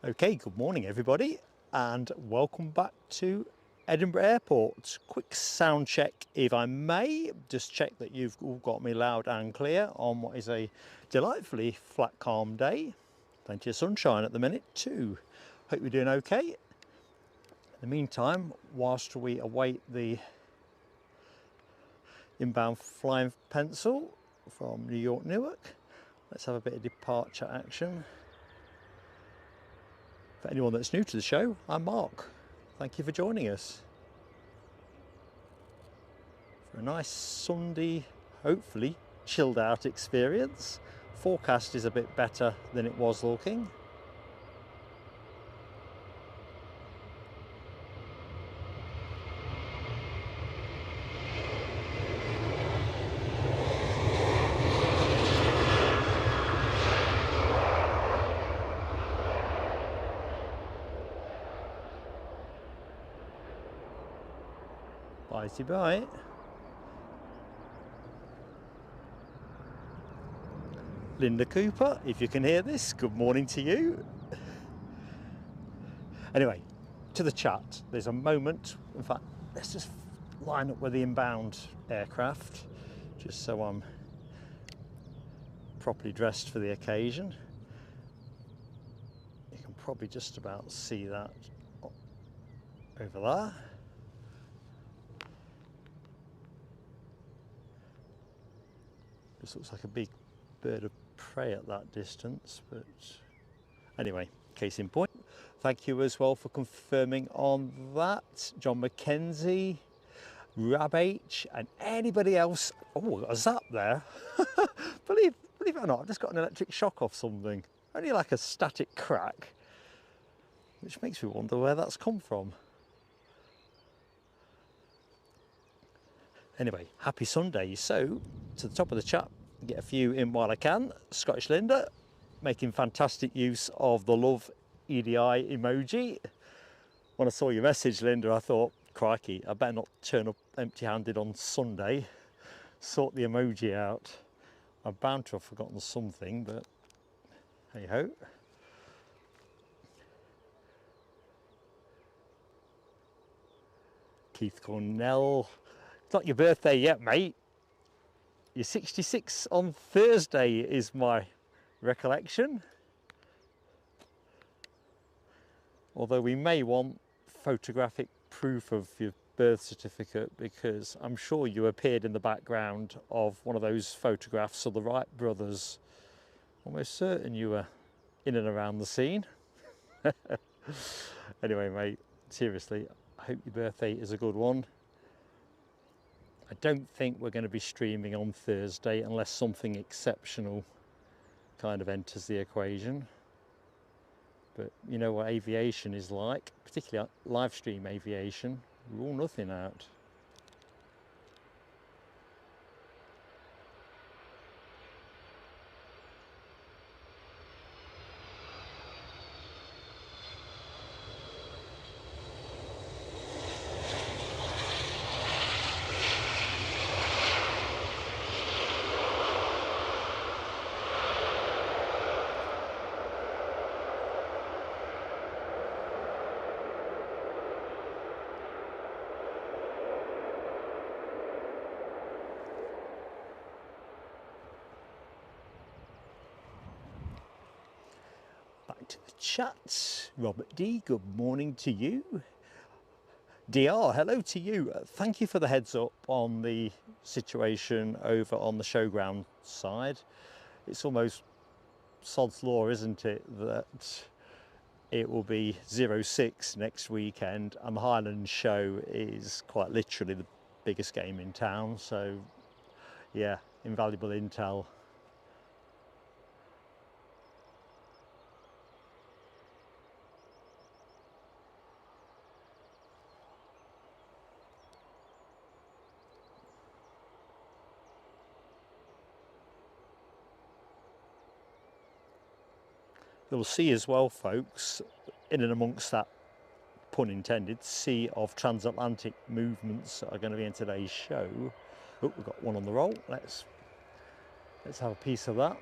Okay, good morning everybody and welcome back to Edinburgh Airport. Quick sound check if I may, just check that you've all got me loud and clear on what is a delightfully flat calm day. Plenty of sunshine at the minute too. Hope you're doing okay. In the meantime, whilst we await the inbound flying pencil from New York Newark, let's have a bit of departure action. For anyone that's new to the show, I'm Mark. Thank you for joining us for a nice Sunday, hopefully chilled out experience. Forecast is a bit better than it was looking. Bye. Linda Cooper, if you can hear this, good morning to you. Anyway, to the chat. There's a moment, in fact, let's just line up with the inbound aircraft, just so I'm properly dressed for the occasion. You can probably just about see that over there. This looks like a big bird of prey at that distance, but anyway, case in point. Thank you as well for confirming on that. John McKenzie, Rab H, and anybody else. Oh, a zap there. believe it or not, I've just got an electric shock off something. Only like a static crack, which makes me wonder where that's come from. Anyway, happy Sunday. So, to the top of the chat, get a few in while I can. Scottish Linda, making fantastic use of the love EDI emoji. When I saw your message, Linda, I thought, crikey, I better not turn up empty-handed on Sunday. Sort the emoji out. I'm bound to have forgotten something, but hey-ho. Keith Cornell. It's not your birthday yet, mate. You're 66 on Thursday is my recollection. Although we may want photographic proof of your birth certificate, because I'm sure you appeared in the background of one of those photographs of the Wright brothers. Almost certain you were in and around the scene. Anyway, mate, seriously, I hope your birthday is a good one. I don't think we're going to be streaming on Thursday unless something exceptional kind of enters the equation. But you know what aviation is like, particularly live stream aviation, rule nothing out. Back to the chat. Robert D, good morning to you. DR, hello to you. Thank you for the heads up on the situation over on the showground side. It's almost sod's law, isn't it, that it will be 06 next weekend, and the Highland show is quite literally the biggest game in town. So yeah, invaluable intel. You'll see as well, folks, in and amongst that, pun intended, sea of transatlantic movements that are going to be in today's show. Oh, we've got one on the roll. Let's have a piece of that.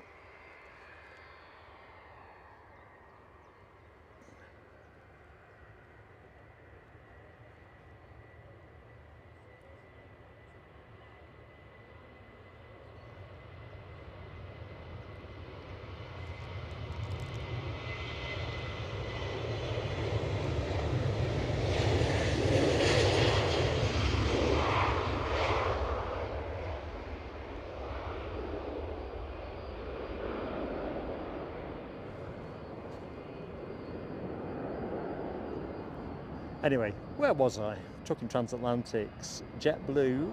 Anyway, where was I? Talking Transatlantics. JetBlue,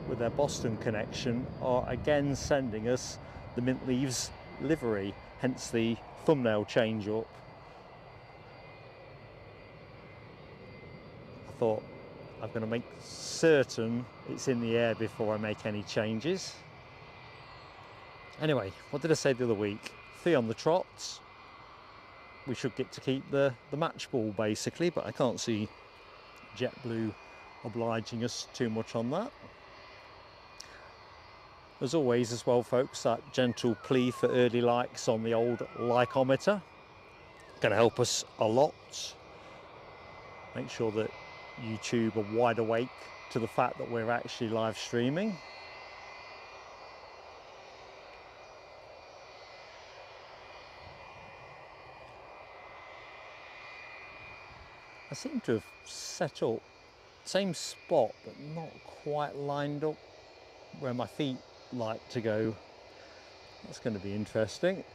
with their Boston connection, are again sending us the Mint Leaves livery, hence the thumbnail change up. I thought I'm going to make certain it's in the air before I make any changes. Anyway, what did I say the other week? 3 on the trot. We should get to keep the match ball basically, but I can't see JetBlue obliging us too much on that. As always as well, folks, that gentle plea for early likes on the old likeometer. Going to help us a lot. Make sure that YouTube are wide awake to the fact that we're actually live streaming. I seem to have set up same spot but not quite lined up where my feet like to go. That's going to be interesting.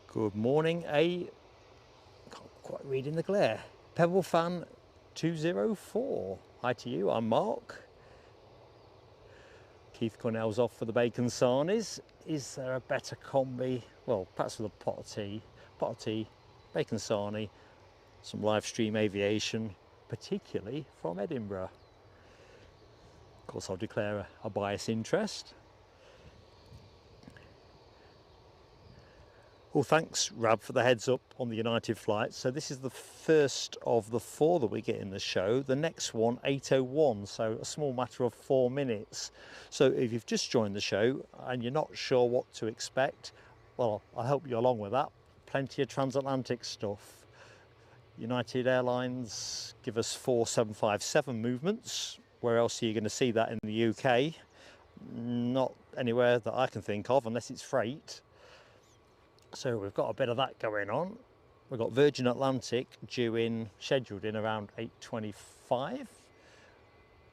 Good morning, can't quite read in the glare. Pebble Fan 204. Hi to you, I'm Mark. Keith Cornell's off for the bacon sarnies. Is there a better combi? Well, perhaps with a pot of tea, bacon sarnie, some live stream aviation, particularly from Edinburgh. Of course, I'll declare a bias interest. Well, thanks, Rab, for the heads up on the United flights. So this is the first of the 4 that we get in the show. The next one, 8:01, so a small matter of 4 minutes. So if you've just joined the show and you're not sure what to expect, well, I'll help you along with that. Plenty of transatlantic stuff. United Airlines give us 4 757 movements. Where else are you going to see that in the UK? Not anywhere that I can think of, unless it's freight. So we've got a bit of that going on. We've got Virgin Atlantic scheduled in around 8:25.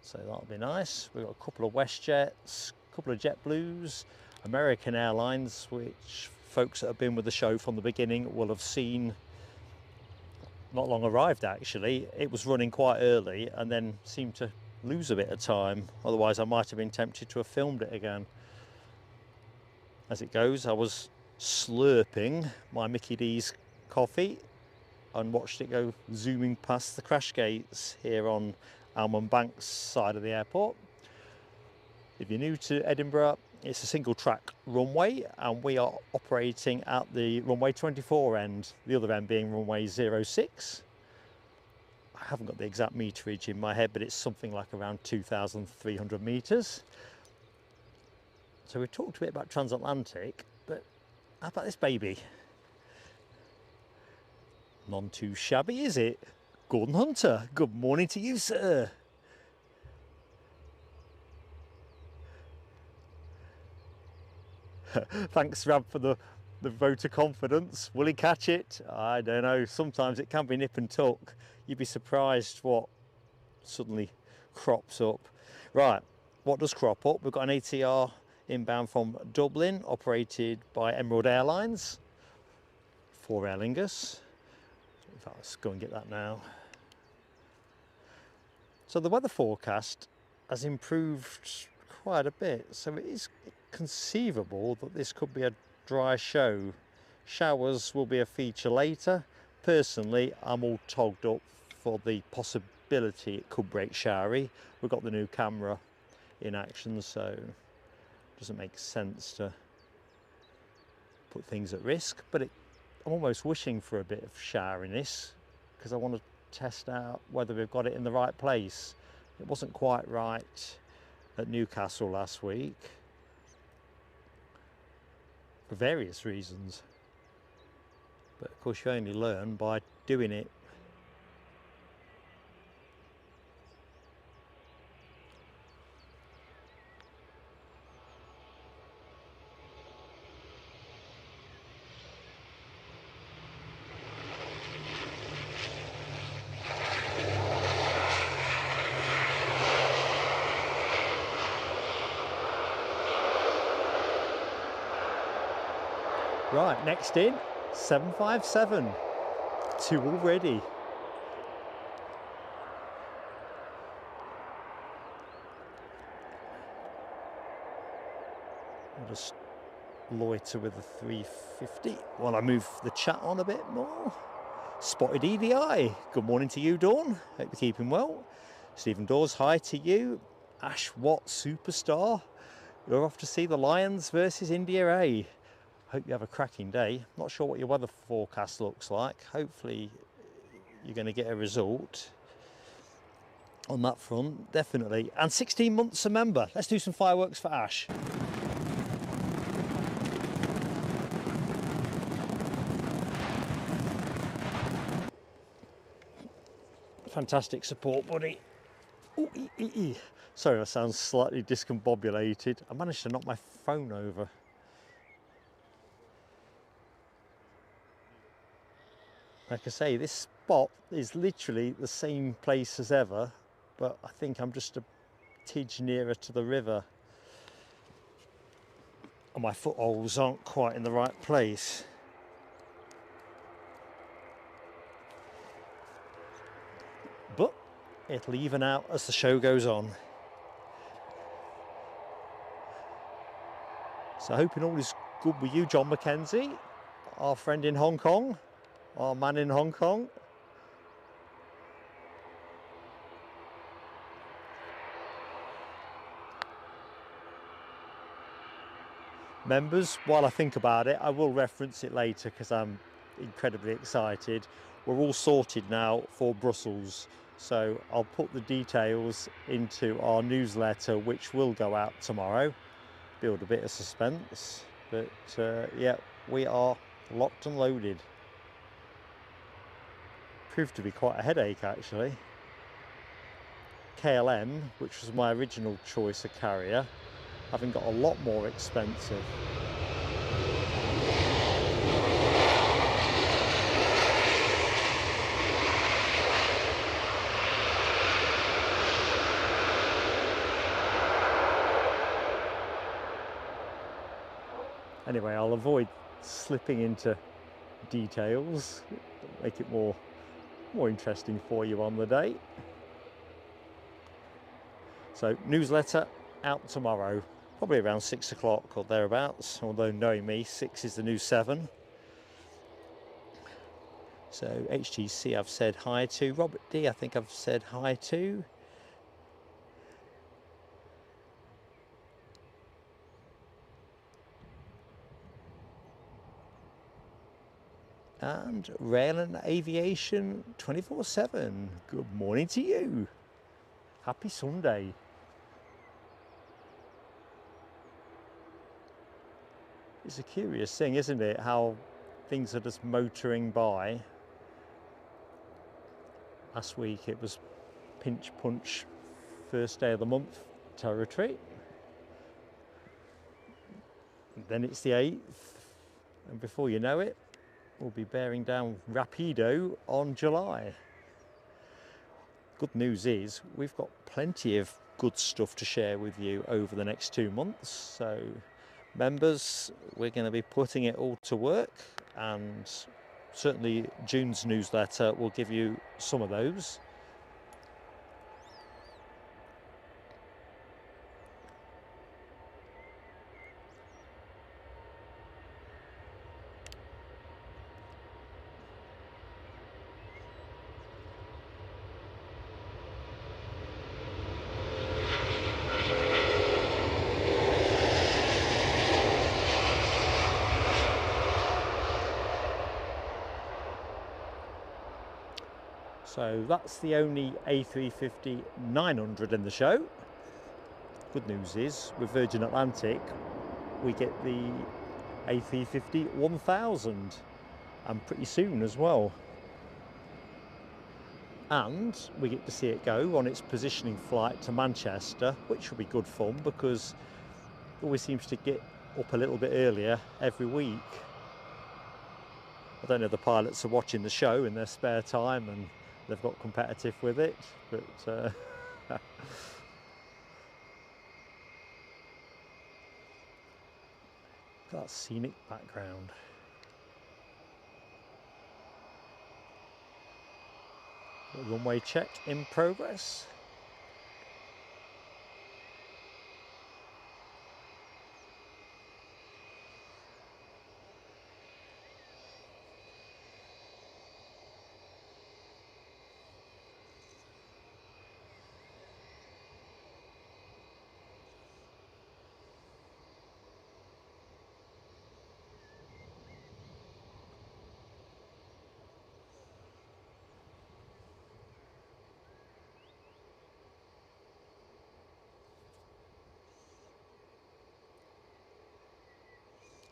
So that'll be nice. We've got a couple of WestJets, a couple of JetBlues, American Airlines, which folks that have been with the show from the beginning will have seen not long arrived actually. It was running quite early and then seemed to lose a bit of time. Otherwise I might have been tempted to have filmed it again. As it goes, I was slurping my Mickey D's coffee and watched it go zooming past the crash gates here on Almond Bank's side of the airport. If you're new to Edinburgh, it's a single track runway and we are operating at the runway 24 end, the other end being runway 06. I haven't got the exact meterage in my head, but it's something like around 2,300 meters. So we talked a bit about Transatlantic, but how about this baby? None too shabby, is it? Gordon Hunter, good morning to you, sir. Thanks, Rab, for the vote of confidence. Will he catch it? I don't know. Sometimes it can be nip and tuck. You'd be surprised what suddenly crops up. Right, what does crop up? We've got an ATR inbound from Dublin, operated by Emerald Airlines for Aer Lingus. In fact, let's go and get that now. So the weather forecast has improved quite a bit, so it is conceivable that this could be a dry show. Showers will be a feature later. Personally, I'm all togged up for the possibility it could break showery. We've got the new camera in action, so doesn't make sense to put things at risk, but I'm almost wishing for a bit of showeriness because I want to test out whether we've got it in the right place. It wasn't quite right at Newcastle last week for various reasons, but of course you only learn by doing it. Right, next in, 757. 2 already. I'll just loiter with the 350 while I move the chat on a bit more. Spotted EDI, good morning to you, Dawn. Hope you're keeping well. Stephen Dawes, hi to you. Ash Watt, superstar. You're off to see the Lions versus India A. Hope you have a cracking day. Not sure what your weather forecast looks like. Hopefully you're going to get a result on that front, definitely. And 16 months a member. Let's do some fireworks for Ash. Fantastic support, buddy. Ooh, sorry, I sound slightly discombobulated. I managed to knock my phone over. Like I say, this spot is literally the same place as ever, but I think I'm just a tidge nearer to the river. And my footholds aren't quite in the right place. But it'll even out as the show goes on. So hoping all is good with you, John Mackenzie, our friend in Hong Kong, our man in Hong Kong. Members, while I think about it, I will reference it later because I'm incredibly excited. We're all sorted now for Brussels, so I'll put the details into our newsletter, which will go out tomorrow. Build a bit of suspense, but yeah, we are locked and loaded. Proved to be quite a headache actually. KLM, which was my original choice of carrier, having got a lot more expensive. Anyway, I'll avoid slipping into details, make it more interesting for you on the day. So newsletter out tomorrow, probably around 6 o'clock or thereabouts, although knowing me, 6 is the new 7. So HTC I've said hi to, Robert D I think I've said hi to. And Rail and Aviation 24/7, good morning to you. Happy Sunday. It's a curious thing, isn't it, how things are just motoring by. Last week it was pinch punch, first day of the month territory. And then it's the 8th, and before you know it, we'll be bearing down rapido on July. Good news is we've got plenty of good stuff to share with you over the next 2 months. So members, we're going to be putting it all to work, and certainly June's newsletter will give you some of those. So that's the only A350-900 in the show. Good news is, with Virgin Atlantic, we get the A350-1000, and pretty soon as well. And we get to see it go on its positioning flight to Manchester, which will be good fun because it always seems to get up a little bit earlier every week. I don't know if the pilots are watching the show in their spare time and they've got competitive with it, but that scenic background. Runway check in progress.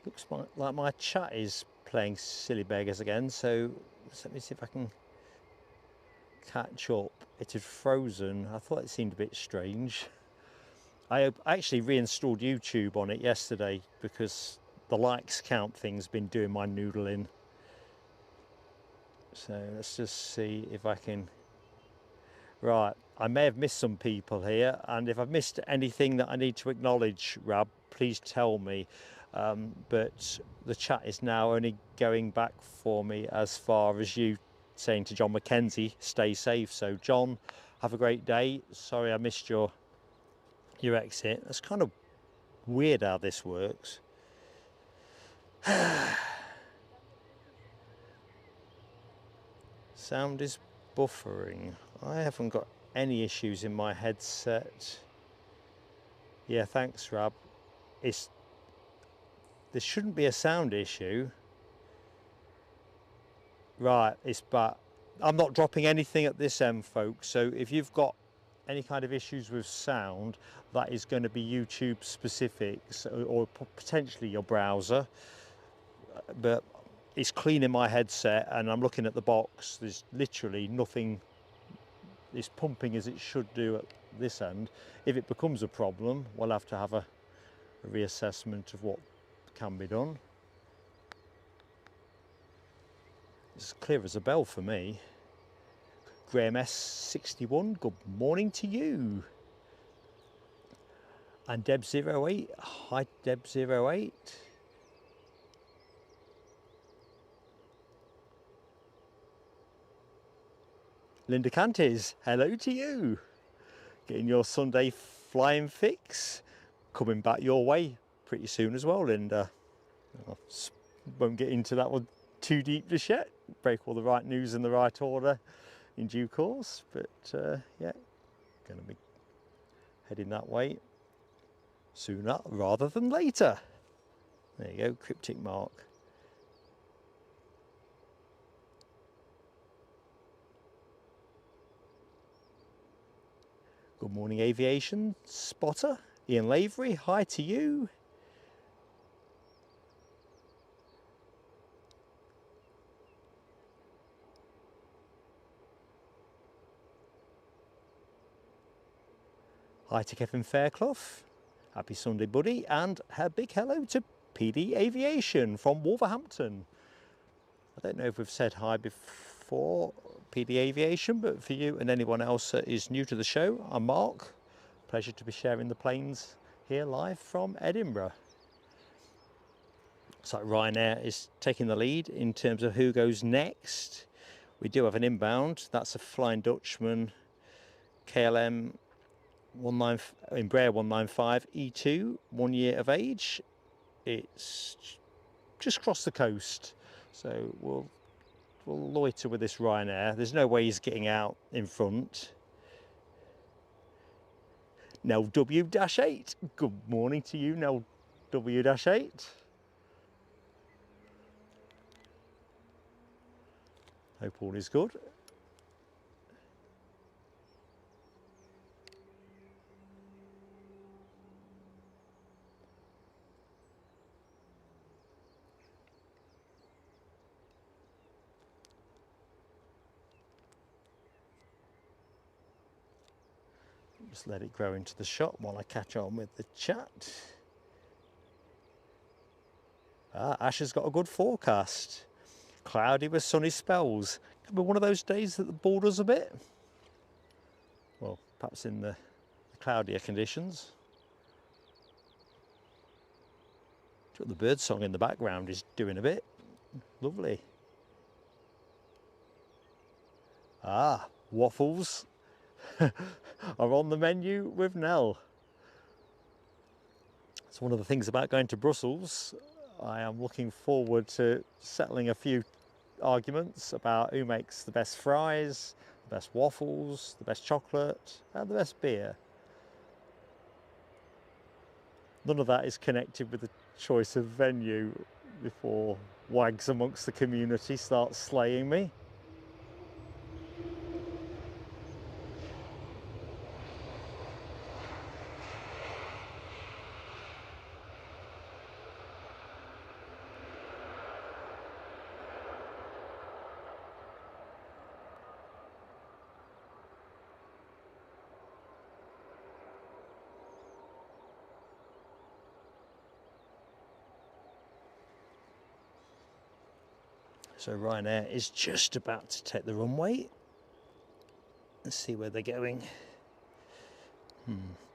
Looks like my chat is playing silly beggars again, so let me see if I can catch up. It had frozen. I thought it seemed a bit strange. I actually reinstalled YouTube on it yesterday because the likes count thing's been doing my noodling. So let's just see if I can... Right, I may have missed some people here, and if I've missed anything that I need to acknowledge, Rab, please tell me. But the chat is now only going back for me as far as you saying to John Mackenzie, stay safe. So John, have a great day. Sorry I missed your exit. That's kind of weird how this works. Sound is buffering. I haven't got any issues in my headset. Yeah, thanks, Rab. There shouldn't be a sound issue. Right, but I'm not dropping anything at this end, folks. So if you've got any kind of issues with sound, that is going to be YouTube specific, or potentially your browser. But it's clean in my headset, and I'm looking at the box. There's literally nothing. It's pumping as it should do at this end. If it becomes a problem, we'll have to have a reassessment of what can be done. It's clear as a bell for me. Graham S61, good morning to you. And Deb08, hi Deb08. Linda Cantes, hello to you. Getting your Sunday flying fix. Coming back your way pretty soon as well, Linda. I won't get into that one too deep just yet. Break all the right news in the right order in due course. But yeah, going to be heading that way sooner rather than later. There you go, cryptic mark. Good morning, aviation spotter. Ian Lavery, hi to you. Hi to Kevin Fairclough. Happy Sunday, buddy. And a big hello to PD Aviation from Wolverhampton. I don't know if we've said hi before, PD Aviation, but for you and anyone else that is new to the show, I'm Mark. Pleasure to be sharing the planes here live from Edinburgh. Looks like Ryanair is taking the lead in terms of who goes next. We do have an inbound. That's a Flying Dutchman KLM Embraer 195 E2, 1 year of age. It's just crossed the coast, so we'll loiter with this Ryanair. There's no way he's getting out in front. Nell W-8, good morning to you, Nell W-8. Hope all is good. Just let it grow into the shot while I catch on with the chat. Ash has got a good forecast. Cloudy with sunny spells. Could be one of those days that the borders a bit. Well, perhaps in the cloudier conditions. The bird song in the background is doing a bit. Lovely. Waffles are on the menu with Nell. It's one of the things about going to Brussels. I am looking forward to settling a few arguments about who makes the best fries, the best waffles, the best chocolate, and the best beer. None of that is connected with the choice of venue before wags amongst the community start slaying me. So Ryanair is just about to take the runway. Let's see where they're going.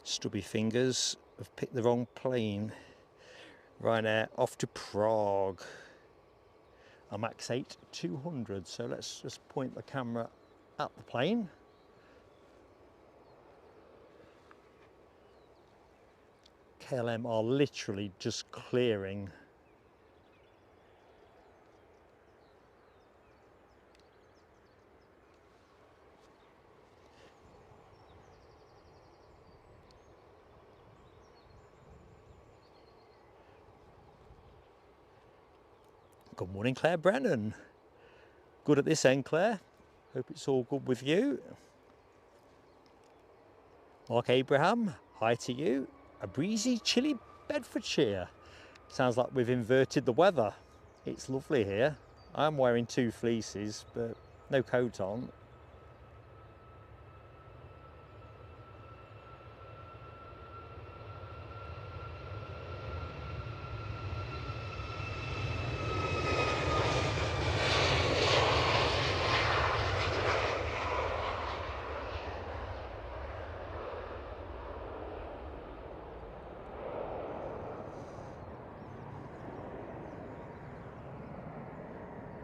Stubby fingers have picked the wrong plane. Ryanair off to Prague. A Max 8 200. So let's just point the camera at the plane. KLM are literally just clearing. Good morning, Claire Brennan. Good at this end, Claire. Hope it's all good with you. Mark Abraham, hi to you. A breezy, chilly Bedfordshire. Sounds like we've inverted the weather. It's lovely here. I'm wearing 2 fleeces, but no coat on.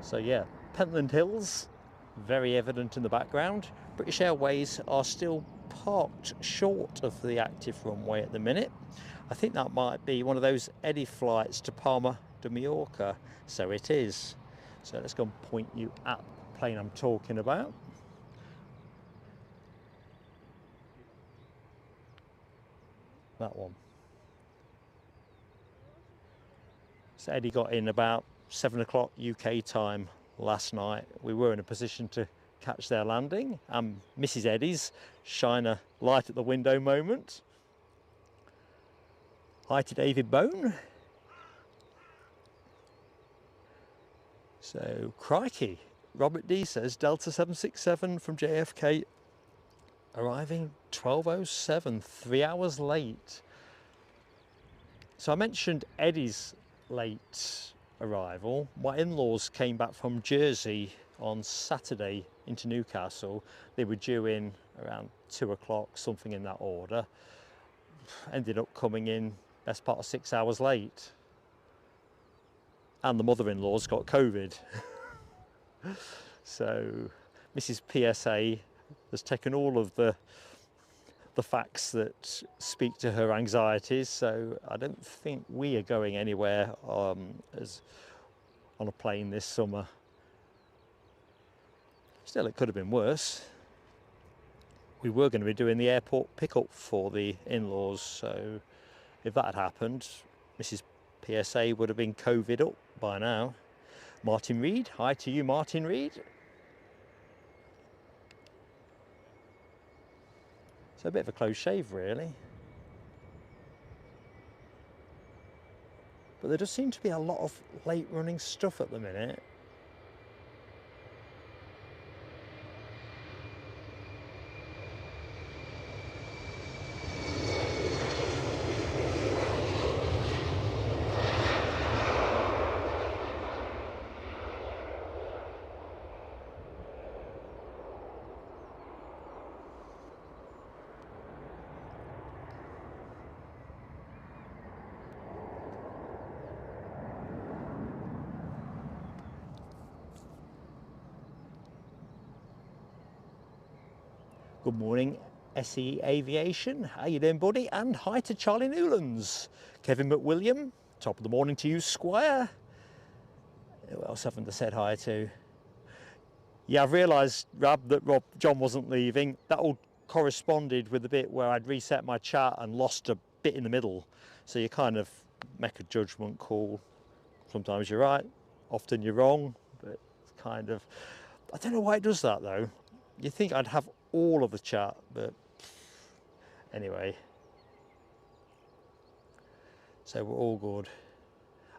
So yeah, Pentland Hills, very evident in the background. British Airways are still parked short of the active runway at the minute. I think that might be one of those Eddie flights to Palma de Mallorca. So it is. So let's go and point you at the plane I'm talking about. That one. So Eddie got in about 7 o'clock UK time last night. We were in a position to catch their landing, and Mrs. Eddie's shine a light at the window moment. Hi to David Bone. So crikey, Robert D says Delta 767 from JFK arriving 12:07, 3 hours late. So I mentioned Eddie's late arrival. My in-laws came back from Jersey on Saturday into Newcastle. They were due in around 2 o'clock, something in that order. Ended up coming in best part of 6 hours late. And the mother-in-law's got COVID. So Mrs. PSA has taken all of the facts that speak to her anxieties, so I don't think we are going anywhere as on a plane this summer. Still, it could have been worse. We were going to be doing the airport pickup for the in-laws, so if that had happened, Mrs. PSA would have been COVID up by now. Martin Reed, hi to you, Martin Reed. So a bit of a close shave, really. But there does seem to be a lot of late running stuff at the minute. Good morning, SE Aviation. How you doing, buddy? And hi to Charlie Newlands. Kevin McWilliam, top of the morning to you, Squire. Who else haven't I said hi to? Yeah, I've realised, Rab, that John wasn't leaving. That all corresponded with the bit where I'd reset my chat and lost a bit in the middle. So you kind of make a judgment call. Sometimes you're right, often you're wrong, but it's kind of... I don't know why it does that, though. You'd think I'd have all of the chat, but anyway. So we're all good.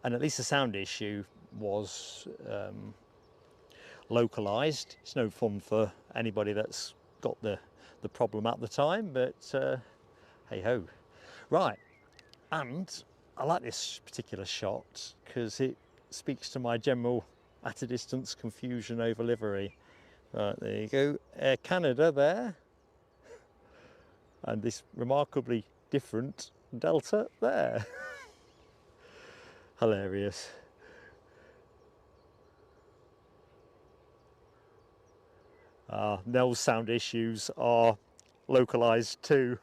And at least the sound issue was localised. It's no fun for anybody that's got the problem at the time, but hey ho. Right, and I like this particular shot because it speaks to my general at a distance confusion over livery. Right, there you go, Air Canada there, and this remarkably different Delta there. Hilarious. Nell's sound issues are localised too.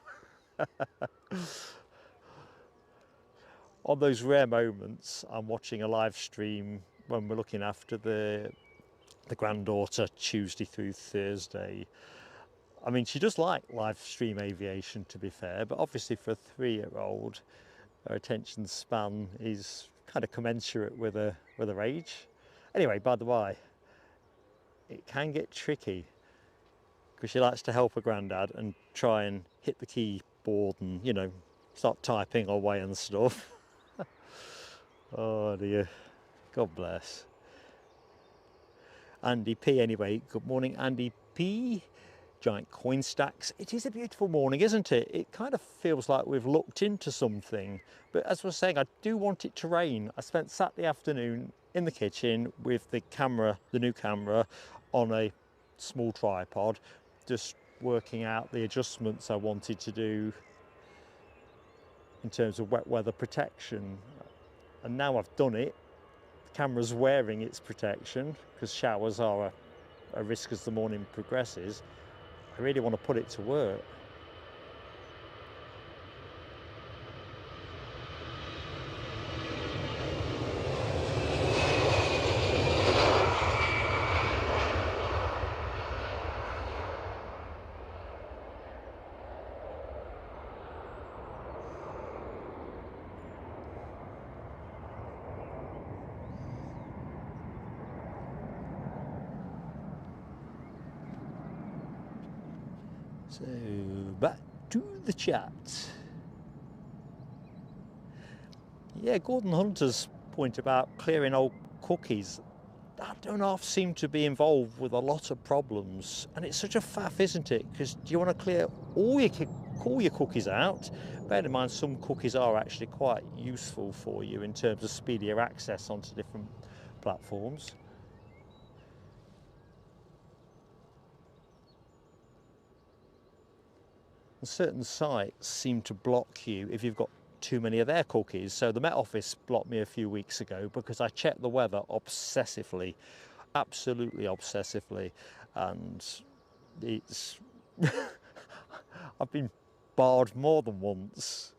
On those rare moments, I'm watching a live stream when we're looking after the granddaughter Tuesday through Thursday. I mean, she does like live stream aviation, to be fair, but obviously for a 3-year-old, her attention span is kind of commensurate with her age. Anyway, by the way, it can get tricky because she likes to help her granddad and try and hit the keyboard and, you know, start typing away and stuff. Oh dear, God bless. Andy P anyway, good morning Andy P. Giant coin stacks. It is a beautiful morning, isn't it? It kind of feels like we've looked into something, but as I was saying, I do want it to rain. I spent Saturday afternoon in the kitchen with the camera, the new camera, on a small tripod, just working out the adjustments I wanted to do in terms of wet weather protection. And now I've done it, the camera's wearing its protection because showers are a risk as the morning progresses. I really want to put it to work. So back to the chat. Yeah, Gordon Hunter's point about clearing old cookies, I don't half seem to be involved with a lot of problems, and it's such a faff, isn't it? Because do you want to clear all your cookies out? Bear in mind some cookies are actually quite useful for you in terms of speedier access onto different platforms. Certain sites seem to block you if you've got too many of their cookies. So the Met Office blocked me a few weeks ago because I checked the weather obsessively, absolutely obsessively, and it's I've been barred more than once,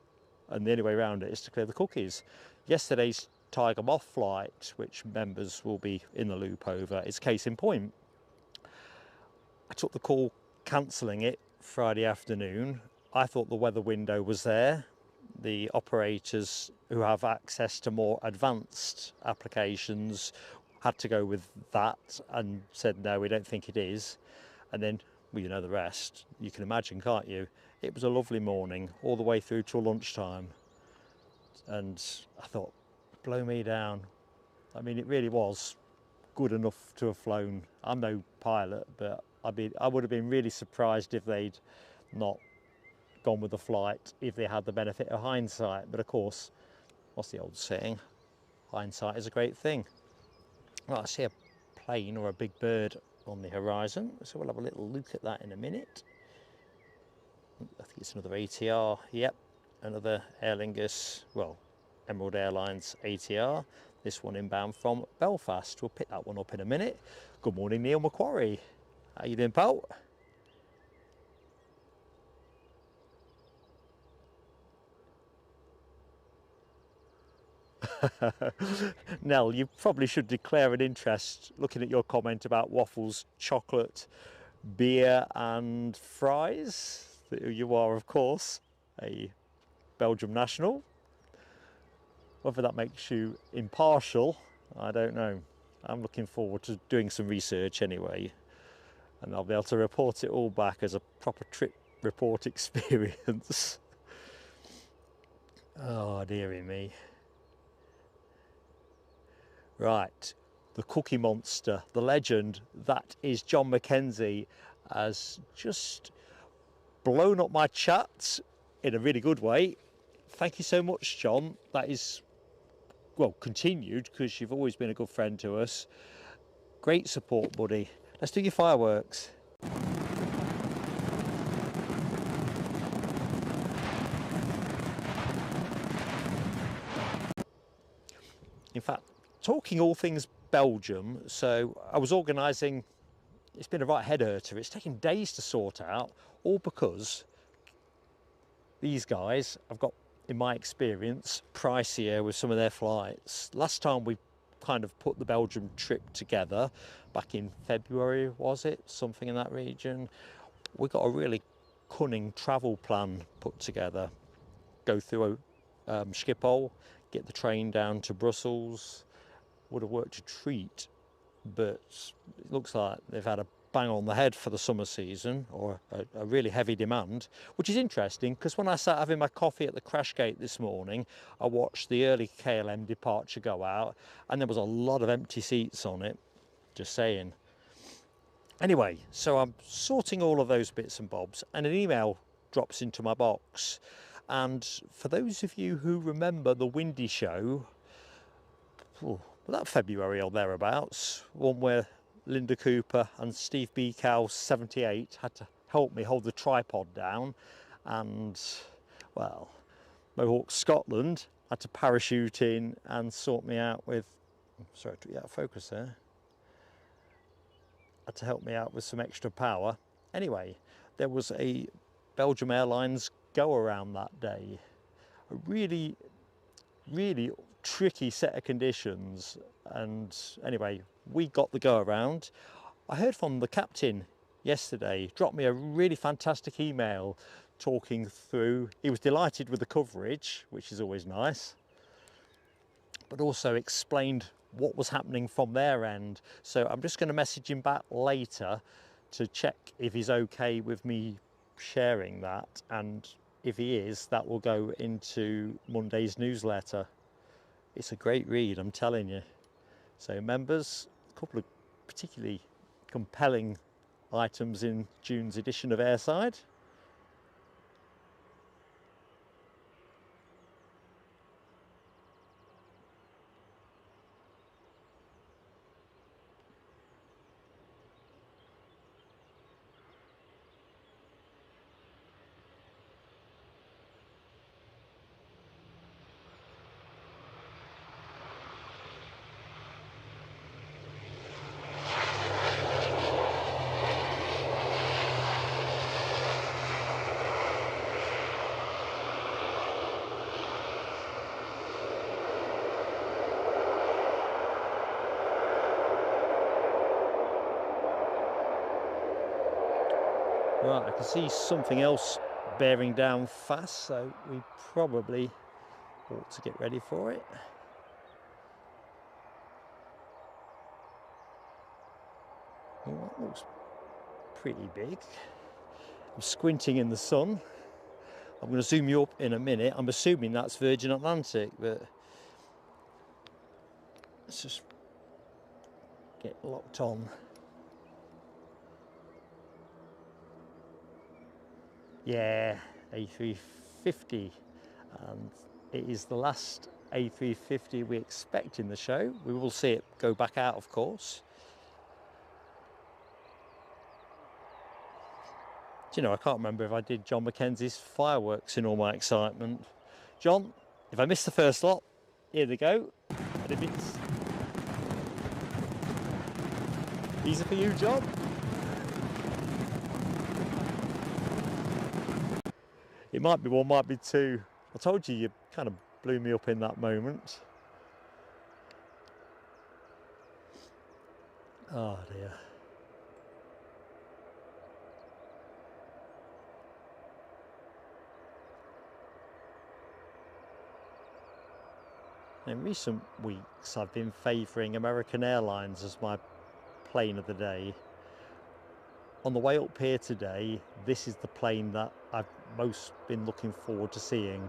and the only way around it is to clear the cookies. Yesterday's Tiger Moth flight, which members will be in the loop over, is case in point. I took the call cancelling it Friday afternoon. I thought the weather window was there. The operators who have access to more advanced applications had to go with that and said, no, we don't think it is. And then, well, you know the rest. You can imagine, can't you? It was a lovely morning all the way through till lunchtime. And I thought, blow me down. I mean, it really was good enough to have flown. I'm no pilot, but I would have been really surprised if they'd not gone with the flight if they had the benefit of hindsight. But of course, what's the old saying? Hindsight is a great thing. Right, I see a plane or a big bird on the horizon, so we'll have a little look at that in a minute. I think it's another ATR. Yep, another Aer Lingus, well, Emerald Airlines ATR. This one inbound from Belfast. We'll pick that one up in a minute. Good morning, Neil Macquarie. How you doing, pal? Nell, you probably should declare an interest looking at your comment about waffles, chocolate, beer and fries. You are, of course, a Belgium national. Whether that makes you impartial, I don't know. I'm looking forward to doing some research anyway, and I'll be able to report it all back as a proper trip report experience. Oh, dearie me. Right, the Cookie Monster, the legend, that is John Mackenzie, has just blown up my chat in a really good way. Thank you so much, John. That is, well, continued, because you've always been a good friend to us. Great support, buddy. Let's do your fireworks. In fact, talking all things Belgium, so I was organising, it's been a right head hurter, it's taken days to sort out, all because these guys have got, in my experience, pricier with some of their flights. Last time we kind of put the Belgium trip together, back in February, was it? Something in that region. We got a really cunning travel plan put together. Go through Schiphol, get the train down to Brussels. Would have worked a treat, but it looks like they've had a bang on the head for the summer season, or a really heavy demand, which is interesting because when I sat having my coffee at the crash gate this morning, I watched the early KLM departure go out and there was a lot of empty seats on it, just saying. Anyway, so I'm sorting all of those bits and bobs and an email drops into my box. And for those of you who remember the Windy show, that February or thereabouts, one where Linda Cooper and Steve Beacow 78 had to help me hold the tripod down, and well, Mohawk Scotland had to parachute in and sort me out with, sorry to get out of focus there, had to help me out with some extra power. Anyway, there was a Belgium Airlines go around that day, a really tricky set of conditions, and anyway, we got the go around. I heard from the captain yesterday, dropped me a really fantastic email talking through, he was delighted with the coverage, which is always nice, but also explained what was happening from their end. So I'm just going to message him back later to check if he's okay with me sharing that, and if he is, that will go into Monday's newsletter. It's a great read, I'm telling you. So members, a couple of particularly compelling items in June's edition of Airside. Right, I can see something else bearing down fast, so we probably ought to get ready for it. Oh, that looks pretty big. I'm squinting in the sun. I'm going to zoom you up in a minute. I'm assuming that's Virgin Atlantic, but let's just get locked on. Yeah, A350, and it is the last A350 we expect in the show. We will see it go back out, of course. Do you know, I can't remember if I did John Mackenzie's fireworks in all my excitement. John, if I missed the first lot, here they go. And if it's easy for you, John. It might be one, might be two. I told you, you kind of blew me up in that moment. Oh dear. In recent weeks, I've been favouring American Airlines as my plane of the day. On the way up here today, this is the plane that I've most been looking forward to seeing.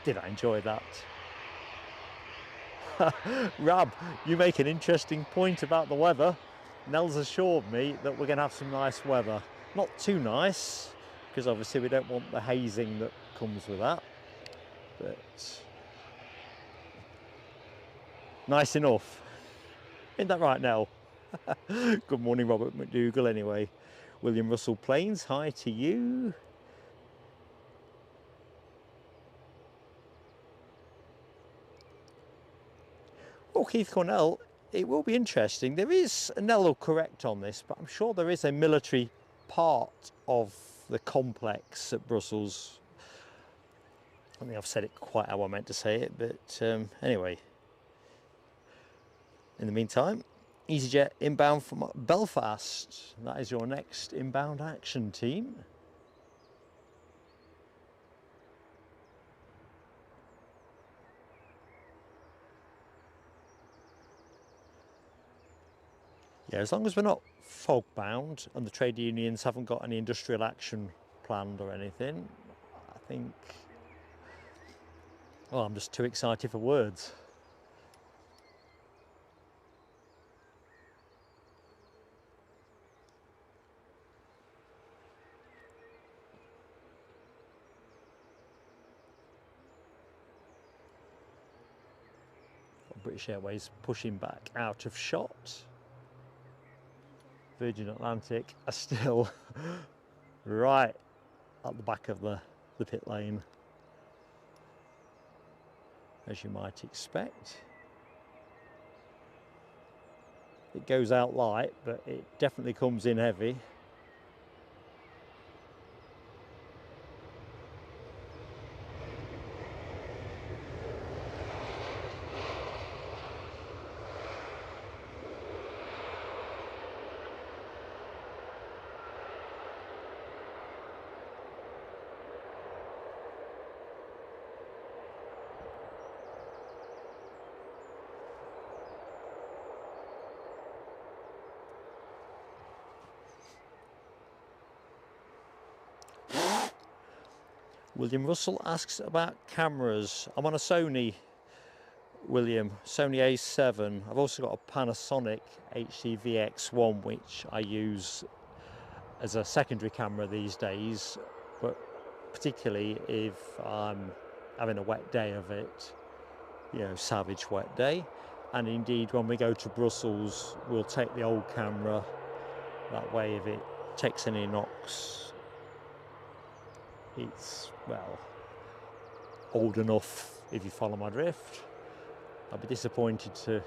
Did I enjoy that? Rab, you make an interesting point about the weather. Nell's assured me that we're going to have some nice weather. Not too nice, because obviously we don't want the hazing that comes with that. But nice enough. Isn't that right, Nell? Good morning, Robert McDougall, anyway. William Russell Plains, hi to you. Well, Keith Cornell, it will be interesting. There is, Nell will correct on this, but I'm sure there is a military part of the complex at Brussels. I think I've said it quite how I meant to say it, but anyway. In the meantime, EasyJet inbound from Belfast. That is your next inbound action, team. Yeah, as long as we're not fog bound and the trade unions haven't got any industrial action planned or anything, I think, well, I'm just too excited for words. British Airways pushing back out of shot. Virgin Atlantic are still right at the back of the pit lane, as you might expect. It goes out light, but it definitely comes in heavy. William Russell asks about cameras. I'm on a Sony, William, Sony A7. I've also got a Panasonic HDVX1, which I use as a secondary camera these days, but particularly if I'm having a wet day of it, you know, savage wet day. And indeed, when we go to Brussels, we'll take the old camera. That way, if it takes any knocks, it's, well, old enough, if you follow my drift. I'd be disappointed to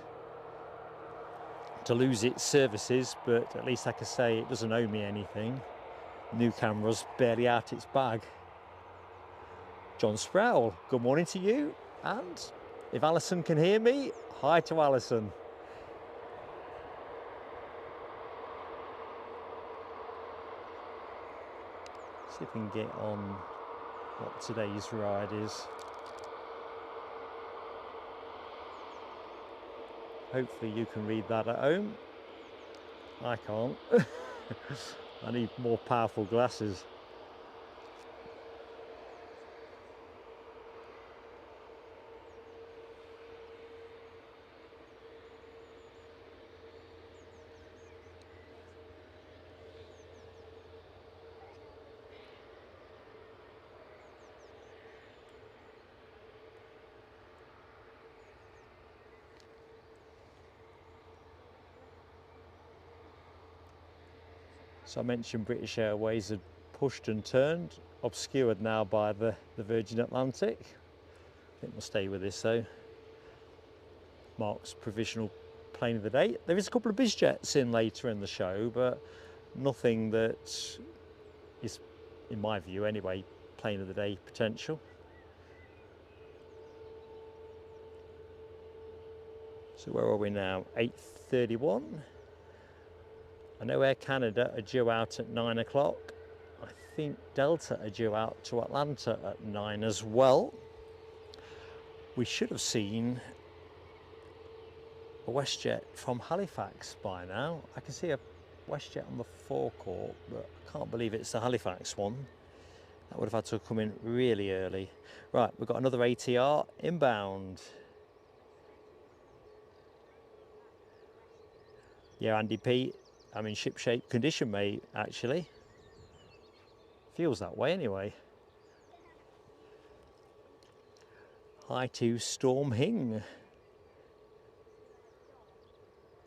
lose its services, but at least I can say it doesn't owe me anything. New camera's barely out its bag. John Sproul, good morning to you. And if Alison can hear me, hi to Alison. See if we can get on what today's ride is. Hopefully you can read that at home. I can't. I need more powerful glasses. So I mentioned British Airways had pushed and turned, obscured now by the Virgin Atlantic. I think we'll stay with this though. Mark's provisional plane of the day. There is a couple of BizJets in later in the show, but nothing that is, in my view anyway, plane of the day potential. So where are we now? 8:31. I know Air Canada are due out at 9 o'clock. I think Delta are due out to Atlanta at 9 as well. We should have seen a WestJet from Halifax by now. I can see a WestJet on the forecourt, but I can't believe it's the Halifax one. That would have had to come in really early. Right, we've got another ATR inbound. Yeah, Andy P, I'm in ship-shape condition, mate, actually. Feels that way anyway. Hi to Storm Hing.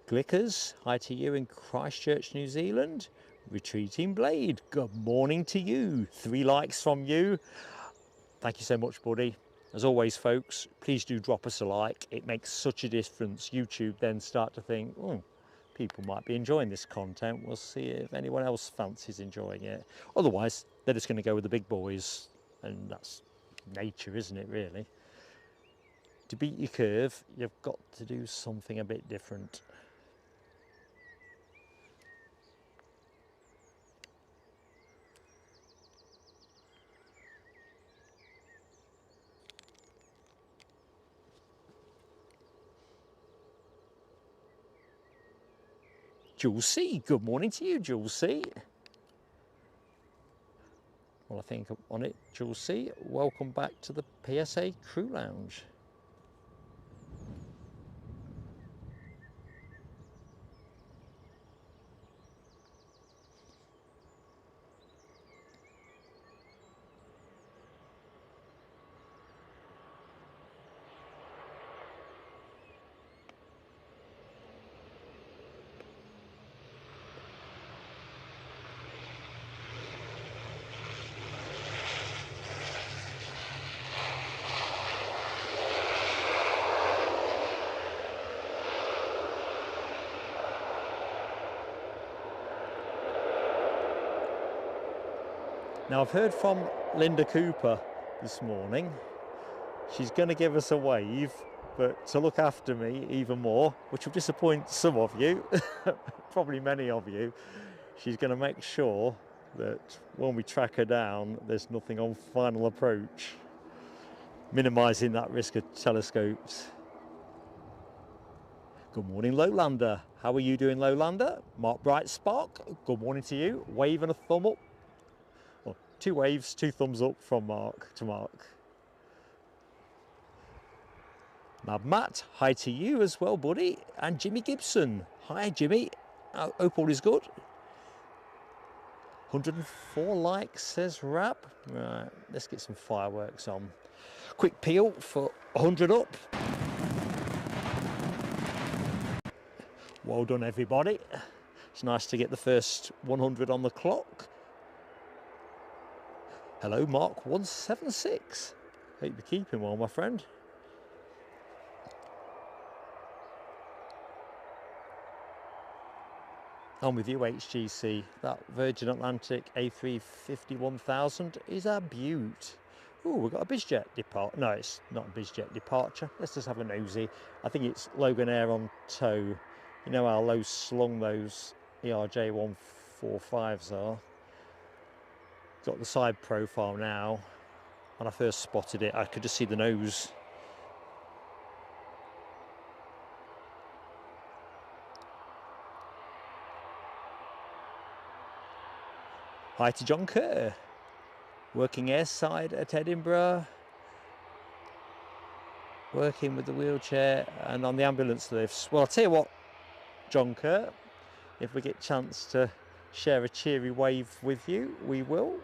Glickers, hi to you in Christchurch, New Zealand. Retreating Blade, good morning to you. 3 likes from you. Thank you so much, buddy. As always, folks, please do drop us a like. It makes such a difference. YouTube then start to think, oh, people might be enjoying this content. We'll see if anyone else fancies enjoying it. Otherwise, they're just going to go with the big boys. And that's nature, isn't it, really? To beat your curve, you've got to do something a bit different. Jules C, good morning to you, Jules C. Well, I think I'm on it, Jules C. Welcome back to the PSA Crew Lounge. Now, I've heard from Linda Cooper this morning. She's going to give us a wave, but to look after me even more, which will disappoint some of you, probably many of you. She's going to make sure that when we track her down, there's nothing on final approach, minimising that risk of telescopes. Good morning, Lowlander. How are you doing, Lowlander? Mark Bright Spark, good morning to you. Wave and a thumb up. Well, 2 waves, 2 thumbs up from Mark to Mark. Mad Matt, hi to you as well, buddy. And Jimmy Gibson, hi Jimmy. Hope all is good. 104 likes, says Rap. Right, let's get some fireworks on. Quick peel for 100 up. Well done, everybody. It's nice to get the first 100 on the clock. Hello, Mark 176. Hope you're keeping well, my friend. I'm with you, HGC. That Virgin Atlantic A350-1000 is a beaut. Oh, we've got a BizJet depart. No, it's not a BizJet departure. Let's just have a nosy. I think it's Logan Air on tow. You know how low slung those ERJ 145s are. Got the side profile now. When I first spotted it, I could just see the nose. Hi to John Kerr, working airside at Edinburgh, working with the wheelchair and on the ambulance lifts. Well, I'll tell you what, John Kerr, if we get a chance to share a cheery wave with you, we will.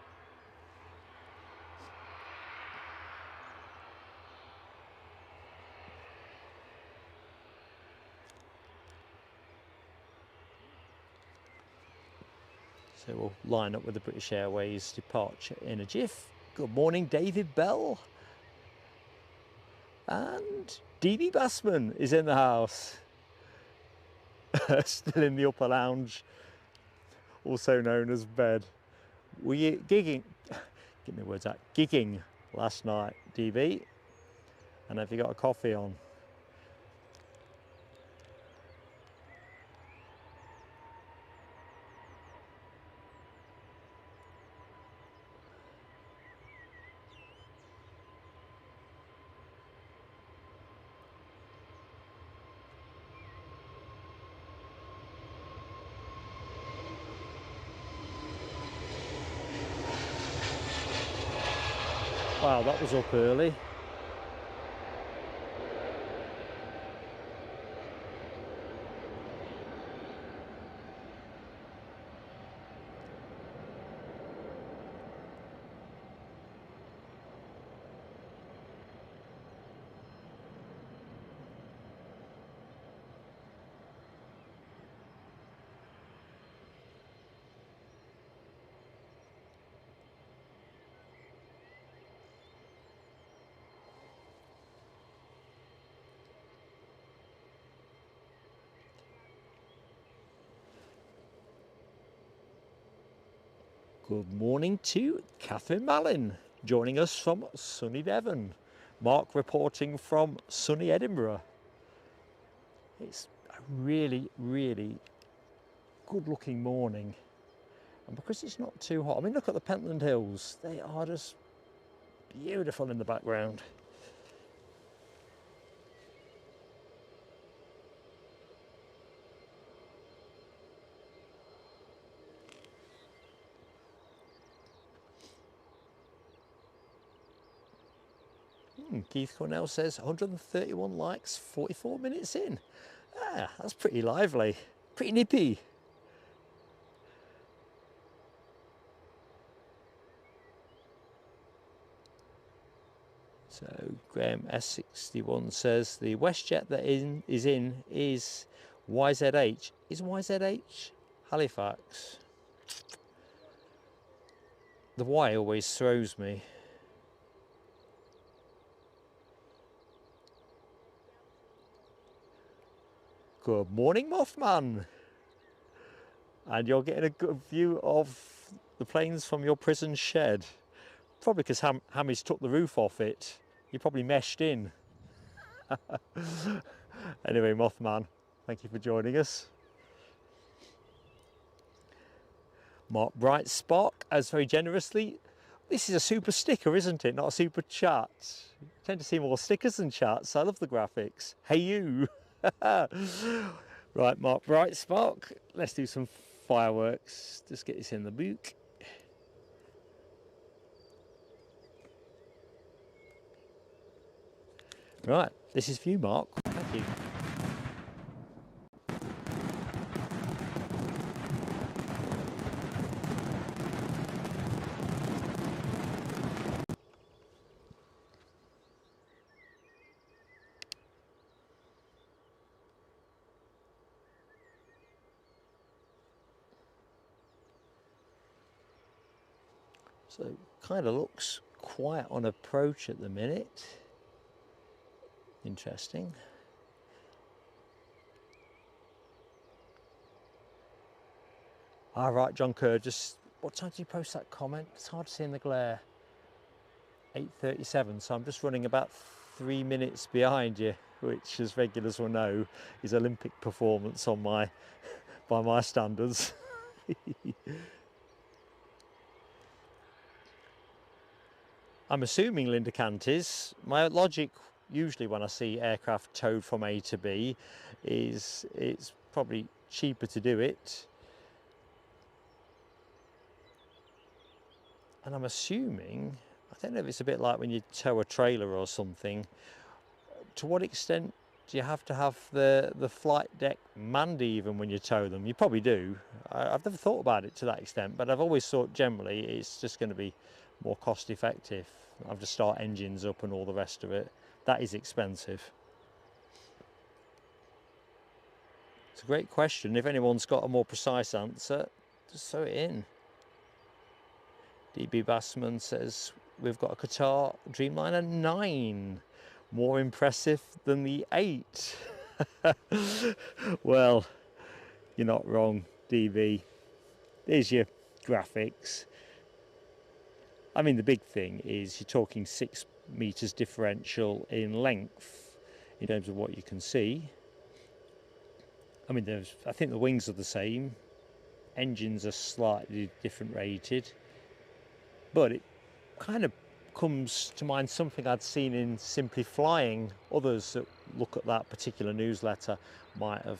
So we'll line up with the British Airways departure in a jiff. Good morning, David Bell. And DB Bassman is in the house. Still in the upper lounge, also known as bed. Were you gigging? Get me words out. Gigging last night, DB? And have you got a coffee on? Wow, that was up early. Good morning to Catherine Mallin, joining us from sunny Devon. Mark reporting from sunny Edinburgh. It's a really, really good looking morning. And because it's not too hot, I mean, look at the Pentland Hills. They are just beautiful in the background. Keith Cornell says 131 likes, 44 minutes in. Ah, that's pretty lively, pretty nippy. So Graham S61 says the WestJet that is YZH. Is YZH Halifax? The Y always throws me. Good morning, Mothman. And you're getting a good view of the planes from your prison shed. Probably because Hammy's took the roof off it. You're probably meshed in. Anyway, Mothman, thank you for joining us. Mark Bright Spark as very generously. This is a super sticker, isn't it? Not a super chat. You tend to see more stickers than chats. I love the graphics. Hey you. Right, Mark Bright Spark. Let's do some fireworks. Just get this in the book. Right, this is for you, Mark. Thank you. So kind of looks quiet on approach at the minute. Interesting. All right, John Kerr, just what time did you post that comment? It's hard to see in the glare. 8:37, so I'm just running about 3 minutes behind you, which as regulars will know is Olympic performance on by my standards. I'm assuming Linda Cantis. My logic usually when I see aircraft towed from A to B is it's probably cheaper to do it. And I'm assuming, I don't know if it's a bit like when you tow a trailer or something, to what extent do you have to have the flight deck manned even when you tow them? You probably do. I've never thought about it to that extent, but I've always thought generally it's just going to be more cost effective. I have to start engines up and all the rest of it. That is expensive. It's a great question. If anyone's got a more precise answer, just throw it in. DB Bassman says we've got a Qatar Dreamliner 9, more impressive than the 8. Well, you're not wrong, DB. There's your graphics. I mean, the big thing is you're talking 6 meters differential in length in terms of what you can see. I mean, I think the wings are the same, engines are slightly different rated, but it kind of comes to mind something I'd seen in Simply Flying. Others that look at that particular newsletter might have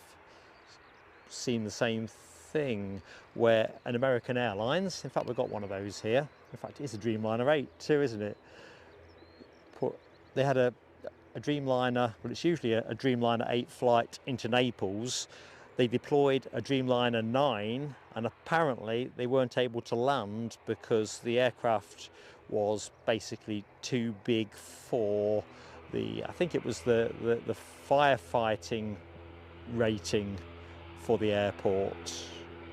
seen the same thing, where an American Airlines, in fact we've got one of those here, in fact it's a Dreamliner 8 too, isn't it? They had a Dreamliner, well it's usually a Dreamliner 8 flight into Naples. They deployed a Dreamliner 9 and apparently they weren't able to land because the aircraft was basically too big for I think it was the firefighting rating for the airport,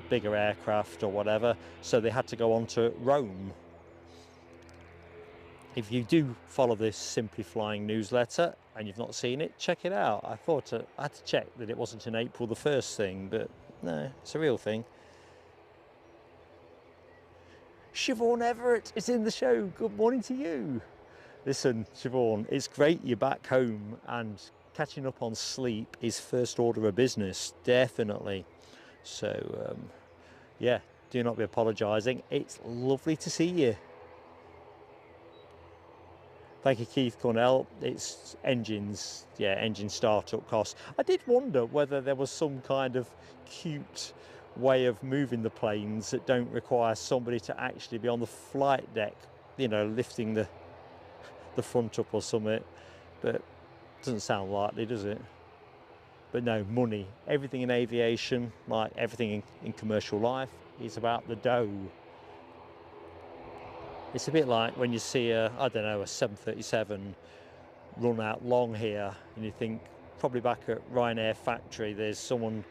bigger aircraft or whatever, so they had to go on to Rome. If you do follow this Simply Flying newsletter and you've not seen it, check it out. I thought I had to check that it wasn't an April the 1st thing, but no, it's a real thing. Siobhan Everett is in the show. Good morning to you. Listen, Siobhan, it's great you're back home, and catching up on sleep is first order of business, definitely. So, yeah, do not be apologising. It's lovely to see you. Thank you, Keith Cornell. It's engines, yeah, engine startup costs. I did wonder whether there was some kind of cute way of moving the planes that don't require somebody to actually be on the flight deck, you know, lifting the front up or something, but it doesn't sound likely, does it? But no, money. Everything in aviation, like everything in commercial life, is about the dough. It's a bit like when you see a 737 run out long here, and you think, probably back at Ryanair factory, there's someone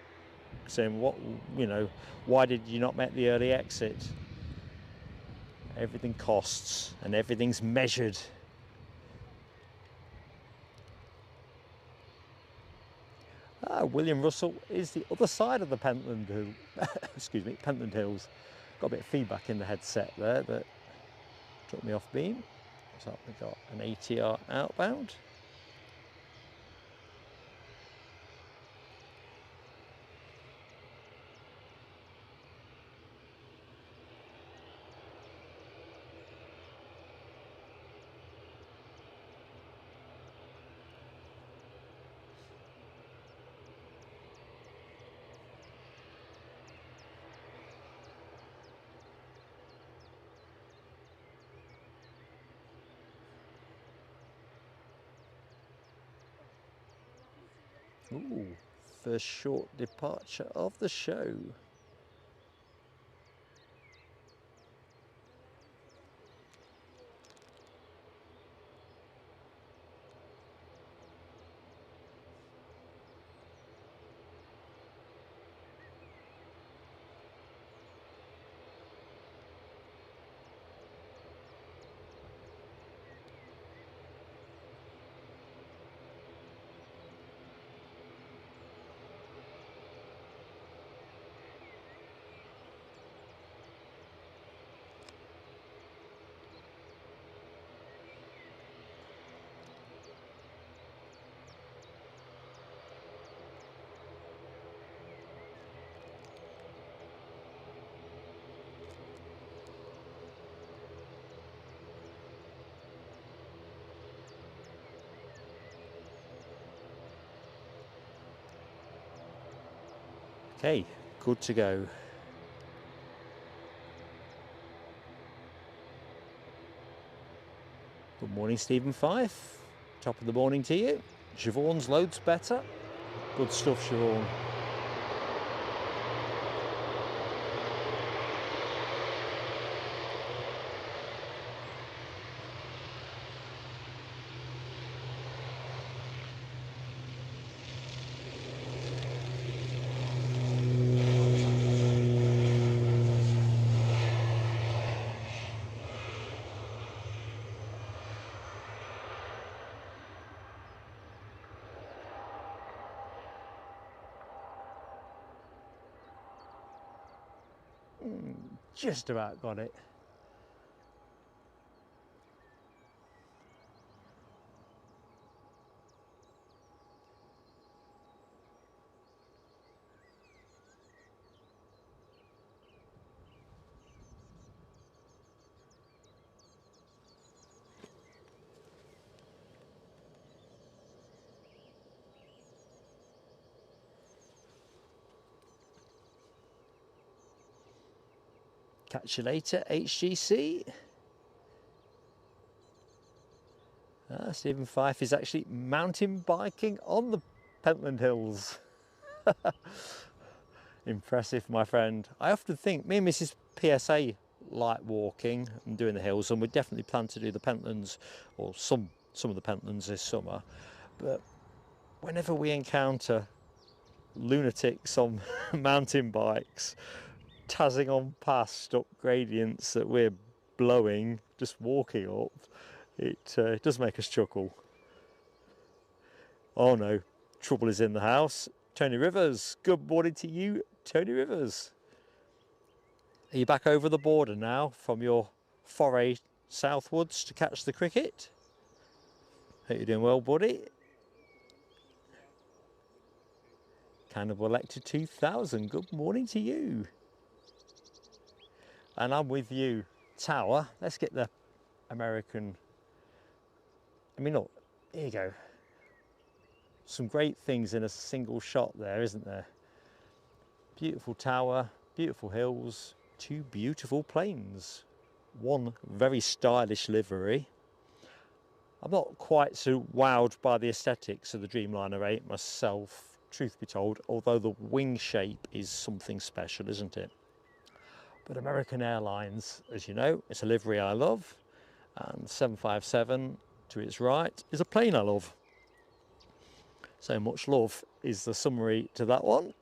saying, what, you know, why did you not make the early exit? Everything costs and everything's measured. William Russell is the other side of the Pentland Pentland Hills. Got a bit of feedback in the headset there, but took me off beam. So we've got an ATR outbound. Ooh, first short departure of the show. Okay, good to go. Good morning, Stephen Fife. Top of the morning to you. Siobhan's loads better. Good stuff, Siobhan. just about got it. Catch you later, HGC. Stephen Fife is actually mountain biking on the Pentland Hills. Impressive, my friend. I often think me and Mrs. PSA like walking and doing the hills, and we definitely plan to do the Pentlands, or some of the Pentlands this summer. But whenever we encounter lunatics on mountain bikes, tazzing on past up gradients that we're blowing, just walking up, it does make us chuckle. Oh no, trouble is in the house. Tony Rivers, good morning to you, Tony Rivers. Are you back over the border now from your foray southwards to catch the cricket? Hope you're doing well, buddy. Cannibal Elected 2000, good morning to you. And I'm with you, Tower. Let's get the American. I mean, look, here you go. Some great things in a single shot there, isn't there? Beautiful tower, beautiful hills, two beautiful planes, one very stylish livery. I'm not quite so wowed by the aesthetics of the Dreamliner 8 myself, truth be told, although the wing shape is something special, isn't it? But American Airlines, as you know, it's a livery I love, and 757 to its right is a plane I love. So much love is the summary to that one.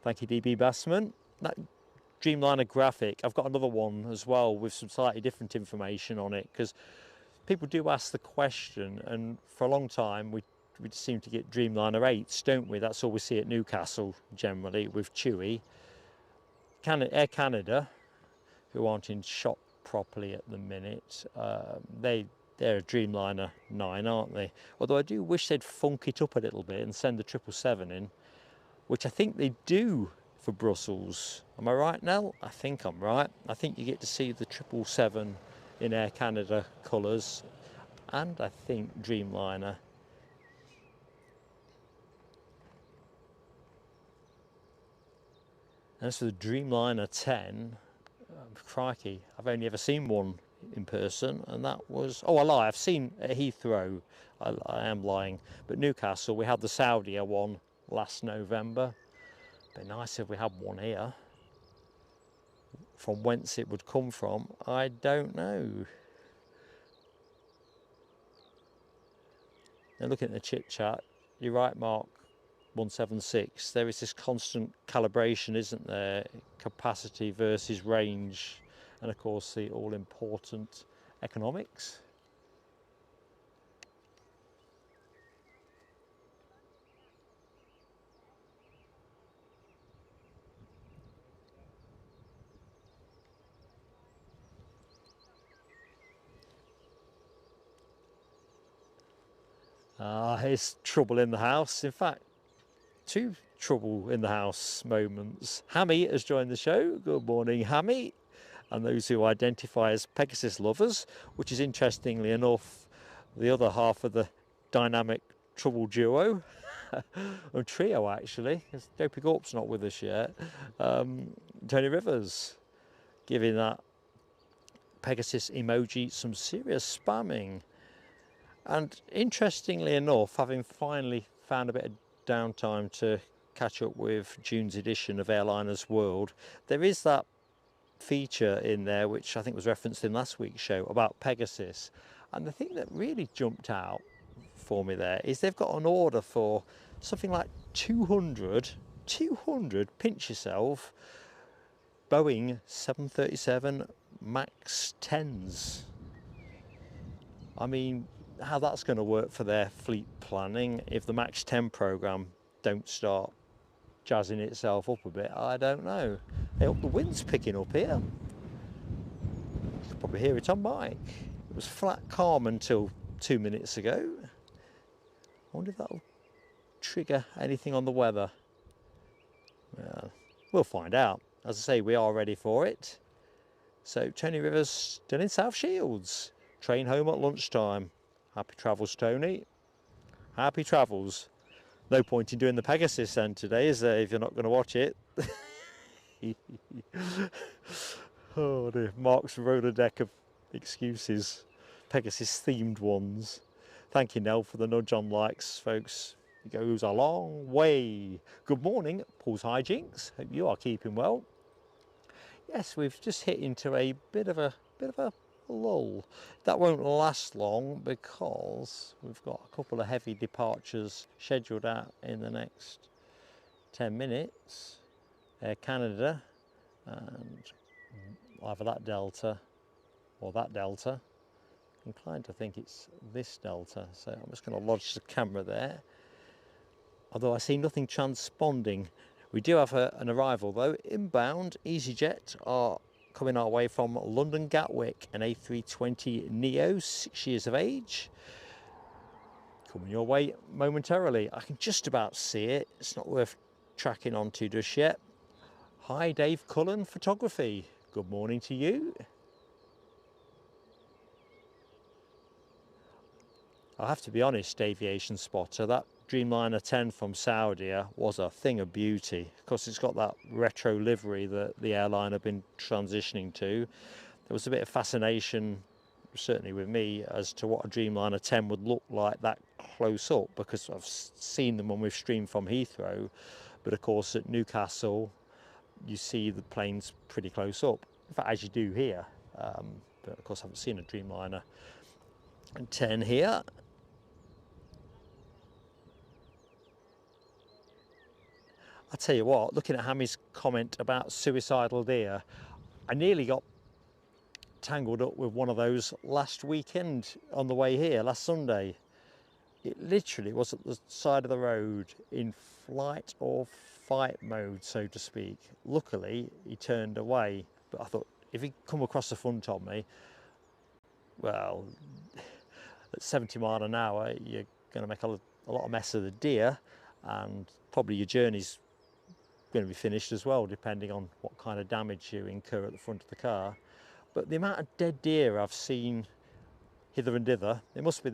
Thank you, DB Bassman. That Dreamliner graphic, I've got another one as well with some slightly different information on it, because people do ask the question, and for a long time we seem to get Dreamliner 8s, don't we? That's all we see at Newcastle generally with Chewy. Air Canada, who aren't in shop properly at the minute, they're a Dreamliner 9, aren't they? Although I do wish they'd funk it up a little bit and send the 777 in, which I think they do for Brussels. Am I right, Nell? I think I'm right. I think you get to see the 777 in Air Canada colours, and I think Dreamliner. As for the Dreamliner 10, crikey, I've only ever seen one in person, and that was, oh, I lie, I've seen at Heathrow, I am lying, but Newcastle, we had the Saudia one last November. It'd be nice if we had one here. From whence it would come from, I don't know. Now looking at the chit chat, you're right, Mark 176, there is this constant calibration, isn't there? Capacity versus range, and of course the all important economics. Here's trouble in the house. In fact, two trouble in the house moments. Hammy has joined the show. Good morning, Hammy. And those who identify as Pegasus lovers, which is interestingly enough the other half of the dynamic trouble duo, or trio actually, because Dopey Gorp's not with us yet. Tony Rivers giving that Pegasus emoji some serious spamming. And interestingly enough, having finally found a bit of downtime to catch up with June's edition of Airliners World, there is that feature in there which I think was referenced in last week's show about Pegasus, and the thing that really jumped out for me there is they've got an order for something like 200 pinch yourself Boeing 737 MAX 10s. I mean, how that's going to work for their fleet planning if the MAX 10 program don't start jazzing itself up a bit, I don't know. Hey, the wind's picking up here. You can probably hear it on mic. It was flat calm until 2 minutes ago. I wonder if that'll trigger anything on the weather. Well, we'll find out. As I say, we are ready for it. So Tony Rivers still in South Shields. Train home at lunchtime. Happy travels, Tony. Happy travels. No point in doing the Pegasus then today, is there, if you're not going to watch it? Oh dear, Mark's wrote a deck of excuses. Pegasus themed ones. Thank you, Nell, for the nudge on likes, folks. It goes a long way. Good morning, Paul's Hijinks. Hope you are keeping well. Yes, we've just hit into a bit of a lull. That won't last long because we've got a couple of heavy departures scheduled out in the next 10 minutes. Air Canada and either that Delta or that Delta. Inclined to think it's this Delta, so I'm just going to lodge the camera there. Although I see nothing transponding. We do have an arrival though. Inbound EasyJet are coming our way from London Gatwick, an A320 Neo, 6 years of age. Coming your way momentarily. I can just about see it. It's not worth tracking onto just yet. Hi, Dave Cullen Photography. Good morning to you. I have to be honest, Aviation Spotter, that Dreamliner 10 from Saudi was a thing of beauty. Of course, it's got that retro livery that the airline have been transitioning to. There was a bit of fascination, certainly with me, as to what a Dreamliner 10 would look like that close up, because I've seen them when we've streamed from Heathrow. But of course, at Newcastle, you see the planes pretty close up. In fact, as you do here. But of course, I haven't seen a Dreamliner 10 here. I tell you what, looking at Hammy's comment about suicidal deer, I nearly got tangled up with one of those last weekend on the way here, last Sunday. It literally was at the side of the road in flight or fight mode, so to speak. Luckily, he turned away, but I thought if he'd come across the front of me, well, at 70 miles an hour, you're going to make a lot of mess of the deer, and probably your journey's going to be finished as well, depending on what kind of damage you incur at the front of the car. But the amount of dead deer I've seen hither and thither, it must be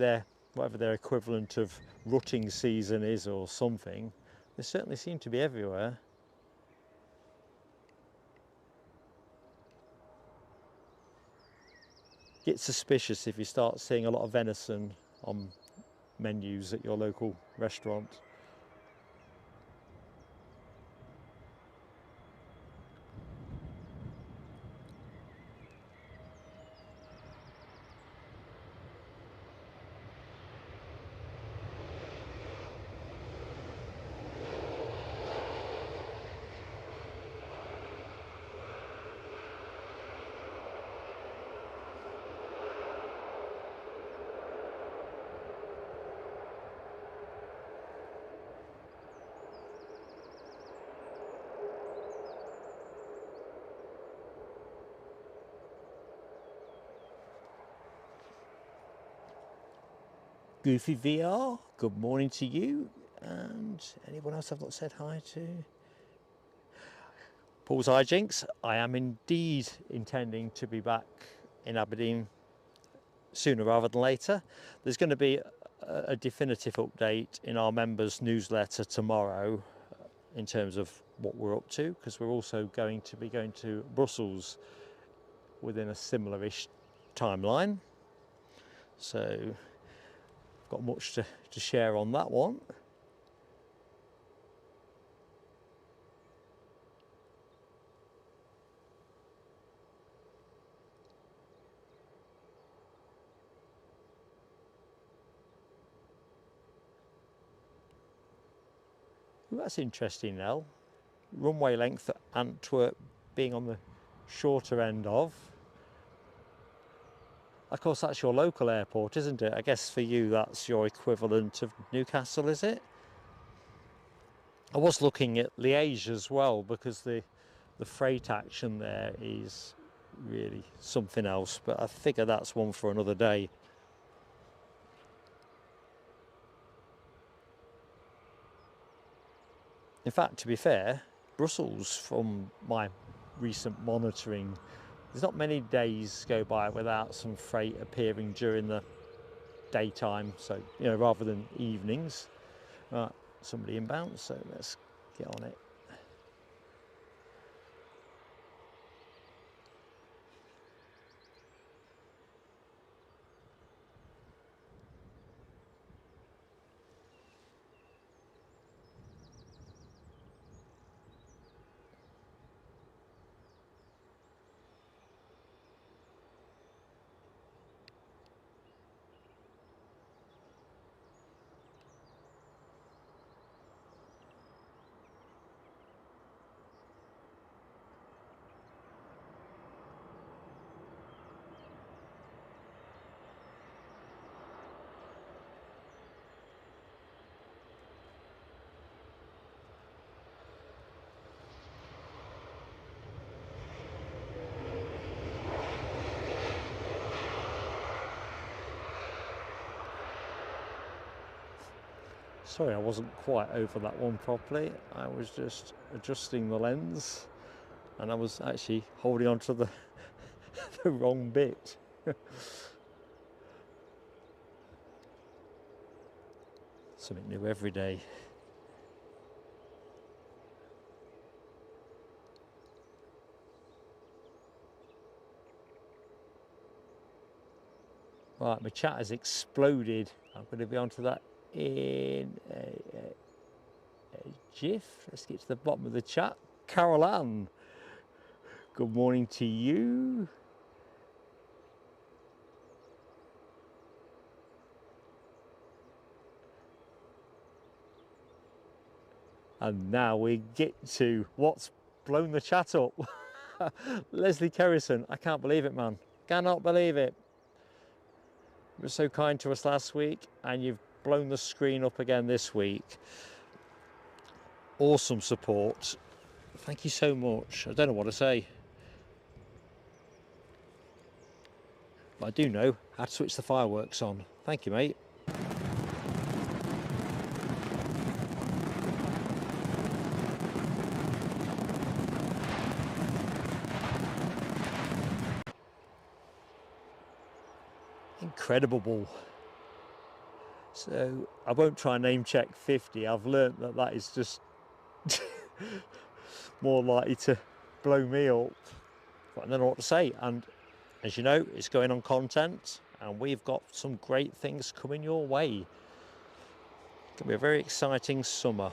whatever their equivalent of rutting season is or something. They certainly seem to be everywhere. Get suspicious if you start seeing a lot of venison on menus at your local restaurant. Goofy VR, good morning to you, and anyone else I've not said hi to? Paul's Hijinks, I am indeed intending to be back in Aberdeen sooner rather than later. There's going to be a definitive update in our members newsletter tomorrow in terms of what we're up to, because we're also going to Brussels within a similar-ish timeline. So got much to share on that one. Ooh, that's interesting now. Runway length at Antwerp being on the shorter end of. Of course, that's your local airport, isn't it? I guess for you, that's your equivalent of Newcastle, is it? I was looking at Liège as well, because the freight action there is really something else, but I figure that's one for another day. In fact, to be fair, Brussels, from my recent monitoring, there's not many days go by without some freight appearing during the daytime, so rather than evenings. Right, somebody inbound, so let's get on it. Sorry, I wasn't quite over that one properly. I was just adjusting the lens, and I was actually holding on to the, the wrong bit. Something new every day. Right, my chat has exploded. I'm going to be onto that in a jiff. Let's get to the bottom of the chat. Carol Ann, good morning to you. And now we get to what's blown the chat up. Leslie Kerrison, I can't believe it, man. Cannot believe it. You were so kind to us last week, and you've blown the screen up again this week. Awesome support. Thank you so much. I don't know what to say, but I do know how to switch the fireworks on. Thank you, mate. Incredible. So I won't try and name check 50. I've learnt that that is just more likely to blow me up. But I don't know what to say. And as you know, it's going on content, and we've got some great things coming your way. It's going to be a very exciting summer.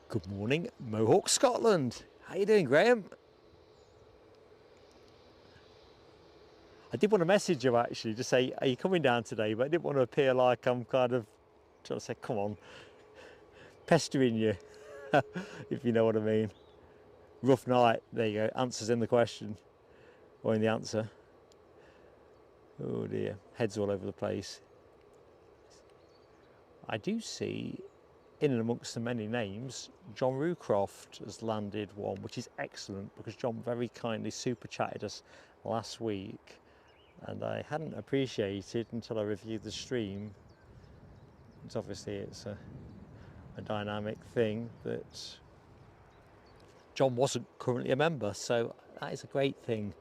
Good morning, Mohawk, Scotland. How you doing, Graham? I did want to message you actually to say, are you coming down today? But I didn't want to appear like I'm kind of trying to say, come on, pestering you, if you know what I mean. Rough night, there you go, answers in the question, or in the answer. Oh dear, heads all over the place. I do see, in and amongst the many names, John Rucroft has landed one, which is excellent, because John very kindly super chatted us last week, and I hadn't appreciated until I reviewed the stream. It's obviously it's a dynamic thing that John wasn't currently a member, so that is a great thing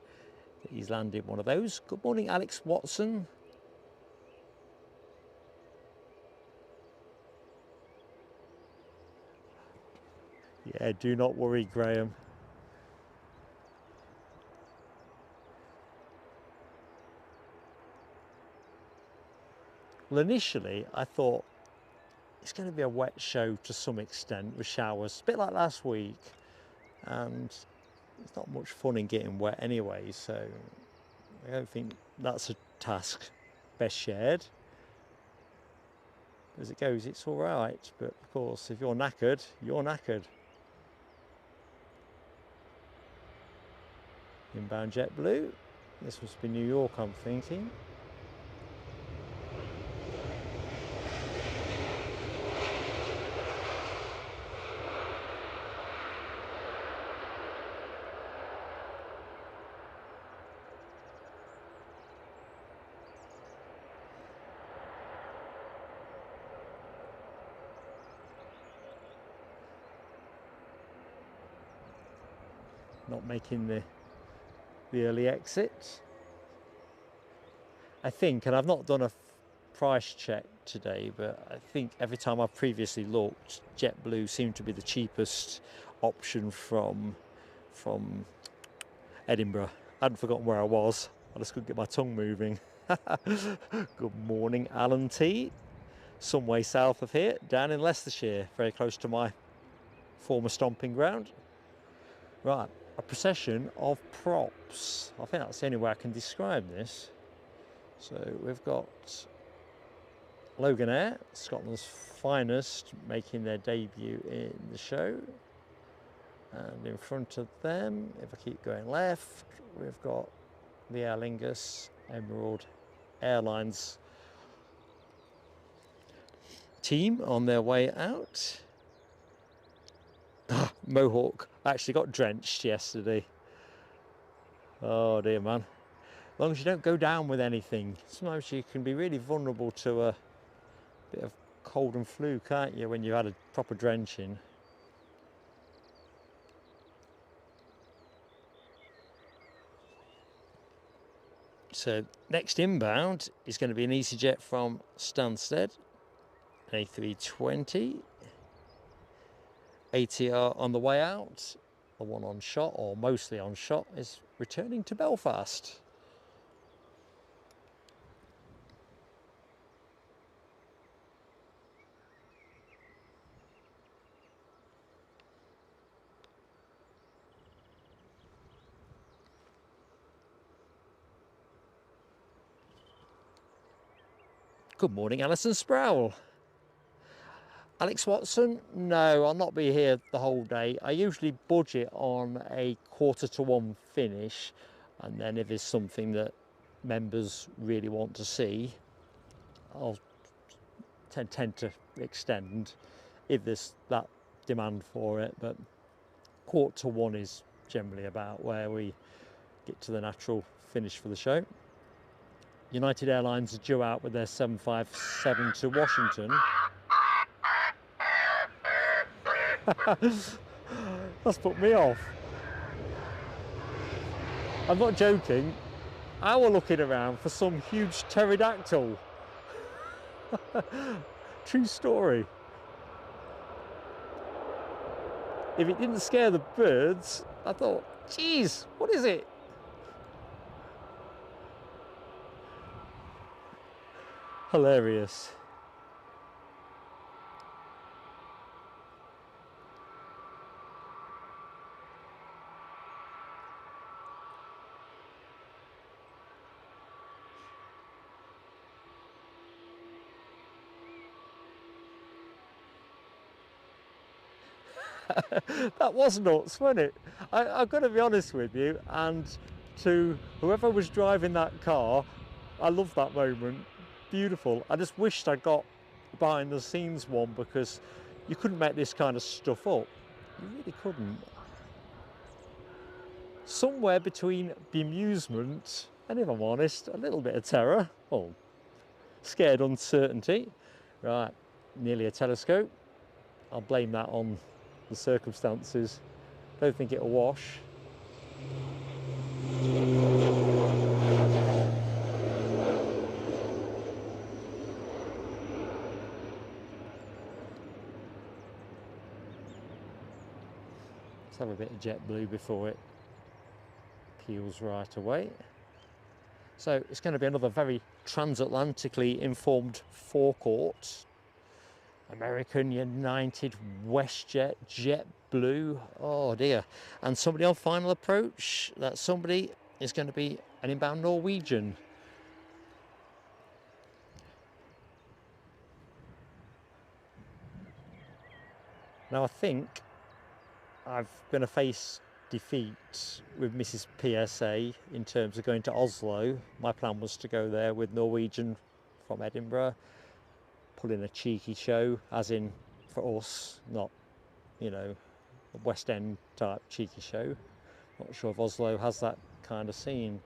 that he's landed one of those. Good morning, Alex Watson. Yeah, do not worry, Graham. Well, initially I thought it's going to be a wet show to some extent with showers, a bit like last week, and it's not much fun in getting wet anyway, so I don't think that's a task best shared. As it goes, it's all right, but of course, if you're knackered, you're knackered. Inbound JetBlue. This must be New York, I'm thinking. not making the early exit. I think, and I've not done a price check today, but I think every time I've previously looked, JetBlue seemed to be the cheapest option from Edinburgh. I hadn't forgotten where I was. I just couldn't get my tongue moving. Good morning, Alan T. Some way south of here, down in Leicestershire, very close to my former stomping ground. Right, a procession of props. I think that's the only way I can describe this. So we've got Loganair, Scotland's finest, making their debut in the show. And in front of them, if I keep going left, we've got the Aer Lingus Emerald Airlines team on their way out. Mohawk actually got drenched yesterday. Oh dear, man. As long as you don't go down with anything, sometimes you can be really vulnerable to a bit of cold and flu, can't you, when you've had a proper drenching. So next inbound is going to be an EasyJet from Stansted, an A320. ATR on the way out, the one on shot, or mostly on shot, is returning to Belfast. Good morning, Alison Sproul. Alex Watson, no, I'll not be here the whole day. I usually budget on a 1:45 finish, and then if there's something that members really want to see, I'll tend to extend if there's that demand for it, but 1:45 is generally about where we get to the natural finish for the show. United Airlines are due out with their 757 to Washington. That's put me off. I'm not joking. I was looking around for some huge pterodactyl. True story. If it didn't scare the birds, I thought, geez, what is it? Hilarious. That was nuts, wasn't it? I've got to be honest with you, and to whoever was driving that car, I love that moment. Beautiful. I just wished I got behind the scenes one, because you couldn't make this kind of stuff up. You really couldn't. Somewhere between bemusement and, if I'm honest, a little bit of terror. Oh, scared uncertainty. Right, nearly a telescope. I'll blame that on the circumstances. Don't think it'll wash. Let's have a bit of JetBlue before it peels right away. So it's going to be another very transatlantically informed forecourt. American, United, WestJet, JetBlue, oh dear. And somebody on final approach, that somebody is going to be an inbound Norwegian. Now I think I'm going to face defeat with Mrs. PSA in terms of going to Oslo. My plan was to go there with Norwegian from Edinburgh, put in a cheeky show, as in for us, not, you know, a West End type cheeky show. Not sure if Oslo has that kind of scene.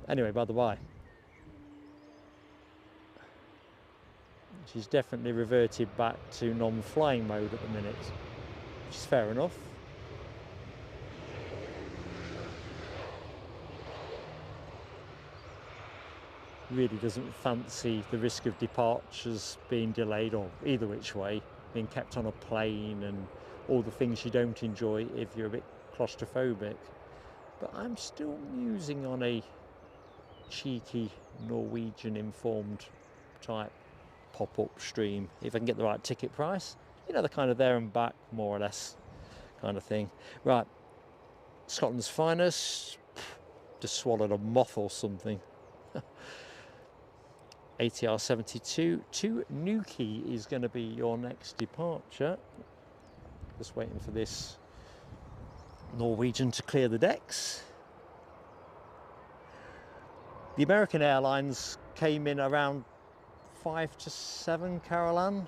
Anyway, by the by, she's definitely reverted back to non-flying mode at the minute, which is fair enough. really doesn't fancy the risk of departures being delayed, or either which way, being kept on a plane and all the things you don't enjoy if you're a bit claustrophobic. But I'm still musing on a cheeky Norwegian informed type pop-up stream if I can get the right ticket price. You know, the kind of there and back, more or less, kind of thing. Right, Scotland's finest. Just swallowed a moth or something. ATR 72 to Newquay is going to be your next departure. Just waiting for this Norwegian to clear the decks. The American Airlines came in around 5 to 7, Caroline.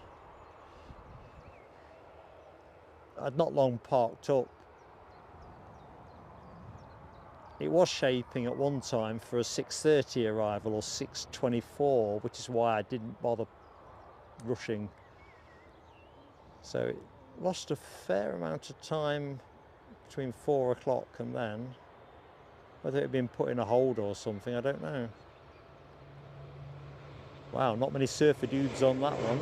I'd not long parked up. It was shaping at one time for a 6:30 arrival or 6:24, which is why I didn't bother rushing. So it lost a fair amount of time between 4 o'clock and then. Whether it had been put in a hold or something, I don't know. Wow, not many surfer dudes on that one.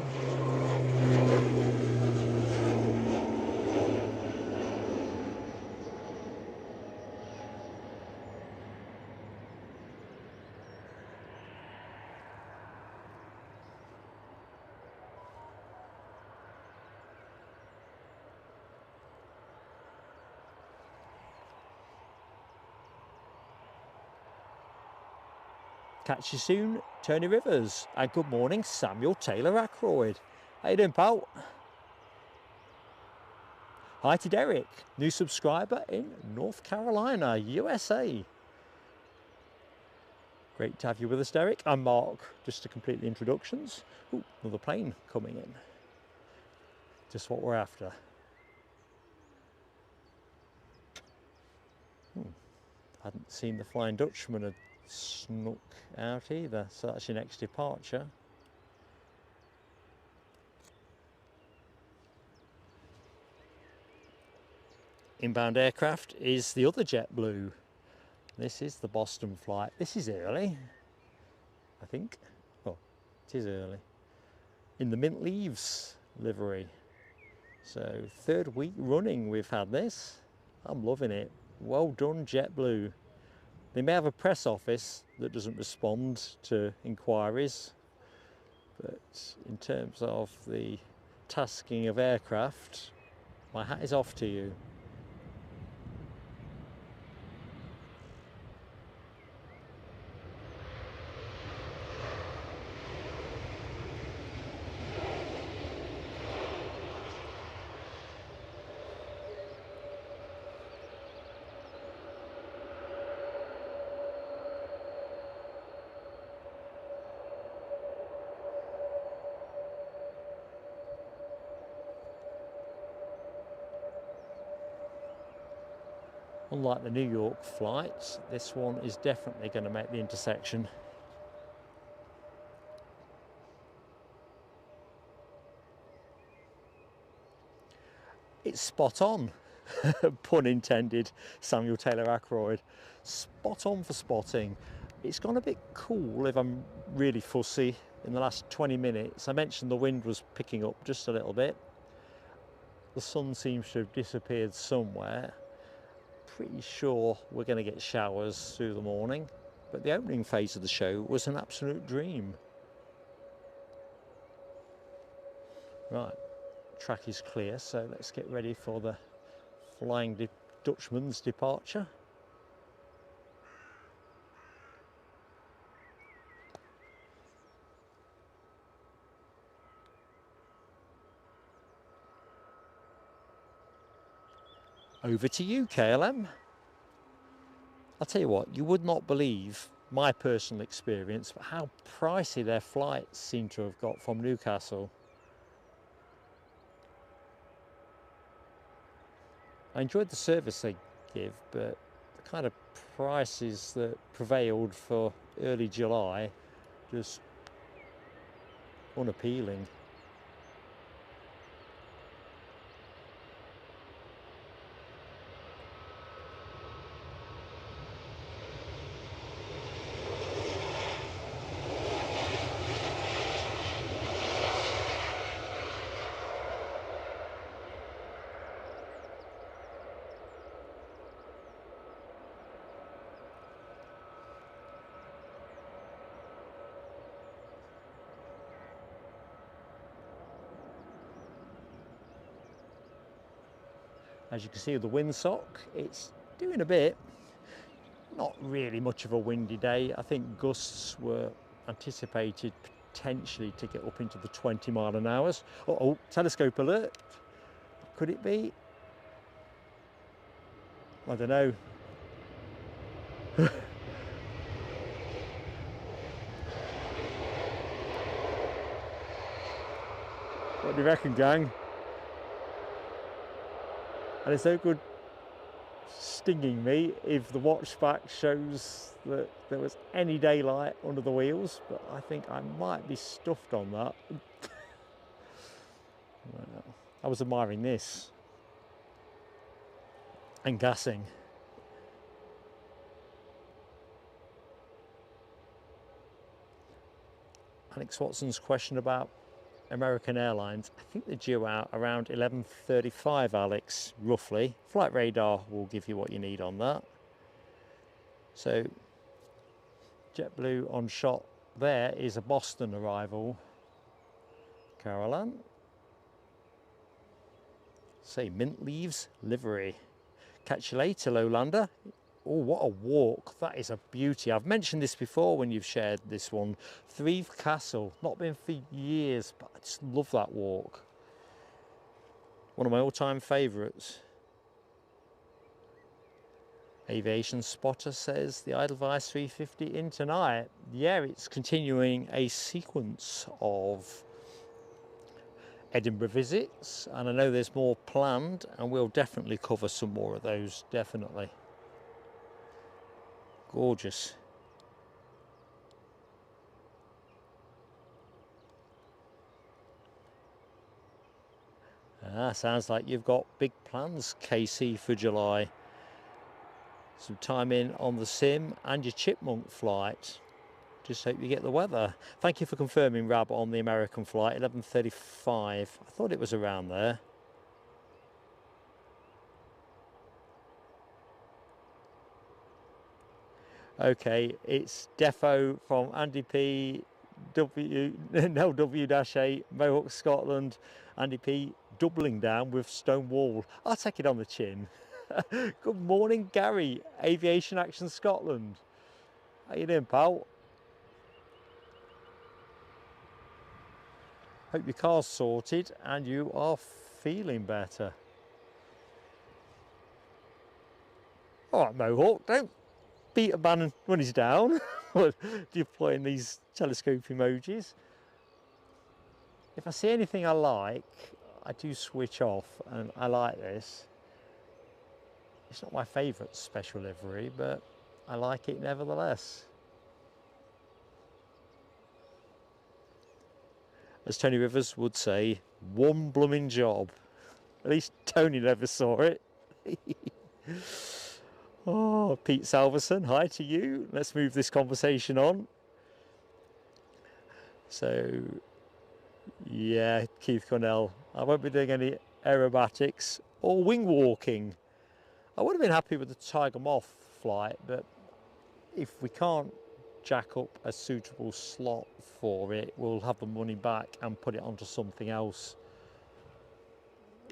Catch you soon, Tony Rivers, and good morning, Samuel Taylor Ackroyd. How you doing, pal? Hi to Derek, new subscriber in North Carolina, USA. Great to have you with us, Derek. I'm Mark, just to complete the introductions. Ooh, another plane coming in. Just what we're after. Hadn't seen the Flying Dutchman had snuck out either, so that's your next departure. Inbound aircraft is the other JetBlue. This is the Boston flight. This is early, I think. Oh, it is early. In the Mint Leaves livery. So 3rd week running we've had this. I'm loving it. Well done, JetBlue. They may have a press office that doesn't respond to inquiries, but in terms of the tasking of aircraft, my hat is off to you. Unlike the New York flights, this one is definitely going to make the intersection. It's spot on, pun intended, Samuel Taylor Ackroyd. Spot on for spotting. It's gone a bit cool if I'm really fussy in the last 20 minutes. I mentioned the wind was picking up just a little bit. The sun seems to have disappeared somewhere. Pretty sure we're going to get showers through the morning, but the opening phase of the show was an absolute dream. Right, track is clear, so let's get ready for the Flying Dutchman's departure. Over to you, KLM. I'll tell you what, you would not believe my personal experience, but how pricey their flights seem to have got from Newcastle. I enjoyed the service they give, but the kind of prices that prevailed for early July, just unappealing. As you can see with the windsock, it's doing a bit. Not really much of a windy day. I think gusts were anticipated potentially to get up into the 20 mph. Oh, telescope alert. Could it be? I don't know. What do you reckon, gang? And it's no good stinging me if the watch back shows that there was any daylight under the wheels, but I think I might be stuffed on that. Well, I was admiring this and gassing. Alex Watson's question about American Airlines, I think they're due out around 11:35, Alex, roughly. Flight radar will give you what you need on that. So JetBlue on shot there is a Boston arrival. Caroline. Say mint leaves livery. Catch you later, Lowlander. Oh, what a walk. That is a beauty. I've mentioned this before when you've shared this one. Threave Castle. Not been for years, but I just love that walk. One of my all-time favourites. Aviation Spotter says the Edelweiss 350 in tonight. Yeah, it's continuing a sequence of Edinburgh visits, and I know there's more planned, and we'll definitely cover some more of those, definitely. Gorgeous. Sounds like you've got big plans, KC, for July. Some time in on the sim and your chipmunk flight. Just hope you get the weather. Thank you for confirming, Rab, on the American flight, 11:35. I thought it was around there. Okay, it's defo from Andy P, W-8, Mohawk, Scotland. Andy P doubling down with Stonewall. I'll take it on the chin. Good morning, Gary, Aviation Action Scotland. How you doing, pal? Hope your car's sorted and you are feeling better. All right, Mohawk, don't beat a man when he's down. Deploying these telescope emojis. If I see anything I like, I do switch off, and I like this. It's not my favourite special livery, but I like it nevertheless. As Tony Rivers would say, one blooming job. At least Tony never saw it. Oh, Pete Salverson, hi to you. Let's move this conversation on. So, yeah, Keith Cornell, I won't be doing any aerobatics or wing walking. I would have been happy with the Tiger Moth flight, but if we can't jack up a suitable slot for it, we'll have the money back and put it onto something else.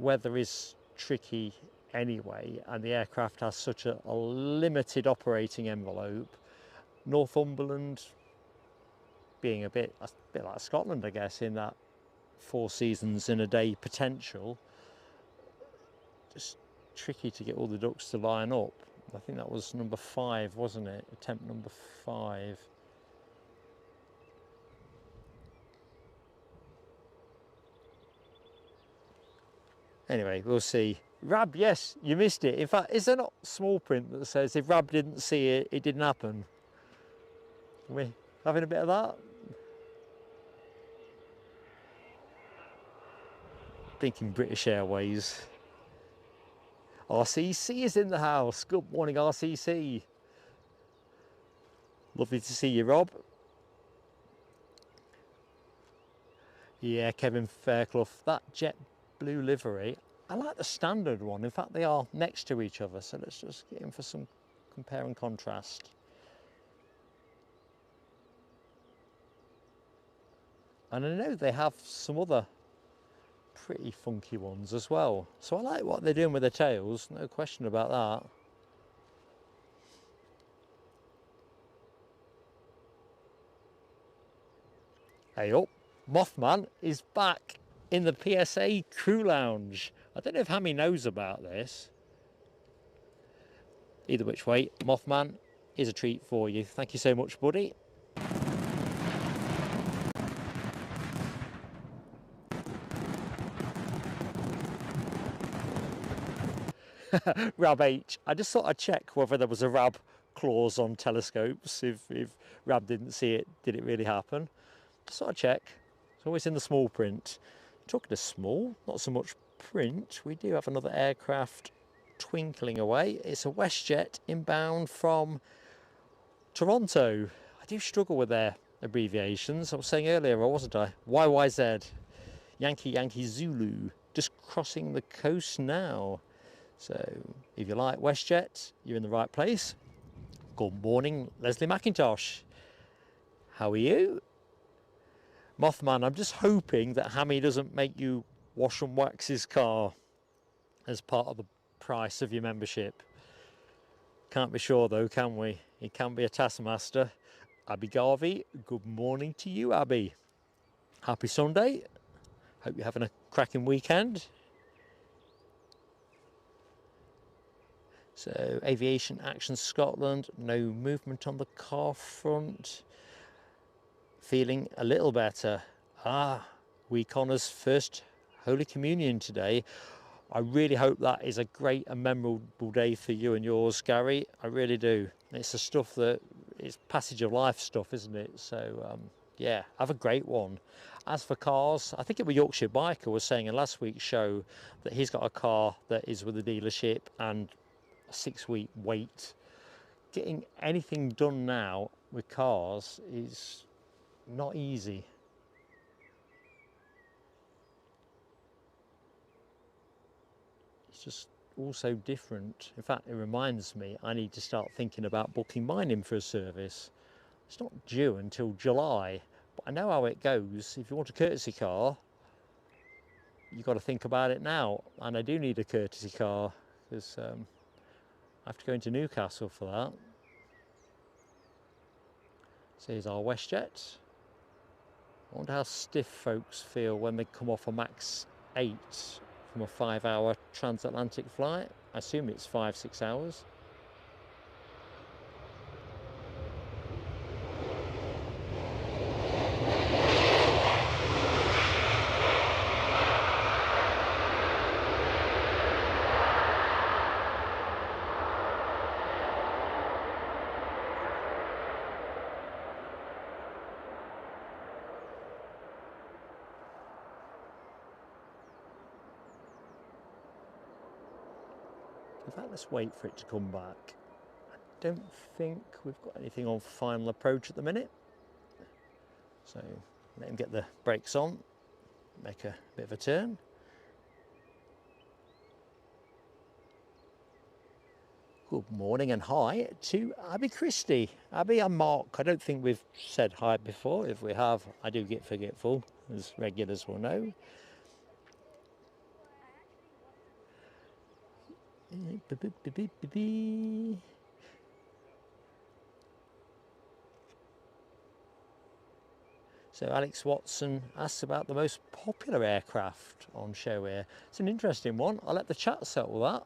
Weather is tricky anyway, and the aircraft has such a limited operating envelope. Northumberland being a bit like Scotland, I guess, in that 4 seasons in a day potential. Just tricky to get all the ducks to line up. I think that was number 5, wasn't it? Attempt number 5. Anyway, we'll see. Rab, yes, you missed it. In fact, is there not small print that says if Rab didn't see it, it didn't happen? Are we having a bit of that? Thinking British Airways. RCC is in the house. Good morning, RCC. Lovely to see you, Rob. Yeah, Kevin Fairclough. That JetBlue livery, I like the standard one. In fact, they are next to each other. So let's just get in for some compare and contrast. And I know they have some other pretty funky ones as well. So I like what they're doing with their tails, no question about that. Hey up, Mothman is back in the PSA crew lounge. I don't know if Hammy knows about this. Either which way, Mothman is a treat for you. Thank you so much, buddy. Rab H. I just thought I'd check whether there was a Rab clause on telescopes. If Rab didn't see it, did it really happen? Just thought I'd check. It's always in the small print. Talking to small, not so much print, we do have another aircraft twinkling away. It's a WestJet inbound from Toronto. I do struggle with their abbreviations. I was saying earlier, wasn't I? YYZ, Yankee Yankee Zulu, just crossing the coast now. So if you like WestJet, you're in the right place. Good morning, Leslie McIntosh. How are you? Mothman, I'm just hoping that Hammy doesn't make you wash and wax his car as part of the price of your membership. Can't be sure though, can we? He can be a taskmaster. Abby Garvey, good morning to you, Abby. Happy Sunday. Hope you're having a cracking weekend. So, Aviation Action Scotland, no movement on the car front. Feeling a little better. We Connor's first Holy Communion today. I really hope that is a great and memorable day for you and yours, Gary. I really do. It's the stuff that, it's passage of life stuff, isn't it? So, yeah, have a great one. As for cars, I think it was Yorkshire Biker was saying in last week's show that he's got a car that is with the dealership and a 6-week wait. Getting anything done now with cars is not easy. It's just all so different. In fact, it reminds me I need to start thinking about booking mine in for a service. It's not due until July, but I know how it goes. If you want a courtesy car, you've got to think about it now. And I do need a courtesy car because I have to go into Newcastle for that. So here's our WestJet. I wonder how stiff folks feel when they come off a max 8 from a 5-hour transatlantic flight. I assume it's 5-6 hours. In fact, let's wait for it to come back. I don't think we've got anything on final approach at the minute. So let him get the brakes on, make a bit of a turn. Good morning and hi to Abby Christie. Abby and Mark, I don't think we've said hi before. If we have, I do get forgetful, as regulars will know. So Alex Watson asks about the most popular aircraft on show here. It's an interesting one. I'll let the chat settle that.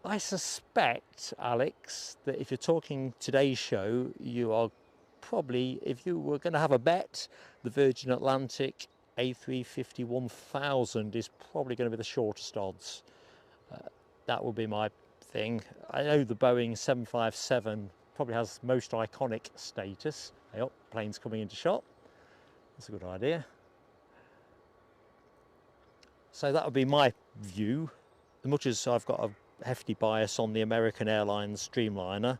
I suspect, Alex, that if you're talking today's show, you are probably, if you were going to have a bet, the Virgin Atlantic A350-1000 is probably going to be the shortest odds. That would be my thing. I know the Boeing 757 probably has most iconic status. Hey, plane's coming into shot. That's a good idea. So that would be my view. As much as I've got a hefty bias on the American Airlines Dreamliner,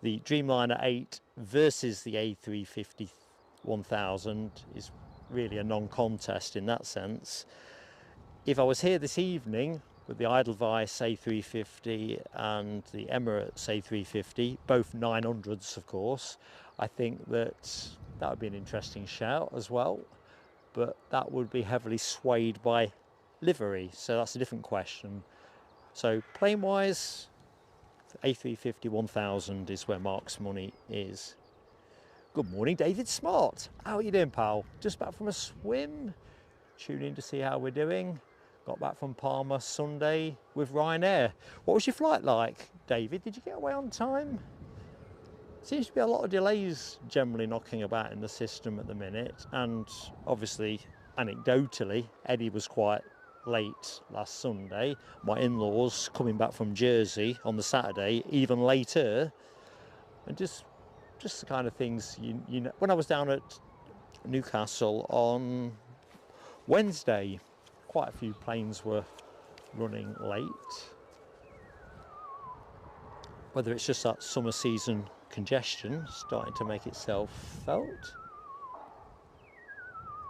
the Dreamliner 8 versus the A350-1000 is really a non-contest in that sense. If I was here this evening with the Edelweiss A350 and the Emirates A350, both 900s of course, I think that that would be an interesting shout as well. but that would be heavily swayed by livery, so that's a different question. So plane wise, A350 1000 is where Mark's money is. Good morning, David Smart. How are you doing, pal? Just back from a swim, tune in to see how we're doing. Got back from Palma Sunday with Ryanair. What was your flight like, David? Did you get away on time? Seems to be a lot of delays generally knocking about in the system at the minute, and obviously, anecdotally, Eddie was quite late last Sunday. My in-laws coming back from Jersey on the Saturday, even later, and just the kind of things you know. When I was down at Newcastle on Wednesday, quite a few planes were running late. Whether it's just that summer season congestion starting to make itself felt.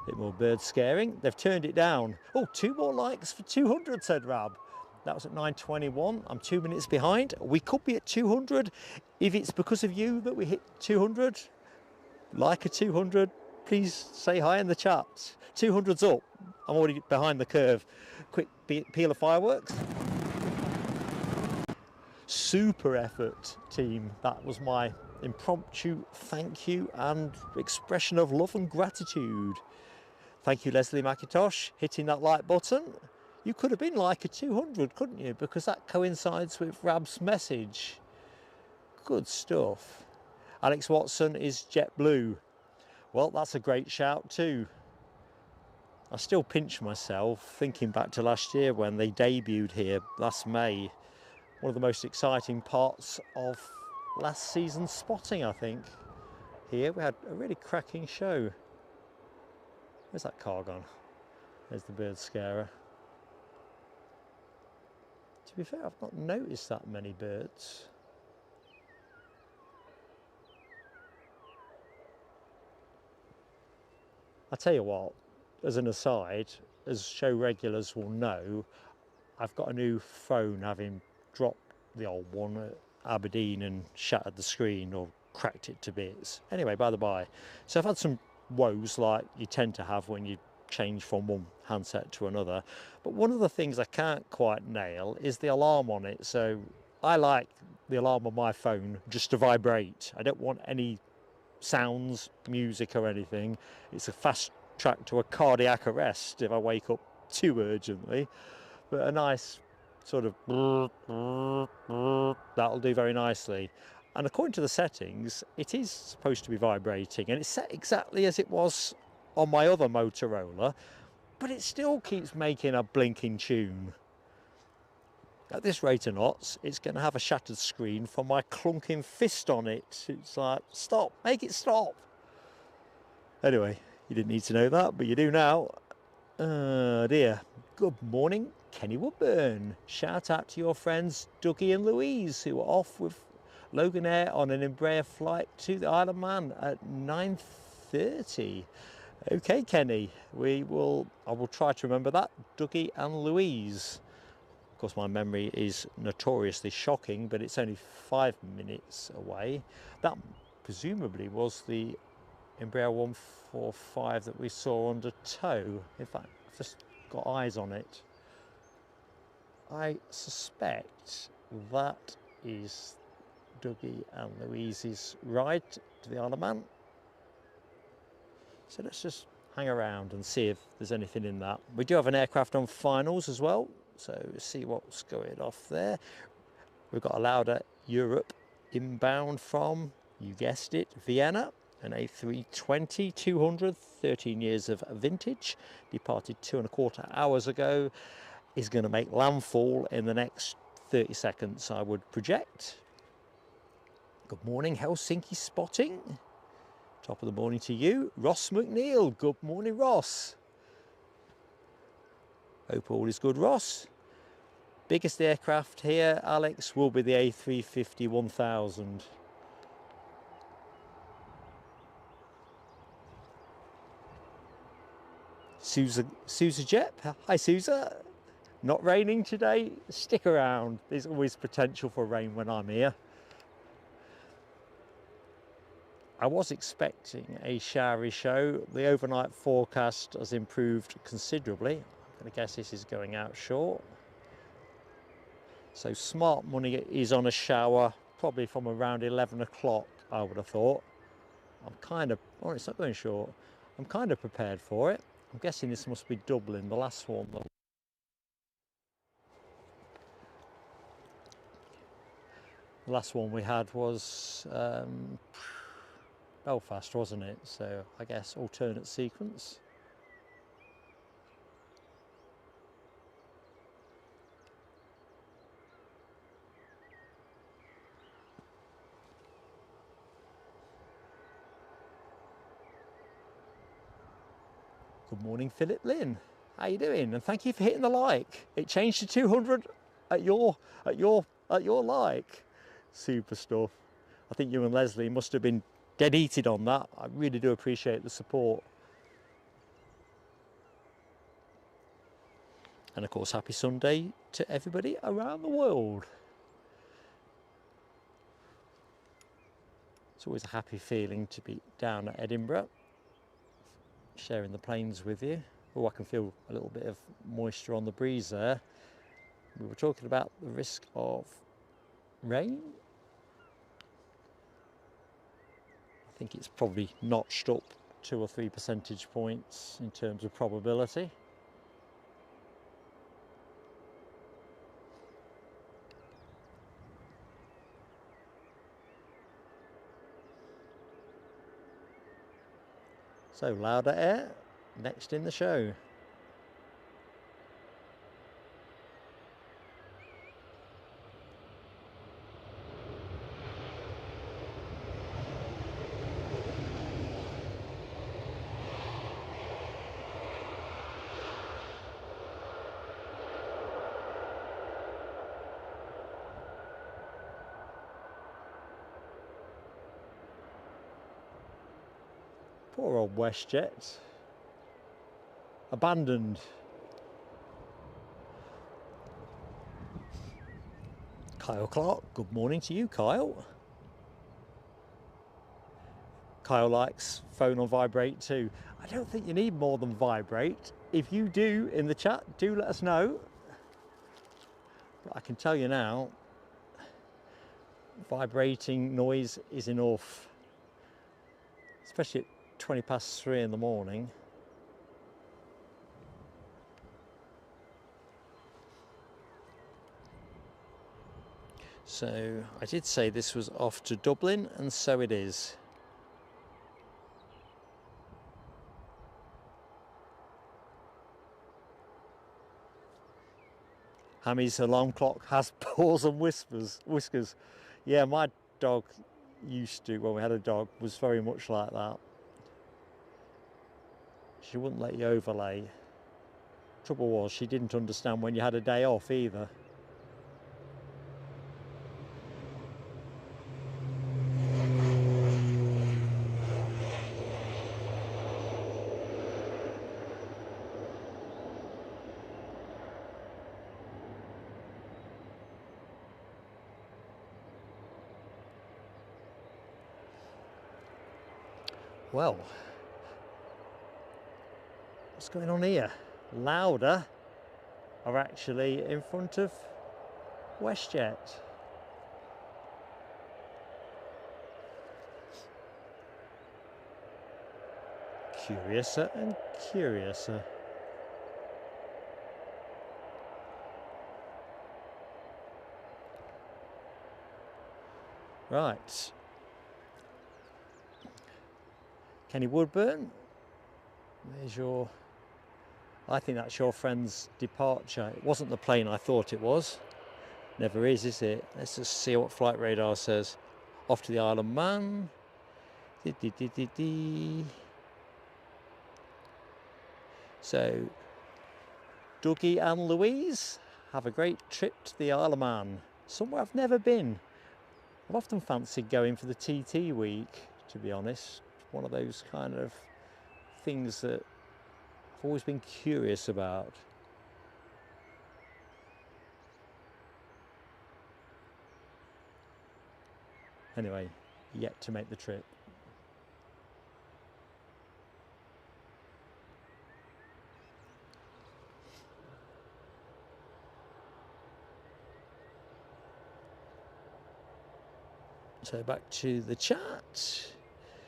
A bit more bird scaring. They've turned it down. Oh, 2 more likes for 200, said Rab. That was at 9:21. I'm 2 minutes behind. We could be at 200. If it's because of you that we hit 200, like a 200, please say hi in the chat. 200's up. I'm already behind the curve. Quick peel of fireworks. Super effort, team. That was my impromptu thank you and expression of love and gratitude. Thank you, Leslie McIntosh, hitting that like button. You could have been like a 200, couldn't you? Because that coincides with Rab's message. Good stuff. Alex Watson is JetBlue. Well, that's a great shout too. I still pinch myself thinking back to last year when they debuted here last May. One of the most exciting parts of last season's spotting, I think. Here we had a really cracking show. Where's that car gone? There's the bird scarer. To be fair, I've not noticed that many birds. I tell you what, as an aside, as show regulars will know, I've got a new phone, having dropped the old one at Aberdeen and shattered the screen or cracked it to bits. Anyway, by the by, so I've had some woes like you tend to have when you change from one handset to another, but one of the things I can't quite nail is the alarm on it. So I like the alarm on my phone just to vibrate. I don't want any sounds, music or anything. It's a fast track to a cardiac arrest if I wake up too urgently, but a nice sort of that'll do very nicely. And according to the settings, it is supposed to be vibrating, and it's set exactly as it was on my other Motorola, but it still keeps making a blinking tune. At this rate of knots, it's going to have a shattered screen from my clunking fist on it. It's like, stop, make it stop. Anyway, you didn't need to know that, but you do now. Oh dear. Good morning, Kenny Woodburn. Shout out to your friends Dougie and Louise, who are off with Logan Air on an Embraer flight to the Isle of Man at 9:30. Okay, Kenny, I will try to remember that. Dougie and Louise. Of course, my memory is notoriously shocking, but it's only 5 minutes away. That presumably was the Embraer 145 that we saw under tow. In fact, I've just got eyes on it. I suspect that is Dougie and Louise's ride to the Isle of Man. So let's just hang around and see if there's anything in that. We do have an aircraft on finals as well, so see what's going off there. We've got a Lauda Europe inbound from, you guessed it, Vienna, an A320 200, 13 years of vintage, departed 2¼ hours ago, is going to make landfall in the next 30 seconds, I would project. Good morning, Helsinki spotting. Top of the morning to you, Ross McNeil. Good morning, Ross. Hope all is good, Ross. Biggest aircraft here, Alex, will be the A350 1000. EasyJet. Hi, Sousa. Not raining today. Stick around. There's always potential for rain when I'm here. I was expecting a showery show. The overnight forecast has improved considerably. I'm going to guess this is going out short. So smart money is on a shower probably from around 11 o'clock, I would have thought. I'm kind of, oh, it's not going short. I'm kind of prepared for it. I'm guessing this must be Dublin, the last one. The last one we had was Belfast, wasn't it? So I guess alternate sequence. Good morning, Philip Lynn. How you doing? And thank you for hitting the like. It changed to 200 at your like. Super stuff. I think you and Leslie must have been dead heated on that. I really do appreciate the support. And of course, happy Sunday to everybody around the world. It's always a happy feeling to be down at Edinburgh, sharing the planes with you. Oh, I can feel a little bit of moisture on the breeze there. We were talking about the risk of rain. I think it's probably notched up 2 or 3 percentage points in terms of probability. So Lauda Air, next in the show. Poor old WestJet. Abandoned. Kyle Clark, good morning to you, Kyle. Kyle likes phone on vibrate too. I don't think you need more than vibrate. If you do in the chat, do let us know. But I can tell you now, vibrating noise is enough, especially at 20 past 3 in the morning. So I did say this was off to Dublin, and so it is. Hammy's alarm clock has paws and whiskers. Yeah, my dog used to, when we had a dog, was very much like that. She wouldn't let you overlay. Trouble was, she didn't understand when you had a day off either. Well, what's going on here? Lauda are actually in front of WestJet. Curiouser and curiouser. Right. Kenny Woodburn, there's your, I think that's your friend's departure. It wasn't the plane I thought it was. Never is it? Let's just see what flight radar says. Off to the Isle of Man. So, Dougie and Louise, have a great trip to the Isle of Man. Somewhere I've never been. I've often fancied going for the TT week, to be honest. One of those kind of things that I've always been curious about. Anyway, yet to make the trip. So back to the chat.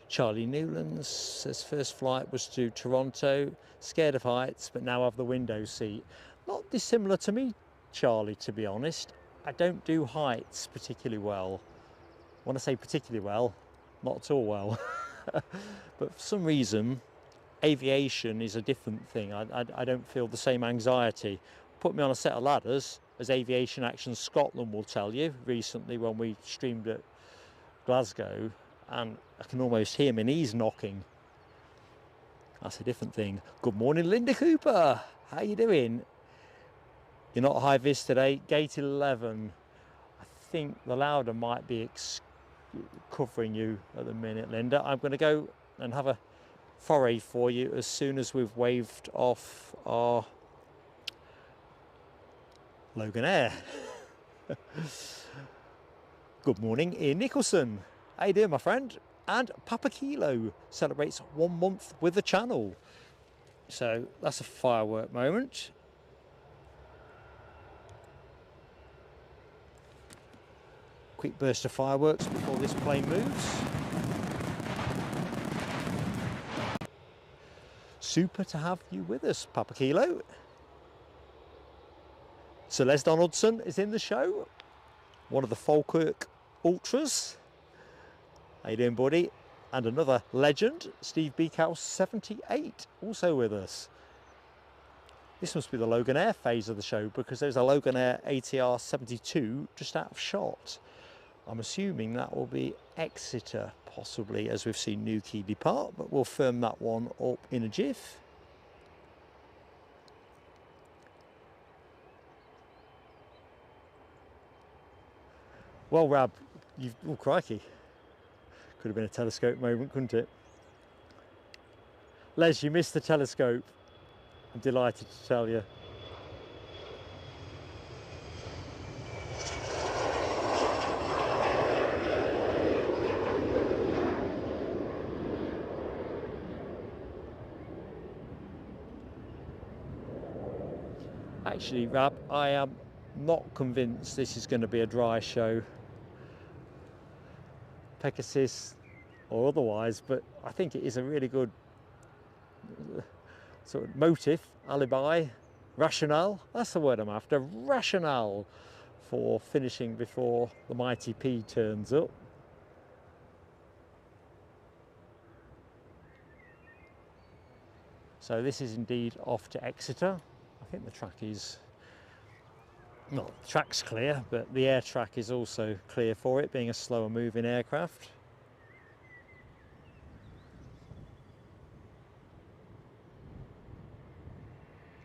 Charlie Newlands says first flight was to Toronto, scared of heights, but now have the window seat. Not dissimilar to me, Charlie, to be honest. I don't do heights particularly well. When I say particularly well, not at all well. But for some reason, aviation is a different thing. I don't feel the same anxiety. Put me on a set of ladders, as Aviation Action Scotland will tell you, recently when we streamed at Glasgow, and I can almost hear my knees knocking. That's a different thing. Good morning, Linda Cooper. How you doing? You're not high vis today. Gate 11. I think the louder might be covering you at the minute, Linda. I'm going to go and have a foray for you as soon as we've waved off our Logan Air. Good morning, Ian Nicholson. How you doing, my friend? And Papa Kilo celebrates 1 month with the channel. So that's a firework moment. Quick burst of fireworks before this plane moves. Super to have you with us, Papa Kilo. Celeste Donaldson is in the show. One of the Falkirk Ultras. How you doing, buddy? And another legend, Steve Beakhouse 78, also with us. This must be the Logan Air phase of the show because there's a Logan Air ATR 72 just out of shot. I'm assuming that will be Exeter, possibly, as we've seen Newquay depart, but we'll firm that one up in a jiff. Well, Rab, you've... oh, crikey. Could have been a telescope moment, couldn't it? Les, you missed the telescope. I'm delighted to tell you. Actually, Rab, I am not convinced this is going to be a dry show. Pegasus or otherwise, but I think it is a really good sort of motive, alibi, rationale. That's the word I'm after. Rationale for finishing before the mighty P turns up. So this is indeed off to Exeter. I think the track is, well, the track's clear, but the air track is also clear for it, being a slower moving aircraft.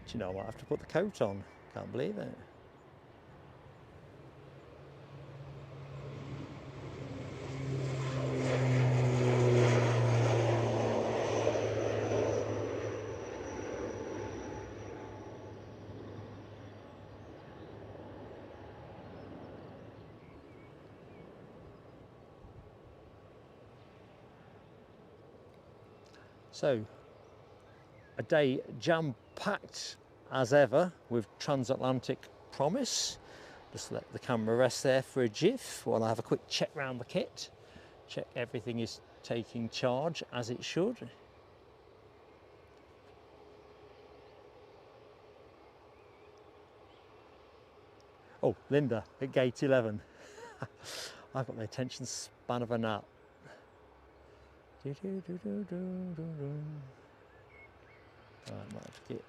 Do you know, I might have to put the coat on. Can't believe it. So, a day jam-packed as ever with Transatlantic promise. Just let the camera rest there for a jiff while I have a quick check round the kit. Check everything is taking charge as it should. Oh, Linda at gate 11. I've got the attention span of a gnat. Right, might have to get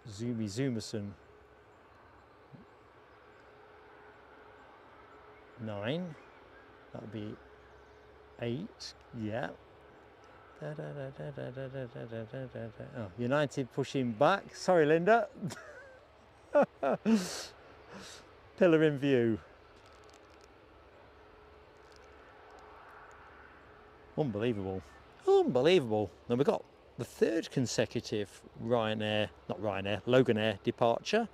Zoomerson. 9. That'll be 8. Yeah. Oh, United pushing back. Sorry, Linda. Pillar in view. Unbelievable. Unbelievable. Then we've got the third consecutive Logan Air departure.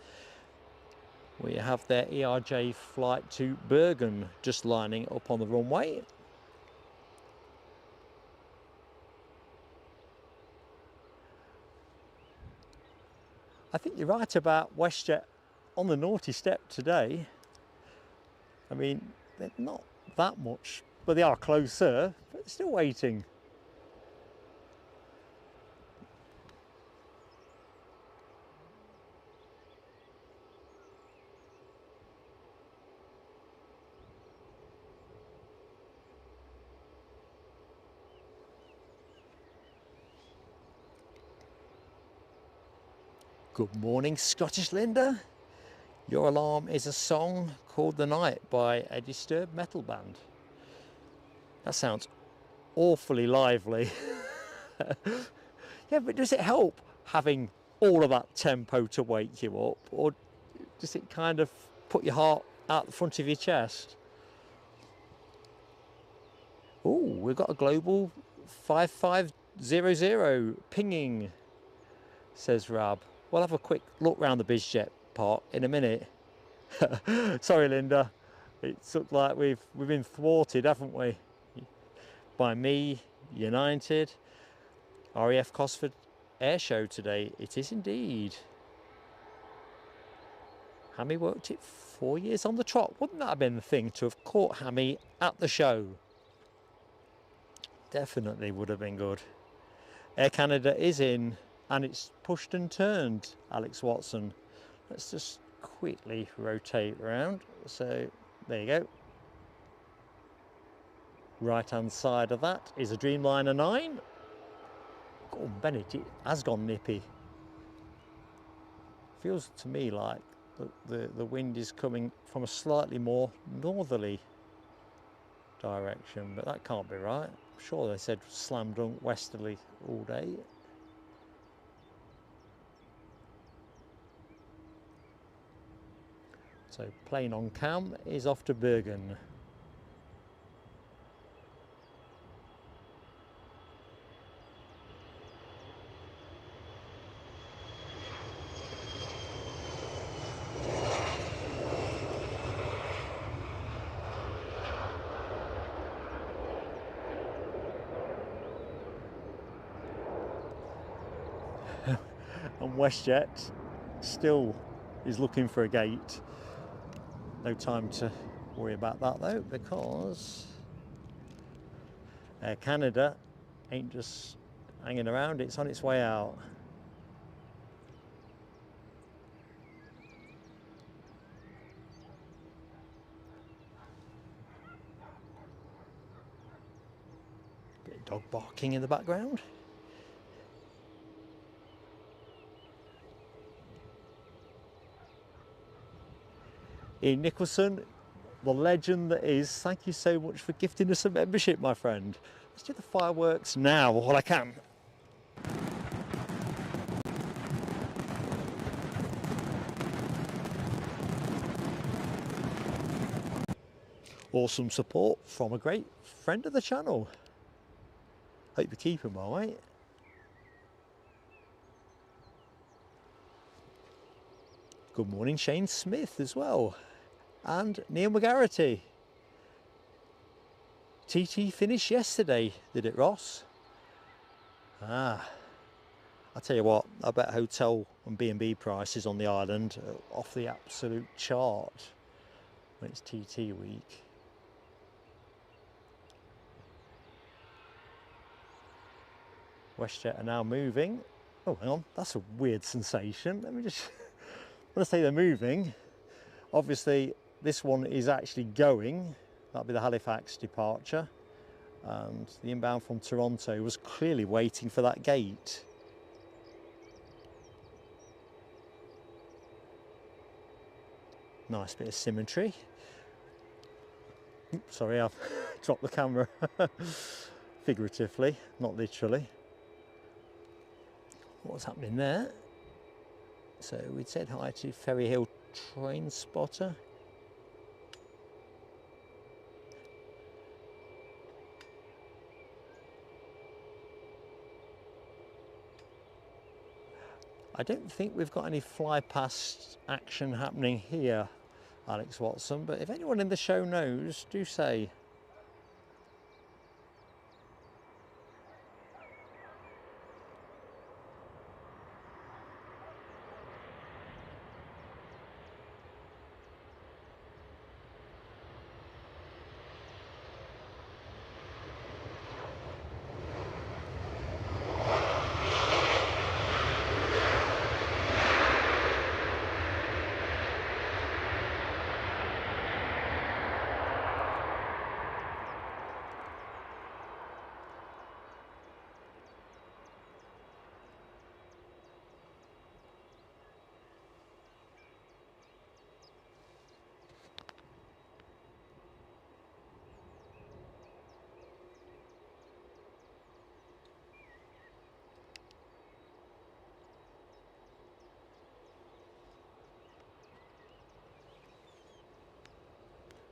We have their ERJ flight to Bergen just lining up on the runway. I think you're right about WestJet on the naughty step today. I mean, they're not that much but they are closer, but still waiting. Good morning, Scottish Linda. Your alarm is a song called The Night by a disturbed metal band. That sounds awfully lively. Yeah, but does it help having all of that tempo to wake you up, or does it kind of put your heart out the front of your chest? Oh, we've got a global 5500 pinging, says Rab. We'll have a quick look round the BizJet part in a minute. Sorry, Linda. It's looked like we've been thwarted, haven't we? By me, United, RAF Cosford Air Show today. It is indeed. Hammy worked it 4 years on the trot. Wouldn't that have been the thing to have caught Hammy at the show? Definitely would have been good. Air Canada is in, and it's pushed and turned, Alex Watson. Let's just quickly rotate around. So there you go. Right hand side of that is a Dreamliner 9. Oh, Bennett, it has gone nippy. Feels to me like the wind is coming from a slightly more northerly direction, but that can't be right. I'm sure they said slam dunk westerly all day. So plane on cam is off to Bergen. And WestJet still is looking for a gate. No time to worry about that though, because Air Canada ain't just hanging around, it's on its way out. Bit of dog barking in the background. Ian Nicholson, the legend that is, thank you so much for gifting us a membership, my friend. Let's do the fireworks now while I can. Awesome support from a great friend of the channel. Hope you're keeping well, mate. Good morning, Shane Smith as well. And Neil McGarrity. TT finished yesterday, did it, Ross? I'll tell you what, I bet hotel and B&B prices on the island are off the absolute chart when it's TT week. WestJet are now moving. Oh, hang on, that's a weird sensation. Let me just, when I say they're moving, obviously this one is actually going. That'll be the Halifax departure. And the inbound from Toronto was clearly waiting for that gate. Nice bit of symmetry. Oops, sorry, I've dropped the camera. Figuratively, not literally. What's happening there? So we'd said hi to Ferry Hill Train Spotter. I don't think we've got any fly past action happening here, Alex Watson, but if anyone in the show knows, do say.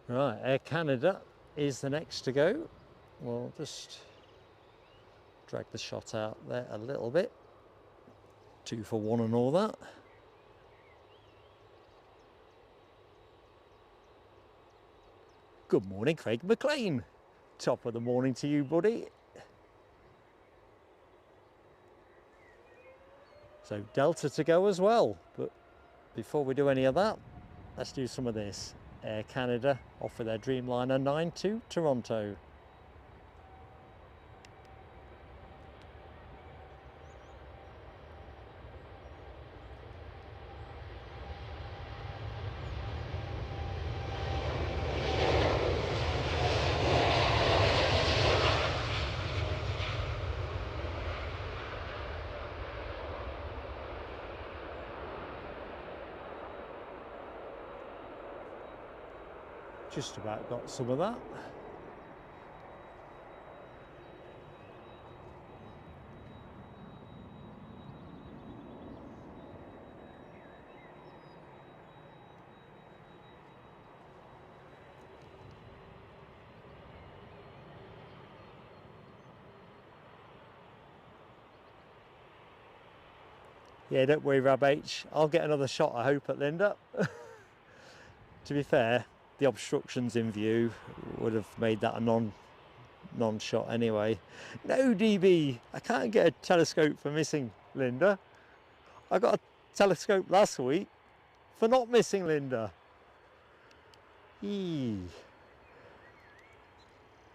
Right, Air Canada is the next to go. We'll just drag the shot out there a little bit. 2 for 1 and all that. Good morning, Craig McLean. Top of the morning to you, buddy. So Delta to go as well, but before we do any of that, let's do some of this. Air Canada off with their Dreamliner 9 to Toronto. Just about got some of that. Yeah, don't worry, Rab H. I'll get another shot, I hope, at Linda. To be fair, the obstructions in view would have made that a non-shot anyway. No, DB, I can't get a telescope for missing Linda. I got a telescope last week for not missing Linda. Eee.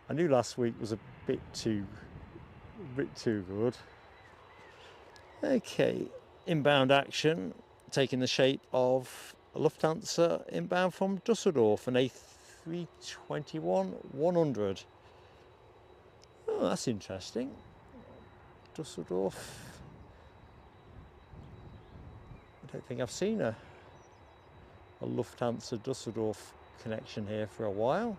I knew last week was a bit too good. Okay, inbound action taking the shape of Lufthansa inbound from Dusseldorf, an A321-100. Oh, that's interesting. Dusseldorf. I don't think I've seen a Lufthansa Dusseldorf connection here for a while.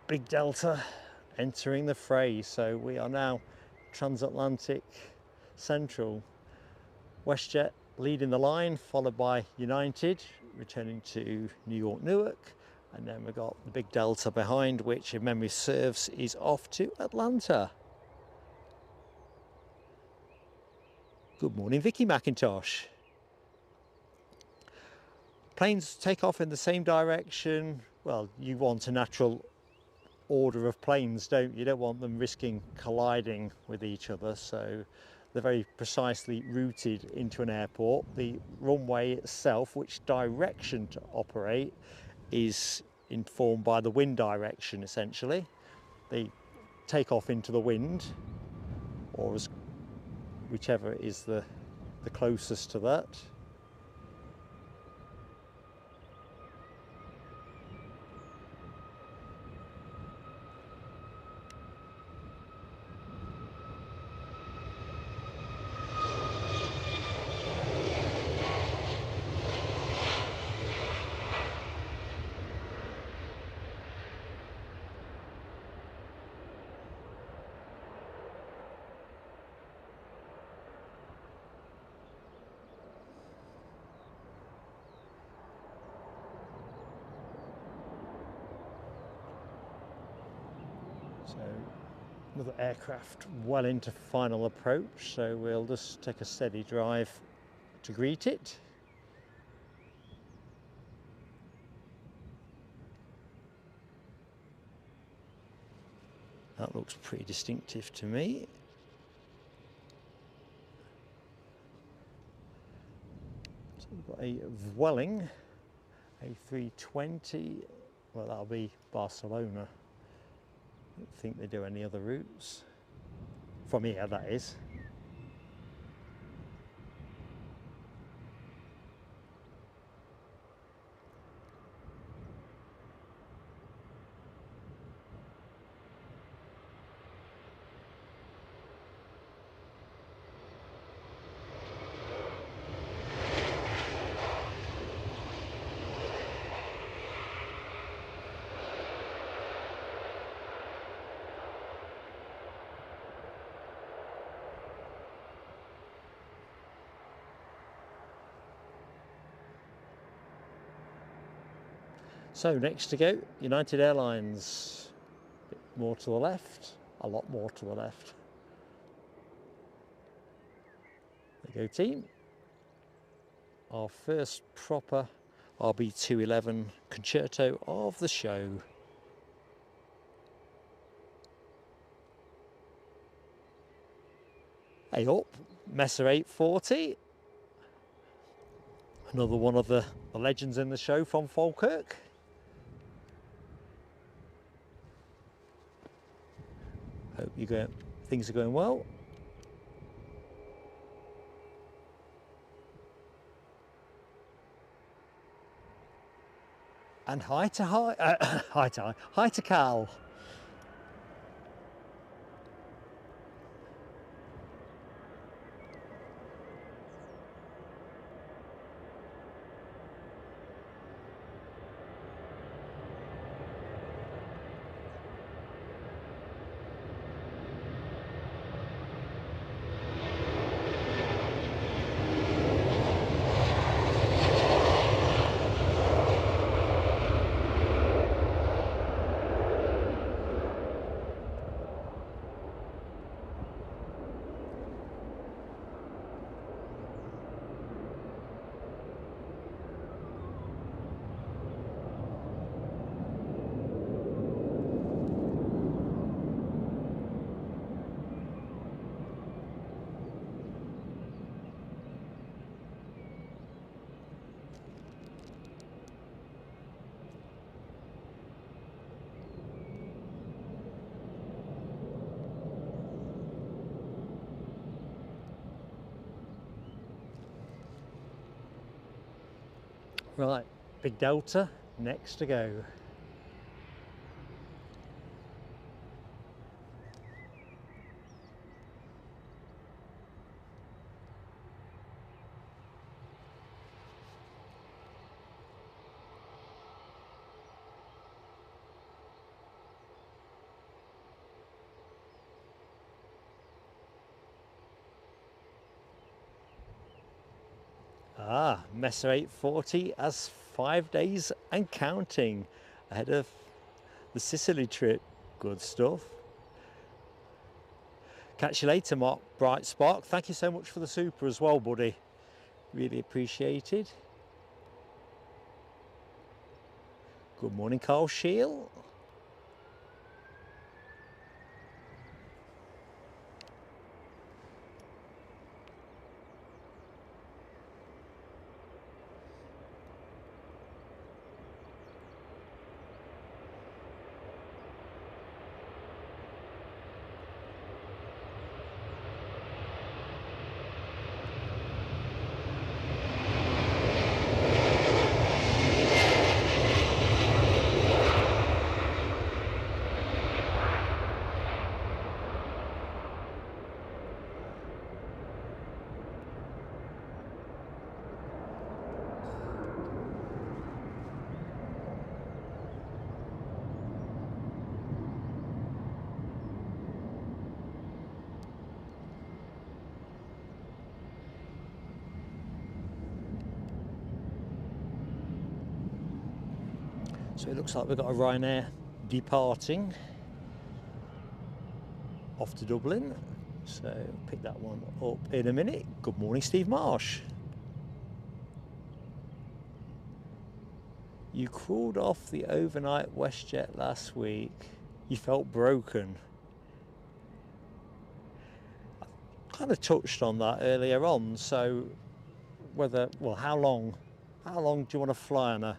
Big Delta entering the fray, so we are now Transatlantic Central. WestJet leading the line, followed by United returning to New York Newark, and then we've got the Big Delta behind, which if memory serves is off to Atlanta. Good morning, Vicky McIntosh. Planes take off in the same direction. Well, you want a natural order of planes, don't you? You don't want them risking colliding with each other, so they're very precisely routed into an airport. The runway itself, which direction to operate, is informed by the wind direction essentially. They take off into the wind, or as whichever is the closest to that. So another aircraft well into final approach, so we'll just take a steady drive to greet it. That looks pretty distinctive to me. So we've got a Vueling A320, well that'll be Barcelona. I don't think they do any other routes. From here, that is. So next to go, United Airlines. A bit more to the left, a lot more to the left. There you go, team. Our first proper RB211 concerto of the show. Hey up, Messer 840. Another one of the legends in the show from Falkirk. Hope things are going well. And hi to Cal. Right, Big Delta, next to go. Ah, Messer 840 as 5 days and counting ahead of the Sicily trip. Good stuff. Catch you later, Mark Bright Spark. Thank you so much for the super as well, buddy. Really appreciated. Good morning, Carl Shield. So it looks like we've got a Ryanair departing off to Dublin. So pick that one up in a minute. Good morning, Steve Marsh. You crawled off the overnight WestJet last week. You felt broken. I kind of touched on that earlier on. So how long do you want to fly on a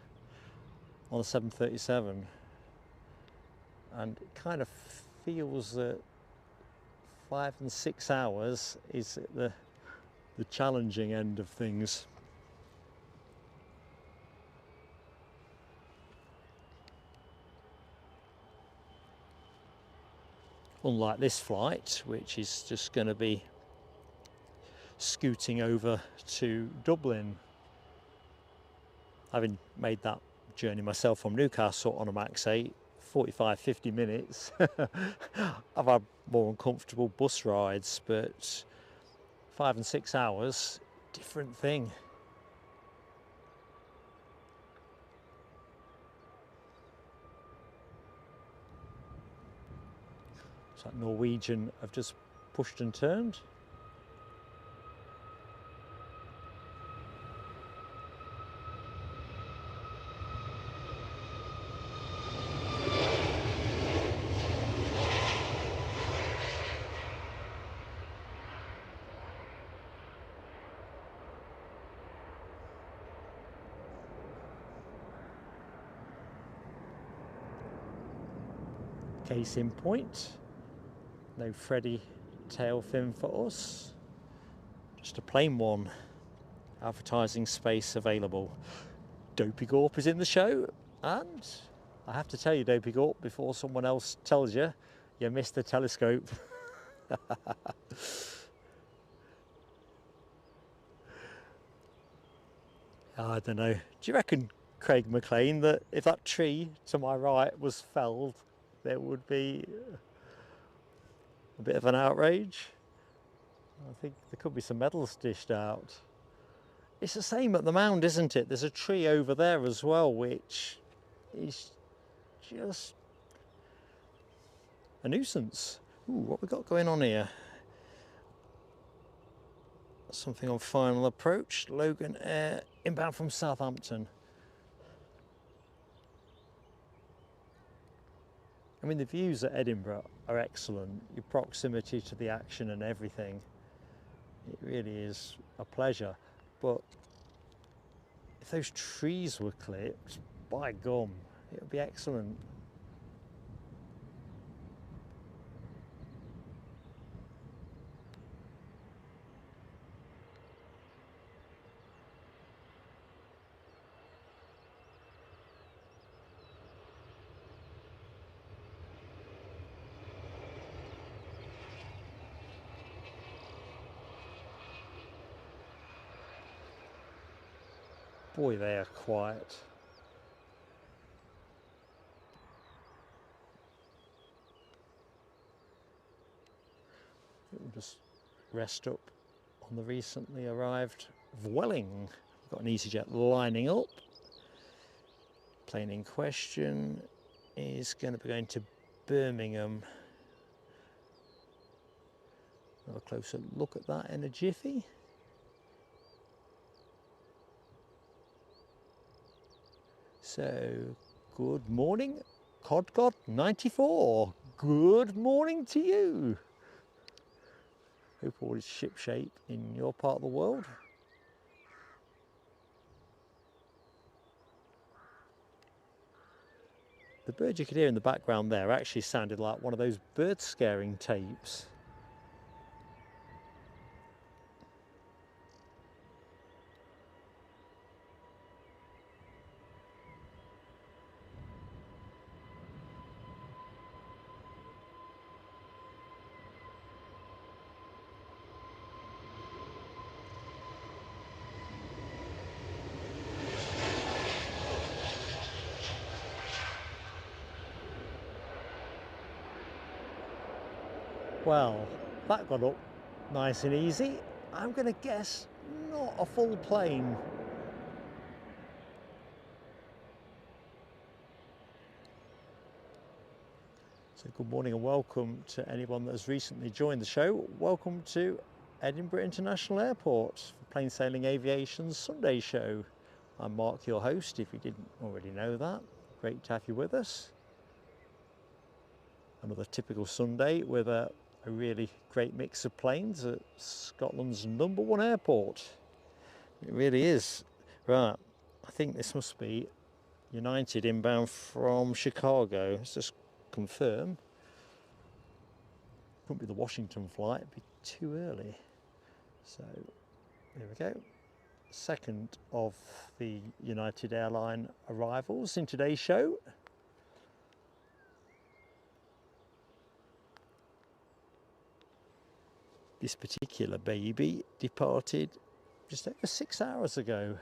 737? And it kind of feels that 5 and 6 hours is at the challenging end of things. Unlike this flight, which is just going to be scooting over to Dublin. Having made that journey myself from Newcastle on a Max 8, 45-50 minutes. I've had more uncomfortable bus rides, but 5 and 6 hours, different thing. Looks like Norwegian have just pushed and turned. Case in point, no Freddy tail fin for us, just a plain one. Advertising space available. Dopey Gorp is in the show, and I have to tell you, Dopey Gorp, before someone else tells you, you missed the telescope. I don't know. Do you reckon, Craig McLean, that if that tree to my right was felled, there would be a bit of an outrage? I think there could be some medals dished out. It's the same at the mound, isn't it? There's a tree over there as well, which is just a nuisance. Ooh, what we got going on here? Something on final approach. Logan Air inbound from Southampton. I mean, the views at Edinburgh are excellent. Your proximity to the action and everything. It really is a pleasure. But if those trees were clipped, by gum, it would be excellent. Boy, they are quiet. We'll just rest up on the recently arrived Vueling. We've got an EasyJet lining up. Plane in question is going to be going to Birmingham. Have a closer look at that in a jiffy. So, good morning, Codgod 94. Good morning to you. Hope all is shipshape in your part of the world. The bird you could hear in the background there actually sounded like one of those bird scaring tapes. Well, that got up nice and easy. I'm going to guess not a full plane. So good morning and welcome to anyone that has recently joined the show. Welcome to Edinburgh International Airport for Plain Sailing Aviation's Sunday show. I'm Mark, your host, if you didn't already know that. Great to have you with us. Another typical Sunday with a really great mix of planes at Scotland's #1 airport. It really is. Right, I think this must be United inbound from Chicago. Let's just confirm. Couldn't be the Washington flight, it'd be too early. So, there we go. Second of the United airline arrivals in today's show. This particular baby departed just over 6 hours ago.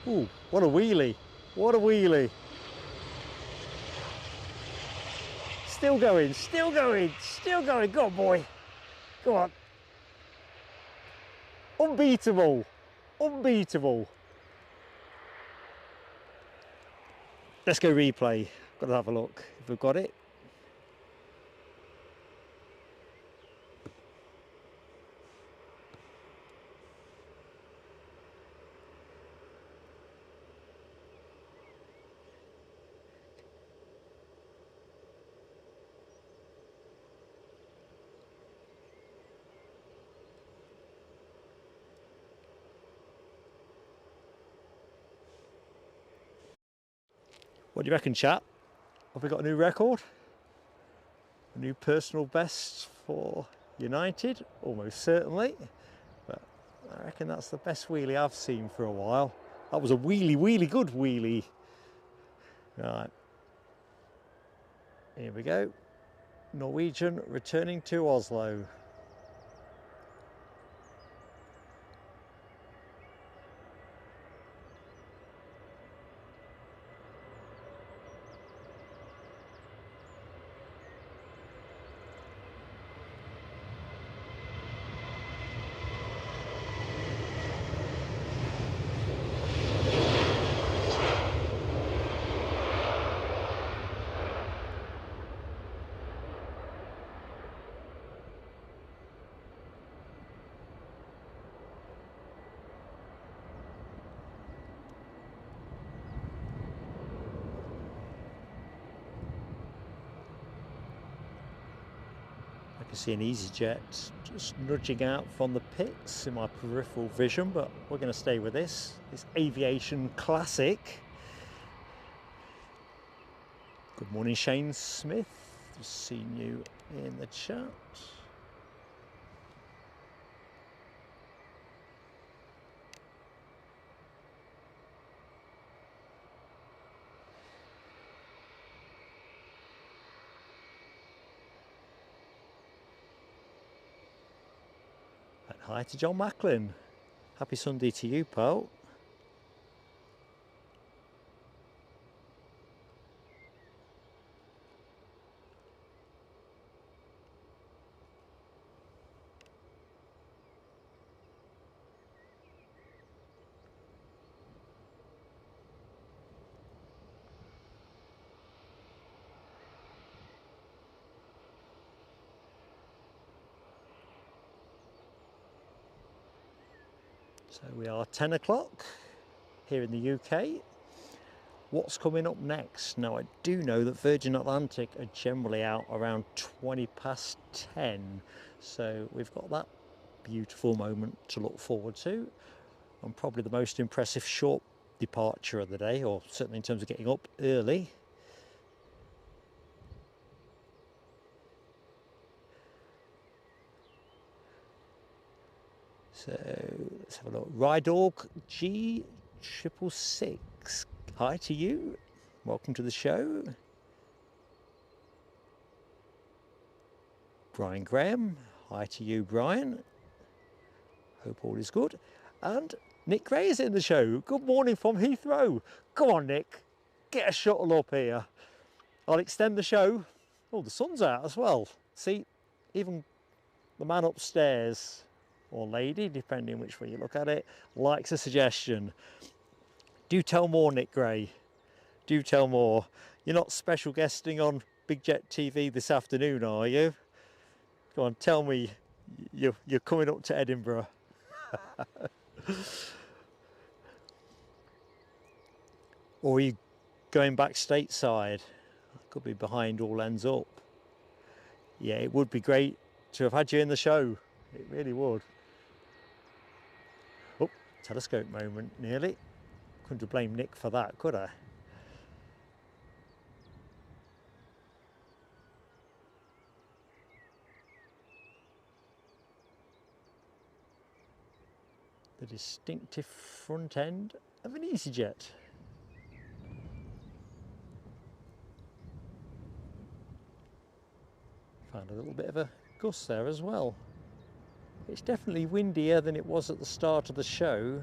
Ooh, what a wheelie. What a wheelie. Still going, still going, still going. Go on, boy. Go on. Unbeatable. Unbeatable. Let's go replay. Got to have a look if we've got it. What do you reckon, chat? Have we got a new record? A new personal best for United? Almost certainly. But I reckon that's the best wheelie I've seen for a while. That was a wheelie good wheelie. Right. Here we go. Norwegian returning to Oslo. I can see an EasyJet just nudging out from the pits in my peripheral vision, but we're going to stay with this Aviation classic. Good morning, Shane Smith. Just seen you in the chat. Hi to John Macklin. Happy Sunday to you, pal. So we are 10 o'clock here in the UK. What's coming up next? Now I do know that Virgin Atlantic are generally out around 20 past 10. So we've got that beautiful moment to look forward to. And probably the most impressive short departure of the day, or certainly in terms of getting up early. So let's have a look. Rydorg G666. Hi to you. Welcome to the show. Brian Graham. Hi to you, Brian. Hope all is good. And Nick Gray is in the show. Good morning from Heathrow. Come on, Nick. Get a shuttle up here. I'll extend the show. Oh, the sun's out as well. See, even the man upstairs, or lady, depending which way you look at it, likes a suggestion. Do tell more, Nick Gray. Do tell more. You're not special guesting on Big Jet TV this afternoon, are you? Go on, tell me you're coming up to Edinburgh. Or are you going back stateside? Could be behind All Ends Up. Yeah, it would be great to have had you in the show. It really would. Oh, telescope moment nearly. Couldn't blame Nick for that, could I? The distinctive front end of an EasyJet. Found a little bit of a gust there as well. It's definitely windier than it was at the start of the show.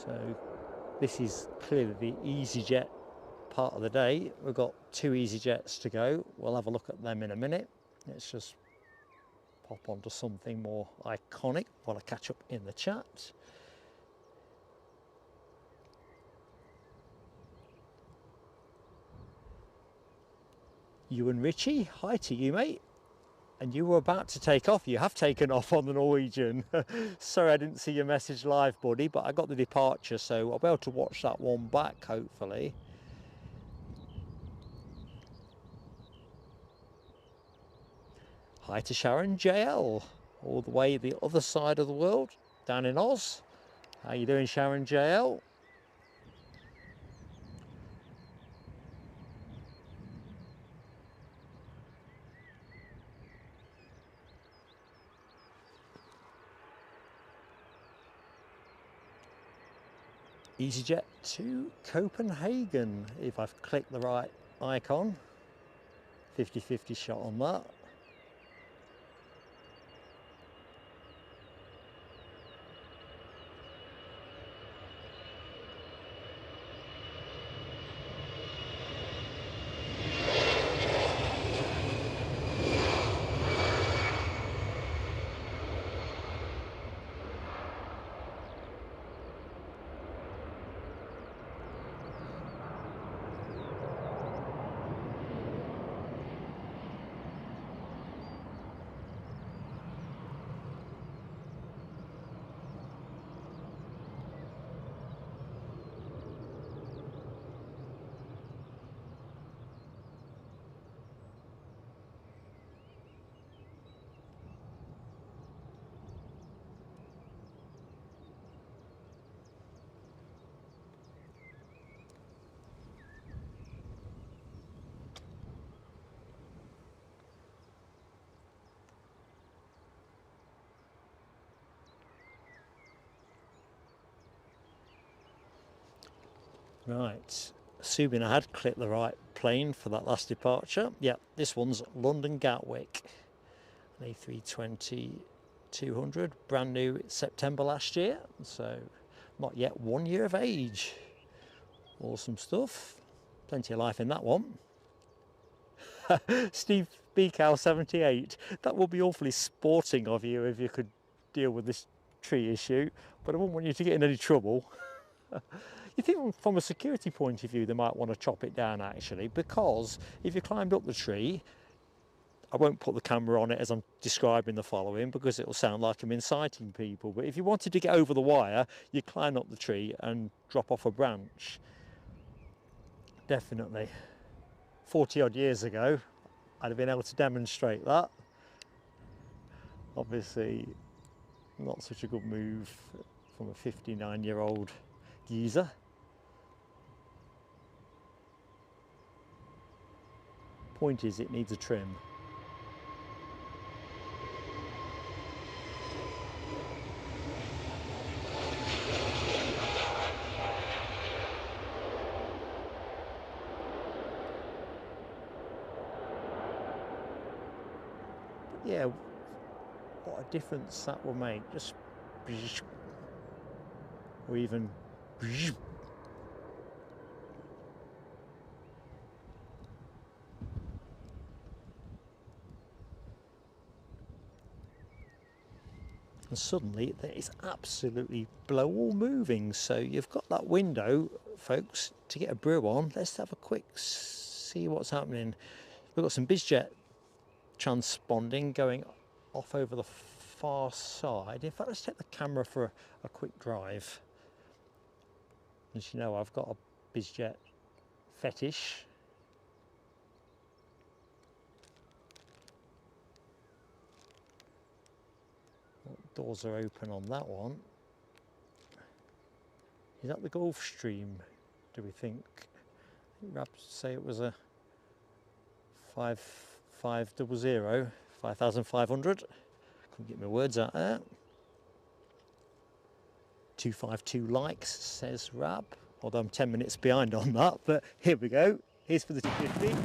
So this is clearly the EasyJet part of the day. We've got 2 EasyJets to go. We'll have a look at them in a minute. Let's just pop onto something more iconic while I catch up in the chat. You and Richie, hi to you, mate. And you were about to take off. You have taken off on the Norwegian. Sorry I didn't see your message live, buddy, but I got the departure, so I'll be able to watch that one back, hopefully. Hi to Sharon JL, all the way the other side of the world, down in Oz. How you doing, Sharon JL? EasyJet to Copenhagen, if I've clicked the right icon. 50-50 shot on that. Right, assuming I had clicked the right plane for that last departure. Yeah, this one's London Gatwick, an A320-200, brand new September last year, so not yet 1 year of age. Awesome stuff, plenty of life in that one. Steve Beacow 78, that would be awfully sporting of you if you could deal with this tree issue, but I wouldn't want you to get in any trouble. You think from a security point of view they might want to chop it down actually, because if you climbed up the tree, I won't put the camera on it as I'm describing the following because it'll sound like I'm inciting people, but if you wanted to get over the wire, you climb up the tree and drop off a branch. Definitely. 40 odd years ago, I'd have been able to demonstrate that. Obviously, not such a good move from a 59-year-old geezer. Point is, it needs a trim. But yeah, what a difference that will make. Just or even and suddenly there is absolutely blow all moving. So you've got that window, folks, to get a brew on. Let's have a quick see what's happening. We've got some BizJet transponding going off over the far side. In fact, let's take the camera for a quick drive. As you know, I've got a BizJet fetish. Doors are open on that one. Is that the Gulfstream, do we think? I think perhaps say it was a 5500, 5500. Couldn't get my words out there. 252 likes, says Rab. Although I'm 10 minutes behind on that, but here we go. Here's for the 250.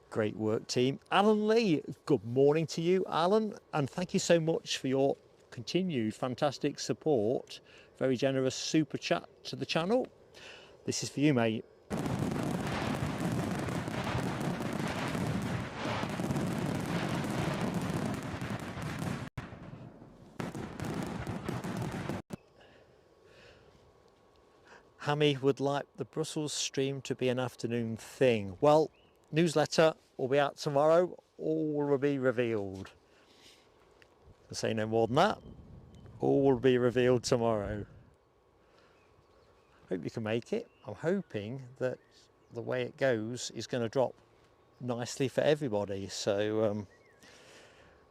Great work, team. Alan Lee, good morning to you, Alan, and thank you so much for your continued fantastic support. Very generous super chat to the channel. This is for you, mate. Hammy would like the Brussels stream to be an afternoon thing. Well, newsletter will be out tomorrow. All will be revealed. I'll say no more than that. All will be revealed tomorrow. Hope you can make it. I'm hoping that the way it goes is going to drop nicely for everybody. So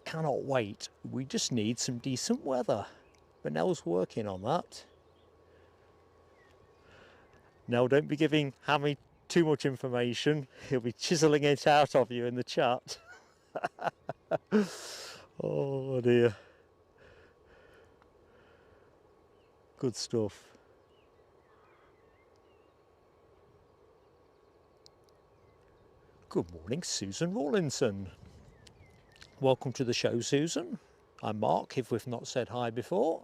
cannot wait. We just need some decent weather. But Nell's working on that. Nell, don't be giving Hammy too much information. He'll be chiseling it out of you in the chat. Oh dear. Good stuff. Good morning, Susan Rawlinson. Welcome to the show, Susan. I'm Mark, if we've not said hi before.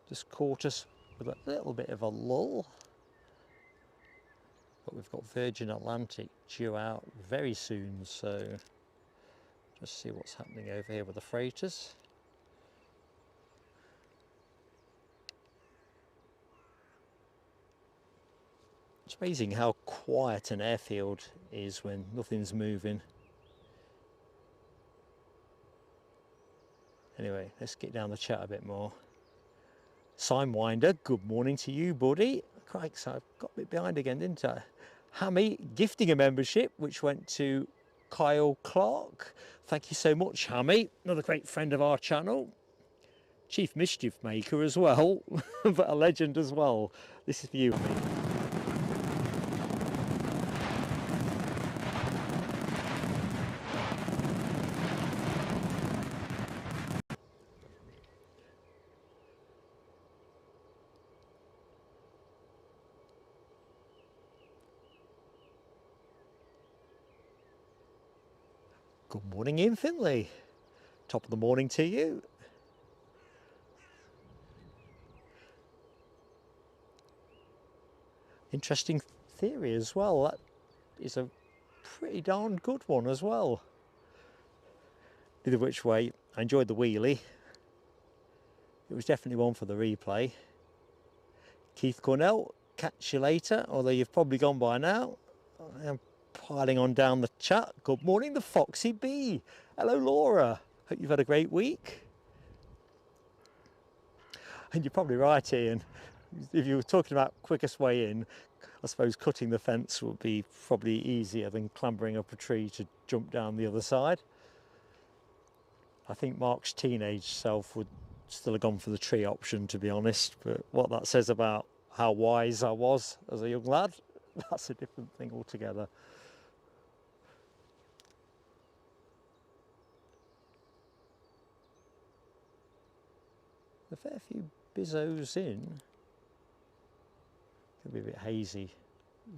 Just caught us with a little bit of a lull. But we've got Virgin Atlantic due out very soon, so just see what's happening over here with the freighters. It's amazing how quiet an airfield is when nothing's moving. Anyway, let's get down the chat a bit more. Simewinder, good morning to you, buddy. Crikes, I got a bit behind again, didn't I? Hammy gifting a membership, which went to Kyle Clark. Thank you so much, Hammy. Another great friend of our channel. Chief mischief maker as well, but a legend as well. This is for you, Hammy. Good morning, Ian Finley. Top of the morning to you. Interesting theory as well. That is a pretty darn good one as well. Either which way, I enjoyed the wheelie. It was definitely one for the replay. Keith Cornell, catch you later, although you've probably gone by now. I am piling on down the chat. Good morning, the Foxy Bee. Hello, Laura. Hope you've had a great week. And you're probably right, Ian. If you were talking about quickest way in, I suppose cutting the fence would be probably easier than clambering up a tree to jump down the other side. I think Mark's teenage self would still have gone for the tree option, to be honest. But what that says about how wise I was as a young lad, that's a different thing altogether. A fair few bizzos in. Could be a bit hazy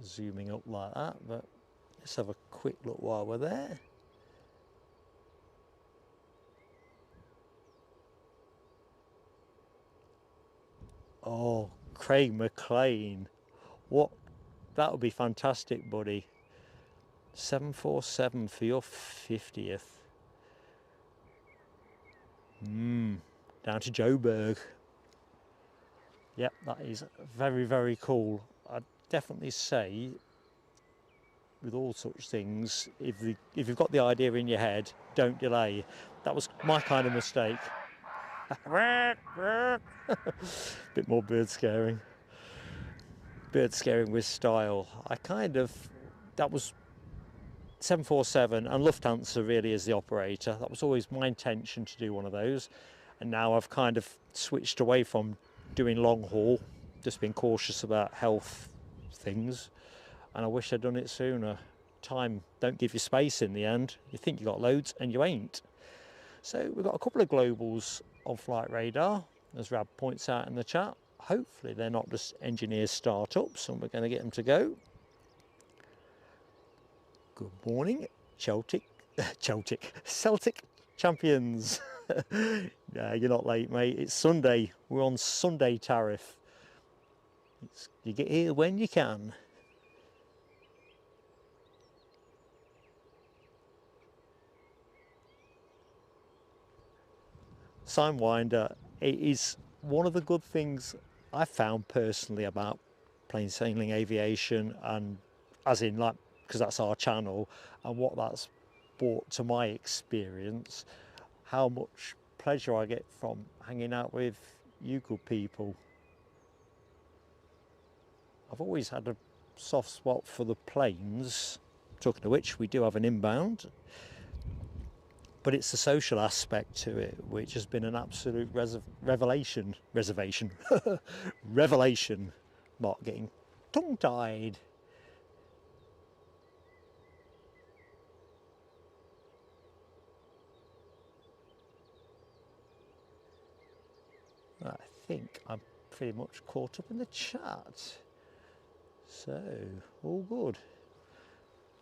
zooming up like that, but let's have a quick look while we're there. Oh, Craig McLean. What? That would be fantastic, buddy. 747 for your 50th. Down to Joburg. Yep, that is very, very cool. I'd definitely say, with all such things, if you've got the idea in your head, don't delay. That was my kind of mistake. Bit more bird scaring. Bird scaring with style. That was 747 and Lufthansa really as the operator. That was always my intention to do one of those. And now I've kind of switched away from doing long haul, just being cautious about health things. And I wish I'd done it sooner. Time don't give you space in the end. You think you got loads and you ain't. So we've got a couple of globals on flight radar, as Rab points out in the chat. Hopefully they're not just engineers startups and we're going to get them to go. Good morning, Celtic champions. No, you're not late, mate. It's Sunday. We're on Sunday tariff. You get here when you can. Sidewinder, it is one of the good things I found personally about plain sailing aviation, and as in like, because that's our channel, and what that's brought to my experience, how much pleasure I get from hanging out with you good people. I've always had a soft spot for the planes, talking of which we do have an inbound, but it's the social aspect to it which has been an absolute revelation. Mark getting tongue-tied. I think I'm pretty much caught up in the chat, so all good.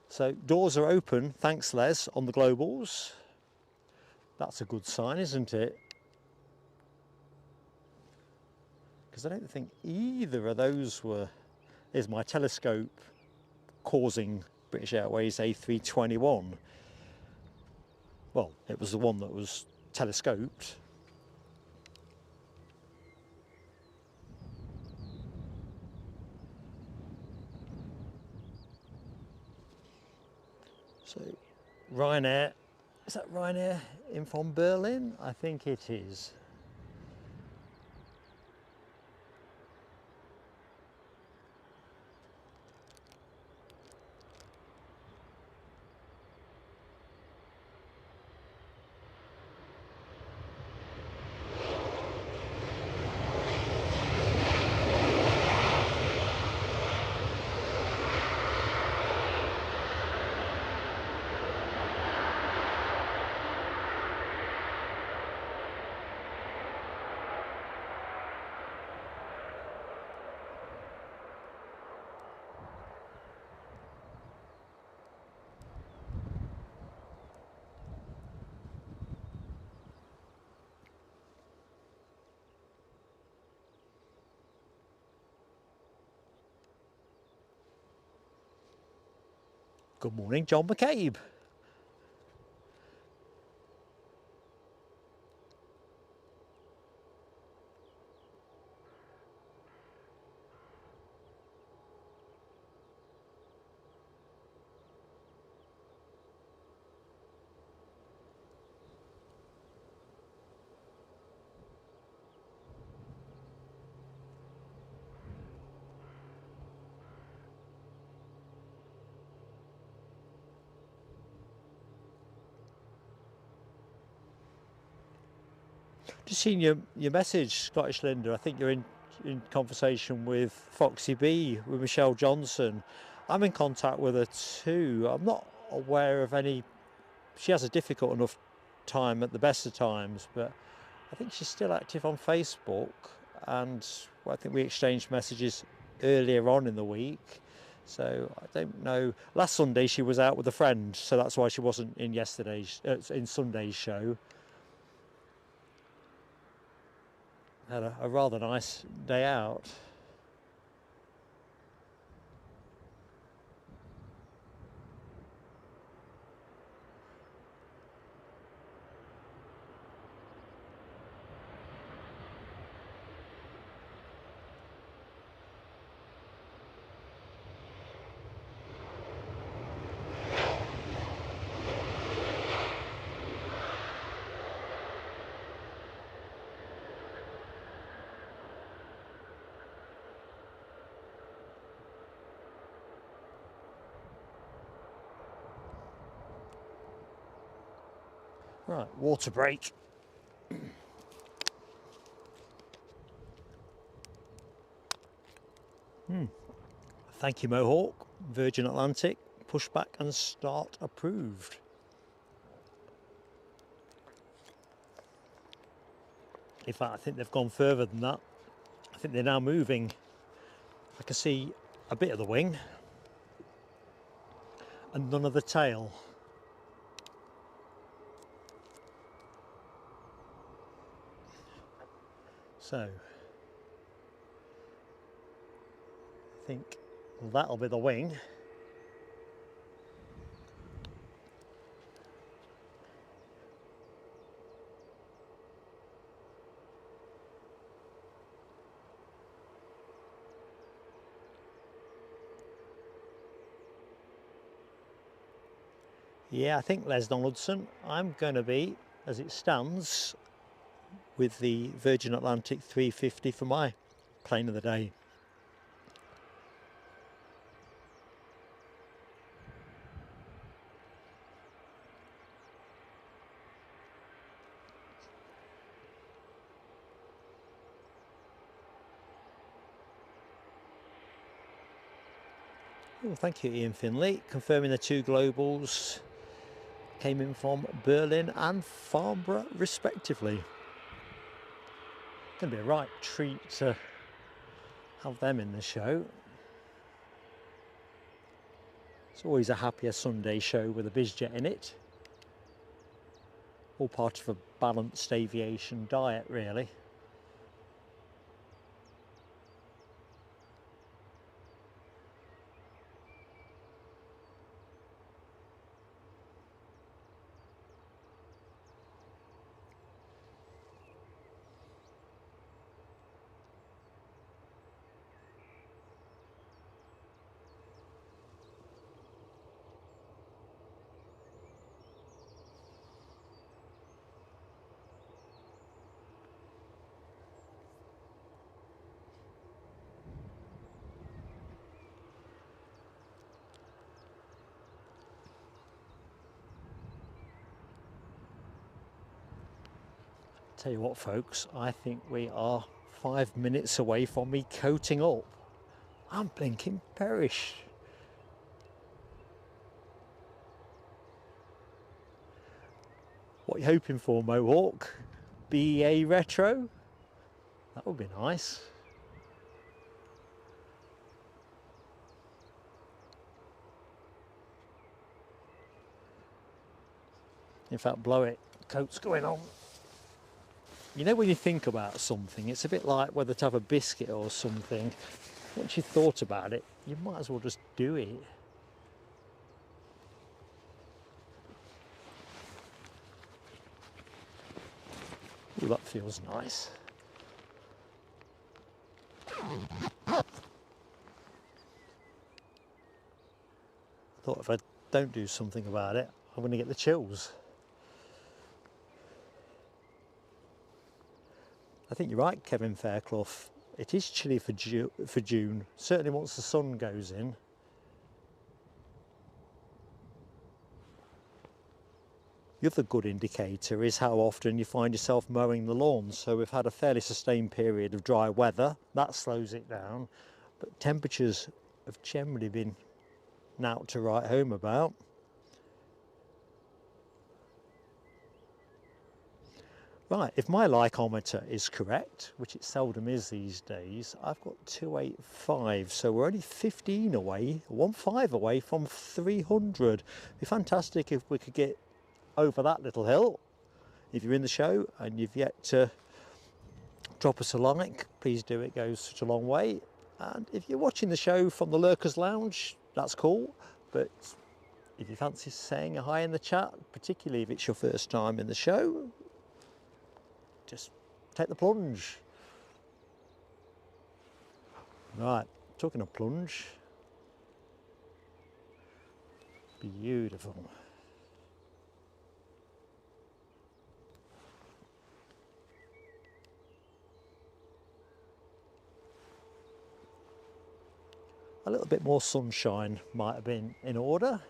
So doors are open, thanks Les, on the globals. That's a good sign, isn't it? Because I don't think either of those were... Here's my telescope causing British Airways A321. Well, it was the one that was telescoped. So Ryanair, is that Ryanair in from Berlin? I think it is. Good morning, John McCabe. Just seen your message, Scottish Linda. I think you're in conversation with Foxy B, with Michelle Johnson. I'm in contact with her too. I'm not aware of any... She has a difficult enough time at the best of times, but I think she's still active on Facebook, and I think we exchanged messages earlier on in the week. So I don't know. Last Sunday she was out with a friend, so that's why she wasn't in in Sunday's show. Had a rather nice day out. Right, water break. Thank you, Mohawk. Virgin Atlantic, pushback and start approved. In fact, I think they've gone further than that. I think they're now moving. I can see a bit of the wing and none of the tail. So I think that'll be the wing. Yeah, I think Les Donaldson, I'm going to be, as it stands, with the Virgin Atlantic 350 for my plane of the day. Well, thank you, Ian Finley, confirming the two globals came in from Berlin and Farnborough respectively. Going to be a right treat to have them in the show. It's always a happier Sunday show with a BizJet in it. All part of a balanced aviation diet, really. Tell you what, folks, I think we are 5 minutes away from me coating up. I'm blinking perish. What are you hoping for, Mohawk? BEA Retro? That would be nice. In fact, blow it. Coat's going on. You know, when you think about something, it's a bit like whether to have a biscuit or something. Once you've thought about it, you might as well just do it. Ooh, that feels nice. Thought if I don't do something about it, I'm going to get the chills. I think you're right, Kevin Fairclough. It is chilly for June, certainly once the sun goes in. The other good indicator is how often you find yourself mowing the lawn. So we've had a fairly sustained period of dry weather, that slows it down, but temperatures have generally been naught to write home about. Right, if my lycometer is correct, which it seldom is these days, I've got 285, so we're only 15 away, 15 away from 300. It'd be fantastic if we could get over that little hill. If you're in the show and you've yet to drop us a like, please do, it goes such a long way. And if you're watching the show from the Lurkers Lounge, that's cool, but if you fancy saying a hi in the chat, particularly if it's your first time in the show, just take the plunge. Right, talking of plunge, beautiful. A little bit more sunshine might have been in order.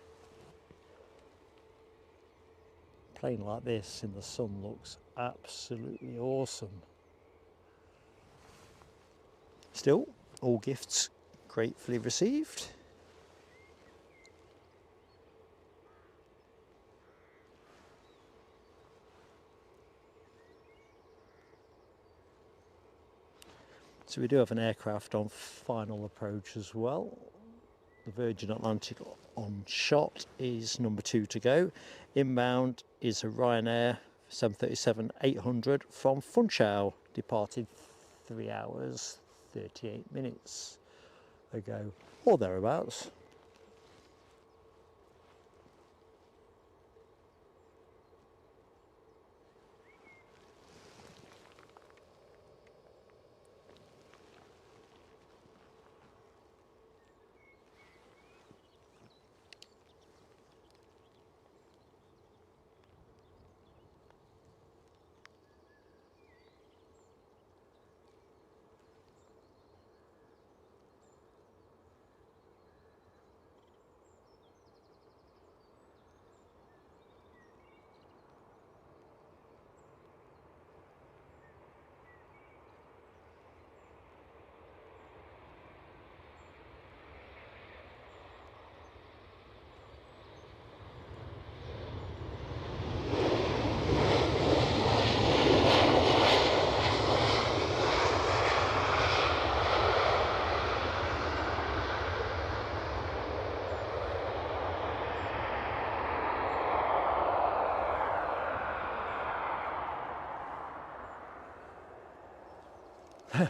A plane like this in the sun looks absolutely awesome. Still, all gifts gratefully received. So we do have an aircraft on final approach as well. The Virgin Atlantic on shot is number 2 to go. Inbound is a Ryanair 737-800 from Funchal, departed 3 hours 38 minutes ago, or thereabouts.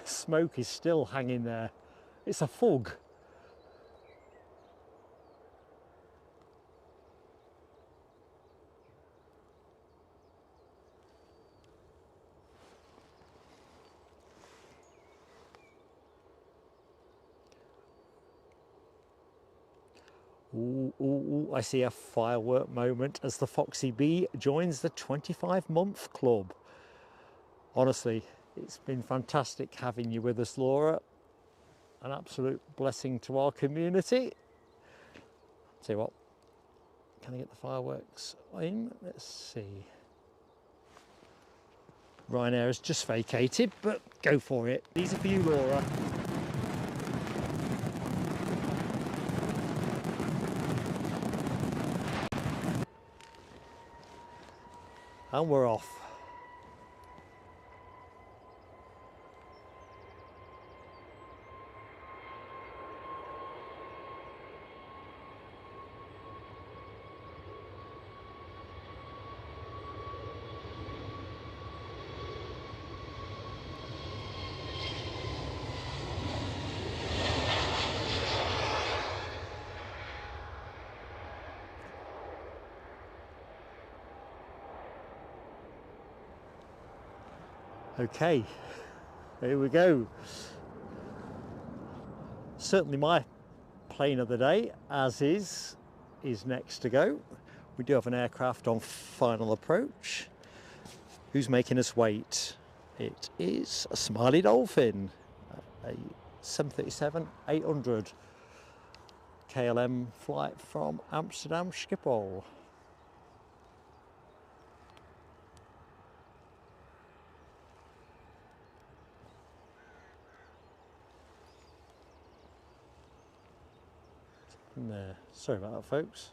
Smoke is still hanging there. It's a fog. Ooh, ooh, ooh, I see a firework moment as the Foxy Bee joins the 25-month club. Honestly, it's been fantastic having you with us, Laura. An absolute blessing to our community. Tell you what, can I get the fireworks in? Let's see. Ryanair has just vacated, but go for it. These are for you, Laura. And we're off. Okay, here we go. Certainly my plane of the day, as is next to go. We do have an aircraft on final approach. Who's making us wait? It is a Smiley Dolphin, a 737-800 KLM flight from Amsterdam Schiphol. There. Sorry about that, folks.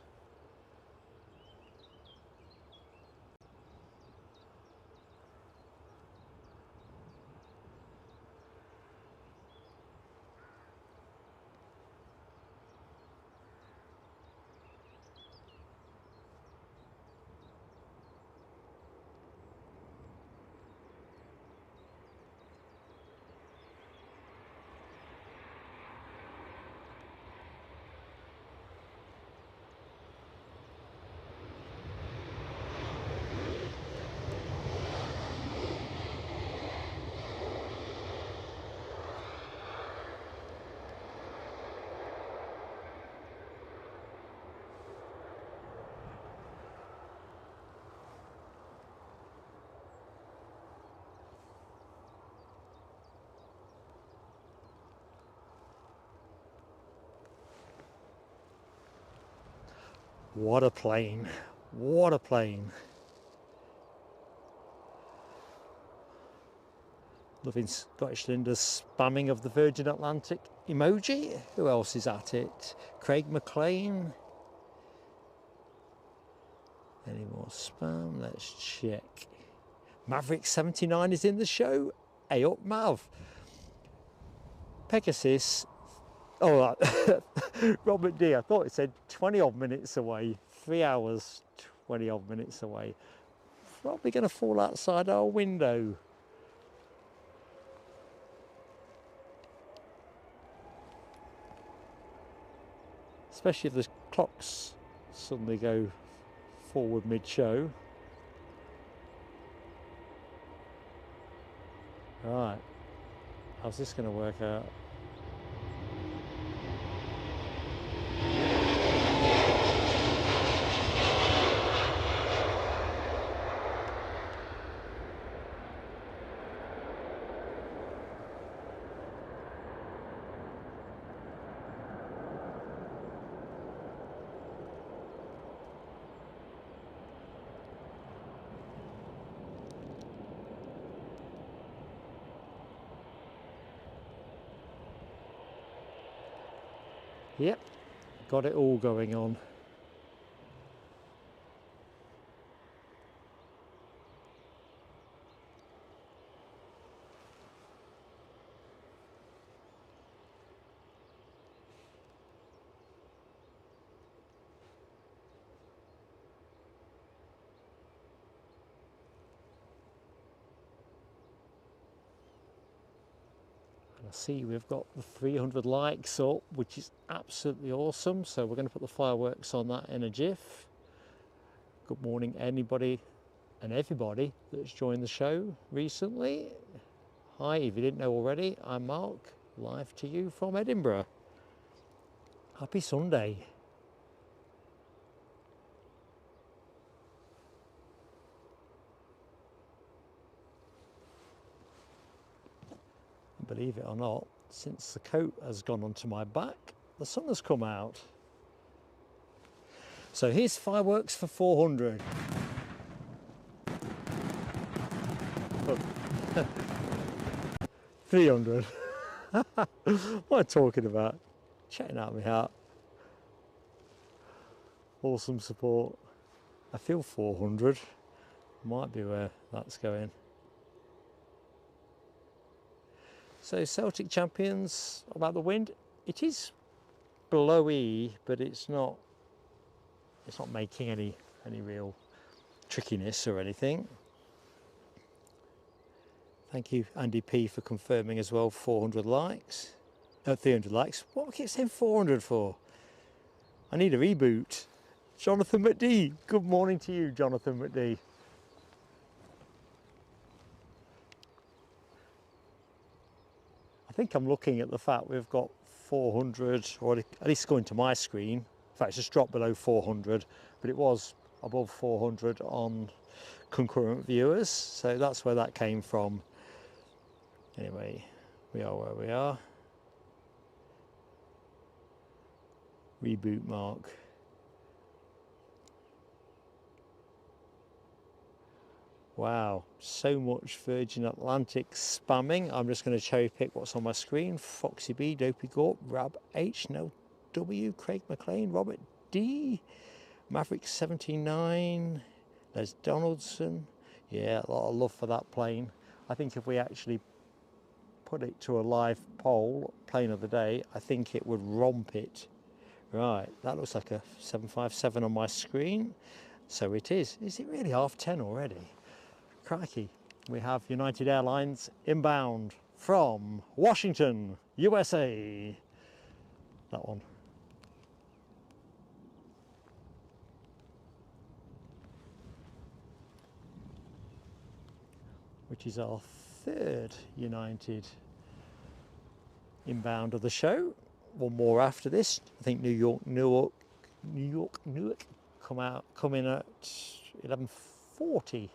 What a plane, what a plane. Loving Scottish Linda's spamming of the Virgin Atlantic emoji. Who else is at it? Craig McLean. Any more spam? Let's check. Maverick79 is in the show. Hey up, Mav. Pegasus. Oh, Robert D, I thought it said 20 odd minutes away. 3 hours, 20 odd minutes away. Probably going to fall outside our window. especially if the clocks suddenly go forward mid-show. Right, how's this going to work out? Yep, got it all going on. I see we've got the 300 likes up, which is absolutely awesome. So we're going to put the fireworks on that in a jiff. Good morning, anybody and everybody that's joined the show recently. Hi, if you didn't know already, I'm Mark, live to you from Edinburgh. Happy Sunday. Believe it or not, since the coat has gone onto my back, the sun has come out. So here's fireworks for 400. Oh. 300. What am I talking about? Checking out my heart. Awesome support. I feel 400. Might be where that's going. So Celtic champions, about the wind, it is blowy, but it's not making any real trickiness or anything. Thank you, Andy P, for confirming as well. 400 likes, 300 likes. What do I keep saying 400 for? I need a reboot. Jonathan McD, good morning to you, Jonathan McD. I think I'm looking at the fact we've got 400, or at least going to my screen. In fact, it's just dropped below 400, but it was above 400 on concurrent viewers. So that's where that came from. Anyway, we are where we are. Reboot mark. Wow, so much Virgin Atlantic spamming. I'm just going to cherry pick what's on my screen. Foxy B, Dopey Gorp, Rab H, No W, Craig McLean, Robert D, Maverick 79, there's Donaldson. Yeah, a lot of love for that plane. I think if we actually put it to a live poll, plane of the day, I think it would romp it. Right, that looks like a 757 on my screen. So it is. Is it really 10:30 already? Crikey. We have United Airlines inbound from Washington, USA. That one. Which is our third United inbound of the show. One more after this. I think Newark come in at 11:40.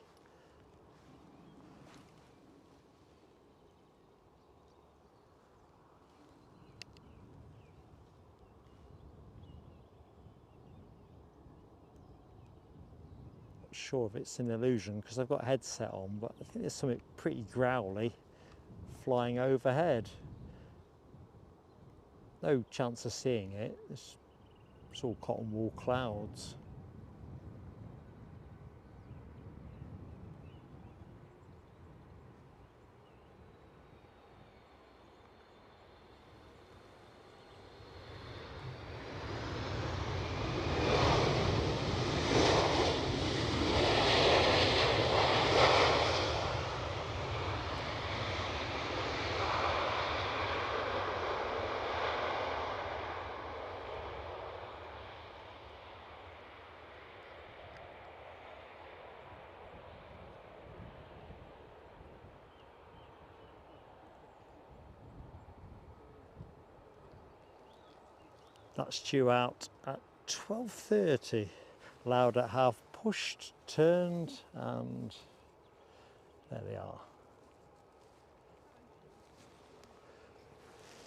Sure if it's an illusion because I've got a headset on, but I think there's something pretty growly flying overhead. No chance of seeing it. It's all cotton wool clouds. That's due out at 12:30. Lauda have pushed, turned, and there they are.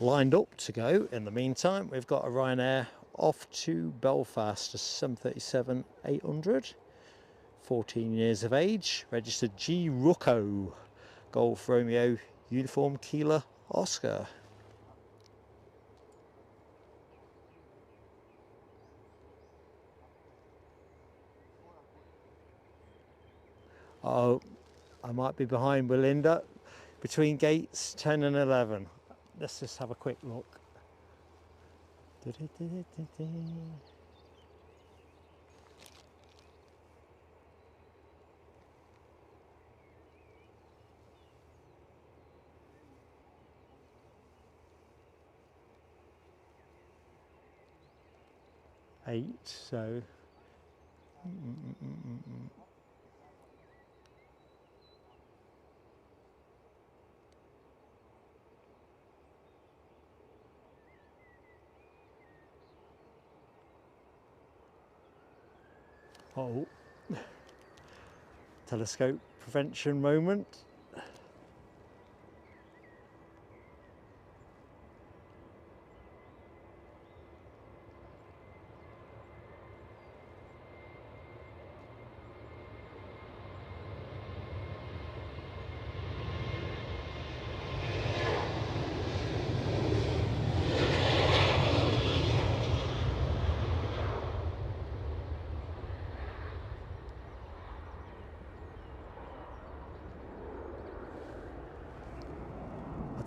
Lined up to go. In the meantime, we've got a Ryanair off to Belfast, a 737-800, 14 years of age, registered G Rucco, Golf Romeo, Uniform Kilo Oscar. Oh, I might be behind Belinda between gates 10 and 11. Let's just have a quick look. Eight, so oh, telescope prevention moment.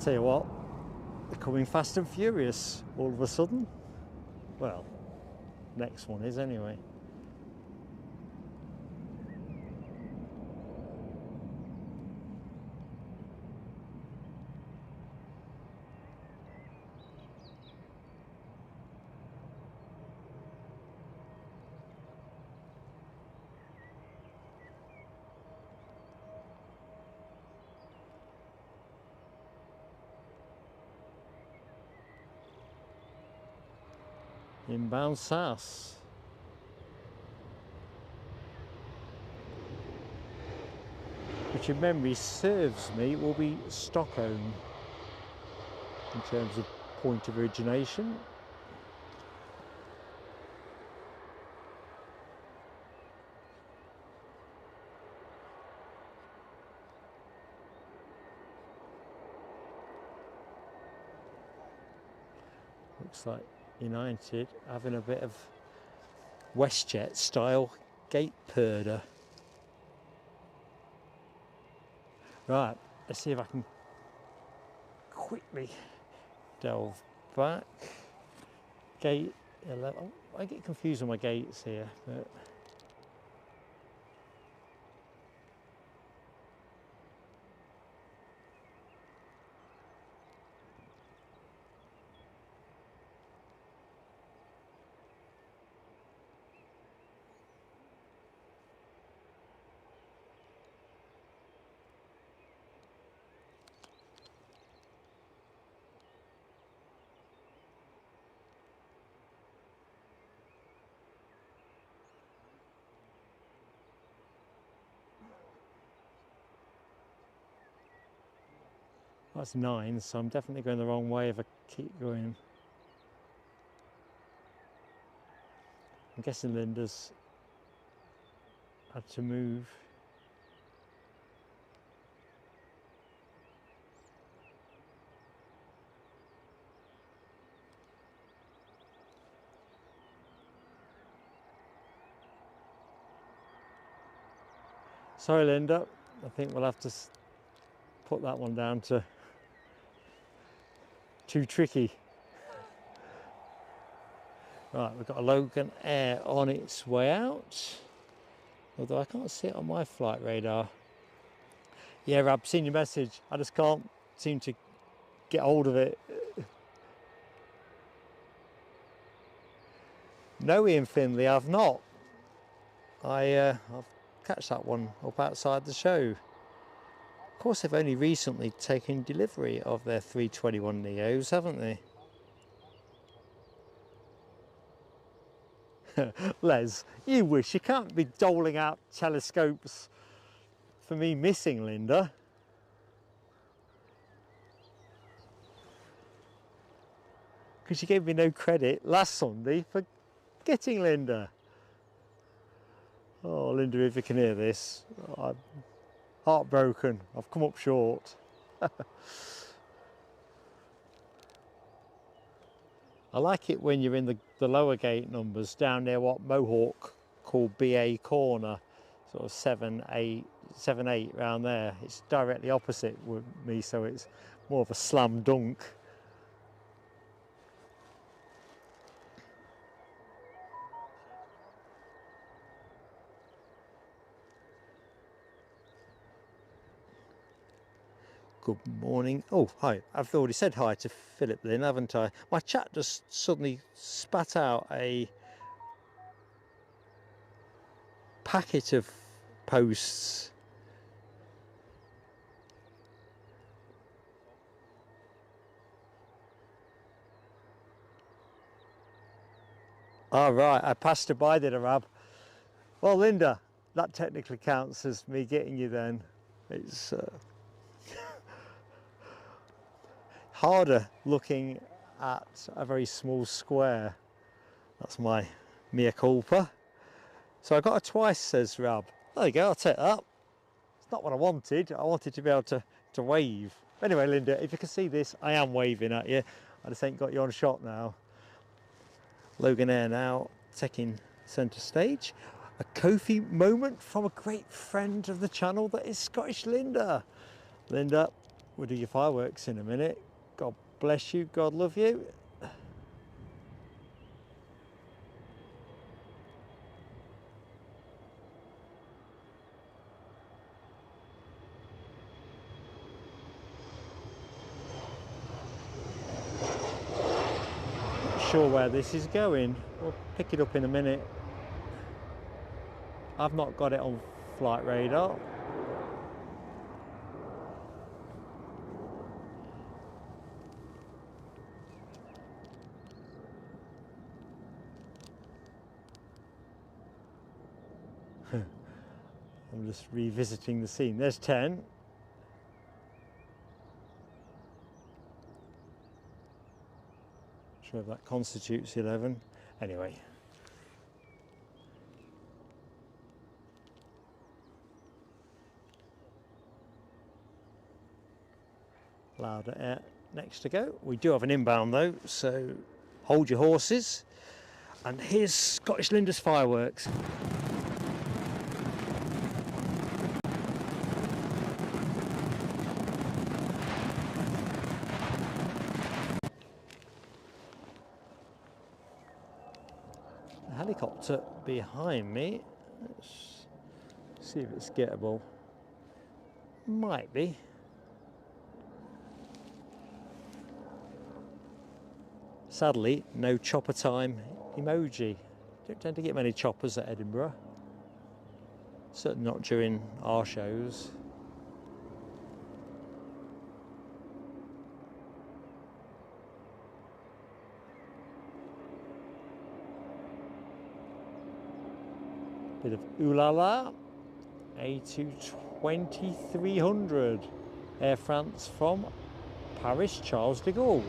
Tell you what, becoming fast and furious all of a sudden. Well, next one is anyway. Inbound SAS. Which in memory serves me will be Stockholm in terms of point of origination. Looks like United having a bit of WestJet style gate purder. Right, let's see if I can quickly delve back. Gate 11. Oh, I get confused with my gates here, but that's 9, so I'm definitely going the wrong way if I keep going. I'm guessing Linda's had to move. Sorry, Linda, I think we'll have to put that one down to too tricky. Right, we've got a Logan Air on its way out, although I can't see it on my flight radar. Yeah, I've seen your message, I just can't seem to get hold of it. No, Ian Finley, I've not. I'll catch that one up outside the show. Of course, they've only recently taken delivery of their 321neos, haven't they? Les, you wish. You can't be doling out telescopes for me missing Linda. Because you gave me no credit last Sunday for getting Linda. Oh, Linda, if you can hear this, I'm heartbroken. I've come up short. I like it when you're in the lower gate numbers down near what Mohawk called BA corner, sort of 7-8 round there. It's directly opposite with me, so it's more of a slam dunk. Good morning. Oh, hi. I've already said hi to Philip Lynn, haven't I? My chat just suddenly spat out a packet of posts. All right, I passed her by, did I, Rab? Well, Linda, that technically counts as me getting you then. It's harder looking at a very small square. That's my mea culpa. So I got her twice, says Rab. There you go, I'll take that. It's not what I wanted. I wanted to be able to wave. Anyway, Linda, if you can see this, I am waving at you. I just ain't got you on shot now. Logan Air now taking centre stage. A Kofi moment from a great friend of the channel, that is Scottish Linda. Linda, we'll do your fireworks in a minute. God bless you, God love you. Not sure where this is going. We'll pick it up in a minute. I've not got it on flight radar. I'm just revisiting the scene. There's 10. Sure if that constitutes 11. Anyway. Louder air next to go. We do have an inbound though, so hold your horses. And here's Scottish Linda's fireworks. The helicopter behind me. Let's see if it's gettable. Might be. Sadly, no chopper time emoji. Don't tend to get many choppers at Edinburgh. Certainly not during our shows. Bit of ooh la la. A220-300. Air France from Paris Charles de Gaulle.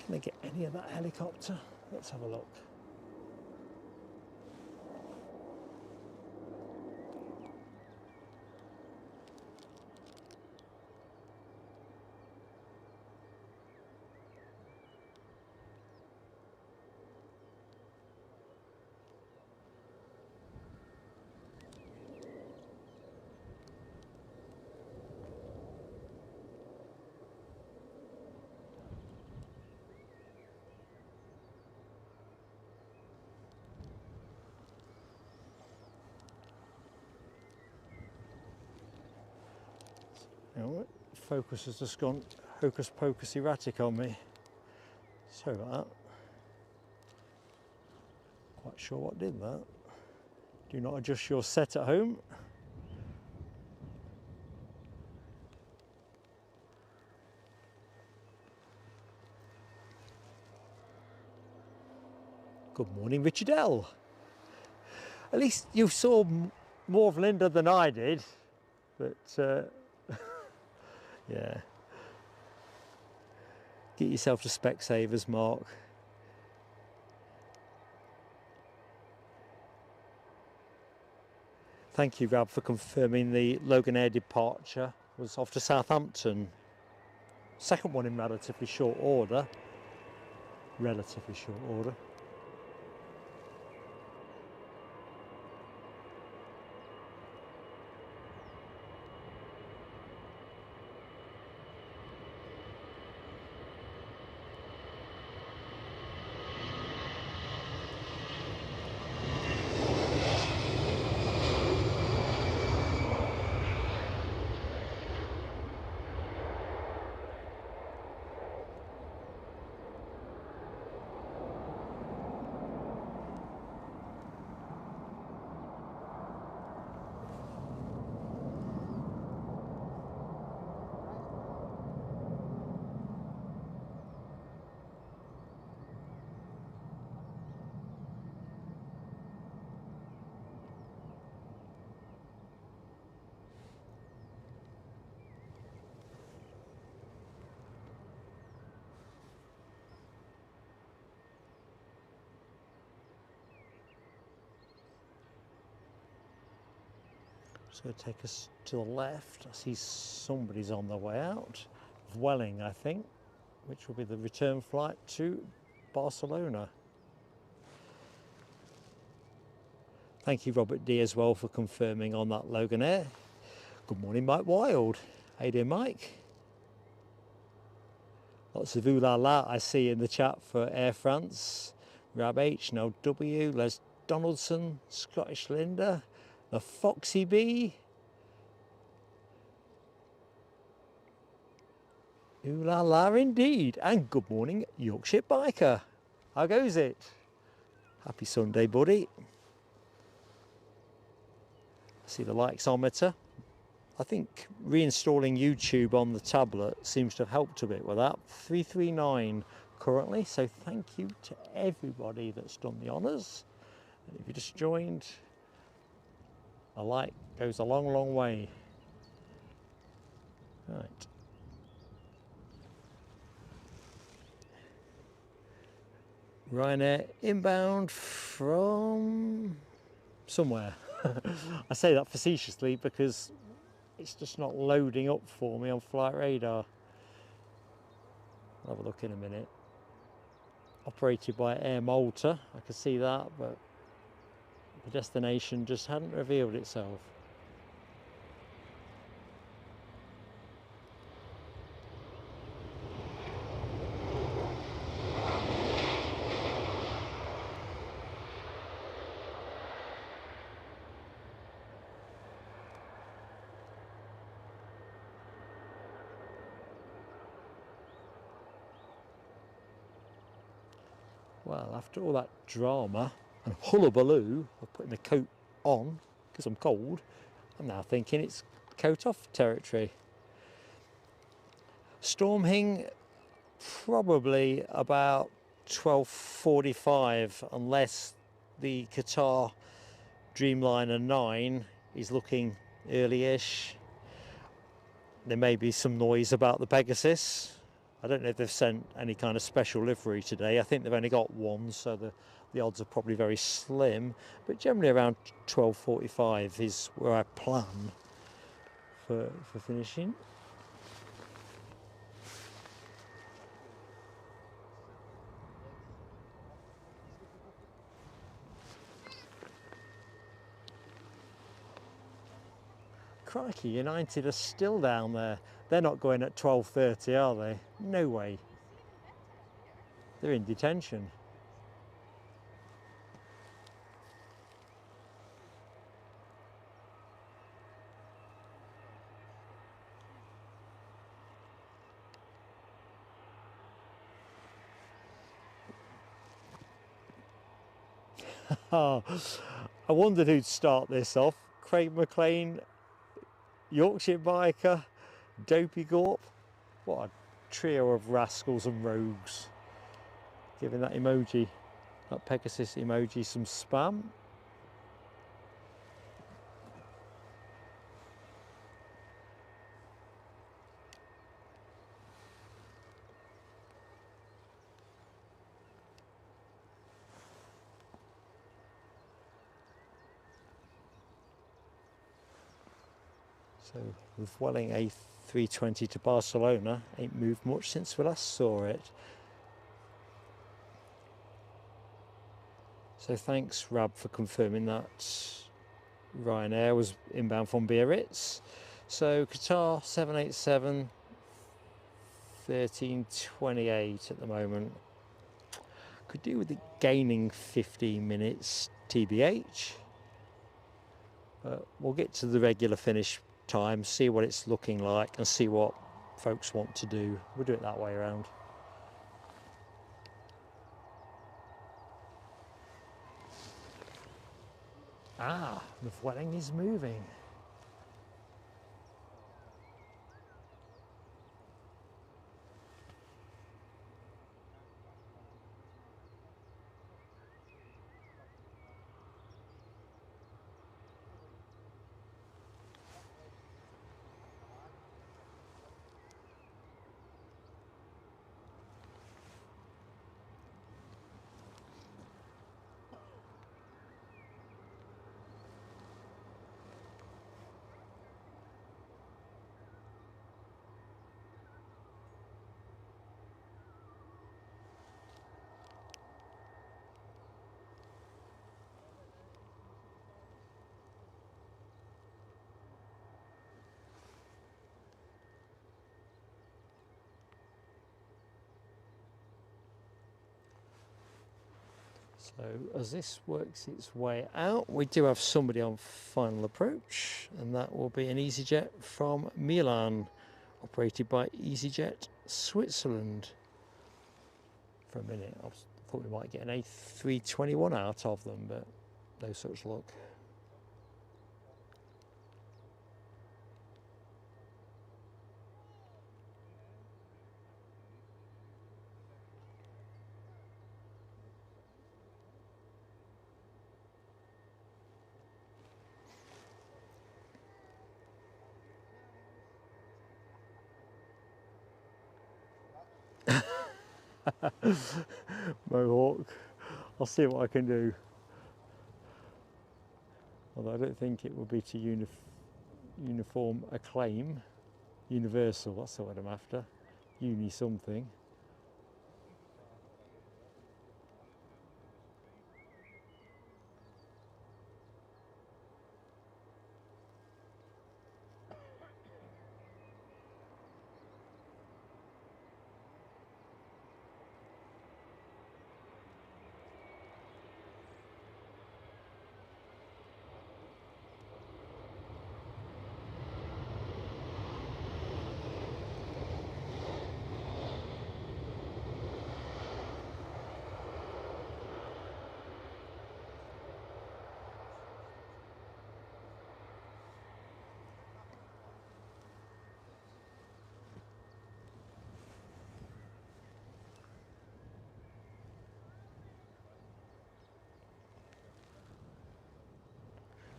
Can I get any of that helicopter? Let's have a look. You know what? Focus has just gone hocus pocus erratic on me. Sorry about that. Quite sure what did that. Do not adjust your set at home. Good morning, Richard L. At least you saw more of Linda than I did, but yeah. Get yourself to Specsavers, Mark. Thank you, Rab, for confirming the Logan Air departure was off to Southampton. Second one in relatively short order. Relatively short order. So take us to the left. I see somebody's on the way out of Welling, I think, which will be the return flight to Barcelona. Thank you, Robert D, as well, for confirming on that Logan Air. Good morning, Mike Wild. How you doing, Mike? Lots of ooh la la I see in the chat for Air France. Rab H, no W, Les Donaldson, Scottish Linda, the Foxy Bee. Ooh la la indeed. And good morning, Yorkshire Biker. How goes it? Happy Sunday, buddy. I see the likesometer. I think reinstalling YouTube on the tablet seems to have helped a bit with that. 339 currently, so thank you to everybody that's done the honours. And if you just joined, a like goes a long, long way. Right. Ryanair inbound from somewhere. I say that facetiously because it's just not loading up for me on Flight Radar. I'll have a look in a minute. Operated by Air Malta, I can see that, but the destination just hadn't revealed itself. Well, after all that drama and hullabaloo of putting the coat on because I'm cold, I'm now thinking it's coat off territory. Storming probably about 12:45, unless the Qatar Dreamliner 9 is looking early-ish. There may be some noise about the Pegasus. I don't know if they've sent any kind of special livery today. I think they've only got one, so the odds are probably very slim. But generally around 12:45 is where I plan for finishing. Crikey, United are still down there. They're not going at 12:30, are they? No way. They're in detention. I wondered who'd start this off. Craig McLean, Yorkshire biker, Dopey Gorp. What a trio of rascals and rogues. Giving that emoji, that Pegasus emoji, some spam. So with Welling A320 to Barcelona, ain't moved much since we last saw it. So thanks Rab for confirming that Ryanair was inbound from Biarritz. So Qatar 787 13:28 at the moment. Could do with it gaining 15 minutes TBH. But we'll get to the regular finish time, see what it's looking like and see what folks want to do. We'll do it that way around. Ah, the Welling is moving. So as this works its way out, we do have somebody on final approach, and that will be an EasyJet from Milan, operated by EasyJet Switzerland. For a minute, I thought we might get an A321 out of them, but no such luck. Mohawk, I'll see what I can do. Although I don't think it will be to uniform acclaim. Universal, that's the word I'm after. Uni something.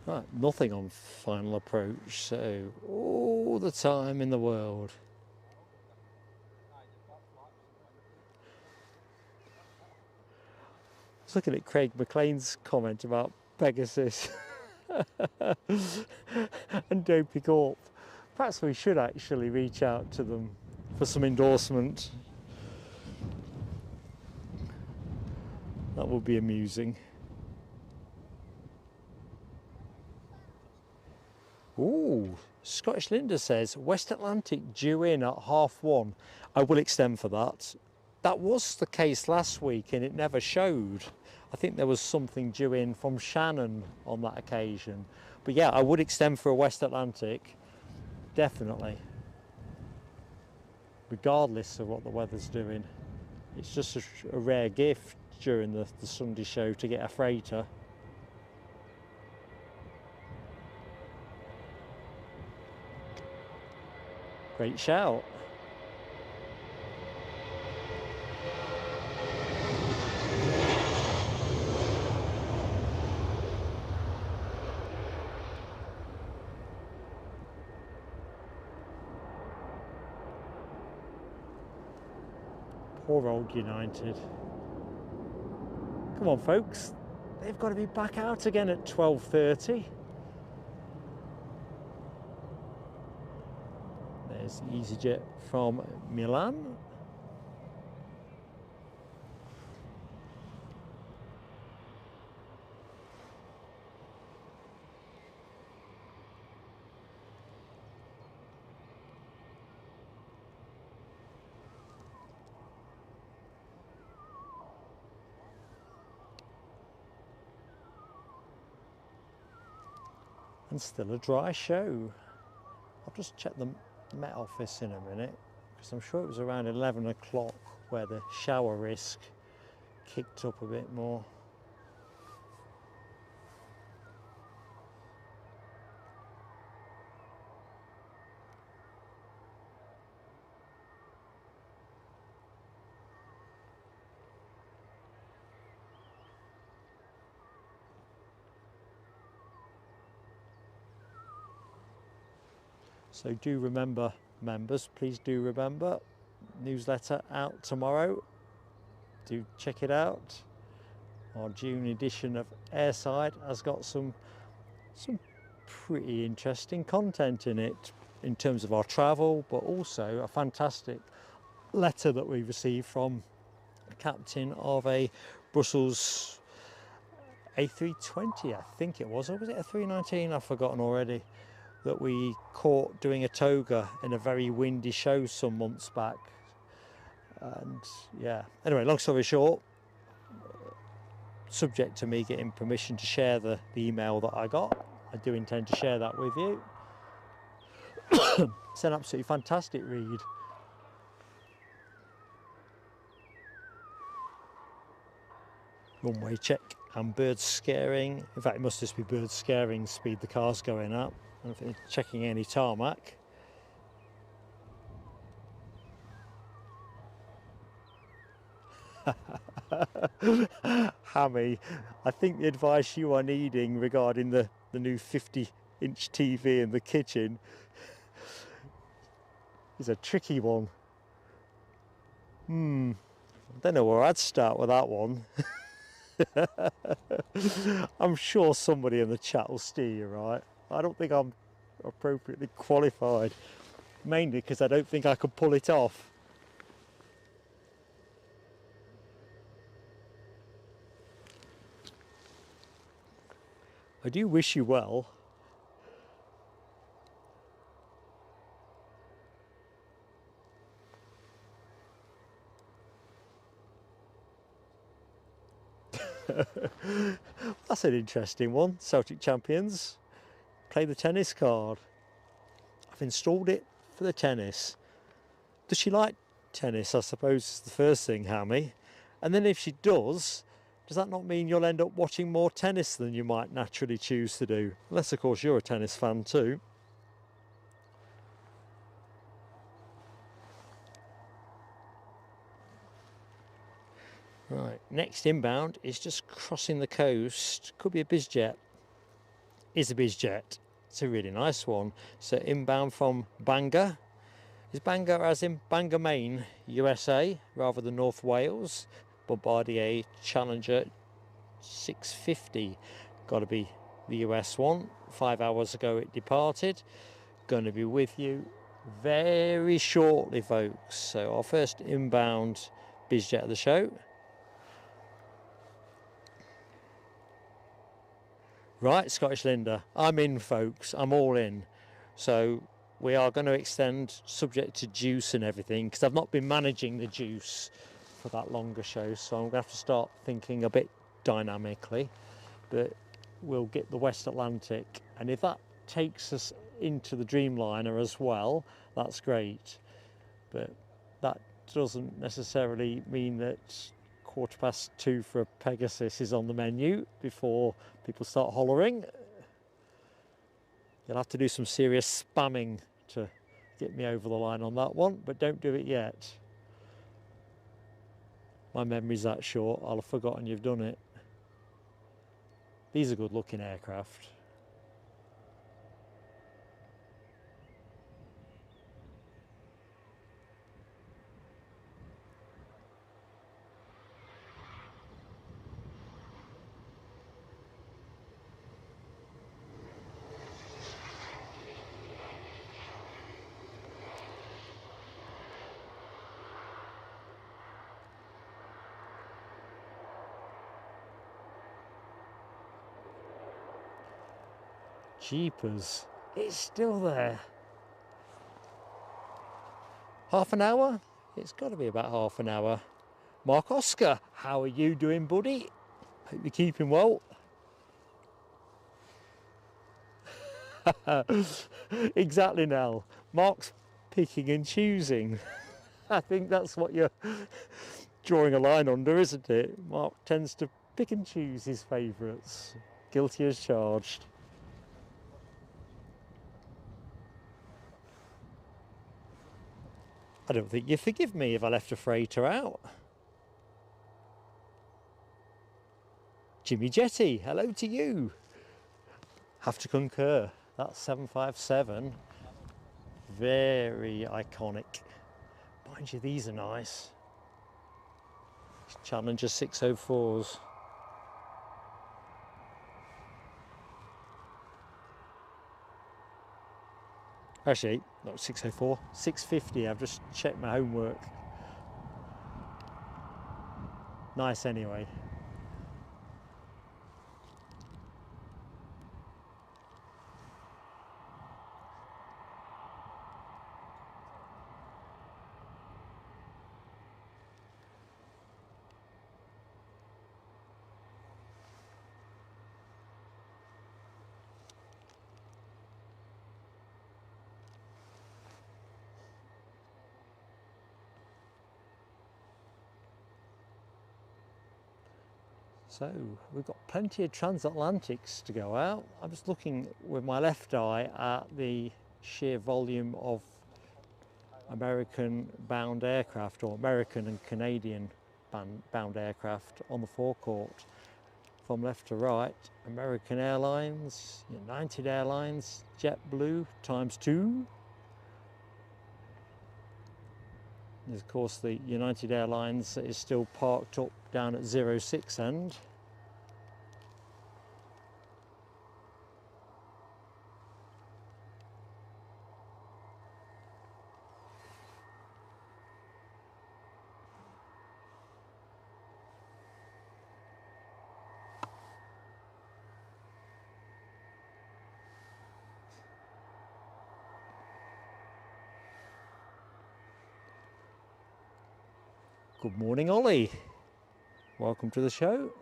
Right, nothing on final approach, so all the time in the world. I was looking at Craig McLean's comment about Pegasus and Dopey Corp. Perhaps we should actually reach out to them for some endorsement. That would be amusing. Ooh, Scottish Linda says, West Atlantic due in at 1:30. I will extend for that. That was the case last week and it never showed. I think there was something due in from Shannon on that occasion. But yeah, I would extend for a West Atlantic, definitely. Regardless of what the weather's doing. It's just a rare gift, during the Sunday show to get a freighter. Great shout. Poor old United. Come on, folks. They've got to be back out again at 12:30. There's EasyJet from Milan. And still a dry show. I'll just check the Met Office in a minute, because I'm sure it was around 11 o'clock where the shower risk kicked up a bit more. So do remember, members, please do remember, newsletter out tomorrow. Do check it out. Our June edition of Airside has got some pretty interesting content in it in terms of our travel, but also a fantastic letter that we received from the captain of a Brussels A320, I think it was, or was it a 319? I've forgotten already. That we caught doing a toga in a very windy show some months back. And yeah, anyway, long story short, subject to me getting permission to share the email that I got, I do intend to share that with you. It's an absolutely fantastic read. Runway check and birds scaring. In fact, it must just be birds scaring speed the car's going at. I don't think they're checking any tarmac. Hammy, I think the advice you are needing regarding the new 50-inch TV in the kitchen is a tricky one. I don't know where I'd start with that one. I'm sure somebody in the chat will steer you right. I don't think I'm appropriately qualified, mainly because I don't think I could pull it off. I do wish you well. That's an interesting one. Celtic champions. Play the tennis card. I've installed it for the tennis. Does she like tennis, I suppose, is the first thing, Hammy. And then if she does that not mean you'll end up watching more tennis than you might naturally choose to do? Unless, of course, you're a tennis fan too. Right, next inbound is just crossing the coast. Could be a BizJet. Is a BizJet. It's a really nice one. So inbound from Bangor. Is Bangor as in Bangor, Maine, USA, rather than North Wales? Bombardier Challenger 650. Got to be the US one. 5 hours ago it departed. Going to be with you very shortly, folks. So our first inbound BizJet of the show. Right, Scottish Linda, I'm in, folks. I'm all in. So we are going to extend, subject to juice and everything, because I've not been managing the juice for that longer show, so I'm going to have to start thinking a bit dynamically. But we'll get the West Atlantic, and if that takes us into the Dreamliner as well, that's great. But that doesn't necessarily mean that 2:15 for a Pegasus is on the menu before people start hollering. You'll have to do some serious spamming to get me over the line on that one, but don't do it yet. My memory's that short, I'll have forgotten you've done it. These are good looking aircraft. Jeepers, it's still there. Half an hour? It's got to be about half an hour. Mark Oscar, how are you doing, buddy? Hope you're keeping well. Exactly, Nell. Mark's picking and choosing. I think that's what you're drawing a line under, isn't it? Mark tends to pick and choose his favourites. Guilty as charged. I don't think you'd forgive me if I left a freighter out. Jimmy Jetty, hello to you. Have to concur. That 757, very iconic. Mind you, these are nice. Challenger 604s. Actually, not 604, 650. I've just checked my homework. Nice anyway. So we've got plenty of transatlantics to go out. I'm just looking with my left eye at the sheer volume of American bound aircraft, or American and Canadian bound aircraft on the forecourt. From left to right, American Airlines, United Airlines, JetBlue ×2. There's of course the United Airlines that is still parked up down at 06 end. Good morning, Ollie. Welcome to the show.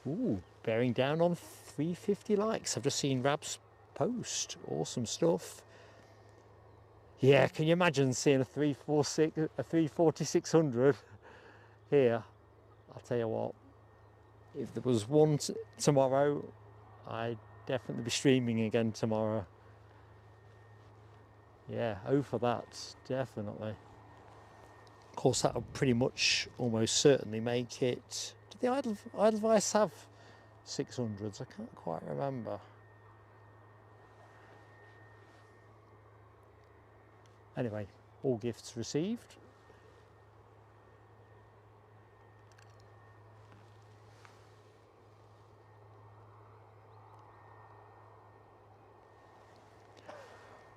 Ooh, bearing down on 350 likes. I've just seen Rab's post. Awesome stuff. Yeah, can you imagine seeing a 34600 here? I'll tell you what, if there was one tomorrow, I'd definitely be streaming again tomorrow. Yeah, oh for that, definitely. Of course, that would pretty much almost certainly make it. Did the Edelweiss have 600s? I can't quite remember. Anyway, all gifts received.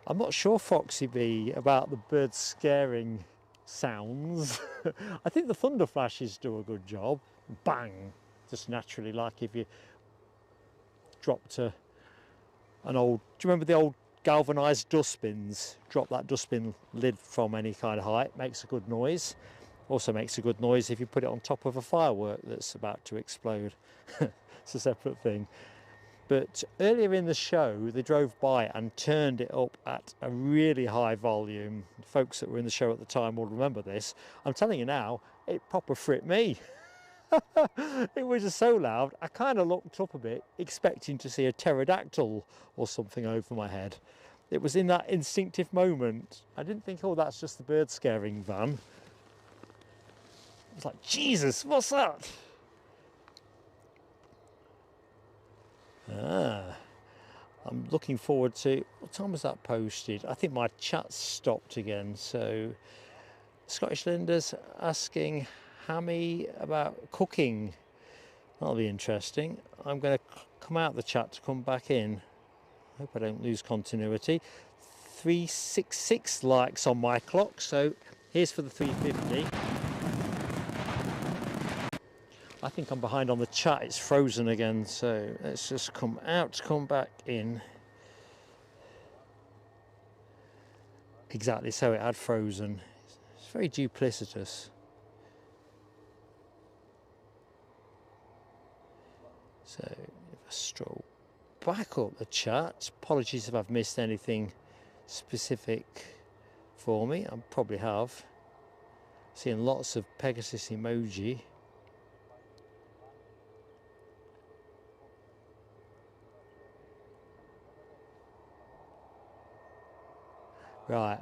I'm not sure, Foxy B, about the bird scaring sounds. I think the thunder flashes do a good job. Bang! Just naturally, like if you dropped an old... Do you remember the old galvanised dustbins? Drop that dustbin lid from any kind of height, makes a good noise. Also makes a good noise if you put it on top of a firework that's about to explode. It's a separate thing. But earlier in the show, they drove by and turned it up at a really high volume. Folks that were in the show at the time will remember this. I'm telling you now, it proper fripped me. It was just so loud, I kind of looked up a bit, expecting to see a pterodactyl or something over my head. It was in that instinctive moment. I didn't think, oh, that's just the bird scaring van. I was like, Jesus, what's that? I'm looking forward to... What time was that posted? I think my chat stopped again. So, Scottish Linda's asking Hammy about cooking. That'll be interesting. I'm going to come out of the chat to come back in. Hope I don't lose continuity. 366 likes on my clock. So, here's for the 350. I think I'm behind on the chat, it's frozen again, so let's just come out, come back in. Exactly, so it had frozen. It's very duplicitous. So if I stroll back up the chat, apologies if I've missed anything specific for me, I probably have. Seeing lots of Pegasus emoji. Right,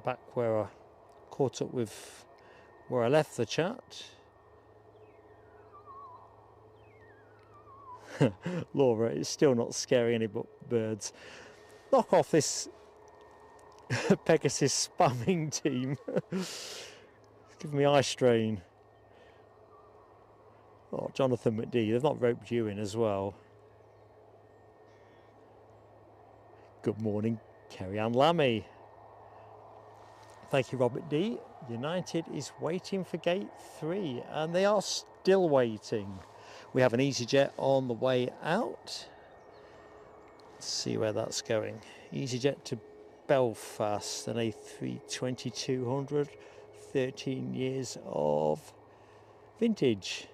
back where I caught up with where I left the chat. Laura is still not scaring any birds. Knock off this Pegasus spamming team. It's giving me eye strain. Oh, Jonathan McD, they've not roped you in as well. Good morning, Kerry-Ann Lammy. Thank you, Robert D. United is waiting for gate 3, and they are still waiting. We have an EasyJet on the way out. Let's see where that's going. EasyJet to Belfast, an A320-200, 13 years of vintage.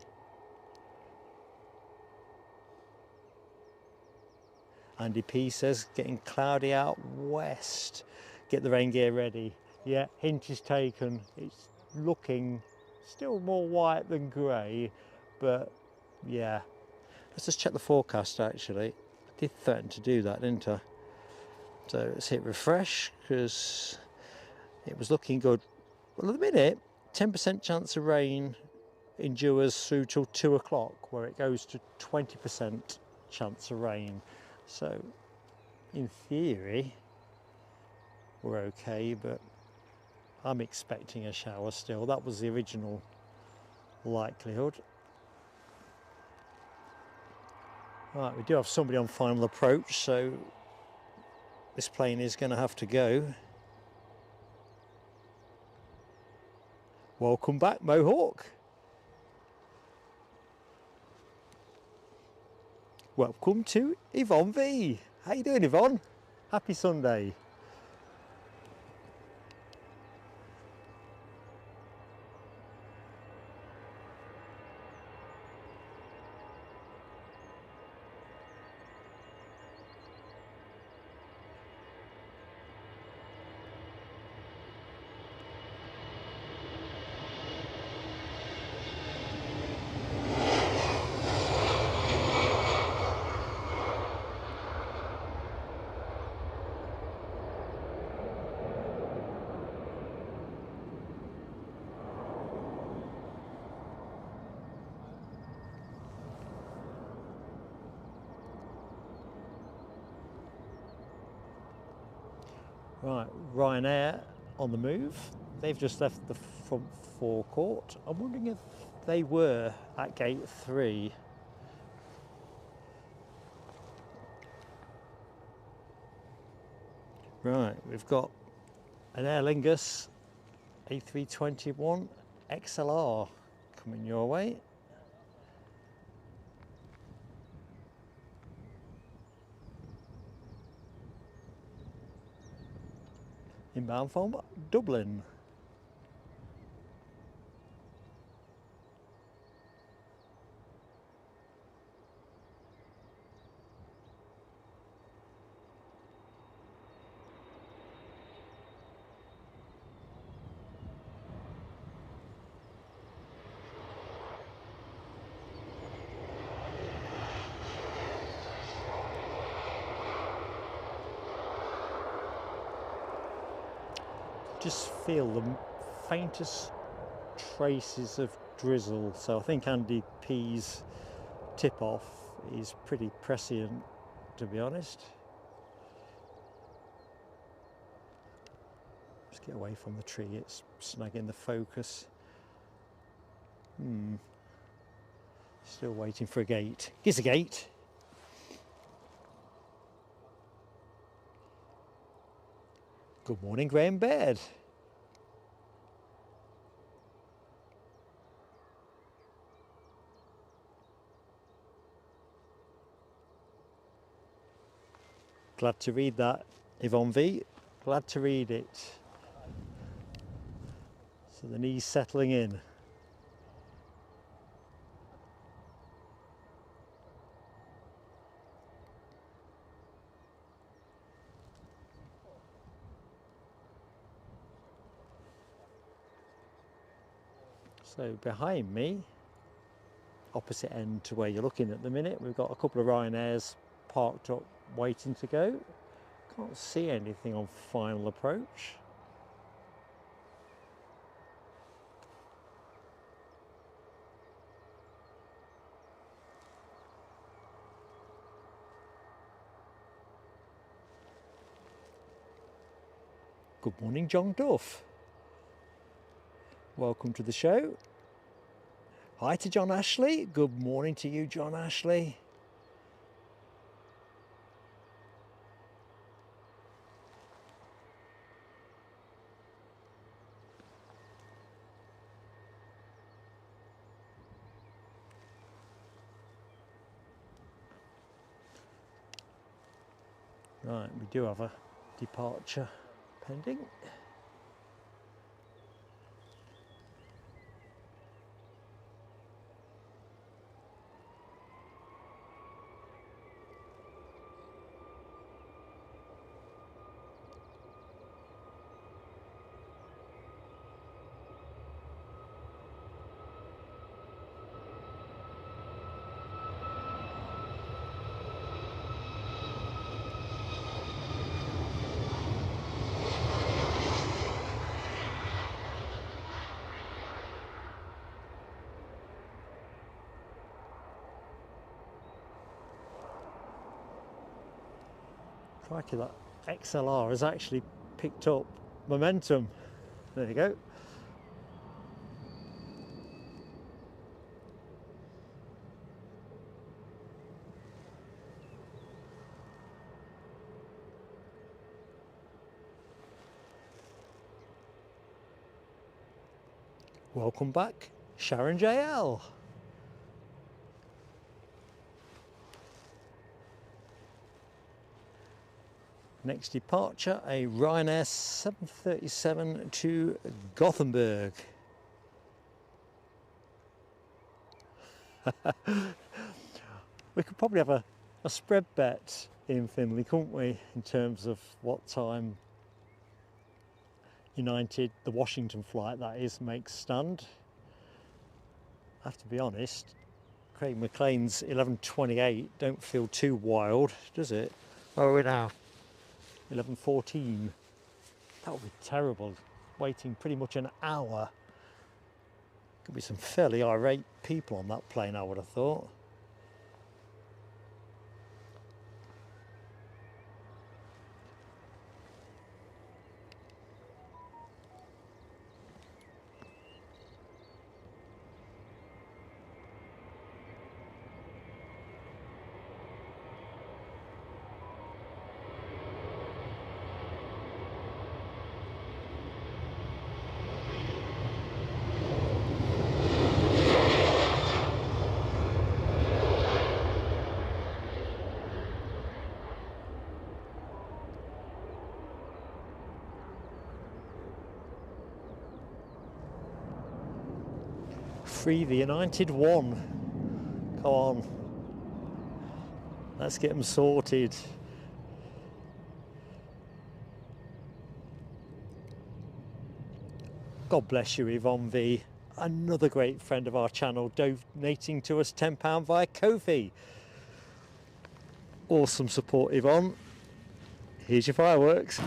Andy P says, getting cloudy out west. Get the rain gear ready. Yeah, hint is taken. It's looking still more white than grey, but yeah. Let's just check the forecast actually. I did threaten to do that, didn't I? So let's hit refresh because it was looking good. Well, at the minute, 10% chance of rain endures through till 2 o'clock, where it goes to 20% chance of rain. So in theory, we're okay, but I'm expecting a shower still. That was the original likelihood. Right, we do have somebody on final approach, so this plane is going to have to go. Welcome back, Mohawk. Welcome to Yvonne V. How you doing, Yvonne? Happy Sunday. Right, Ryanair on the move. They've just left the front forecourt. I'm wondering if they were at gate 3. Right, we've got an Aer Lingus A321 XLR coming your way. Inbound from Dublin. Just feel the faintest traces of drizzle, so I think Andy P's tip off is pretty prescient, to be honest. Just get away from the tree, it's snagging the focus. Still waiting for a gate. Here's a gate. Good morning, Graham Baird. Glad to read that, Yvonne V. Glad to read it. So the knees settling in. So behind me, opposite end to where you're looking at the minute, we've got a couple of Ryanairs parked up waiting to go. Can't see anything on final approach. Good morning, John Duff. Welcome to the show. Hi to John Ashley. Good morning to you, John Ashley. Right, we do have a departure pending. Crikey, that XLR has actually picked up momentum. There you go. Welcome back, Sharon JL. Next departure, a Ryanair 737 to Gothenburg. We could probably have a spread bet in Finley, couldn't we, in terms of what time United, the Washington flight that is, makes stand. I have to be honest, Craig McLean's 11:28 don't feel too wild, does it? Where are we now? 11:14. That would be terrible, waiting pretty much an hour. Could be some fairly irate people on that plane, I would have thought. Free the United One. Come on. Let's get them sorted. God bless you, Yvonne V. Another great friend of our channel, donating to us £10 via Ko-fi. Awesome support, Yvonne. Here's your fireworks.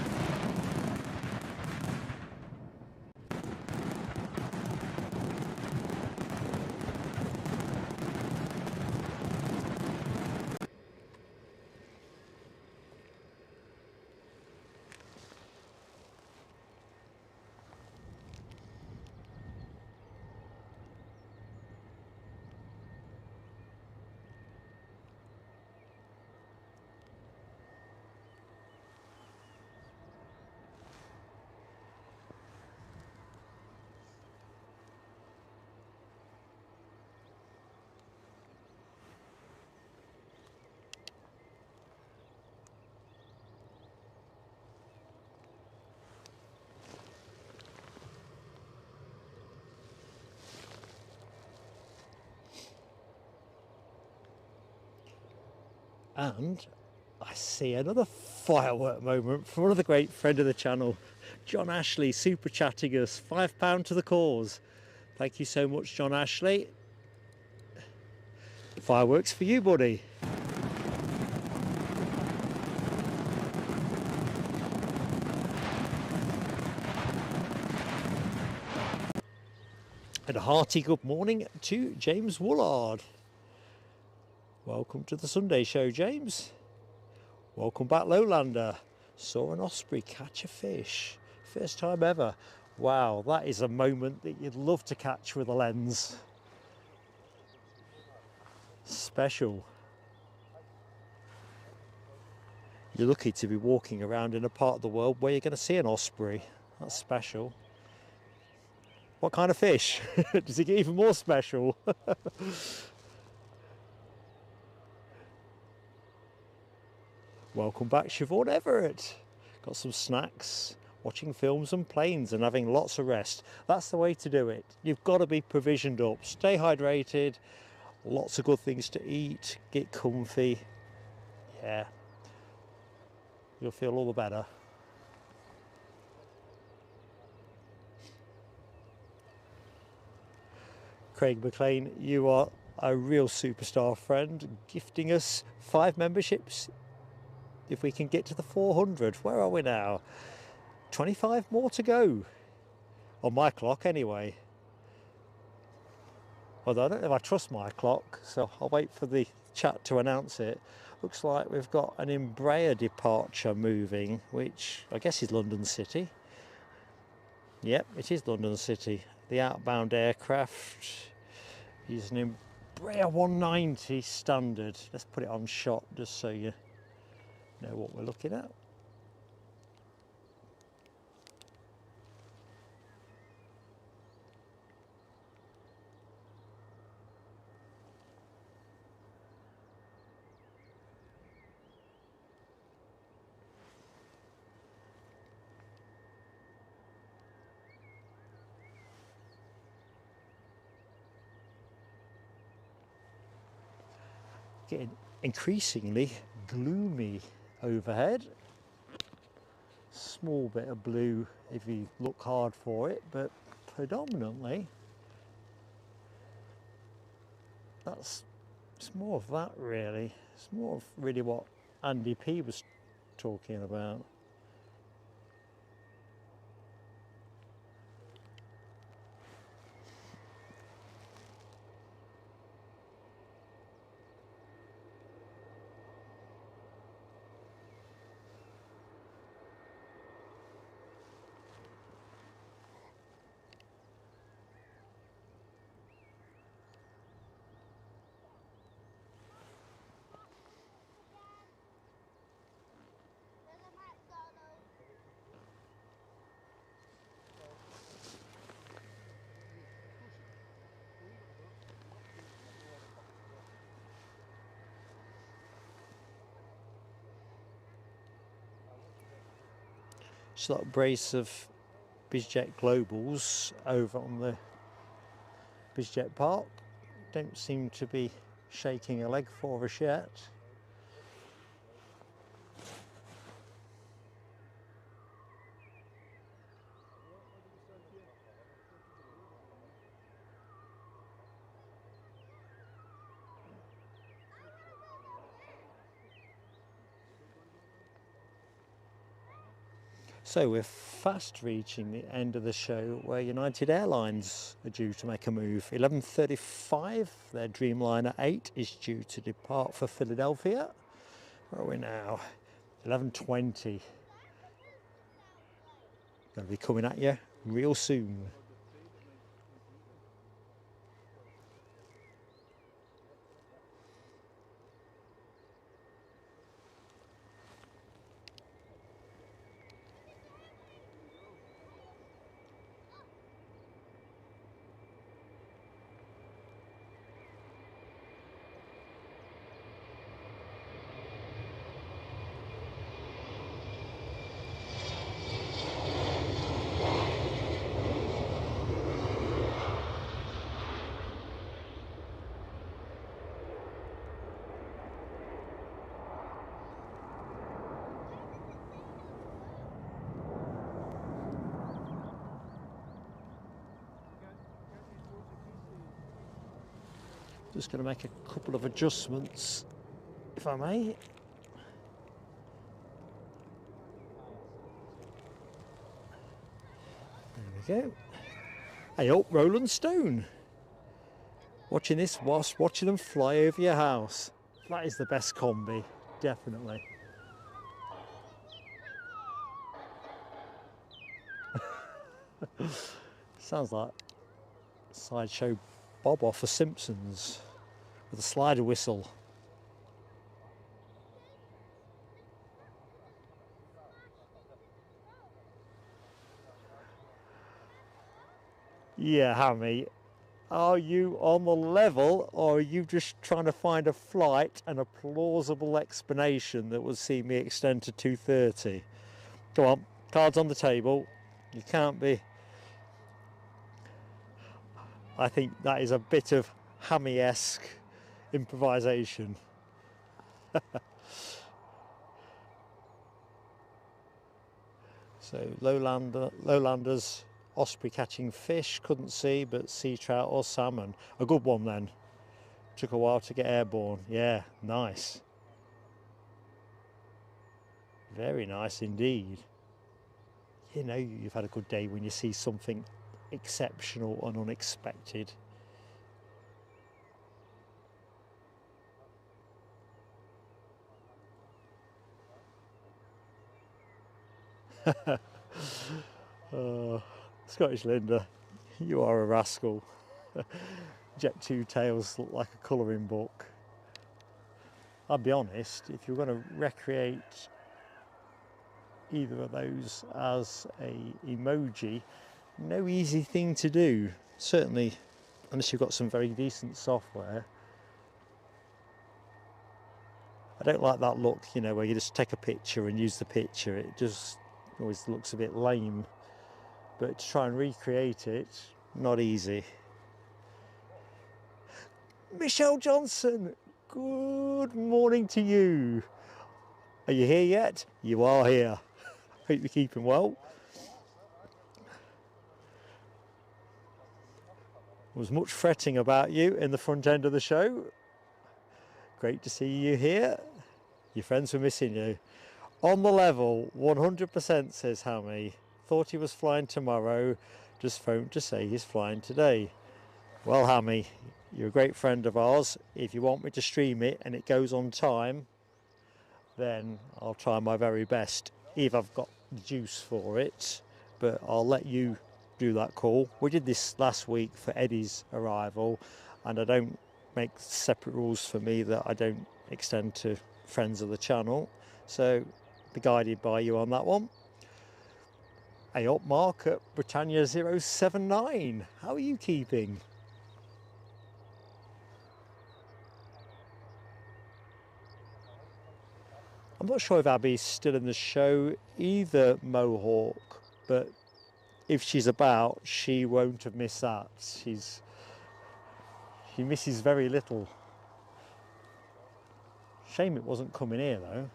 And I see another firework moment from another great friend of the channel, John Ashley, super chatting us, £5 to the cause. Thank you so much, John Ashley. Fireworks for you, buddy. And a hearty good morning to James Woolard. Welcome to the Sunday show, James. Welcome back, Lowlander. Saw an osprey catch a fish. First time ever. Wow, that is a moment that you'd love to catch with a lens. Special. You're lucky to be walking around in a part of the world where you're going to see an osprey. That's special. What kind of fish? Does it get even more special? Welcome back, Siobhan Everett. Got some snacks, watching films and planes and having lots of rest. That's the way to do it. You've got to be provisioned up. Stay hydrated, lots of good things to eat, get comfy. Yeah, you'll feel all the better. Craig McLean, you are a real superstar friend, gifting us 5 memberships. If we can get to the 400, where are we now? 25 more to go. On my clock anyway. Although I don't know if I trust my clock, so I'll wait for the chat to announce it. Looks like we've got an Embraer departure moving, which I guess is London City. Yep, it is London City. The outbound aircraft is an Embraer 190 standard. Let's put it on shot just so you know what we're looking at. Getting increasingly gloomy overhead. Small bit of blue if you look hard for it, but predominantly it's more of that really. It's more of really what Andy P was talking about. So that brace of EasyJet Globals over on the EasyJet park. Don't seem to be shaking a leg for us yet. So we're fast reaching the end of the show where United Airlines are due to make a move. 11:35, their Dreamliner 8 is due to depart for Philadelphia. Where are we now? 11:20. Going to be coming at you real soon. Just going to make a couple of adjustments, if I may. There we go. Hey up, Roland Stone. Watching this whilst watching them fly over your house. That is the best combi, definitely. Sounds like Sideshow Bob off The Simpsons with a slider whistle. Yeah, Hammy, are you on the level, or are you just trying to find a flight and a plausible explanation that will see me extend to 2:30? Go on, cards on the table. You can't be. I think that is a bit of Hammy-esque improvisation. So lowlanders, osprey catching fish, couldn't see, but sea trout or salmon. A good one then. Took a while to get airborne. Yeah, nice. Very nice indeed. You know you've had a good day when you see something exceptional and unexpected. Scottish Linda, you are a rascal. Jet 2 tails look like a colouring book. I'll be honest, if you're going to recreate either of those as a emoji, no easy thing to do, certainly unless you've got some very decent software. I don't like that look, you know, where you just take a picture and use the picture. It just always looks a bit lame, but to try and recreate it, not easy. Michelle Johnson, good morning to you. Are you here yet? You are here. Hope you're keeping well. There was much fretting about you in the front end of the show. Great to see you here. Your friends were missing you. On the level, 100% says Hammy. Thought he was flying tomorrow, just phoned to say he's flying today. Well, Hammy, you're a great friend of ours. If you want me to stream it and it goes on time, then I'll try my very best if I've got the juice for it. But I'll let you do that call. We did this last week for Eddie's arrival, and I don't make separate rules for me that I don't extend to friends of the channel. So be guided by you on that one. Hey up, Mark at Britannia 079. How are you keeping? I'm not sure if Abby's still in the show either, Mohawk, but if she's about, she won't have missed that. She's She misses very little. Shame it wasn't coming here though.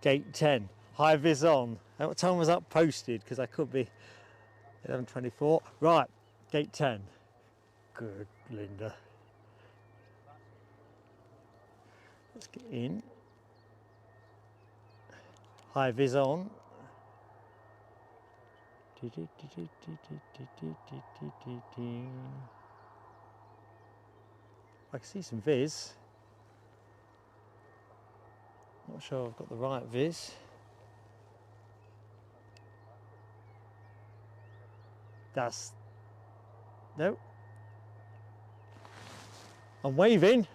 Gate 10, high vis on. What time was that posted? Because I could be 11:24. Right, gate 10. Good, Linda. Let's get in. High vis on. I can see some vis. Not sure I've got the right vis. That's... no. I'm waving.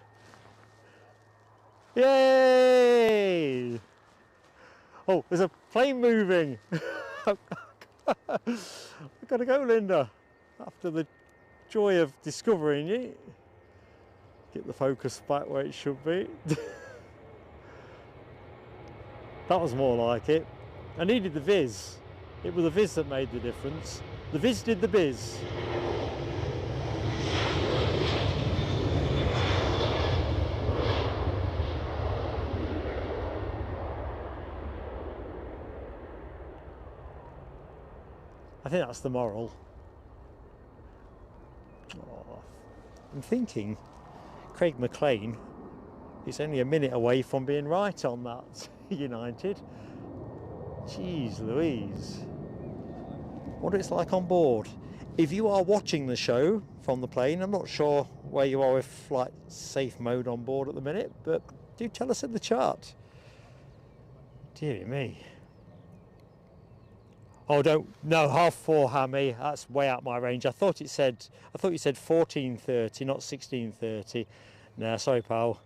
Yay! Oh, there's a plane moving. I've got to go, Linda. After the joy of discovering you. Get the focus back where it should be. That was more like it. I needed the vis. It was the vis that made the difference. The vis did the biz. I think that's the moral. Oh, I'm thinking Craig McLean is only a minute away from being right on that United. Jeez Louise. What it's like on board. If you are watching the show from the plane, I'm not sure where you are with flight safe mode on board at the minute, but do tell us in the chat. Dear me. Oh, no, 4:30, Hammy. That's way out my range. I thought you said 14:30, not 16:30. Nah, sorry, pal.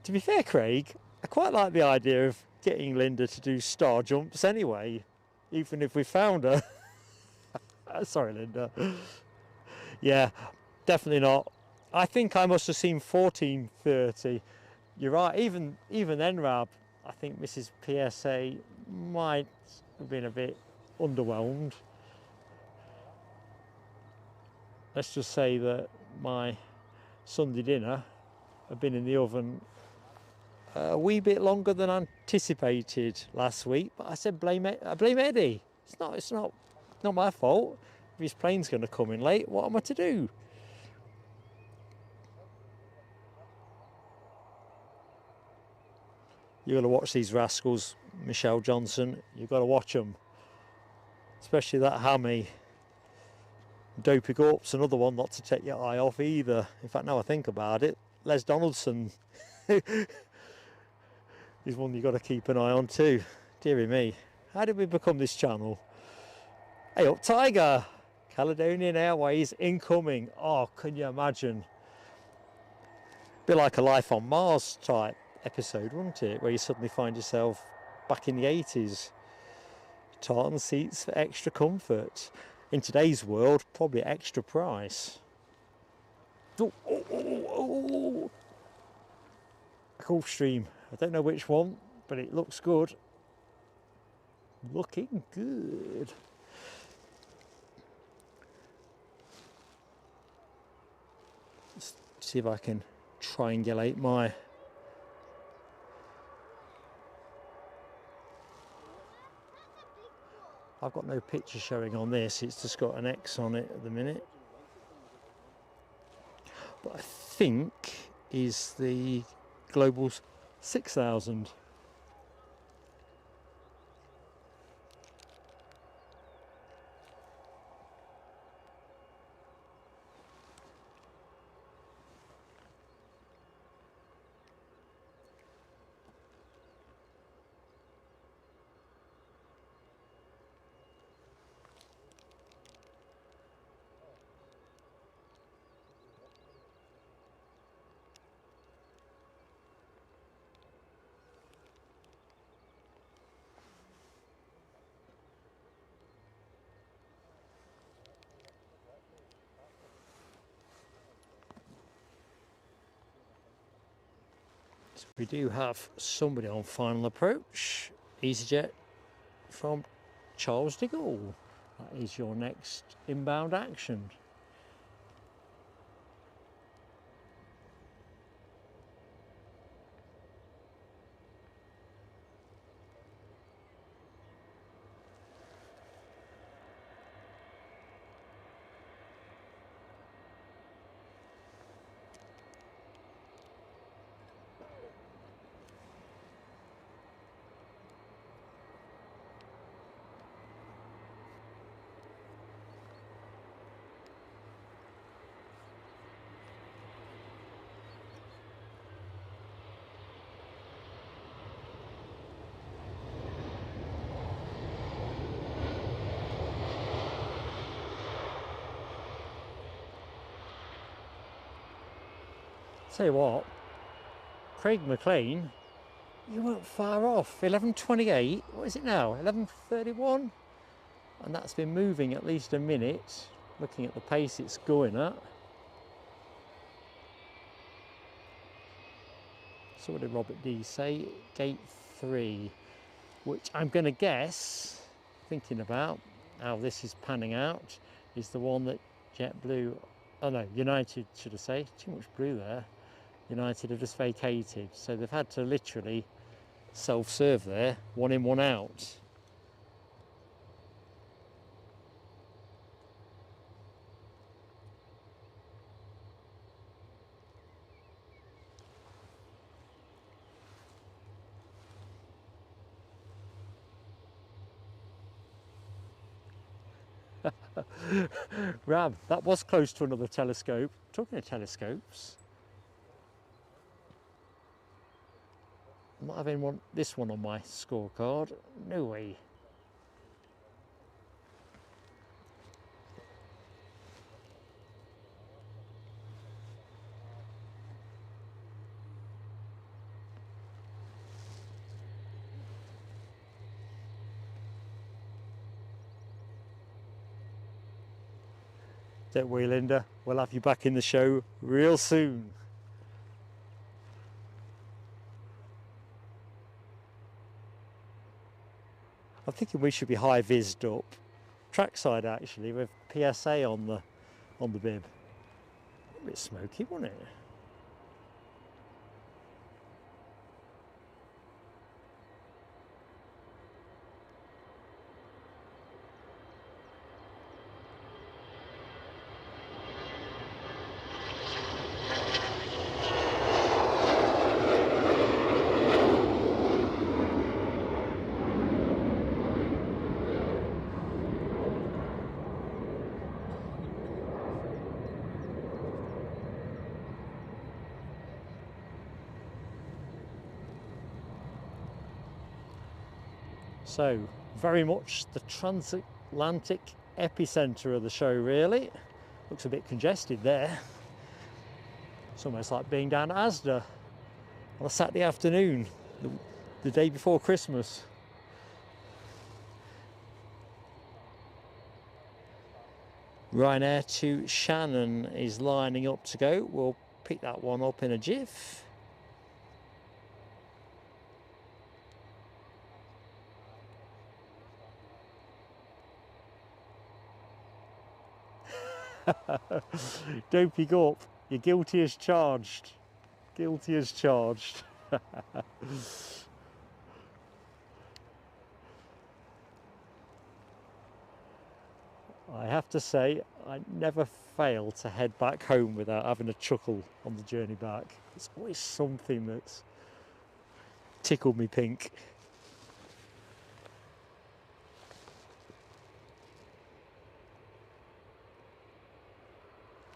To be fair, Craig, I quite like the idea of getting Linda to do star jumps anyway, even if we found her. Sorry, Linda. Yeah, definitely not. I think I must have seen 14:30. You're right. Even then, Rab, I think Mrs. PSA might have been a bit underwhelmed. Let's just say that my Sunday dinner had been in the oven a wee bit longer than anticipated last week, but I said I blame Eddie. It's not my fault. If his plane's going to come in late, what am I to do? You've got to watch these rascals, Michelle Johnson. You've got to watch them, especially that Hammy. Dopey Gorp's another one not to take your eye off either. In fact, now I think about it, Les Donaldson is one you've got to keep an eye on too. Deary me, how did we become this channel? Hey up, Tiger! Caledonian Airways incoming. Oh, can you imagine? Be like a Life on Mars type episode, wouldn't it? Where you suddenly find yourself back in the 80s. Tartan seats for extra comfort. In today's world, probably extra price. Oh. Gulfstream. I don't know which one, but it looks good. Looking good. Let's see if I can triangulate my... I've got no picture showing on this, it's just got an X on it at the minute. But I think is the Global 6000. So we do have somebody on final approach. EasyJet from Charles de Gaulle. That is your next inbound action. Tell you what, Craig McLean, you weren't far off. 11:28. What is it now? 11:31, and that's been moving at least a minute. Looking at the pace it's going at. So what did Robert D say? Gate 3, which I'm going to guess, thinking about how this is panning out, is the one that JetBlue, oh no, United should I say, too much blue there. United have just vacated, so they've had to literally self-serve there, one in, one out. Ram, that was close to another telescope. Talking of telescopes, I'm not having this one on my scorecard. No way. Don't worry, Linda, we'll have you back in the show real soon. I'm thinking we should be high-vised up trackside actually, with PSA on the bib. A bit smoky, wasn't it? So, very much the transatlantic epicenter of the show, really. Looks a bit congested there. It's almost like being down at Asda on a Saturday afternoon, the day before Christmas. Ryanair to Shannon is lining up to go. We'll pick that one up in a jiff. Don't pick up. You're guilty as charged. Guilty as charged. I have to say, I never fail to head back home without having a chuckle on the journey back. It's always something that's tickled me pink.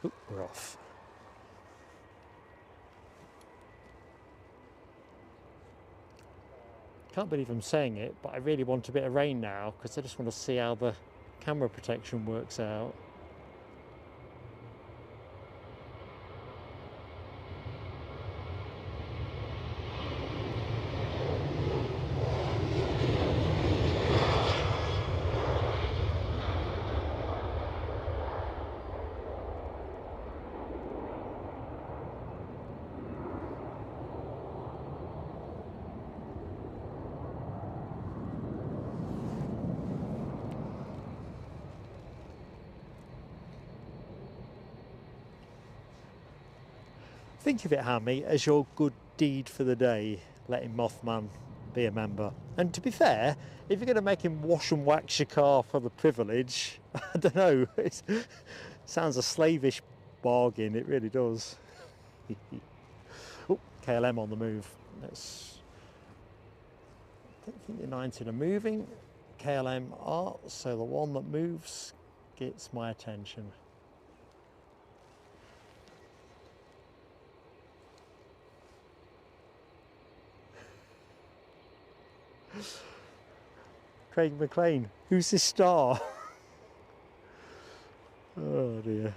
Oop, we're off. Can't believe I'm saying it, but I really want a bit of rain now because I just want to see how the camera protection works out. Think of it, Hammy, as your good deed for the day, letting Mothman be a member. And to be fair, if you're going to make him wash and wax your car for the privilege, I don't know, it sounds a slavish bargain, it really does. Oh, KLM on the move. I don't think United are moving. KLM are, so the one that moves gets my attention. Craig McLean, who's this star? Oh dear.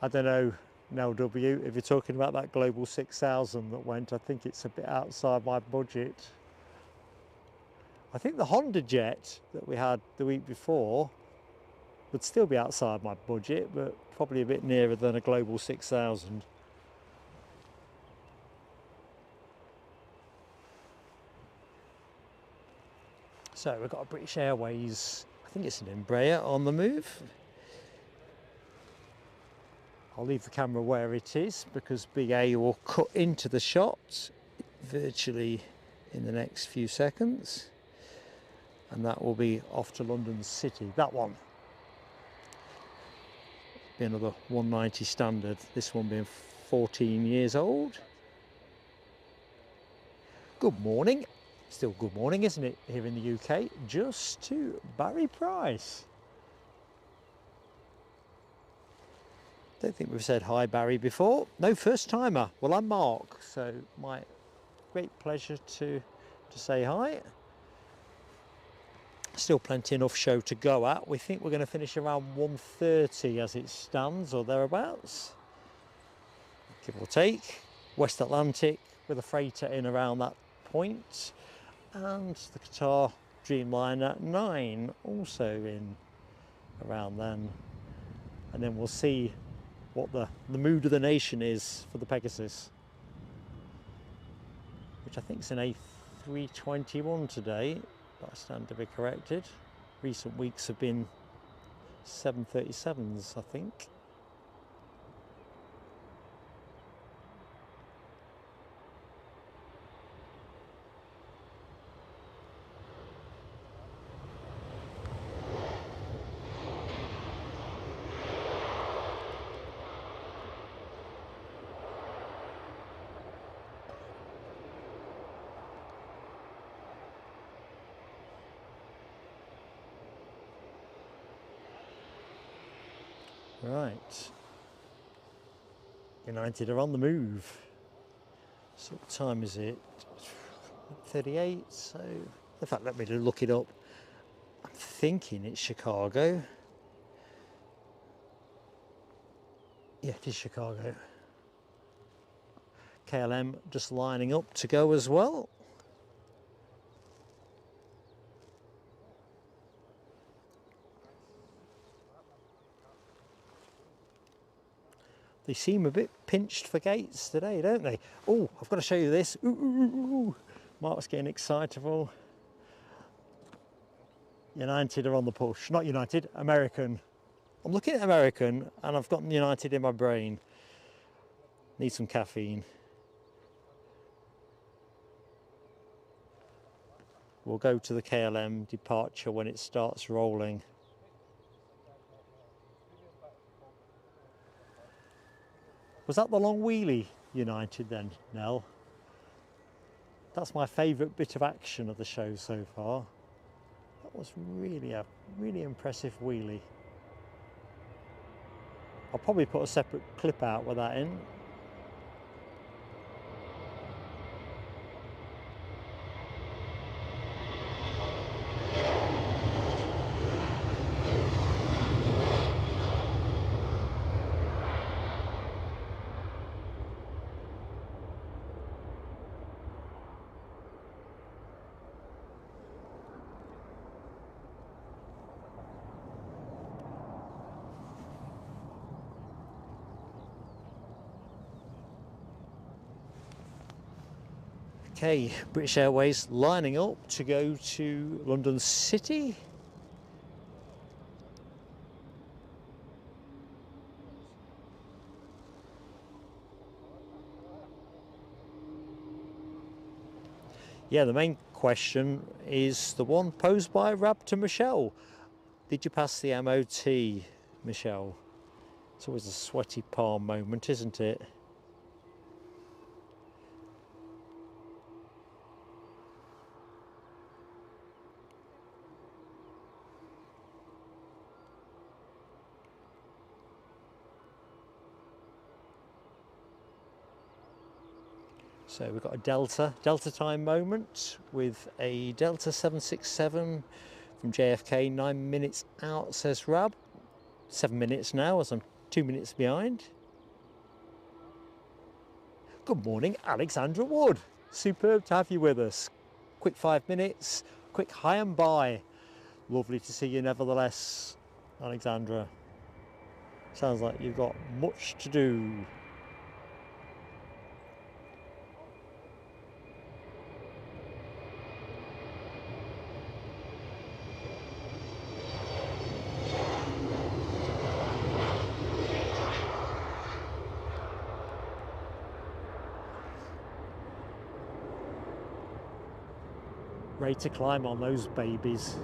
I don't know, Nell W, if you're talking about that Global 6000 that went, I think it's a bit outside my budget. I think the Honda Jet that we had the week before would still be outside my budget, but probably a bit nearer than a Global 6000. So we've got a British Airways, I think it's an Embraer on the move. I'll leave the camera where it is because BA will cut into the shot virtually in the next few seconds. And that will be off to London City, that one. Be another 190 standard, this one being 14 years old. Good morning, still good morning, isn't it, here in the UK, just to Barry Price. Don't think we've said hi, Barry, before. No, first timer. Well, I'm Mark, so my great pleasure to say hi. Still plenty enough show to go at. We think we're going to finish around 1:30 as it stands, or thereabouts, give or take. West Atlantic with a freighter in around that point, and the Qatar Dreamliner 9 also in around then. And then we'll see what the mood of the nation is for the Pegasus, which I think is an A321 today, but I stand to be corrected. Recent weeks have been 737s, I think. Right, United are on the move. So what time is it? 38, so in fact let me look it up. I'm thinking it's Chicago. Yeah, it is Chicago. KLM just lining up to go as well. They seem a bit pinched for gates today, don't they? Oh, I've got to show you this. Ooh, ooh, ooh, ooh. Mark's getting excitable. United are on the push. Not United, American. I'm looking at American and I've got United in my brain. Need some caffeine. We'll go to the KLM departure when it starts rolling. Was that the long wheelie United then, Nell? That's my favourite bit of action of the show so far. That was really a really impressive wheelie. I'll probably put a separate clip out with that in. Okay, British Airways lining up to go to London City. Yeah, the main question is the one posed by Rab to Michelle. Did you pass the MOT, Michelle? It's always a sweaty palm moment, isn't it? So we've got a Delta time moment with a Delta 767 from JFK, 9 minutes out, says Rab. 7 minutes now, as I'm 2 minutes behind. Good morning, Alexandra Wood. Superb to have you with us. Quick 5 minutes, quick high and by. Lovely to see you nevertheless, Alexandra. Sounds like you've got much to do. Ready to climb on those babies.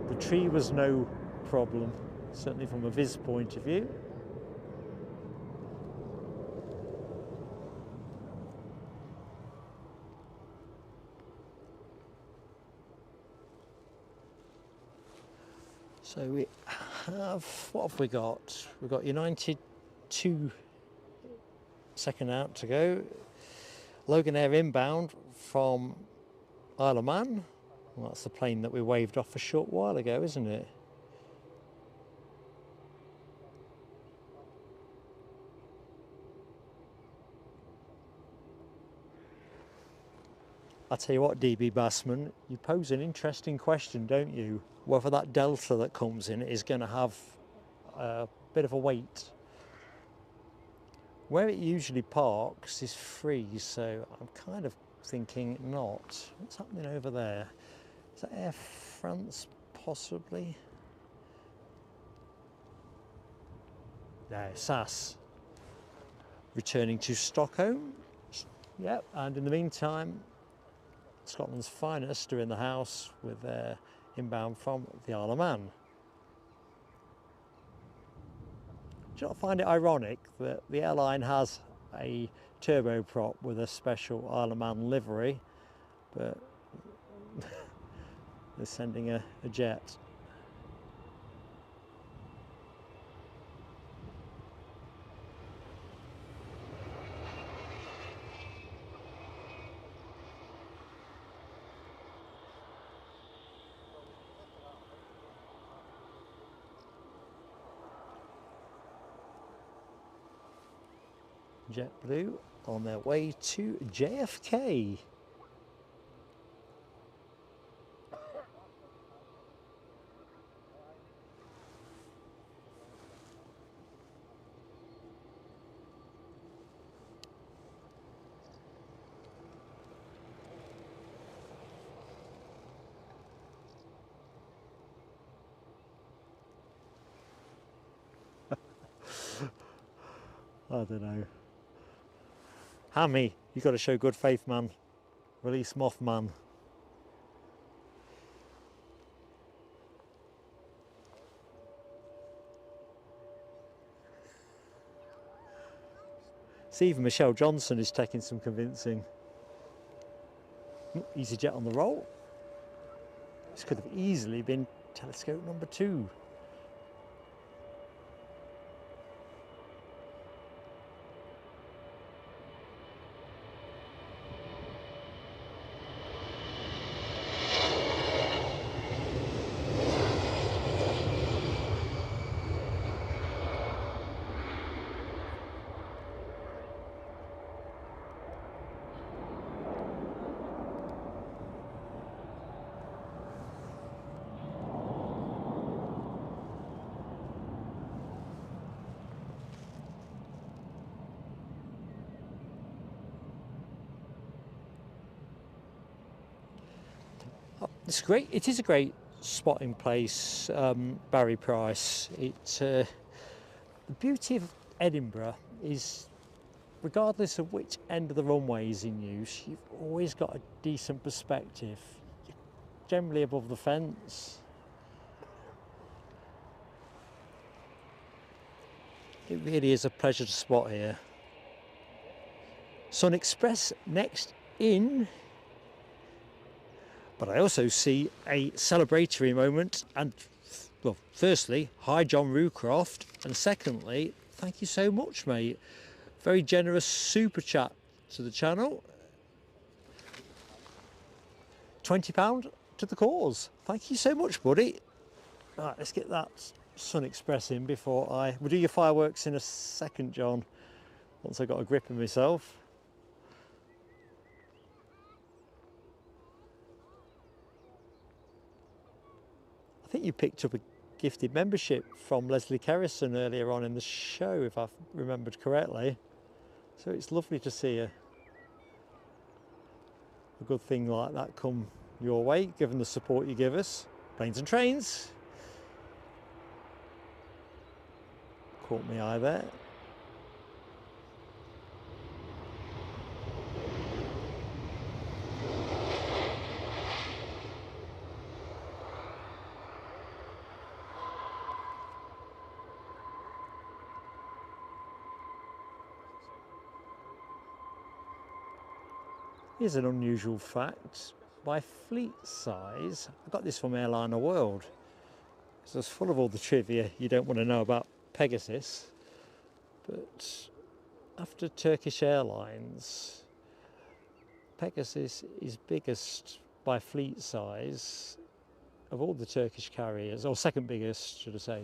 The tree was no problem, certainly from a viz point of view. So we have, what have we got? We've got United 2 second out to go. Loganair inbound from Isle of Man. Well, that's the plane that we waved off a short while ago, isn't it? I tell you what, DB Bassman, you pose an interesting question, don't you? Whether that Delta that comes in is going to have a bit of a wait. Where it usually parks is free, so I'm kind of thinking not. What's happening over there? Is that Air France, possibly? No, SAS. Returning to Stockholm. Yep, and in the meantime, Scotland's finest are in the house with their inbound from the Isle of Man. Do you not find it ironic that the airline has a turboprop with a special Isle of Man livery, but they're sending a jet? JetBlue on their way to JFK. I don't know. Hammy, you've got to show good faith, man. Release Mothman. See, even Michelle Johnson is taking some convincing. EasyJet on the roll. This could have easily been telescope number 2. It's great. It is a great spotting place, Barry Price. The beauty of Edinburgh is regardless of which end of the runway is in use, you've always got a decent perspective, generally above the fence. It really is a pleasure to spot here. Sun Express next in, but I also see a celebratory moment, and well, firstly, hi John Rucroft, and secondly, thank you so much, mate. Very generous super chat to the channel. £20 to the cause. Thank you so much, buddy. Right, let's get that Sun Express in before we'll do your fireworks in a second, John, once I got a grip of myself. I think you picked up a gifted membership from Leslie Kerrison earlier on in the show, if I've remembered correctly. So it's lovely to see a good thing like that come your way, given the support you give us. Planes and trains. Caught my eye there. Here's an unusual fact. By fleet size, I got this from Airliner World. So it's full of all the trivia you don't want to know about Pegasus. But after Turkish Airlines, Pegasus is biggest by fleet size of all the Turkish carriers, or second biggest, should I say.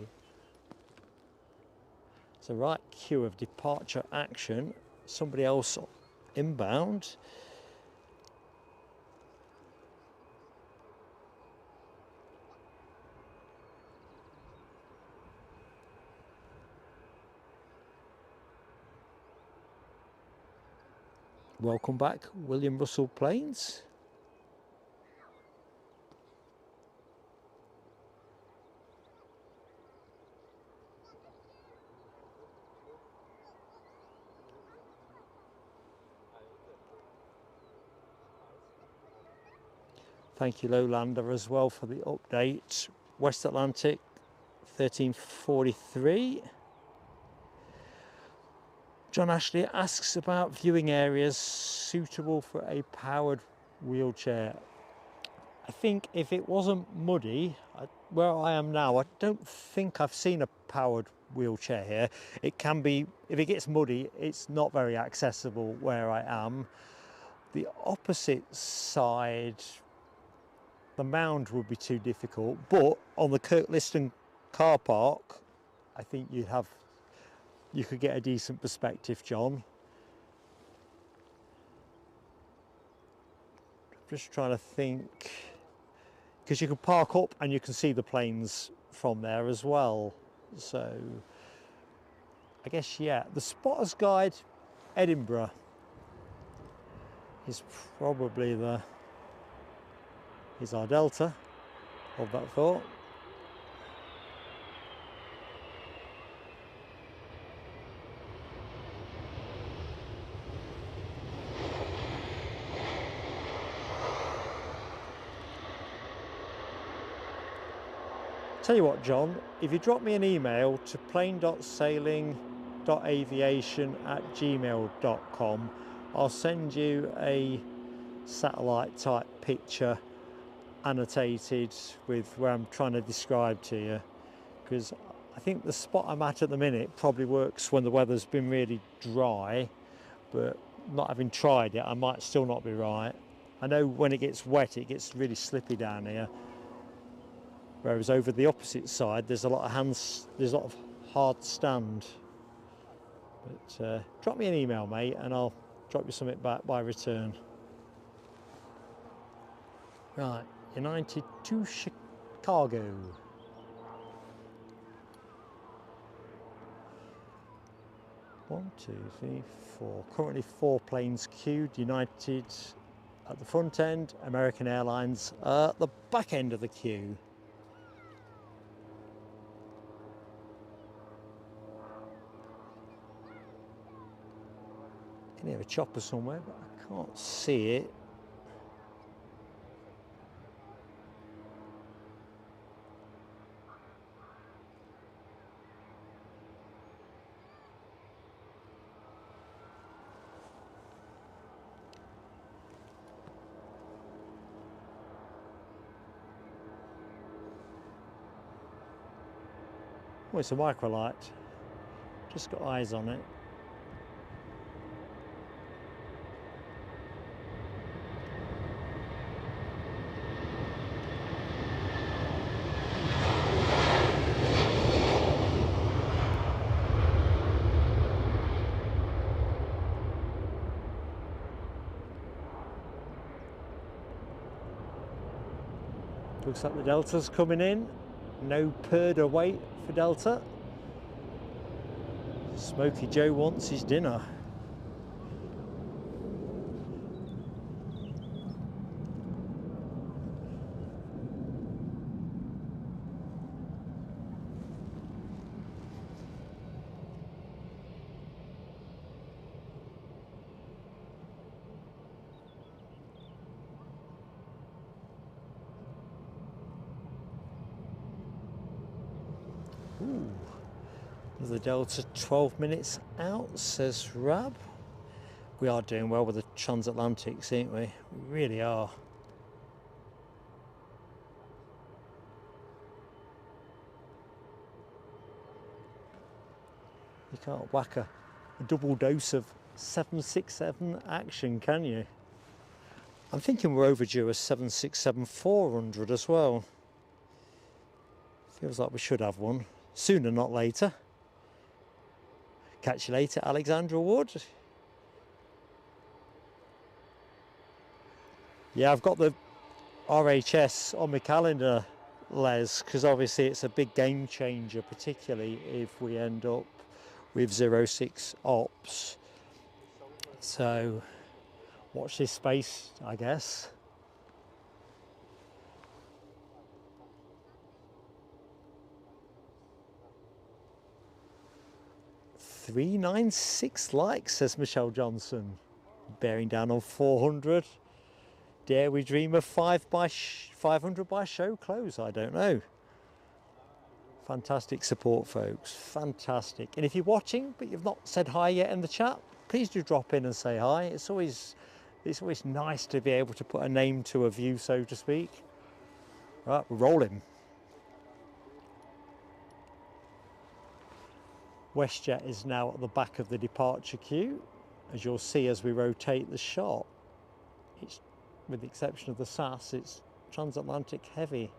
It's a right queue of departure action. Somebody else inbound. Welcome back, William Russell Planes. Thank you, Lowlander, as well for the update. West Atlantic 1343. John Ashley asks about viewing areas suitable for a powered wheelchair. I think if it wasn't muddy, where I am now, I don't think I've seen a powered wheelchair here. It can be, if it gets muddy, it's not very accessible where I am. The opposite side, the mound would be too difficult, but on the Kirkliston car park, I think you could get a decent perspective, John. Just trying to think, because you can park up and you can see the planes from there as well. So I guess, yeah, the spotter's guide, Edinburgh, is probably is our delta of that thought. Tell you what, John, if you drop me an email to plane.sailing.aviation@gmail.com, I'll send you a satellite type picture annotated with where I'm trying to describe to you, because I think the spot I'm at the minute probably works when the weather's been really dry, but not having tried it, I might still not be right. I know when it gets wet, it gets really slippy down here. Whereas over the opposite side, there's a lot of hard stand. But drop me an email, mate, and I'll drop you something back by return. Right, United to Chicago. One, two, three, four. Currently 4 planes queued. United at the front end, American Airlines at the back end of the queue. can hear a chopper somewhere, but I can't see it. Oh, it's a microlight. Just got eyes on it. Looks like the Delta's coming in. No Purder wait for Delta. Smokey Joe wants his dinner. Ooh. The Delta 12 minutes out, says Rab. We are doing well with the Transatlantics, ain't we? We really are. You can't whack a double dose of 767 action, can you? I'm thinking we're overdue a 767-400 as well. Feels like we should have one. Sooner, not later. Catch you later, Alexandra Wood. Yeah, I've got the RHS on my calendar, Les, because obviously it's a big game changer, particularly if we end up with 06 ops. So watch this space, I guess. "396 likes," says Michelle Johnson. Bearing down on 400. Dare we dream of 500 by show close? I don't know. Fantastic support, folks. Fantastic. And if you're watching but you've not said hi yet in the chat, please do drop in and say hi. It's always nice to be able to put a name to a view, so to speak. Right, we're rolling. WestJet is now at the back of the departure queue. As you'll see as we rotate the shot, it's, with the exception of the SAS, it's Transatlantic heavy.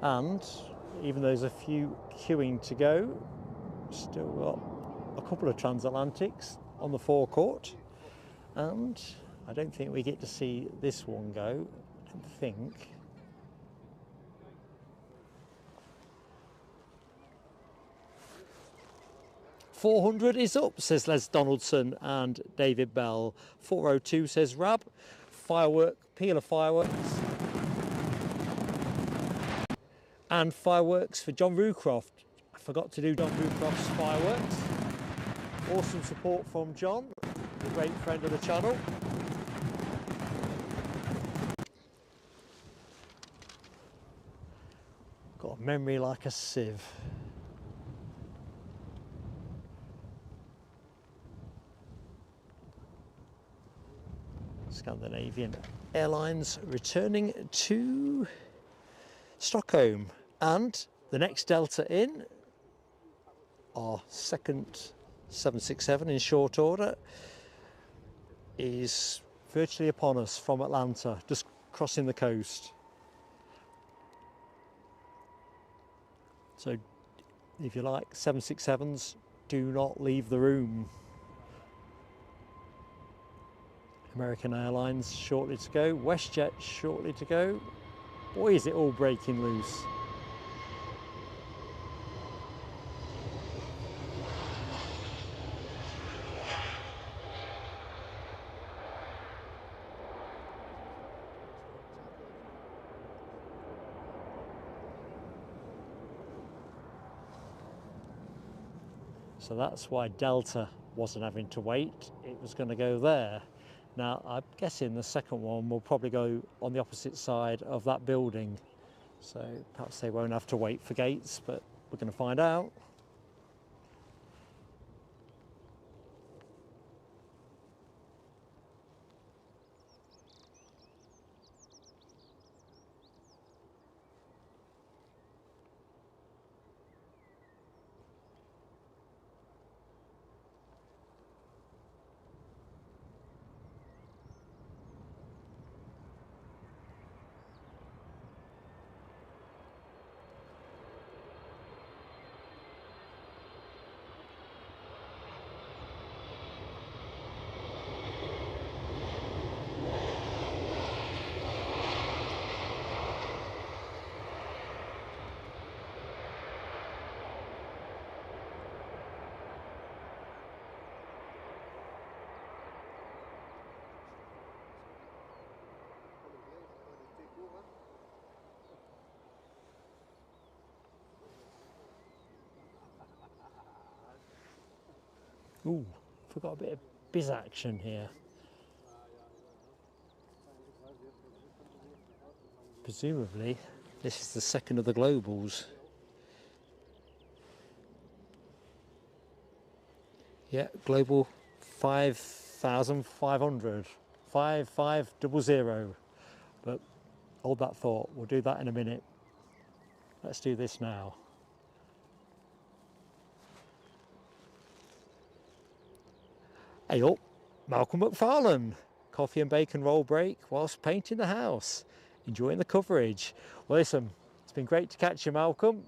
And even though there's a few queuing to go, still got a couple of Transatlantics on the forecourt. And I don't think we get to see this one go. I don't think. "400 is up," says Les Donaldson and David Bell. 402 says Rab. Peal of fireworks. And fireworks for John Rucroft. I forgot to do John Rucroft's fireworks. Awesome support from John, a great friend of the channel. Got a memory like a sieve. Scandinavian Airlines returning to Stockholm, and the next Delta in, our second 767 in short order, is virtually upon us from Atlanta, just crossing the coast. So if you like 767s, do not leave the room. American Airlines shortly to go, WestJet shortly to go. Boy, is it all breaking loose. So that's why Delta wasn't having to wait, it was going to go there. Now I'm guessing the second one will probably go on the opposite side of that building, so perhaps they won't have to wait for gates, but we're going to find out. Ooh, forgot a bit of biz action here. Presumably, this is the second of the globals. Yeah, global 5,500, 5500. But hold that thought, we'll do that in a minute. Let's do this now. Hey up, Malcolm McFarlane. Coffee and bacon roll break whilst painting the house. Enjoying the coverage. Well listen, it's been great to catch you, Malcolm.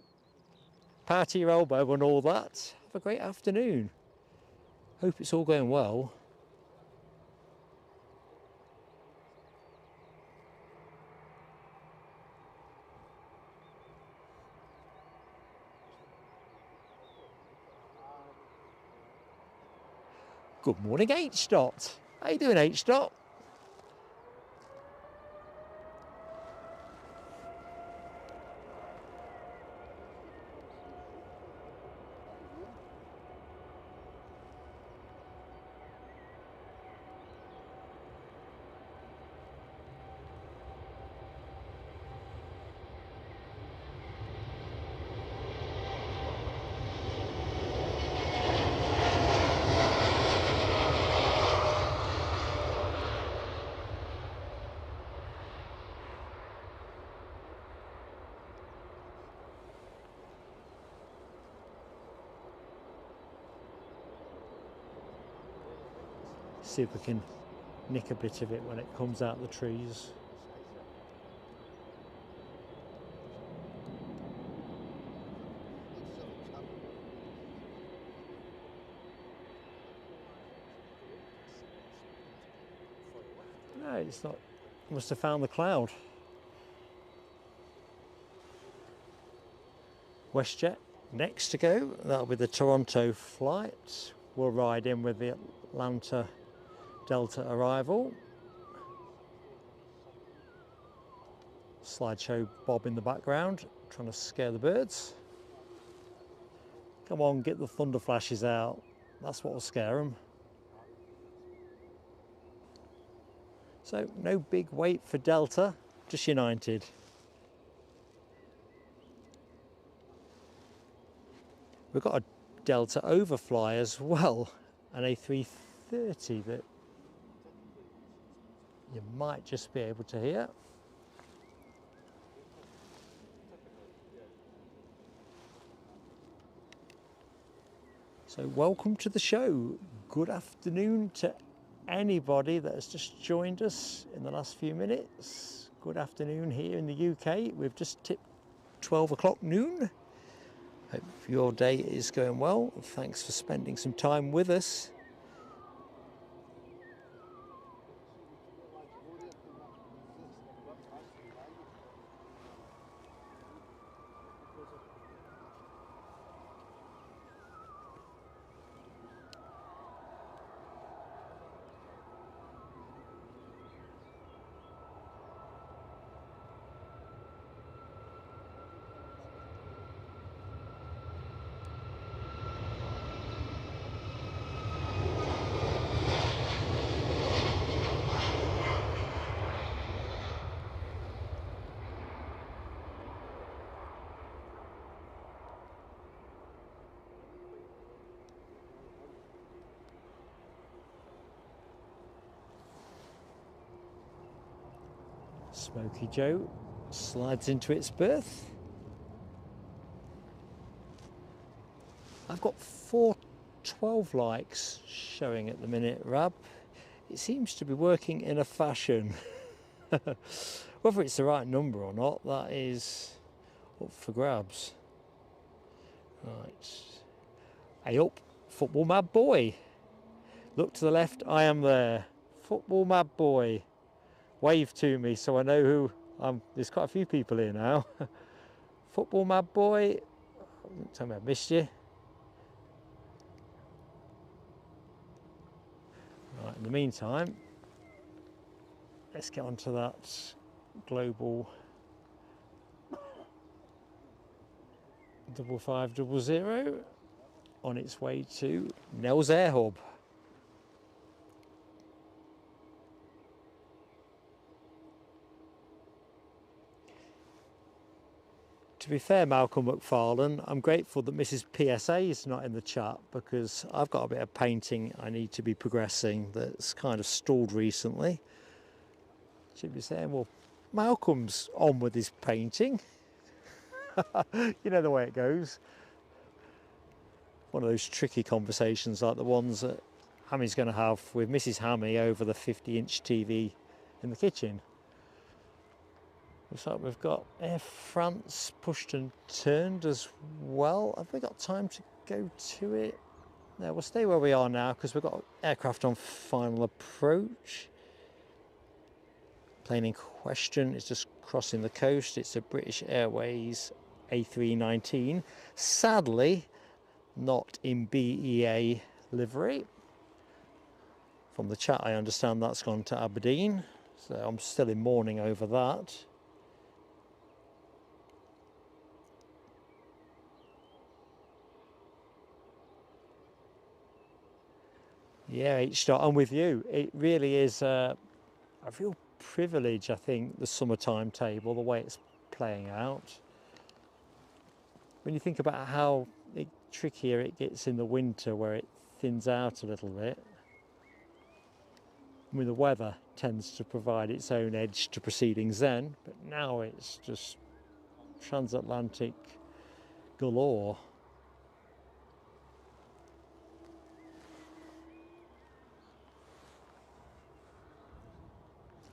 Power to your elbow and all that. Have a great afternoon. Hope it's all going well. Good morning, H-Dot. How you doing, H-Dot? See if we can nick a bit of it when it comes out the trees. No, it's not. Must have found the cloud. WestJet next to go. That'll be the Toronto flight. We'll ride in with the Atlanta Delta arrival. Slideshow Bob in the background, trying to scare the birds. Come on, get the thunder flashes out. That's what will scare them. So no big wait for Delta, just United. We've got a Delta overfly as well, an A330 that you might just be able to hear. So welcome to the show. Good afternoon to anybody that has just joined us in the last few minutes. Good afternoon here in the UK. We've just tipped 12 o'clock noon. Hope your day is going well. Thanks for spending some time with us. Smoky Joe slides into its berth. I've got 412 likes showing at the minute, Rab. It seems to be working in a fashion. Whether it's the right number or not, that is up for grabs. Right. Hey up, football mad boy. Look to the left, I am there. Football mad boy. Wave to me so I know who I'm. There's quite a few people here now. Football mad boy. Tell me I missed you. Right, in the meantime, let's get onto that global 5500 on its way to Nels Air Hub. To be fair, Malcolm McFarlane, I'm grateful that Mrs. PSA is not in the chat because I've got a bit of painting I need to be progressing that's kind of stalled recently. Should be saying, well, Malcolm's on with his painting. You know the way it goes. One of those tricky conversations like the ones that Hammy's going to have with Mrs. Hammy over the 50-inch TV in the kitchen. Looks like we've got Air France pushed and turned as well. Have we got time to go to it? No, we'll stay where we are now because we've got aircraft on final approach. Plane in question is just crossing the coast. It's a British Airways A319. Sadly, not in BEA livery. From the chat, I understand that's gone to Aberdeen. So I'm still in mourning over that. Yeah, H-Star, I'm with you. It really is a real privilege, I think, the summer timetable, the way it's playing out. When you think about how trickier it gets in the winter, where it thins out a little bit. I mean, the weather tends to provide its own edge to proceedings then, but now it's just transatlantic galore.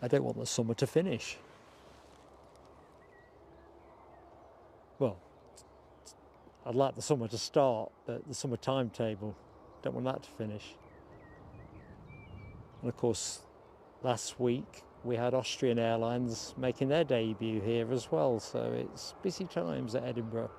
I don't want the summer to finish. Well, I'd like the summer to start, but the summer timetable, don't want that to finish. And of course, last week we had Austrian Airlines making their debut here as well, so it's busy times at Edinburgh.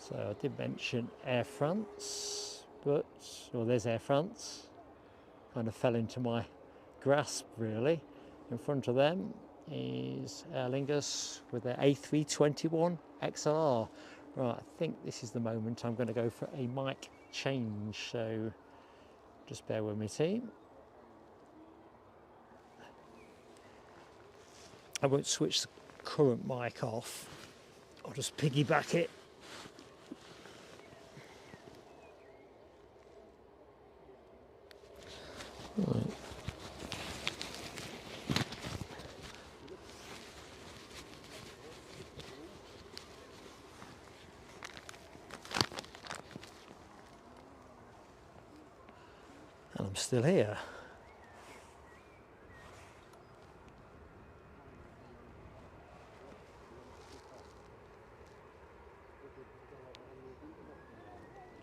So I did mention Air France, but, well, there's Air France. Kind of fell into my grasp, really. In front of them is Aer Lingus with their A321 XLR. Right, I think this is the moment I'm going to go for a mic change, so just bear with me, team. I won't switch the current mic off. I'll just piggyback it. Right. And I'm still here.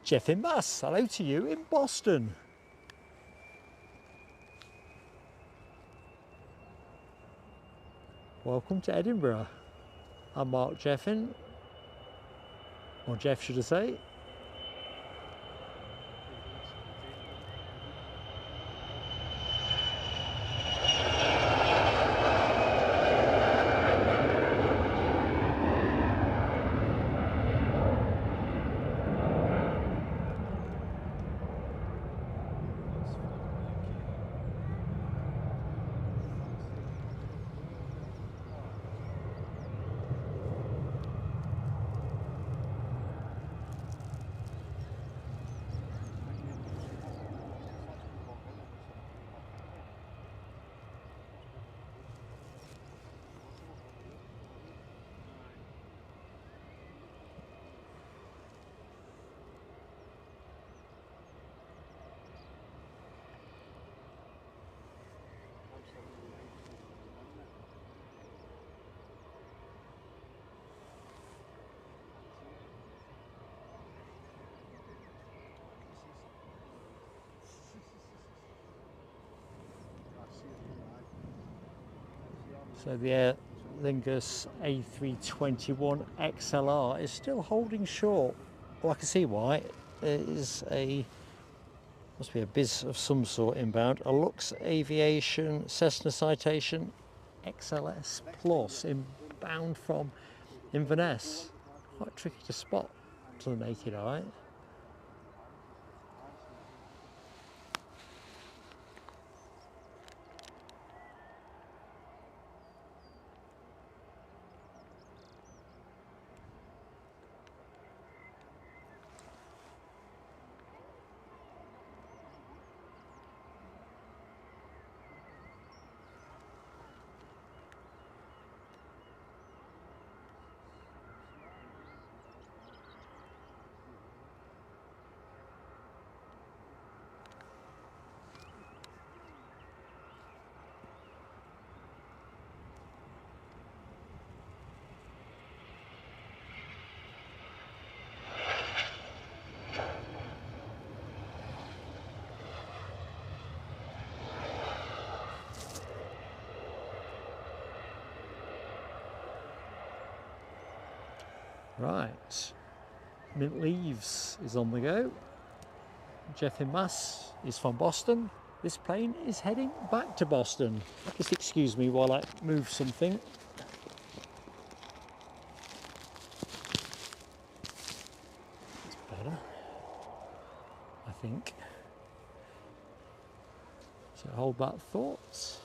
Jeff in Bass, hello to you in Boston. Welcome to Edinburgh. I'm Mark Jeffin, or Jeff should I say. So the Aer Lingus A321 XLR is still holding short. Well, I can see why. There is must be a biz of some sort inbound. A Lux Aviation Cessna Citation XLS Plus inbound from Inverness. Quite tricky to spot to the naked eye. Right, Mint Leaves is on the go. Jeff in Mass is from Boston. This plane is heading back to Boston. Just excuse me while I move something. It's better, I think. So hold that thought.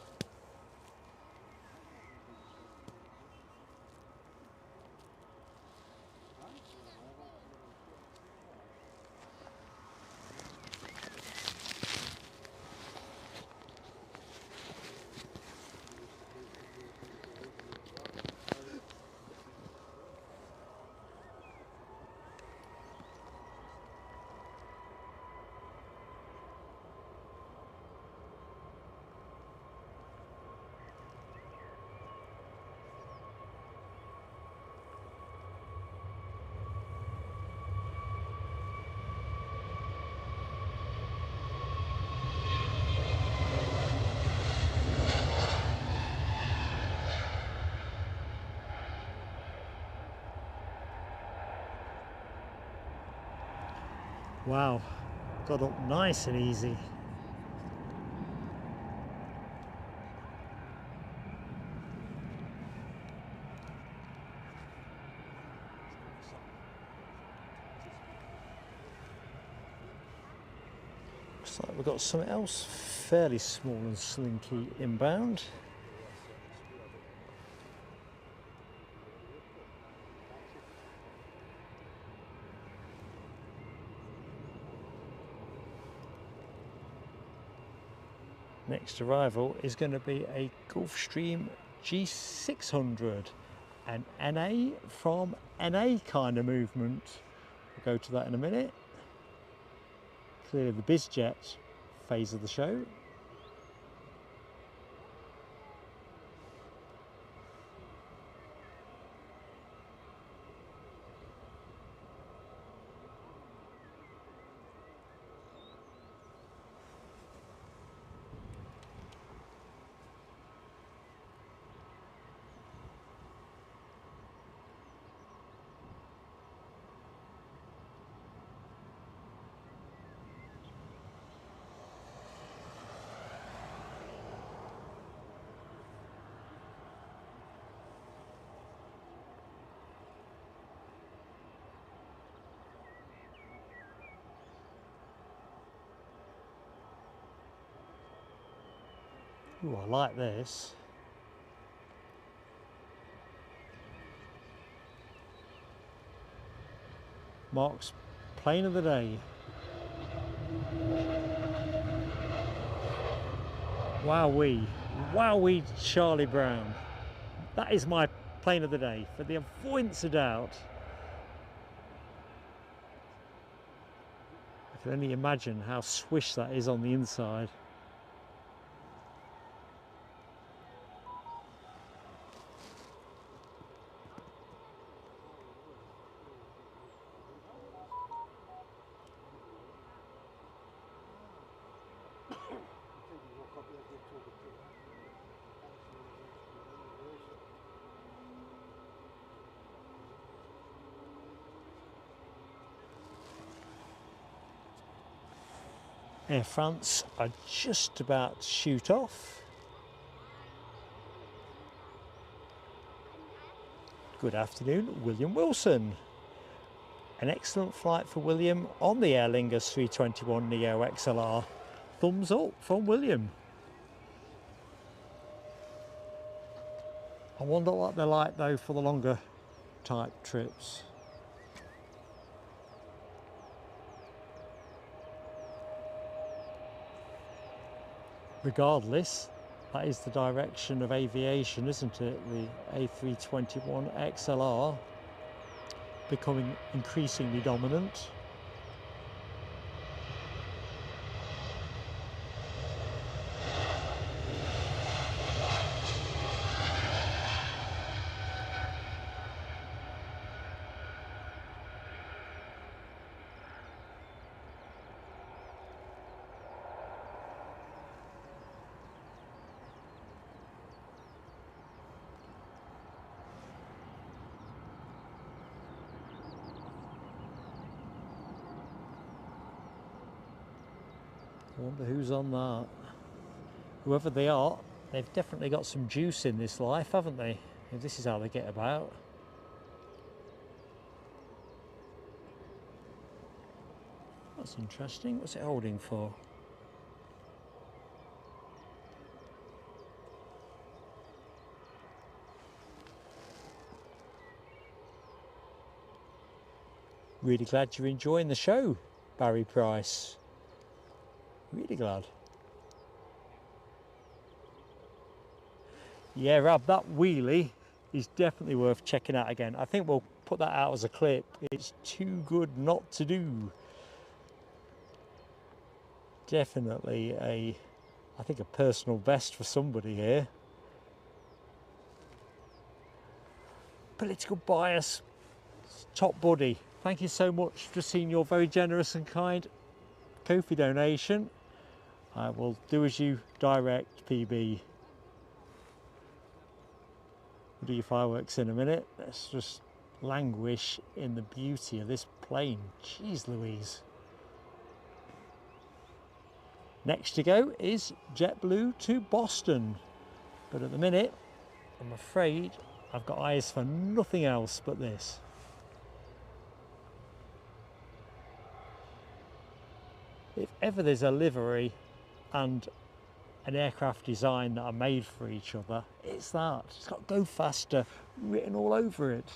Wow, got up nice and easy. Looks like we've got something else fairly small and slinky inbound. Next arrival is going to be a Gulfstream G600, an NA from NA kind of movement. We'll go to that in a minute. Clearly the BizJet phase of the show. Ooh, I like this. Mark's plane of the day. Wowee, wowee, Charlie Brown. That is my plane of the day, for the avoidance of doubt. I can only imagine how swish that is on the inside. Air France are just about to shoot off. Good afternoon, William Wilson. An excellent flight for William on the Aer Lingus 321neo XLR. Thumbs up from William. I wonder what they're like though for the longer type trips. Regardless, that is the direction of aviation, isn't it? The A321 XLR becoming increasingly dominant. I wonder who's on that. Whoever they are, they've definitely got some juice in this life, haven't they? If this is how they get about. That's interesting. What's it holding for? Really glad you're enjoying the show, Barry Price. Really glad. Yeah, Rob, that wheelie is definitely worth checking out again. I think we'll put that out as a clip. It's too good not to do. Definitely I think a personal best for somebody here. Political bias, top buddy. Thank you so much for seeing your very generous and kind Ko-fi donation. I will do as you direct, PB. We'll do your fireworks in a minute. Let's just languish in the beauty of this plane. Jeez Louise. Next to go is JetBlue to Boston. But at the minute, I'm afraid I've got eyes for nothing else but this. If ever there's a livery and an aircraft design that are made for each other, it's that. It's got "Go Faster" written all over it.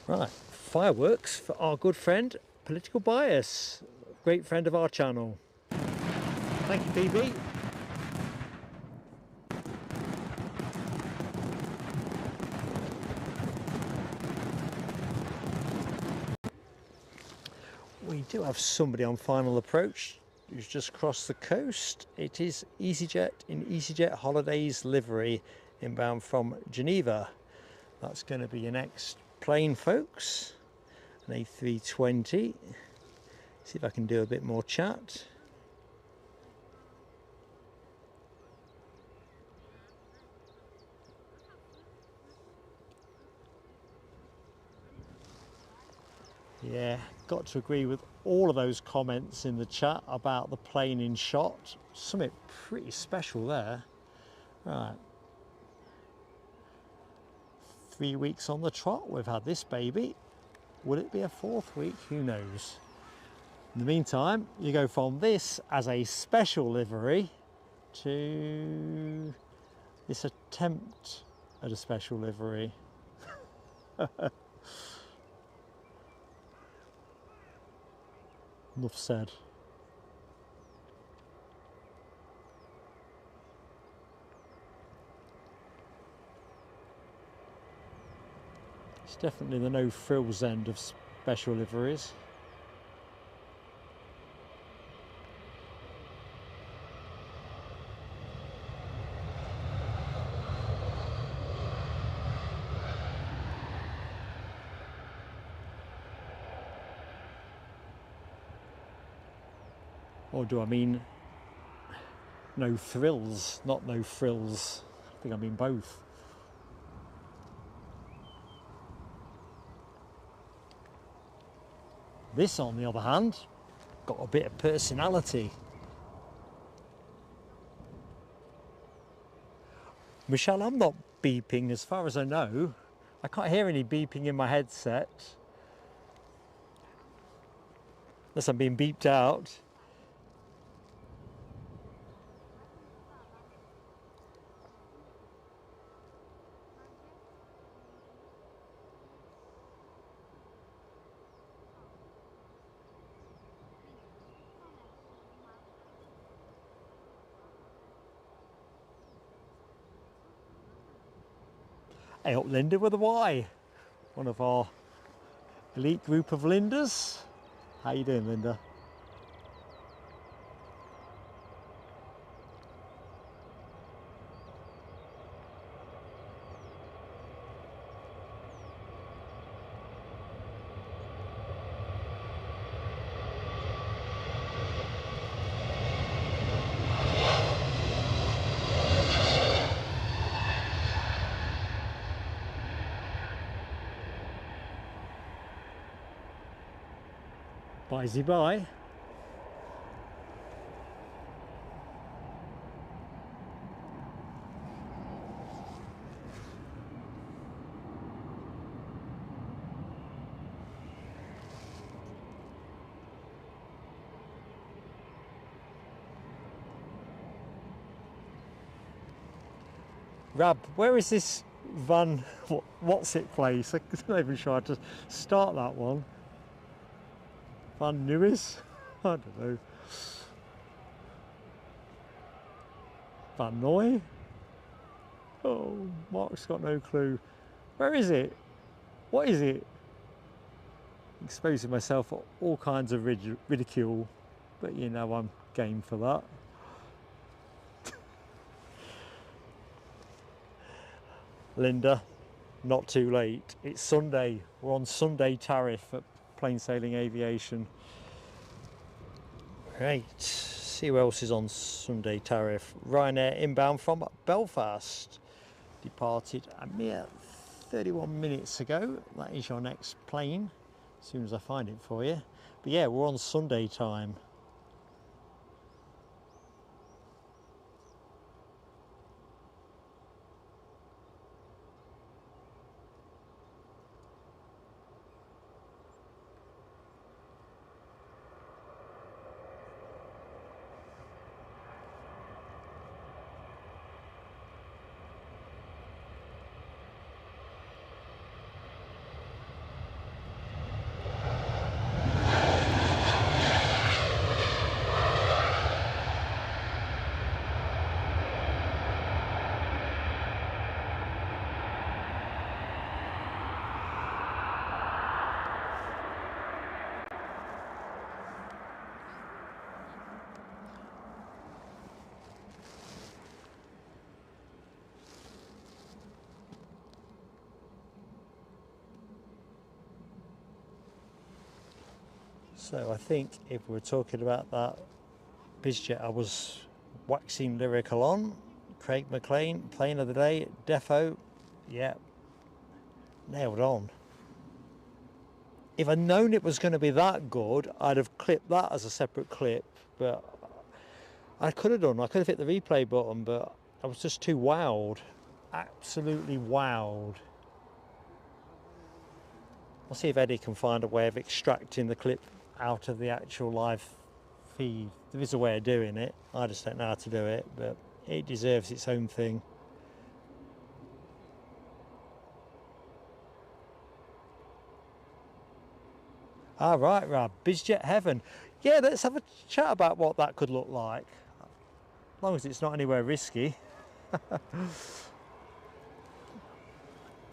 Right, fireworks for our good friend Political Bias, great friend of our channel. Thank you, PB. We do have somebody on final approach who's just crossed the coast. It is EasyJet in EasyJet Holidays livery inbound from Geneva. That's going to be your next plane, folks. An A320. See if I can do a bit more chat. Yeah, got to agree with all of those comments in the chat about the plane in shot. Something pretty special there. Right. 3 weeks on the trot we've had this baby. Will it be a fourth week? Who knows? In the meantime, you go from this as a special livery to this attempt at a special livery. Enough said. It's definitely the no frills end of special liveries. Or do I mean no thrills, not no frills? I think I mean both. This, on the other hand, got a bit of personality. Michelle, I'm not beeping as far as I know. I can't hear any beeping in my headset. Unless I'm being beeped out. Hey up, Linda with a Y. One of our elite group of Lindas. How you doing, Linda? Bye. Rab, where is this van, what's it place? I'm not even sure how to start that one. Van Nuys? I don't know. Van Noy? Oh, Mark's got no clue. Where is it? What is it? Exposing myself for all kinds of ridicule, but you know I'm game for that. Linda, not too late. It's Sunday. We're on Sunday tariff at Plain Sailing Aviation. Right, see who else is on Sunday tariff. Ryanair inbound from Belfast. Departed a mere 31 minutes ago. That is your next plane, as soon as I find it for you. But yeah, we're on Sunday time. So I think if we're talking about that BizJet I was waxing lyrical on, Craig McLean, plane of the day, defo, yeah, nailed on. If I'd known it was going to be that good, I'd have clipped that as a separate clip, but I could have done, I could have hit the replay button, but I was just too wowed, absolutely wowed. I'll see if Eddie can find a way of extracting the clip out of the actual live feed. There is a way of doing it, I just don't know how to do it, but it deserves its own thing. All right, Rab, BizJet heaven. Yeah, let's have a chat about what that could look like, as long as it's not anywhere risky.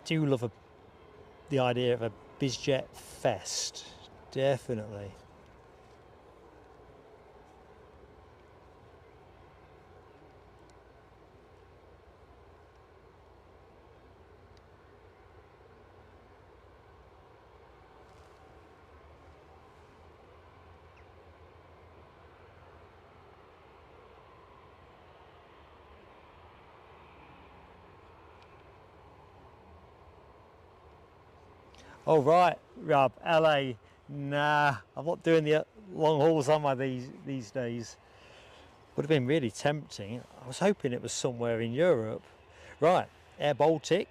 Do love the idea of a BizJet fest, definitely. All right, Rob, LA, Nah, I'm not doing the long hauls on my these days. Would have been really tempting. I was hoping it was somewhere in Europe. Right, Air Baltic,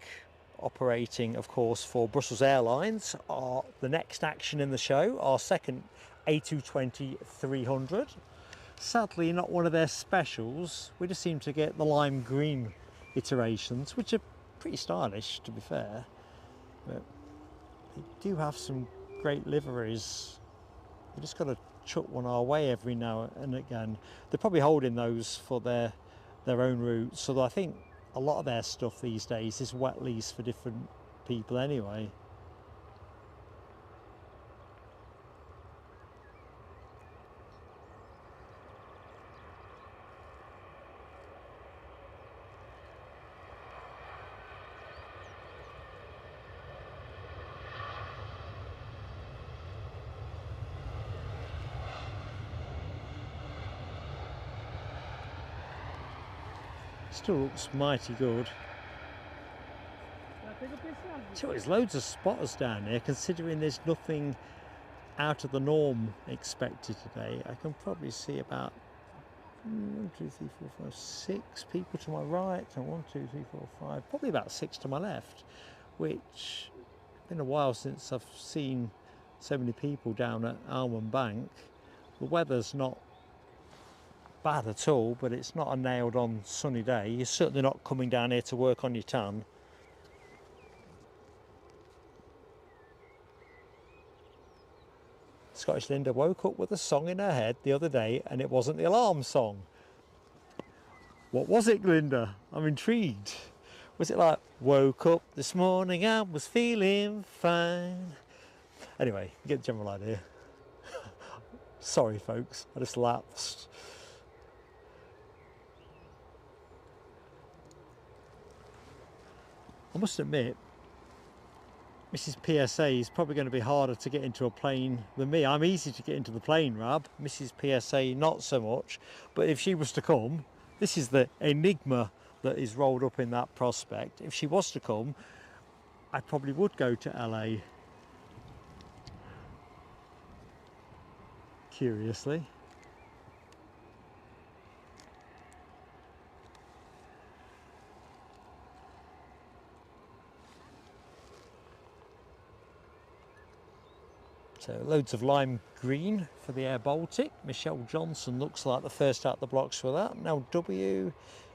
operating of course for Brussels Airlines, are the next action in the show, our second A220-300. Sadly not one of their specials. We just seem to get the lime green iterations, which are pretty stylish to be fair, but they do have some great liveries. You just got to chuck one our way every now and again. They're probably holding those for their own routes, so I think a lot of their stuff these days is wet lease for different people anyway. Still looks mighty good. So there's loads of spotters down here, considering there's nothing out of the norm expected today. I can probably see about 1, 2, 3, 4, 5, 6 people to my right, and 1, 2, 3, 4, 5, probably about 6 to my left, which it's been a while since I've seen so many people down at Almond Bank. The weather's not bad at all, but it's not a nailed on sunny day. You're certainly not coming down here to work on your tan. Scottish Linda woke up with a song in her head the other day, and it wasn't the alarm song. What was it, Linda? I'm intrigued. Was it like, woke up this morning and was feeling fine? Anyway, you get the general idea. Sorry folks, I just lapsed. I must admit, Mrs. PSA is probably going to be harder to get into a plane than me. I'm easy to get into the plane, Rab. Mrs. PSA not so much. But if she was to come, this is the enigma that is rolled up in that prospect. If she was to come, I probably would go to LA. Curiously. So loads of lime green for the Air Baltic. Michelle Johnson looks like the first out the blocks for that. Now W,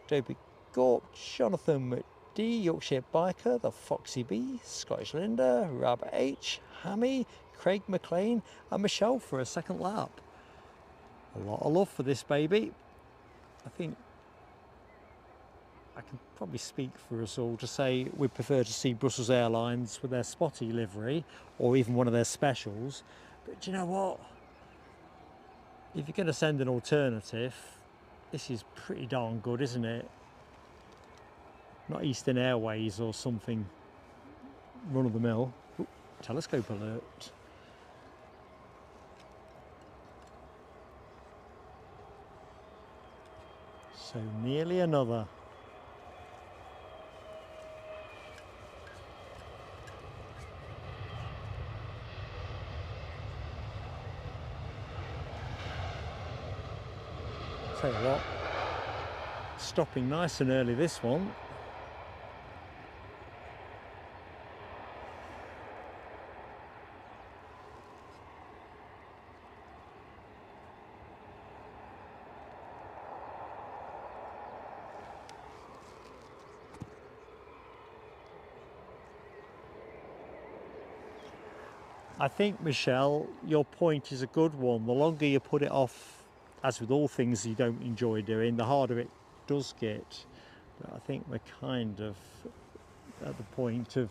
Dobie Gorp, Jonathan McD, Yorkshire Biker, the Foxy B, Scottish Linda, Rab H, Hammy, Craig McLean and Michelle for a second lap. A lot of love for this baby. I think I can probably speak for us all to say we prefer to see Brussels Airlines with their spotty livery or even one of their specials. But do you know what? If you're going to send an alternative, this is pretty darn good, isn't it? Not Eastern Airways or something run-of-the-mill. Ooh, telescope alert. So nearly another. Tell you what, stopping nice and early this one. I think, Michelle, your point is a good one. The longer you put it off, as with all things you don't enjoy doing, the harder it does get. But I think we're kind of at the point of,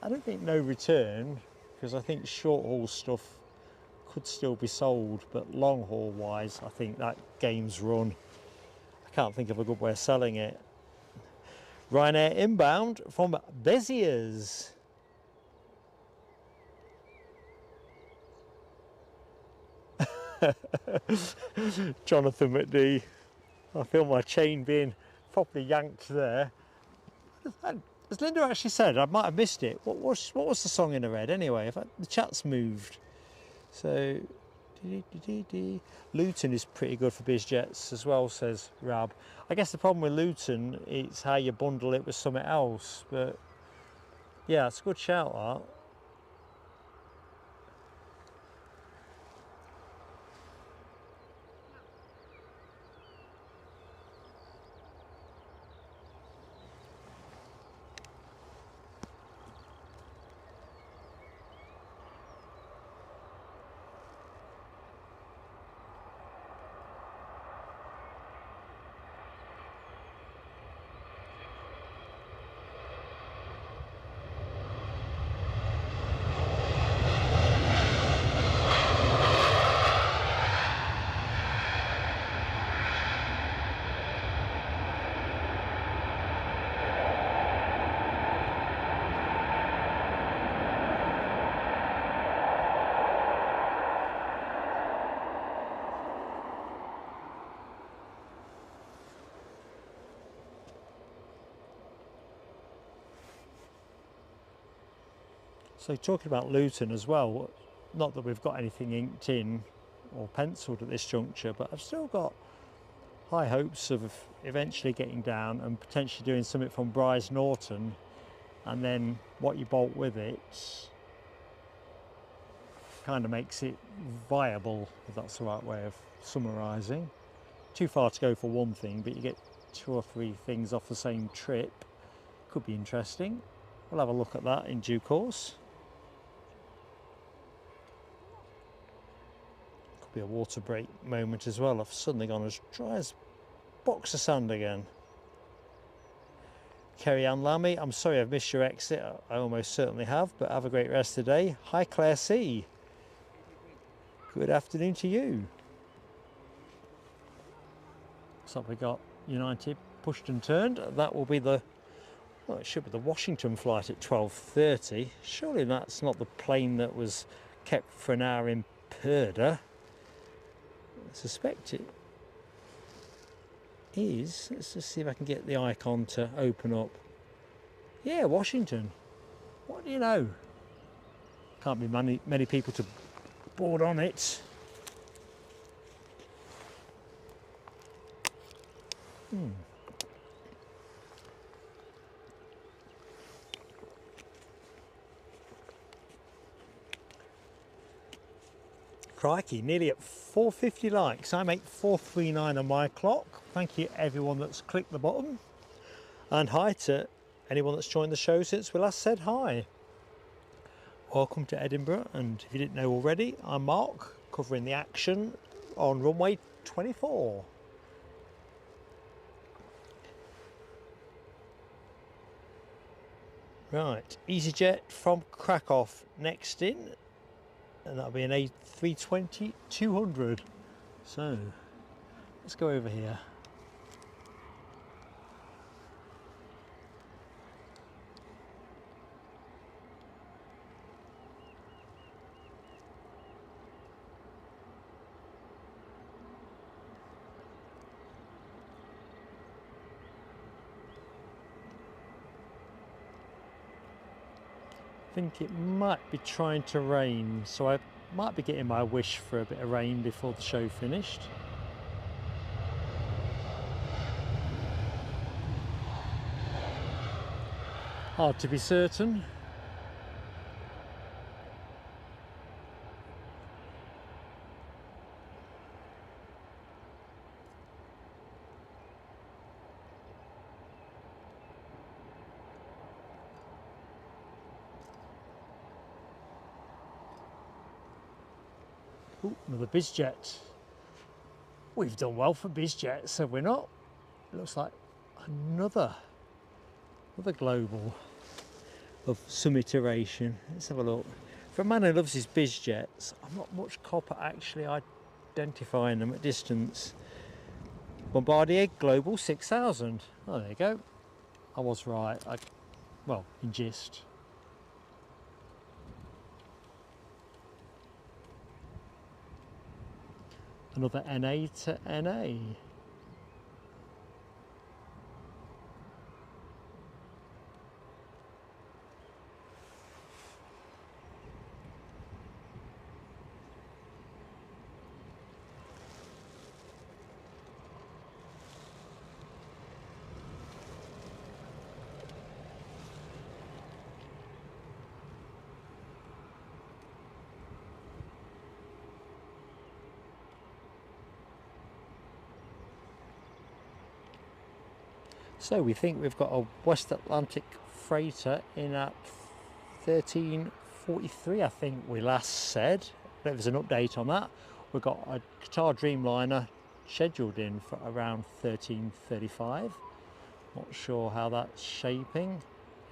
I don't think no return, because I think short haul stuff could still be sold, but long haul wise, I think that game's run. I can't think of a good way of selling it. Ryanair inbound from Béziers. Jonathan McD, I feel my chain being properly yanked there. As Linda actually said, I might have missed it. What was the song in her head anyway? The chat's moved. So, Luton is pretty good for biz jets as well, says Rab. I guess the problem with Luton is how you bundle it with something else. But yeah, it's a good shout, that. So talking about Luton as well, not that we've got anything inked in or penciled at this juncture, but I've still got high hopes of eventually getting down and potentially doing something from Bryce Norton, and then what you bolt with it kind of makes it viable, if that's the right way of summarising. Too far to go for one thing, but you get 2 or 3 things off the same trip. Could be interesting. We'll have a look at that in due course. Could be a water break moment as well. I've suddenly gone as dry as a box of sand again. Kerry Ann Lammy, I'm sorry I've missed your exit. I almost certainly have, but have a great rest of the day. Hi Claire C. Good afternoon to you. So we got United pushed and turned. That will be the, well, it should be the Washington flight at 12:30. Surely that's not the plane that was kept for an hour in Perda. I suspect it is. Let's just see if I can get the icon to open up. Yeah, Washington. What do you know? Can't be many people to board on it. Crikey, nearly at 450 likes. I'm 8439 on my clock. Thank you everyone that's clicked the button. And hi to anyone that's joined the show since we last said hi. Welcome to Edinburgh, and if you didn't know already, I'm Mark, covering the action on runway 24. Right, EasyJet from Krakow next in, and that'll be an A320-200. So let's go over here. I think it might be trying to rain, so I might be getting my wish for a bit of rain before the show finished. Hard to be certain. Ooh, another BizJet. We've done well for BizJets, have we not? It looks like another global of some iteration. Let's have a look. For a man who loves his BizJets, I'm not much cop at actually identifying them at distance. Bombardier Global 6000. Oh, there you go. I was right. Well, in gist. Another NA to NA. So we think we've got a West Atlantic freighter in at 13:43, I think we last said. But there's an update on that. We've got a Qatar Dreamliner scheduled in for around 13:35. Not sure how that's shaping.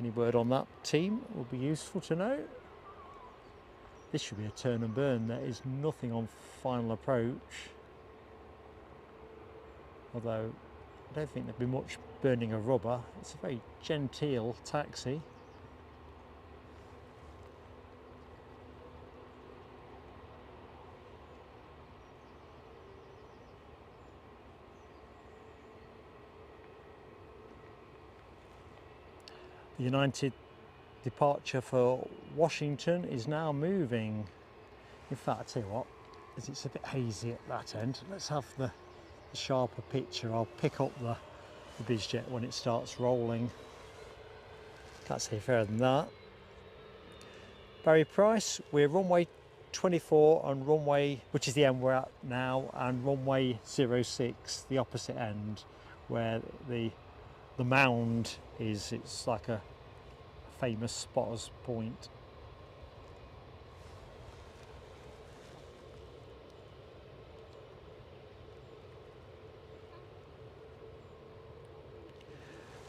Any word on that, team? Would be useful to know. This should be a turn and burn. There is nothing on final approach. Although I don't think there'd be much burning of rubber. It's a very genteel taxi. The United departure for Washington is now moving. In fact, I tell you what, as it's a bit hazy at that end, let's have the sharper picture. I'll pick up the BizJet when it starts rolling. Can't say fairer than that. Barry Price, we're runway 24 on runway, which is the end we're at now, and runway 06, the opposite end, where the mound is. It's like a famous spotter's point.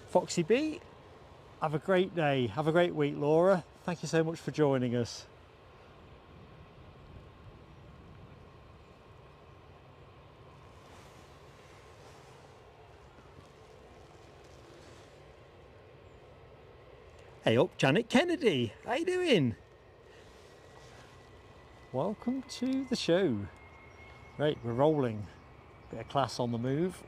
Foxy B, have a great day, have a great week, Laura. Thank you so much for joining us. Hey up, Janet Kennedy, how you doing? Welcome to the show. Right, we're rolling. Bit of class on the move.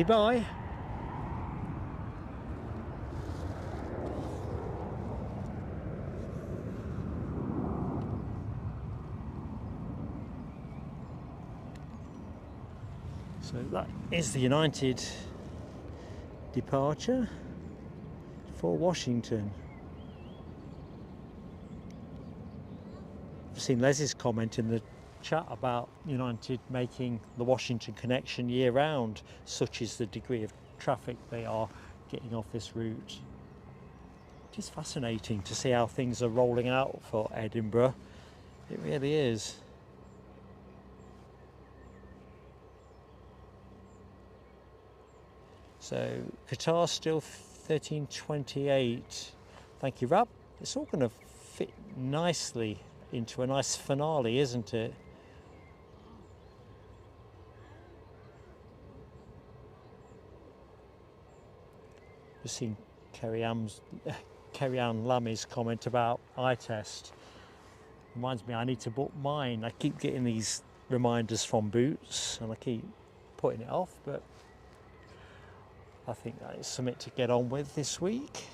Bye. So that is the United departure for Washington. I've seen Leslie's comment in the chat about United making the Washington connection year round, such is the degree of traffic they are getting off this route. It is fascinating to see how things are rolling out for Edinburgh. It really is. So Qatar still 13:28. Thank you, Rab. It's all going to fit nicely into a nice finale, isn't it? Just seen Kerry Ann Lammy's comment about eye test. Reminds me, I need to book mine. I keep getting these reminders from Boots and I keep putting it off, but I think that is something to get on with this week.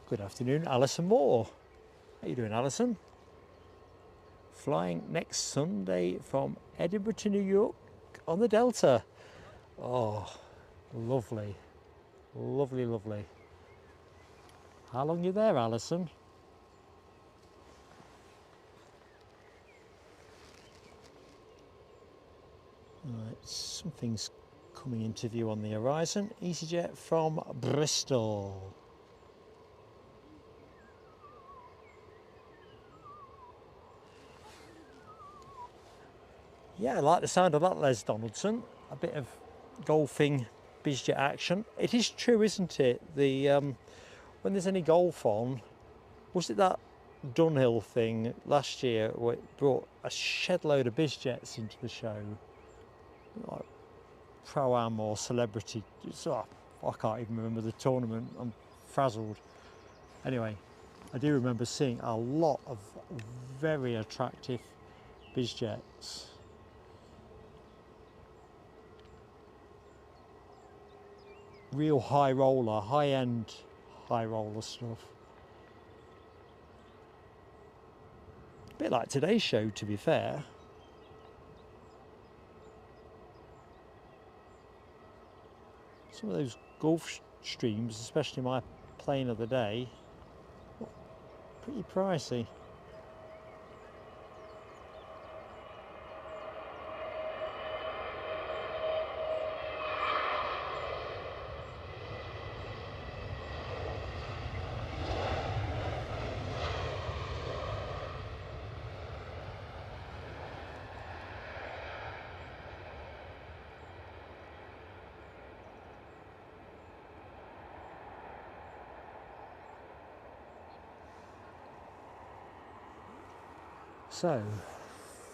Good afternoon, Alison Moore. How you doing, Alison? Flying next Sunday from Edinburgh to New York on the Delta. Oh, lovely. Lovely, lovely. How long are you there, Alison? Right, something's coming into view on the horizon. EasyJet from Bristol. Yeah, I like the sound of that, Les Donaldson. A bit of golfing BizJet action. It is true, isn't it? The when there's any golf on, was it that Dunhill thing last year where it brought a shed load of BizJets into the show? Like Pro-Am or celebrity. It's I can't even remember the tournament. I'm frazzled. Anyway, I do remember seeing a lot of very attractive bizjets. Real high roller, high-end high roller stuff. A bit like today's show, to be fair. Some of those Gulf Streams, especially my plane of the day, pretty pricey. So,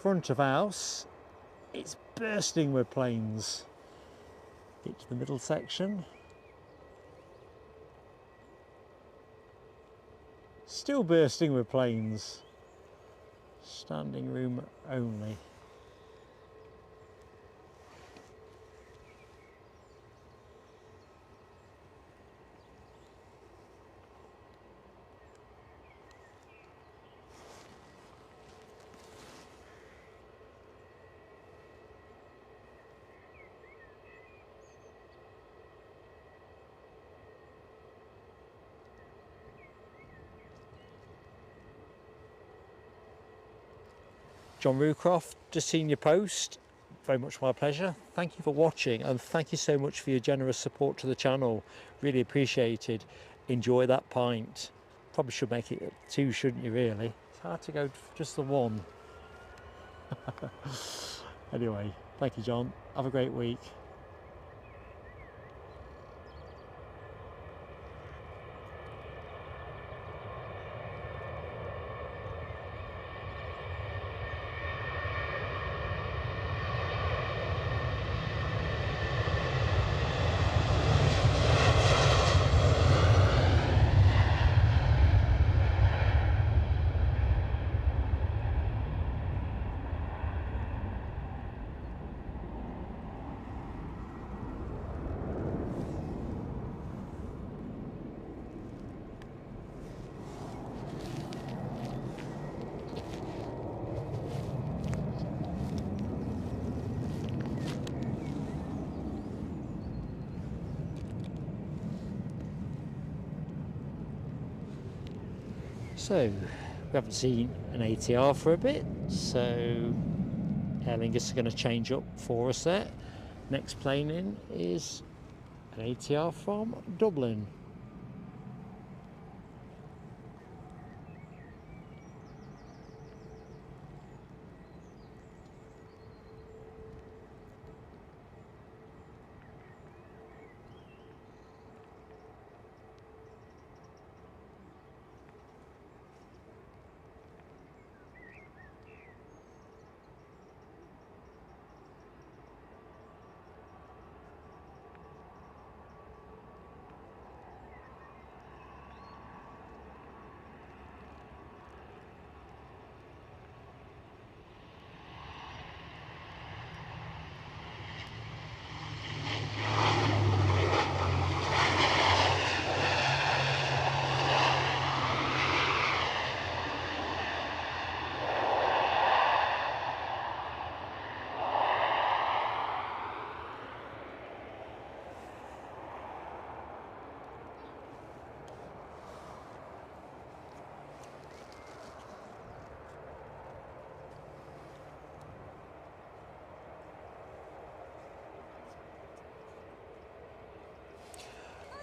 front of house, it's bursting with planes. Get to the middle section. Still bursting with planes. Standing room only. John Rucroft, just seen your post. Very much my pleasure. Thank you for watching, and thank you so much for your generous support to the channel. Really appreciated. Enjoy that pint. Probably should make it 2, shouldn't you, really? It's hard to go for just the 1. Anyway, thank you, John. Have a great week. So, we haven't seen an ATR for a bit, so Aer Lingus are going to change up for us there. Next plane in is an ATR from Dublin.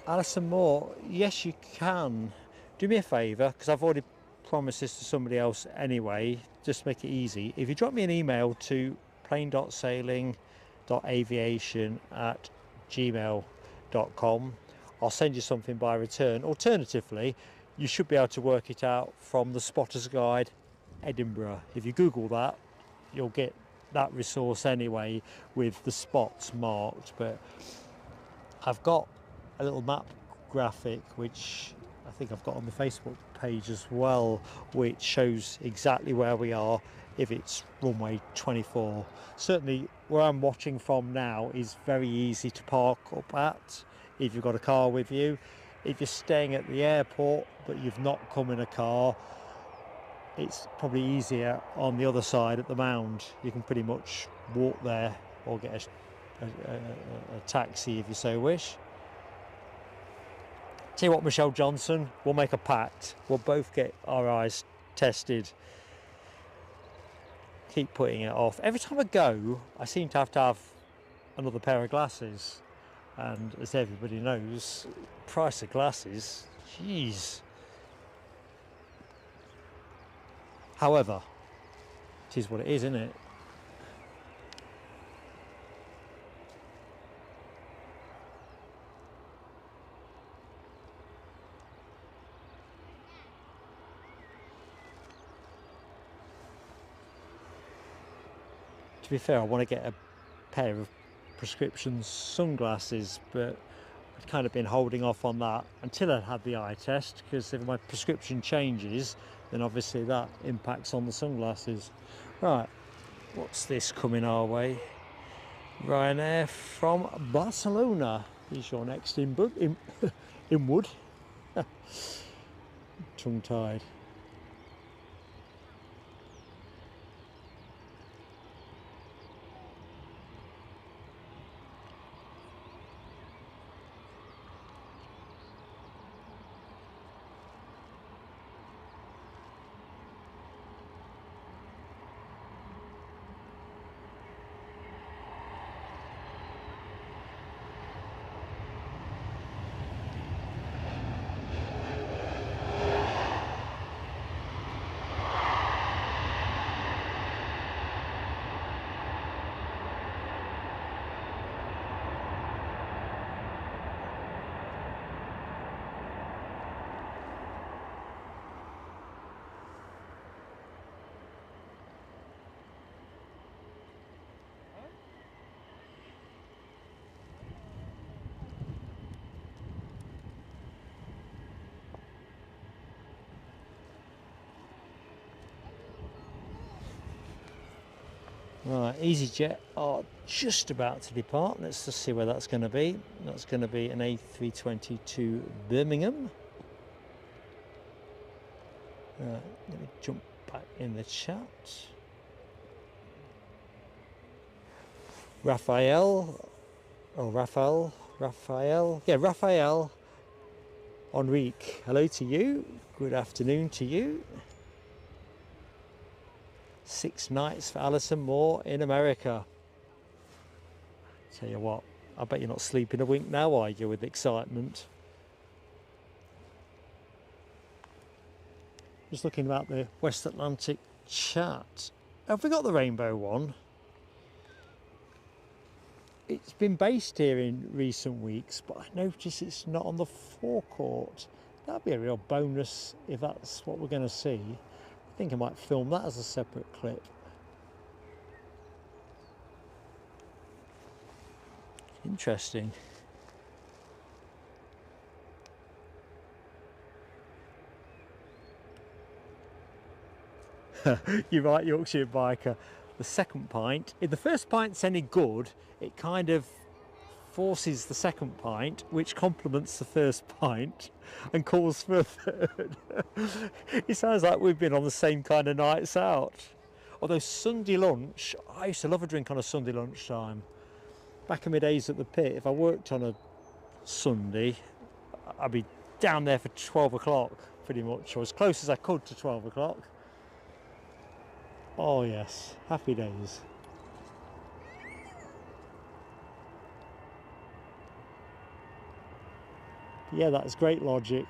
Alison Moore, yes you can. Do me a favour, because I've already promised this to somebody else anyway, just make it easy. If you drop me an email to plain.sailing.aviation@gmail.com, I'll send you something by return. Alternatively, you should be able to work it out from the Spotter's Guide Edinburgh. If you Google that, you'll get that resource anyway with the spots marked. But I've got a little map graphic, which I think I've got on the Facebook page as well, which shows exactly where we are if it's runway 24. Certainly where I'm watching from now is very easy to park up at if you've got a car with you. If you're staying at the airport but you've not come in a car, it's probably easier on the other side at the mound. You can pretty much walk there or get a taxi if you so wish. Tell you what, Michelle Johnson, we'll make a pact. We'll both get our eyes tested. Keep putting it off. Every time I go, I seem to have another pair of glasses. And as everybody knows, price of glasses, jeez. However, it is what it is, isn't it? To be fair, I want to get a pair of prescription sunglasses, but I've kind of been holding off on that until I had the eye test, because if my prescription changes, then obviously that impacts on the sunglasses. Right, what's this coming our way? Ryanair from Barcelona is your next inwood. Tongue-tied. Right, EasyJet are just about to depart. Let's just see where that's going to be. That's going to be an A320 to Birmingham. Right, let me jump back in the chat. Raphael, yeah, Raphael Enrique, hello to you. Good afternoon to you. 6 nights for Alison Moore in America. Tell you what, I bet you're not sleeping a wink now, are you, with excitement? Just looking about the West Atlantic chat. Have we got the rainbow one? It's been based here in recent weeks, but I notice it's not on the forecourt. That'd be a real bonus if that's what we're going to see. I think I might film that as a separate clip. Interesting. You're right, Yorkshire biker. The second pint, if the first pint's any good, it kind of forces the second pint, which complements the first pint and calls for a third. It sounds like we've been on the same kind of nights out. Although Sunday lunch, I used to love a drink on a Sunday lunchtime. Back in my days at the pit, if I worked on a Sunday, I'd be down there for 12 o'clock pretty much, or as close as I could to 12 o'clock. Oh yes, happy days. Yeah, that's great logic.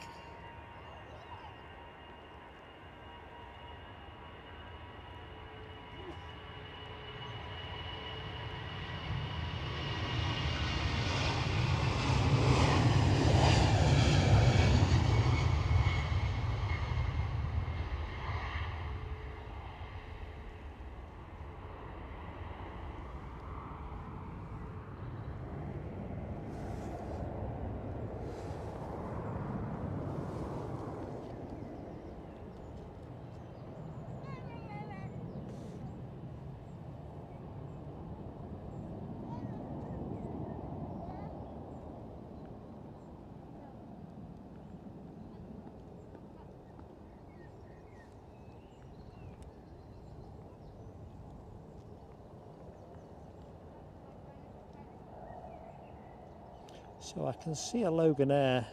So I can see a Loganair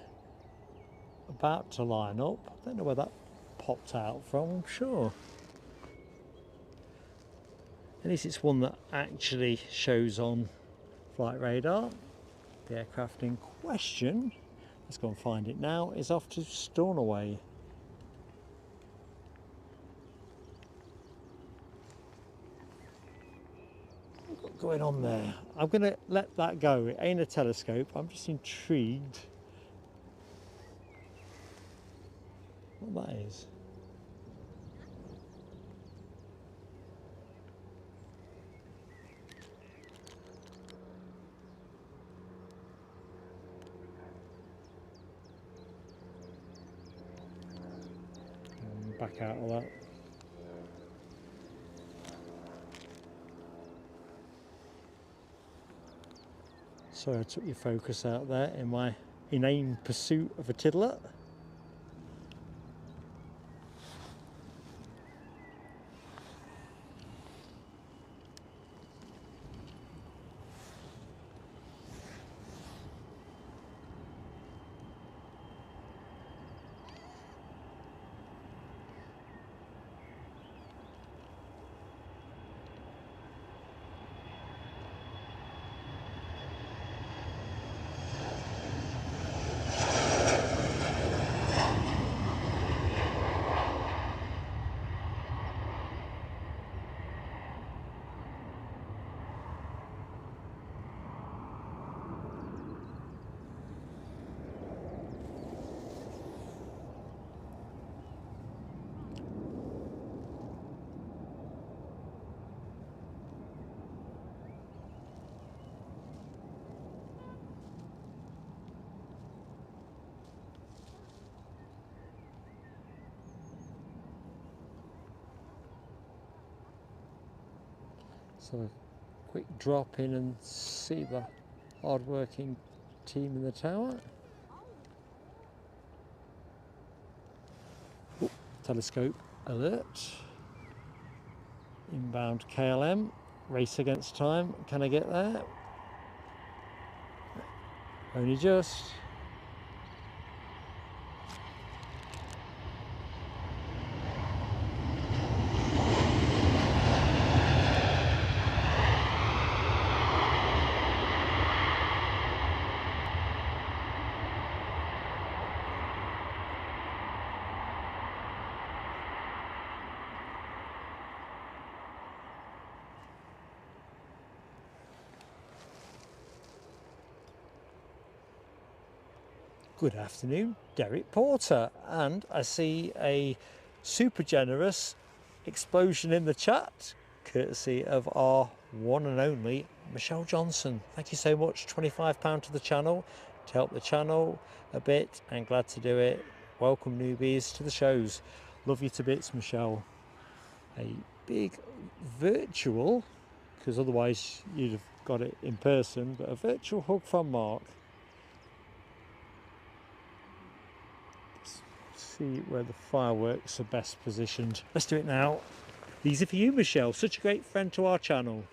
about to line up. I don't know where that popped out from, I'm sure. At least it's one that actually shows on flight radar. The aircraft in question, let's go and find it now, is off to Stornoway. What's going on there? I'm going to let that go. It ain't a telescope. I'm just intrigued what that is. Back out of that. Sorry, I took your focus out there in my inane pursuit of a tiddler. So a quick drop in and see the hard-working team in the tower. Ooh, telescope alert. Inbound KLM. Race against time. Can I get there? Only just. Good afternoon, Derek Porter, and I see a super generous explosion in the chat, courtesy of our one and only Michelle Johnson. Thank you so much. £25 to the channel to help the channel a bit, and glad to do it. Welcome newbies to the shows. Love you to bits, Michelle. A big virtual, because otherwise you'd have got it in person, but a virtual hug from Mark. See where the fireworks are best positioned. Let's do it now. These are for you, Michelle, such a great friend to our channel.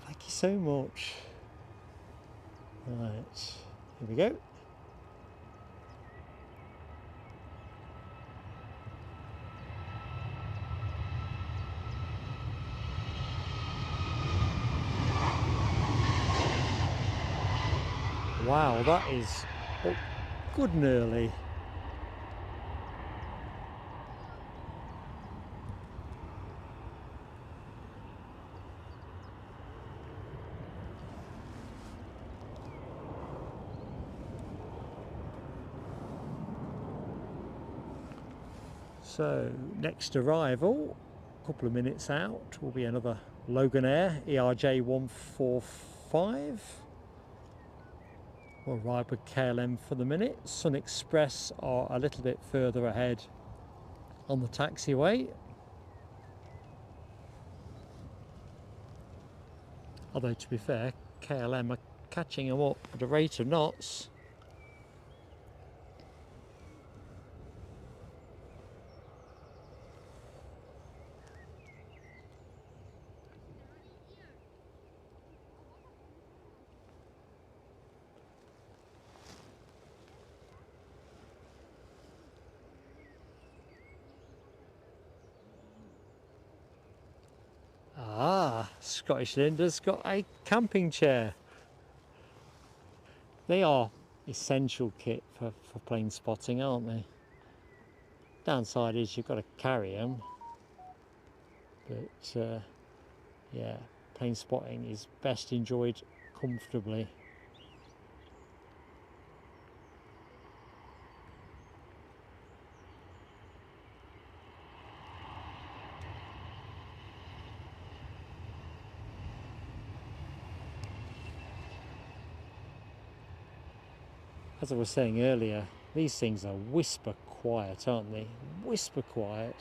Thank you so much. Right, here we go. Wow, that is good and early. So, next arrival, a couple of minutes out, will be another Loganair ERJ 145. We'll ride with KLM for the minute. Sun Express are a little bit further ahead on the taxiway. Although to be fair, KLM are catching them up at a rate of knots. Ah, Scottish Linda's got a camping chair. They are essential kit for plane spotting, aren't they? Downside is you've got to carry them, but yeah, plane spotting is best enjoyed comfortably. As I was saying earlier, these things are whisper quiet, aren't they? Whisper quiet.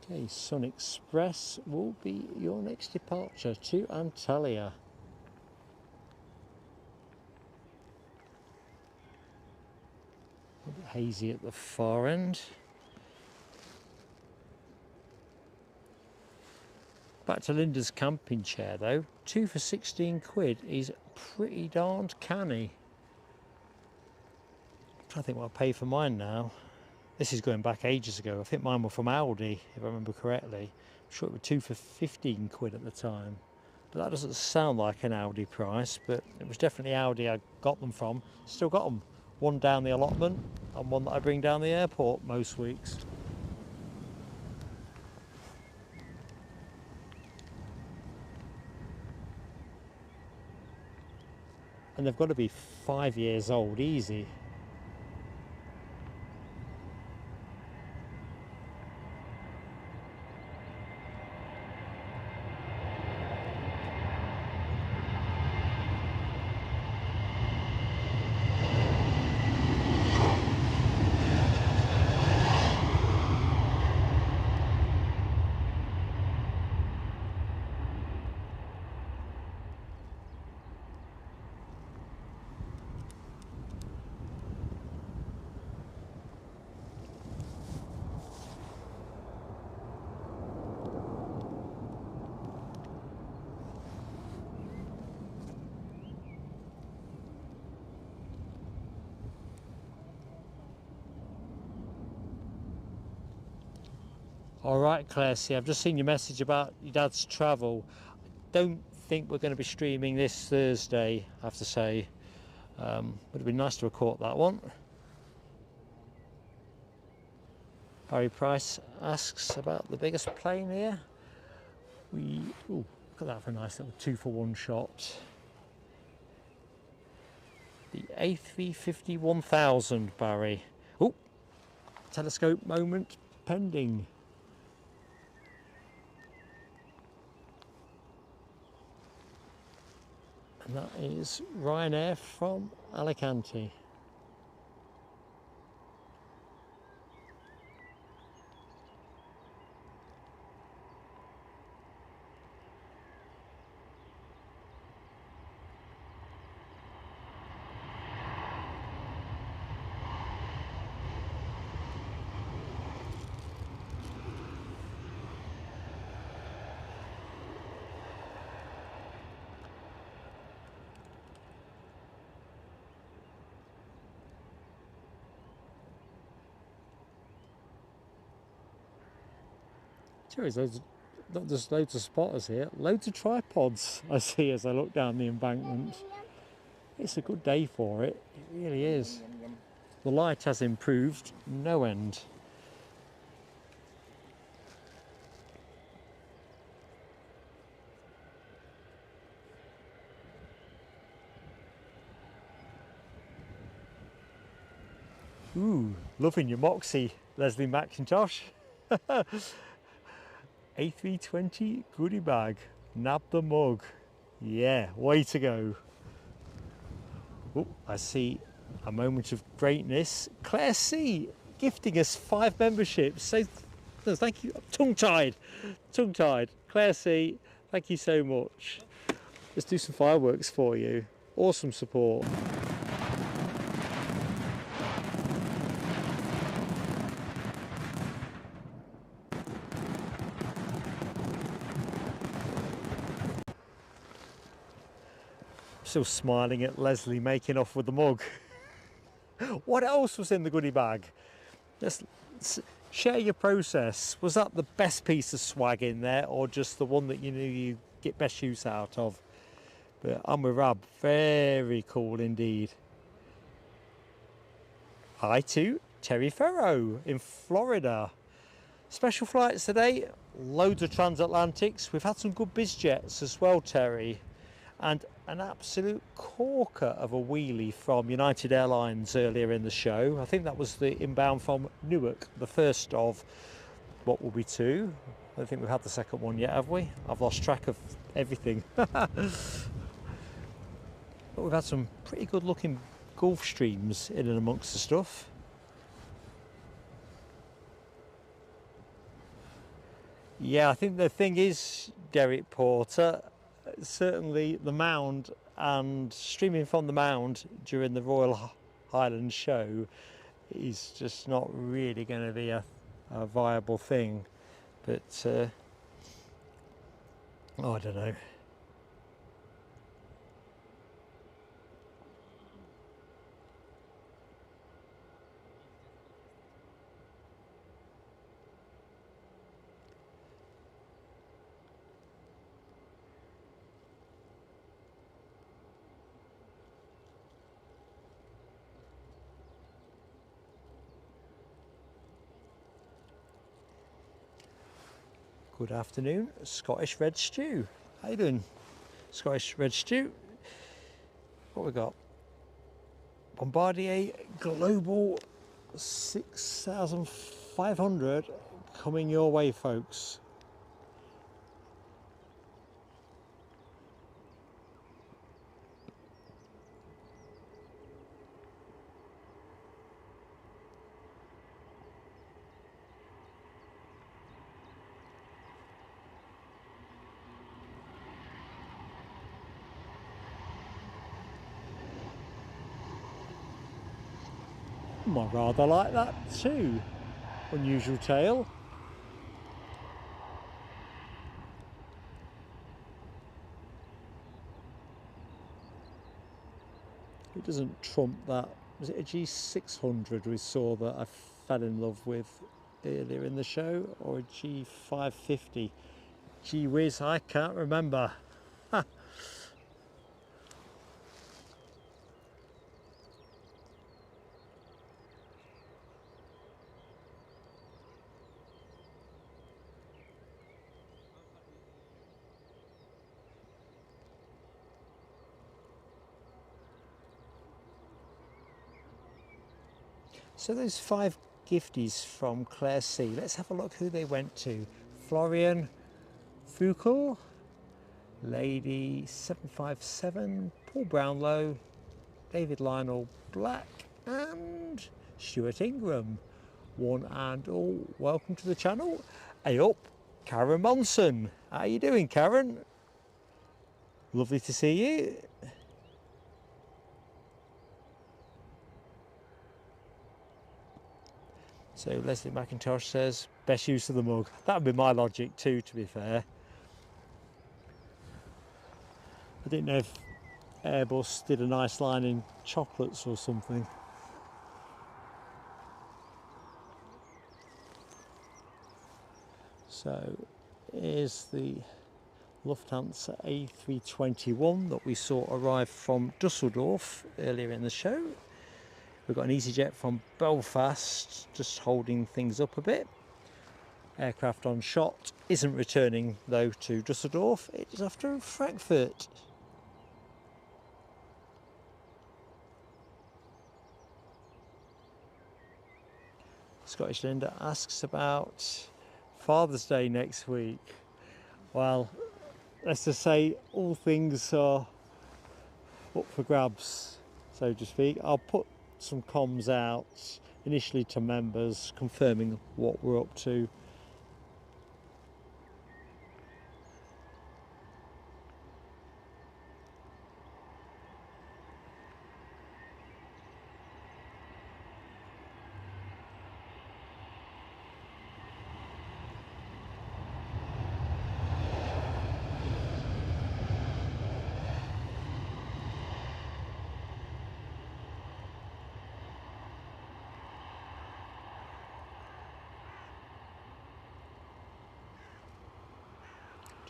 Okay, Sun Express will be your next departure to Antalya. A bit hazy at the far end. Back to Linda's camping chair though, 2 for 16 quid is pretty darned canny. I'm trying to think what I pay for mine now. This is going back ages ago. I think mine were from Aldi, if I remember correctly. I'm sure it was 2 for 15 quid at the time. But that doesn't sound like an Aldi price, but it was definitely Aldi I got them from. Still got them. One down the allotment and one that I bring down the airport most weeks. And they've got to be 5 years old, easy. All right, Claire, see, I've just seen your message about your dad's travel. I don't think we're going to be streaming this Thursday, I have to say. Would have been nice to have caught that one. Harry Price asks about the biggest plane here. Ooh, look at that for a nice little 2-for-1 shot. The A350 1000, Barry. Oh, telescope moment pending. And that is Ryanair from Alicante. There's loads of spotters here, loads of tripods I see as I look down the embankment. It's a good day for it, it really is. The light has improved no end. Ooh, loving your Moxie, Leslie McIntosh. A320 goodie bag, nab the mug. Yeah, way to go. Oh, I see A moment of greatness. Claire C gifting us 5 memberships. So thank you. Tongue-tied. Claire C, thank you so much. Let's do some fireworks for you. Awesome support. Still smiling at Leslie making off with the mug. What else was in the goodie bag? Let's share your process. Was that the best piece of swag in there, or just the one that you knew you get best use out of? But I'm with Rab. Very cool indeed. Hi to Terry Ferro in Florida. Special flights today. Loads of transatlantics. We've had some good bizjets as well, Terry. And an absolute corker of a wheelie from United Airlines earlier in the show. I think that was the inbound from Newark, the first of what will be 2. I don't think we've had the second one yet, have we? I've lost track of everything. But we've had some pretty good looking Gulf Streams in and amongst the stuff. Yeah, I think the thing is, Derek Porter, certainly the Mound and streaming from the Mound during the Royal Highlands show is just not really going to be a viable thing. But oh, I don't know. Good afternoon, Scottish Red Stew. How you doing, Scottish Red Stew? What we got? Bombardier Global 6500 coming your way, folks. I rather like that too. Unusual tail. It doesn't trump that. Was it a G600 we saw that I fell in love with earlier in the show, or a G550? Gee whiz, I can't remember. So those 5 gifties from Claire C, let's have a look who they went to. Florian Foucault, Lady 757, Paul Brownlow, David Lionel Black and Stuart Ingram. One and all, welcome to the channel. Hey up, Karen Monson. How you doing, Karen? Lovely to see you. So Leslie McIntosh says, best use of the mug. That would be my logic too, to be fair. I didn't know if Airbus did a nice line in chocolates or something. So here's the Lufthansa A321 that we saw arrive from Dusseldorf earlier in the show. We've got an EasyJet from Belfast, just holding things up a bit. Aircraft on shot isn't returning though to Dusseldorf, it's off to Frankfurt. Scottish Linda asks about Father's Day next week. Well, let's just say all things are up for grabs, so to speak. I'll put some comms out initially to members confirming what we're up to.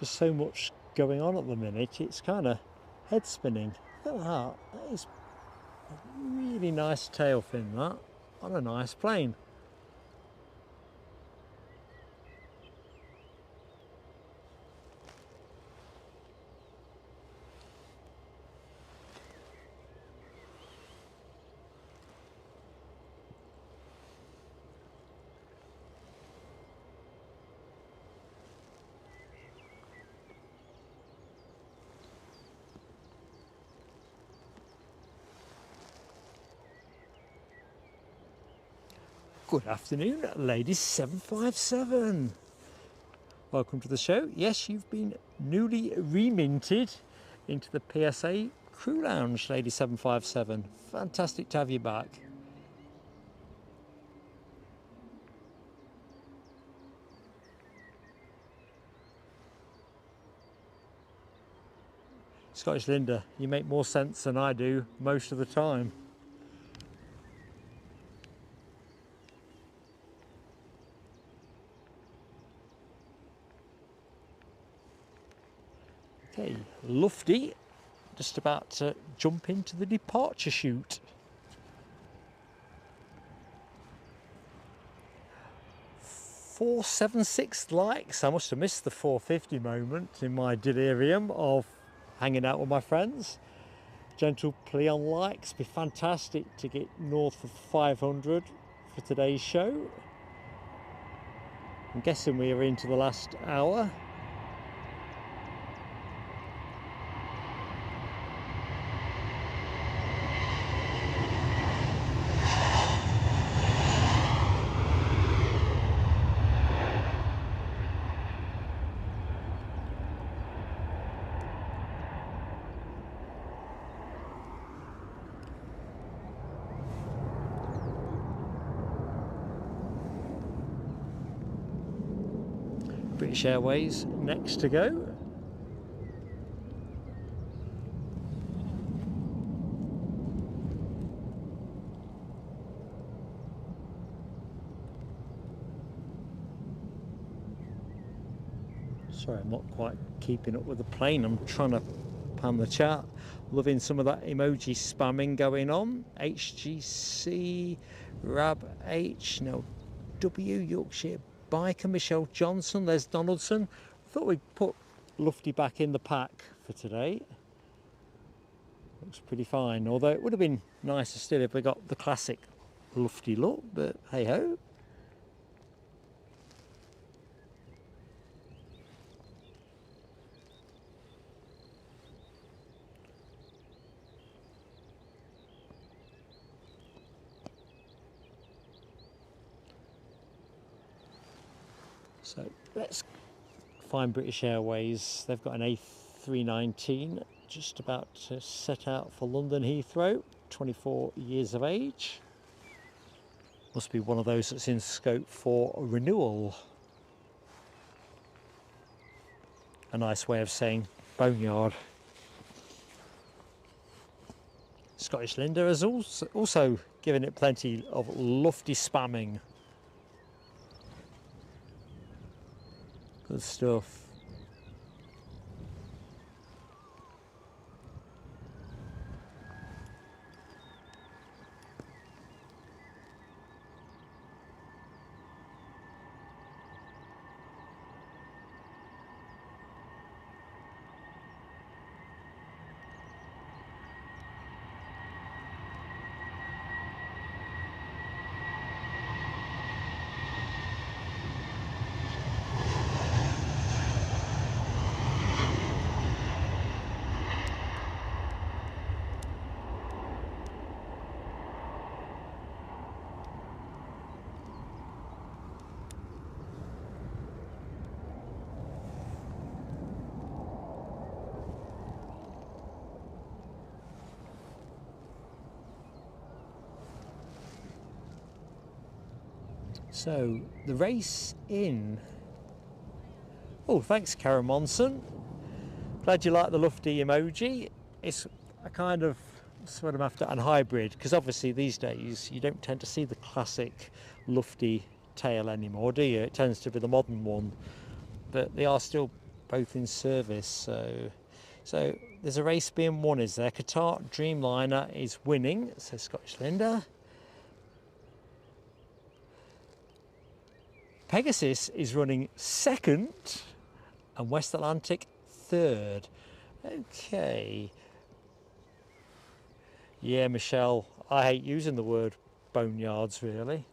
Just so much going on at the minute, it's kind of head spinning. Look at that. That is a really nice tail fin, that, on a nice plane. Good afternoon, ladies 757. Welcome to the show. Yes, you've been newly reminted into the PSA Crew Lounge, Lady 757. Fantastic to have you back. Scottish Linda, you make more sense than I do most of the time. Okay, Lufty, just about to jump into the departure chute. "476 likes. I must have missed the 450 moment in my delirium of hanging out with my friends. Gentle plea on likes. Be fantastic to get north of 500 for today's show. I'm guessing we are into the last hour. British Airways next to go. Sorry, I'm not quite keeping up with the plane. I'm trying to pan the chat. Loving some of that emoji spamming going on. HGC, Rab H, no, W, Yorkshire Biker, Michelle Johnson, Les Donaldson. Thought we'd put Lufty back in the pack for today. Looks pretty fine, although it would have been nicer still if we got the classic Lufty look, but hey ho. So let's find British Airways. They've got an A319 just about to set out for London Heathrow, 24 years of age. Must be one of those that's in scope for renewal. A nice way of saying boneyard. Scottish Linda has also given it plenty of lofty spamming. Good stuff. So the race in. Oh, thanks, Karen Monson. Glad you like the lufty emoji. It's a kind of sort of after and hybrid, because obviously these days you don't tend to see the classic lufty tail anymore, do you? It tends to be the modern one, but they are still both in service. So there's a race being won, is there? Qatar Dreamliner is winning, says Scottish Linda. Pegasus is running second and West Atlantic third. Okay. Yeah, Michelle, I hate using the word boneyards really,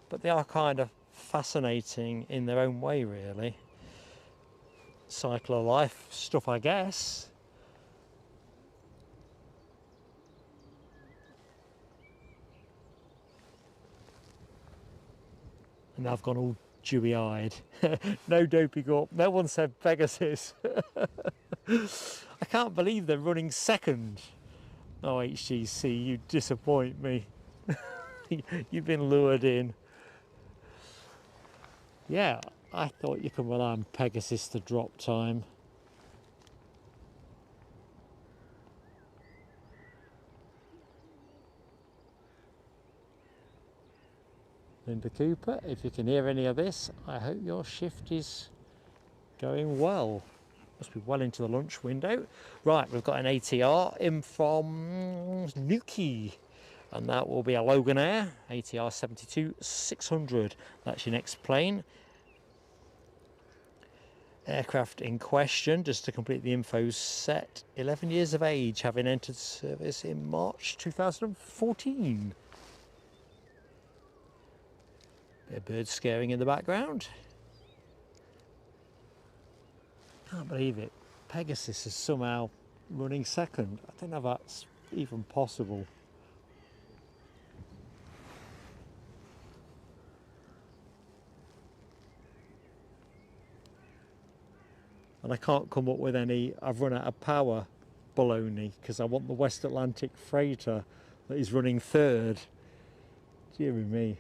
but they are kind of fascinating in their own way really. Cycle of life stuff, I guess. And I've gone all dewy-eyed. No doping up. No one said Pegasus. I can't believe they're running second. Oh, HGC, you disappoint me. You've been lured in. Yeah, I thought you could rely on Pegasus to drop time. Linda Cooper, if you can hear any of this, I hope your shift is going well. Must be well into the lunch window. Right, we've got an ATR in from Newquay, and that will be a Loganair ATR 72-600. That's your next plane. Aircraft in question, just to complete the info set, 11 years of age, having entered service in March 2014. Bit of bird scaring in the background. Can't believe it. Pegasus is somehow running second. I don't know if that's even possible. And I can't come up with any I've run out of power baloney, because I want the West Atlantic freighter that is running third. Dear me.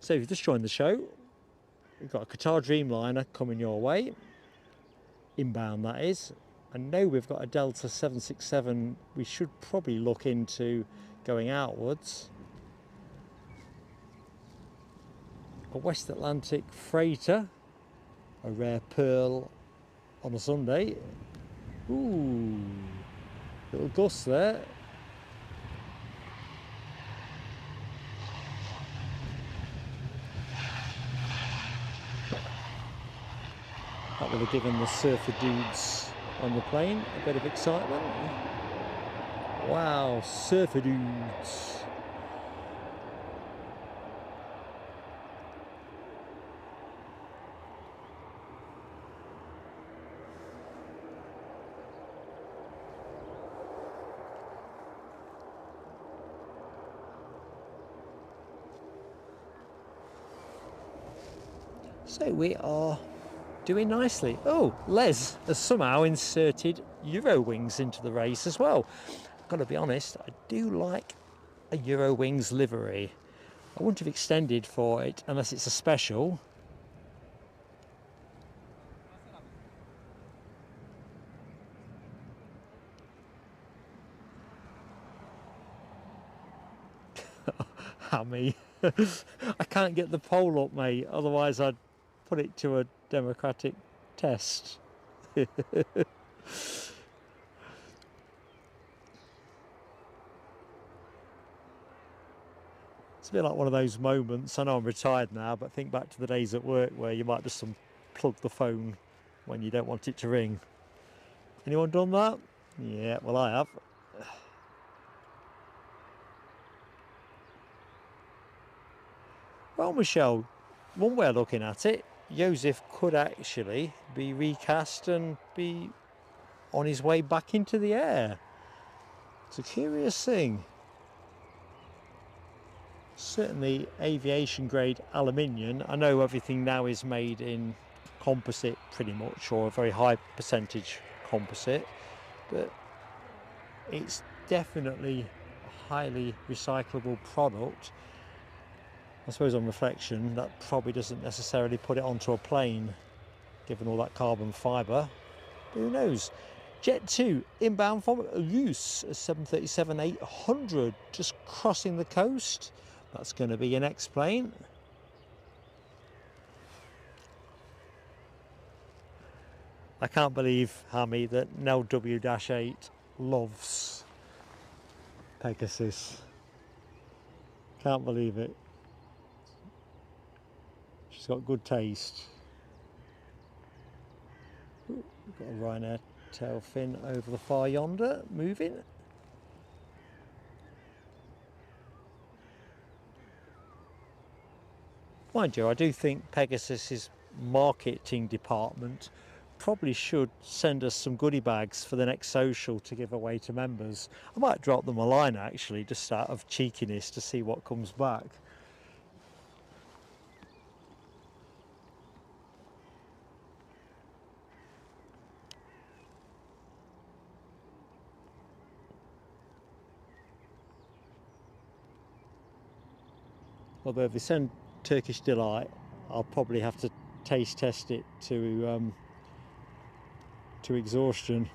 So if you've just joined the show, we've got a Qatar Dreamliner coming your way. Inbound, that is. I know we've got a Delta 767 we should probably look into going outwards. A West Atlantic freighter, a rare pearl on a Sunday. Ooh, little gust there. That would have given the surfer dudes on the plane a bit of excitement. Wow, surfer dudes. So we are doing nicely. Oh, Les has somehow inserted Eurowings into the race as well. I've got to be honest, I do like a Eurowings livery. I wouldn't have extended for it unless it's a special. Hammy. I can't get the pole up, mate, otherwise I'd put it to a democratic test. It's a bit like one of those moments, I know I'm retired now, but think back to the days at work where you might just unplug the phone when you don't want it to ring. Anyone done that? Yeah, well I have. Well, Michelle, one way of looking at it, Joseph could actually be recast and be on his way back into the air. It's a curious thing. Certainly aviation grade aluminium. I know everything now is made in composite pretty much, or a very high percentage composite, but it's definitely a highly recyclable product. I suppose on reflection that probably doesn't necessarily put it onto a plane, given all that carbon fibre. But who knows? Jet 2 inbound from Loose, 737-800, just crossing the coast. That's going to be your next plane. I can't believe, Hammy, that Nell W-8 loves Pegasus. Can't believe it. She's got good taste. Ooh, we've got a Ryanair tail fin over the far yonder, moving. Mind you, I do think Pegasus's marketing department probably should send us some goodie bags for the next social to give away to members. I might drop them a line actually, just out of cheekiness, to see what comes back. Although if they send Turkish Delight, I'll probably have to taste test it to exhaustion.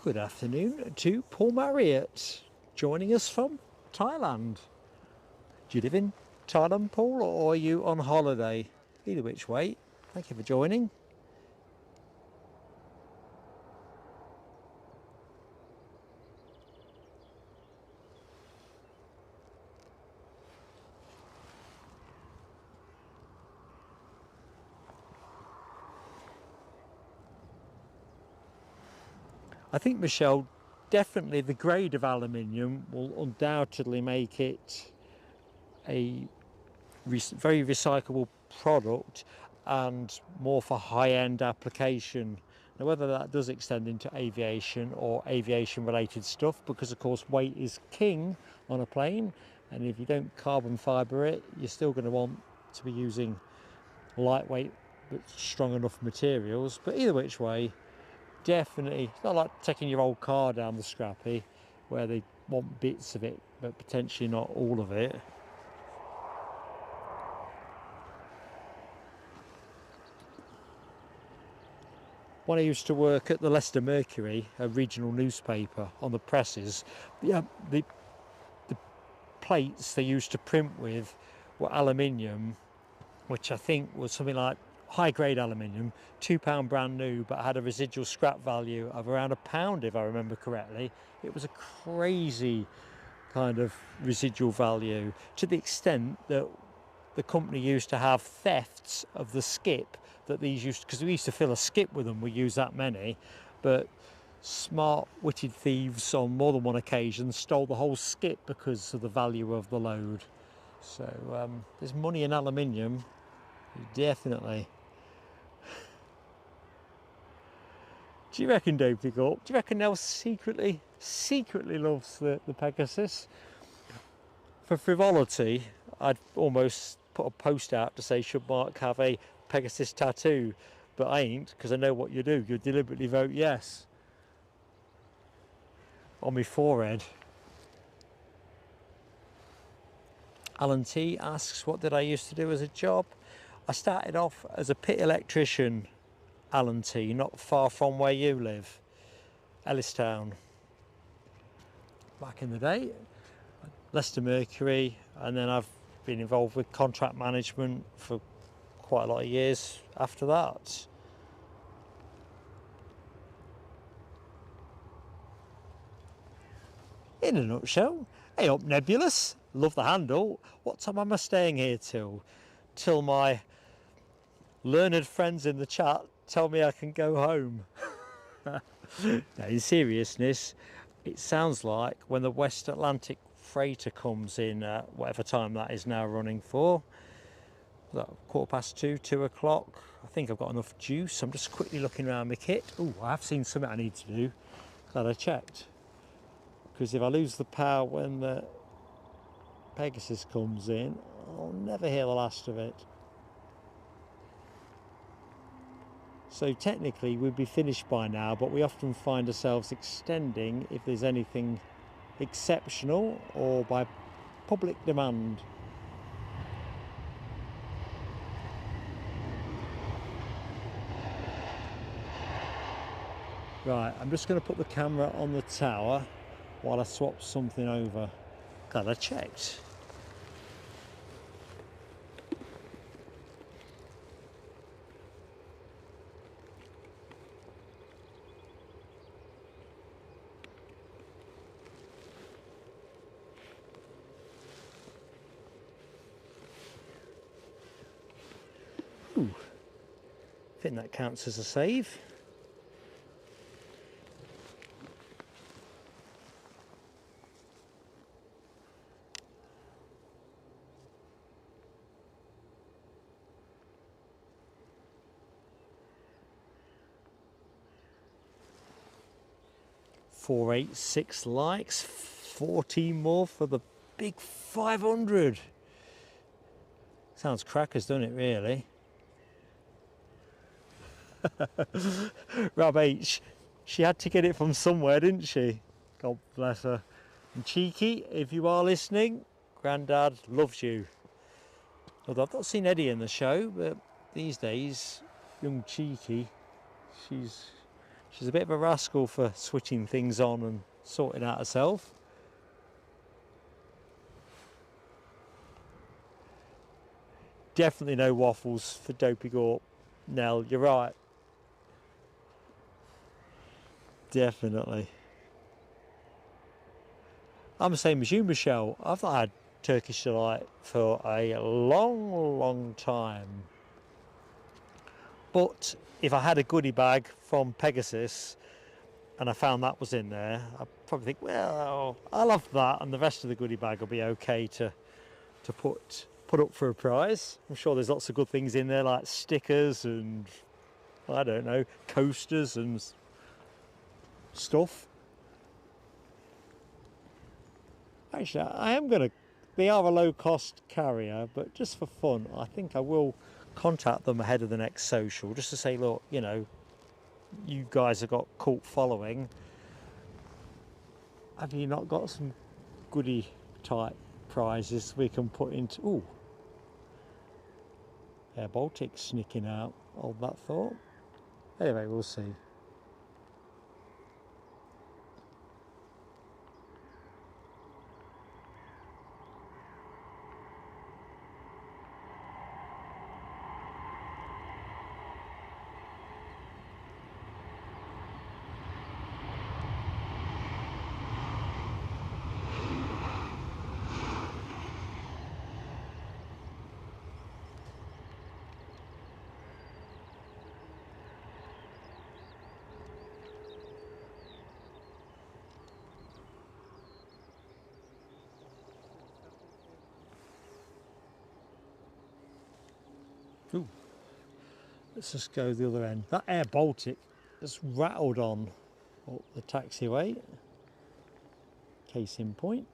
Good afternoon to Paul Marriott, joining us from Thailand. Do you live in Thailand, Paul, or are you on holiday? Either which way, thank you for joining. I think, Michelle, definitely the grade of aluminium will undoubtedly make it a very recyclable product and more for high-end application. Now, whether that does extend into aviation or aviation related stuff, because of course weight is king on a plane, and if you don't carbon fibre it, you're still going to want to be using lightweight but strong enough materials. But either which way, definitely, it's not like taking your old car down the scrappy where they want bits of it but potentially not all of it. When I used to work at the Leicester Mercury, a regional newspaper, on the presses, the plates they used to print with were aluminium, which I think was something like high-grade aluminium, £2 brand new, but had a residual scrap value of around £1, if I remember correctly. It was a crazy kind of residual value, to the extent that the company used to have thefts of the skip that these used, because we used to fill a skip with them, we use that many, but smart-witted thieves on more than one occasion stole the whole skip because of the value of the load. So there's money in aluminium, definitely. Do you reckon, Dave Pickup? Do you reckon Nell secretly loves the Pegasus? For frivolity, I'd almost put a post out to say, should Mark have a Pegasus tattoo? But I ain't, because I know what you do. You deliberately vote yes on my forehead. Alan T asks, what did I used to do as a job? I started off as a pit electrician, Alan T, not far from where you live, Ellistown. Back in the day, Leicester Mercury, and then I've been involved with contract management for quite a lot of years after that. In a nutshell, hey up Nebulous, love the handle. What time am I staying here till? Till my learned friends in the chat tell me I can go home. Now, in seriousness, it sounds like when the West Atlantic freighter comes in at whatever time that is now running for, that 2:15, 2 o'clock, I think I've got enough juice. I'm just quickly looking around my kit. Oh, I have seen something I need to do. Glad I checked. Because if I lose the power when the Pegasus comes in, I'll never hear the last of it. So technically we'd be finished by now, but we often find ourselves extending if there's anything exceptional or by public demand. Right, I'm just going to put the camera on the tower while I swap something over. Glad I checked. Ooh, I think that counts as a save. .486 likes, 14 more for the big 500. Sounds crackers, doesn't it, really? Rab H, she had to get it from somewhere, didn't she? God bless her. And Cheeky, if you are listening, Grandad loves you. Although I've not seen Eddie in the show, but these days, young Cheeky, she's a bit of a rascal for switching things on and sorting out herself. Definitely no waffles for Dopey Gorp. Nell, you're right. Definitely. I'm the same as you, Michelle. I've not had Turkish Delight for a long time. But if I had a goodie bag from Pegasus and I found that was in there, I'd probably think, well, I'll have that and the rest of the goodie bag will be okay to put up for a prize. I'm sure there's lots of good things in there like stickers and, I don't know, coasters and stuff. Actually, I am going to, they are a low cost carrier, but just for fun, I think I will contact them ahead of the next social just to say, look, you know, you guys have got cult following. Have you not got some goodie type prizes we can put into? Ooh, Air Baltic sneaking out. Hold that thought. Anyway, we'll see. Ooh. Let's just go the other end. That Air Baltic has rattled on up the taxiway. Case in point.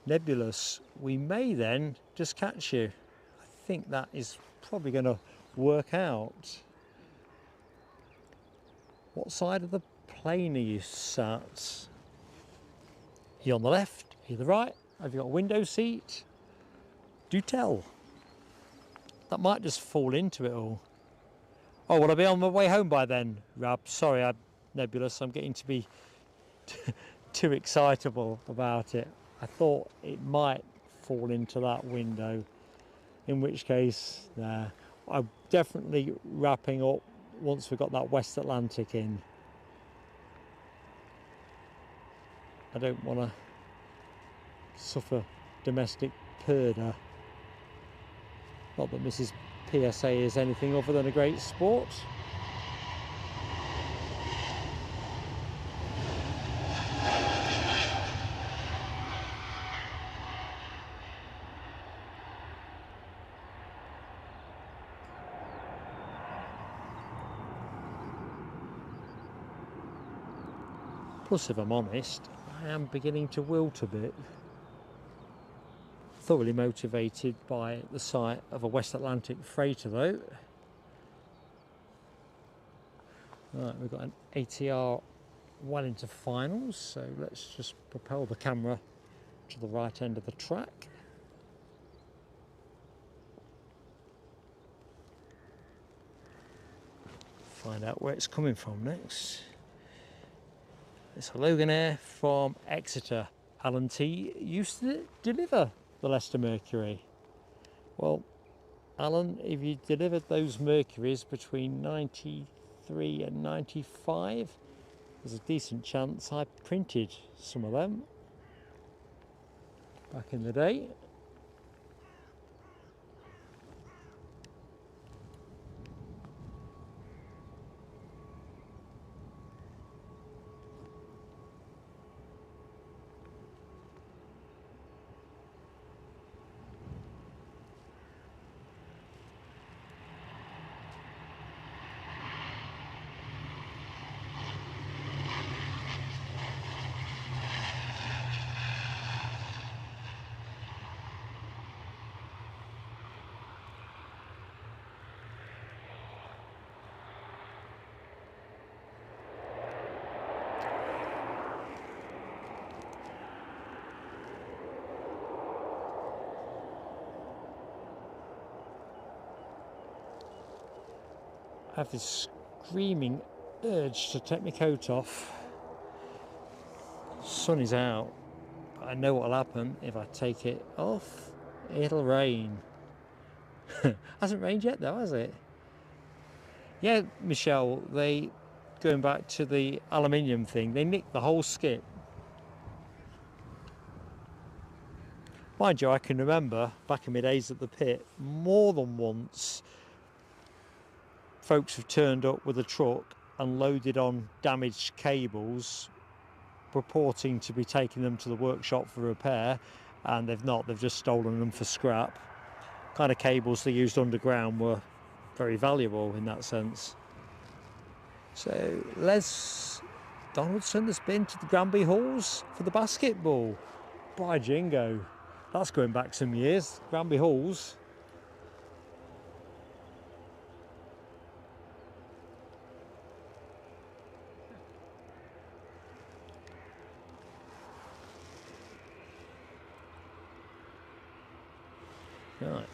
Nebulous, we may then just catch you. I think that is probably going to work out. What side of the plane are you sat? Are you on the left? Are you the right? Have you got a window seat? Do tell. That might just fall into it all. Oh, will I be on my way home by then, Rab? Sorry, I'm Nebulous. I'm getting to be too excitable about it. I thought it might fall into that window, in which case, nah. I'm definitely wrapping up once we've got that West Atlantic in. I don't want to suffer domestic purdah. Not that Mrs. PSA is anything other than a great sport. Plus, if I'm honest, I am beginning to wilt a bit. Thoroughly motivated by the sight of a West Atlantic freighter though. Right, we've got an ATR well into finals, so let's just propel the camera to the right end of the track. Find out where it's coming from next. It's a Loganair from Exeter. Alan T used to deliver the Leicester Mercury. Well, Alan, if you delivered those Mercuries between 93 and 95, there's a decent chance I printed some of them back in the day. I have this screaming urge to take my coat off. Sun is out, but I know what'll happen if I take it off. It'll rain. Hasn't rained yet though, has it? Yeah, Michelle, going back to the aluminium thing, they nicked the whole skip. Mind you, I can remember back in my days at the pit, more than once folks have turned up with a truck and loaded on damaged cables, purporting to be taking them to the workshop for repair, and they've not, they've just stolen them for scrap. Kind of cables they used underground were very valuable in that sense. So Les Donaldson has been to the Granby Halls for the basketball. By jingo, that's going back some years, Granby Halls. Right,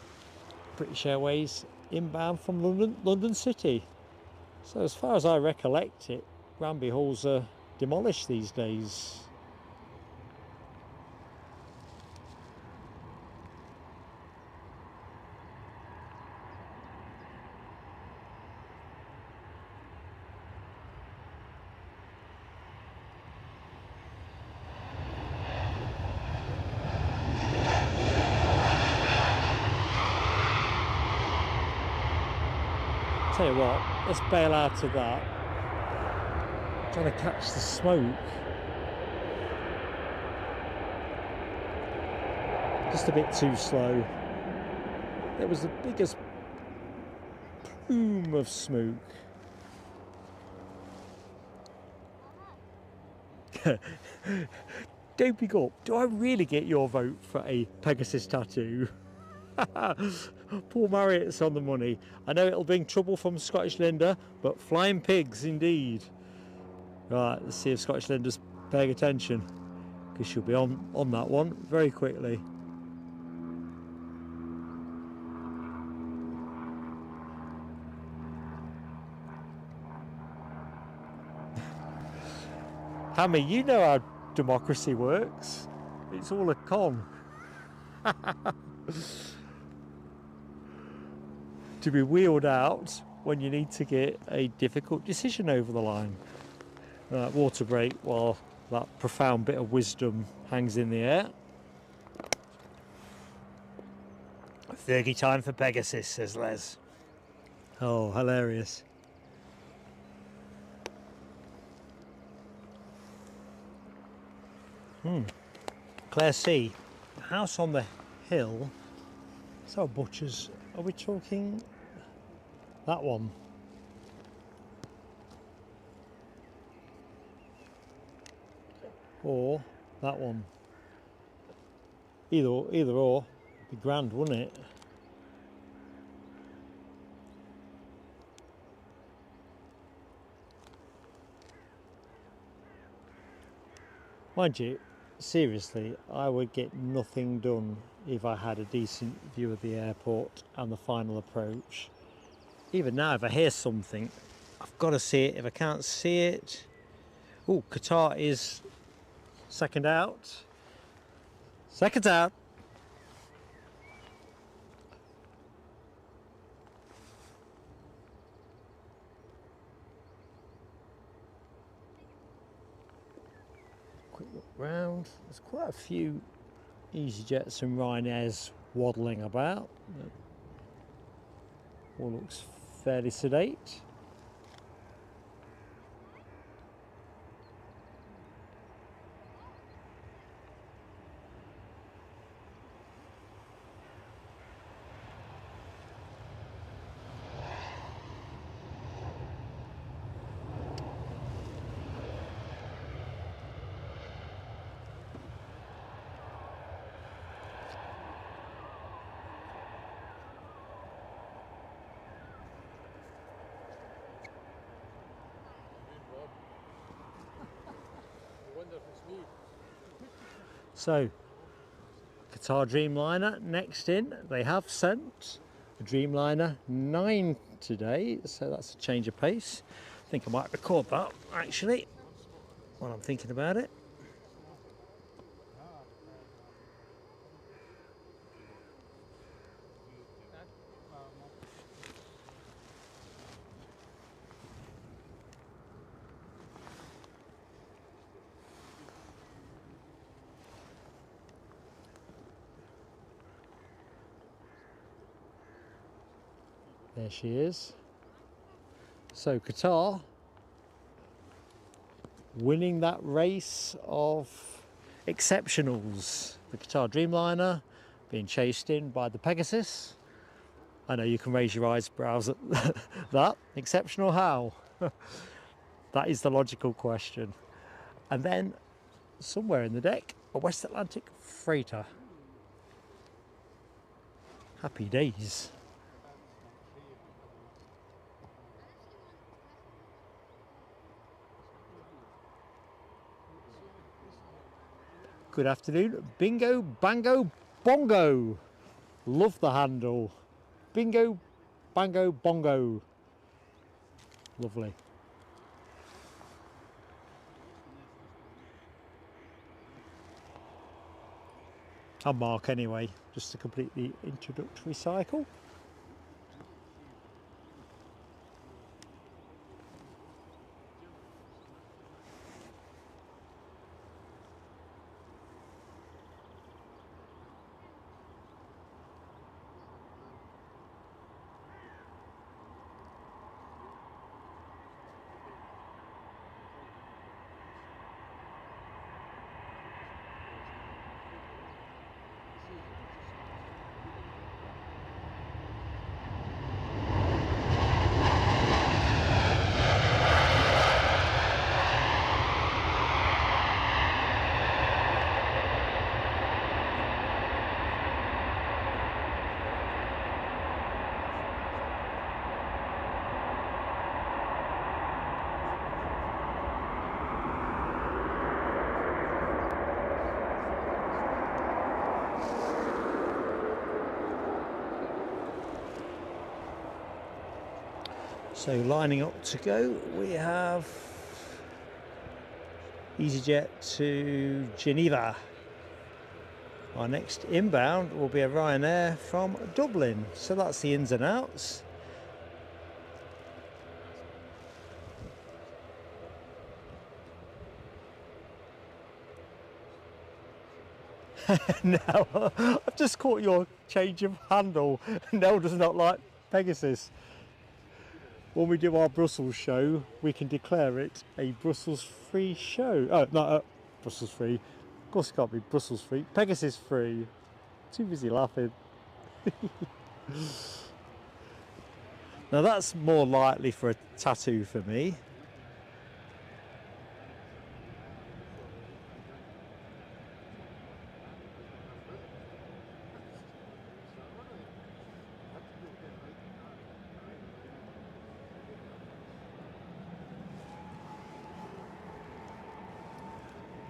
British Airways inbound from London City. So as far as I recollect it, Granby Halls are demolished these days. Tell you what, let's bail out of that. I'm trying to catch the smoke. Just a bit too slow. There was the biggest plume of smoke. Don't pick up. Do I really get your vote for a Pegasus tattoo? Paul Marriott's on the money. I know it'll bring trouble from Scottish Linda, but flying pigs indeed. Right, let's see if Scottish Linda's paying attention, because she'll be on that one very quickly. Hammy, you know how democracy works. It's all a con. To be wheeled out when you need to get a difficult decision over the line. Water break while that profound bit of wisdom hangs in the air. 30 time for Pegasus, says Les. Oh, hilarious. Claire C. House on the hill. So butchers, are we talking that one? Or that one? Either or, it'd be grand, wouldn't it? Mind you, seriously, I would get nothing done if I had a decent view of the airport and the final approach. Even now, if I hear something, I've got to see it. If I can't see it... Oh, Qatar is second out. Second out. Quick look round. There's quite a few EasyJets and Ryanairs waddling about. All looks fairly sedate. So, Qatar Dreamliner next in. They have sent a Dreamliner 9 today, so that's a change of pace. I think I might record that actually while I'm thinking about it. There she is. So Qatar winning that race of exceptionals. The Qatar Dreamliner being chased in by the Pegasus. I know you can raise your eyebrows at that. Exceptional how? That is the logical question. And then somewhere in the deck, a West Atlantic freighter. Happy days. Good afternoon. Bingo, bango, bongo. Love the handle. Bingo, bango, bongo. Lovely. I'm Mark anyway, just to complete the introductory cycle. So lining up to go, we have EasyJet to Geneva. Our next inbound will be a Ryanair from Dublin. So that's the ins and outs. Now, I've just caught your change of handle. Nell does not like Pegasus. When we do our Brussels show, we can declare it a Brussels free show. Oh, not Brussels free. Of course it can't be Brussels free. Pegasus free. Too busy laughing. Now that's more likely for a tattoo for me.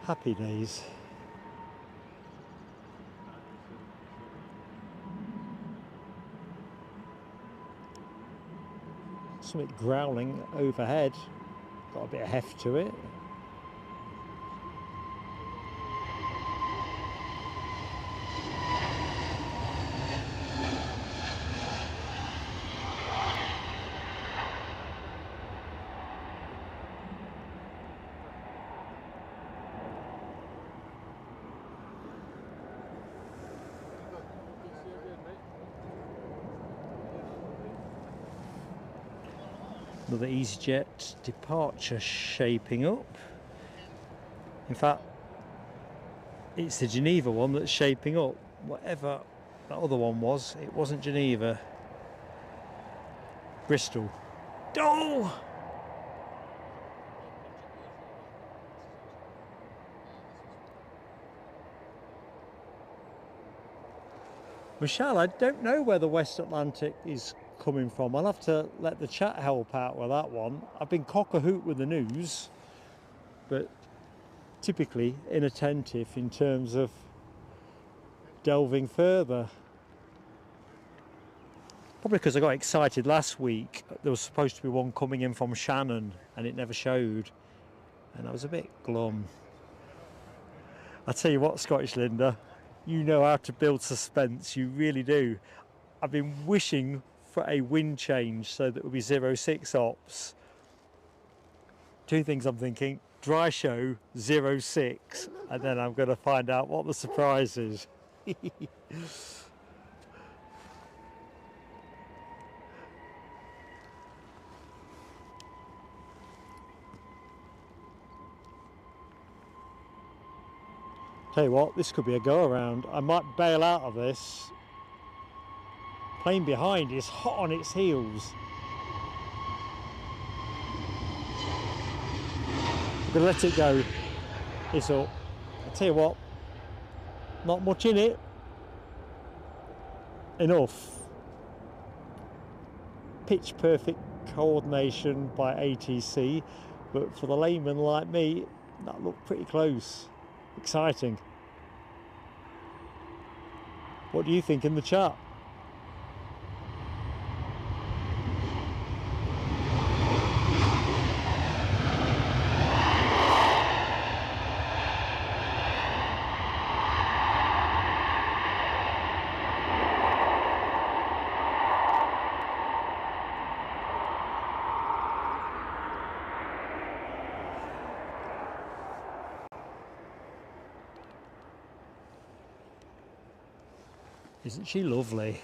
Happy days. Something growling overhead. Got a bit of heft to it. Another EasyJet departure shaping up. In fact, it's the Geneva one that's shaping up. Whatever that other one was, it wasn't Geneva. Bristol. Oh! Michelle, I don't know where the West Atlantic is coming from. I'll have to let the chat help out with that one. I've been cock-a-hoot with the news, but typically inattentive in terms of delving further. Probably because I got excited last week. There was supposed to be one coming in from Shannon and it never showed, and I was a bit glum. I tell you what, Scottish Linda, you know how to build suspense, you really do. I've been wishing for a wind change so that it would be 06 ops. Two things I'm thinking: dry show 06, and then I'm going to find out what the surprise is. Tell you what, this could be a go around. I might bail out of this. Plane behind is hot on its heels. I'm gonna let it go. It's up. I tell you what, not much in it. Enough. Pitch perfect coordination by ATC, but for the layman like me, that looked pretty close. Exciting. What do you think in the chat? Isn't she lovely?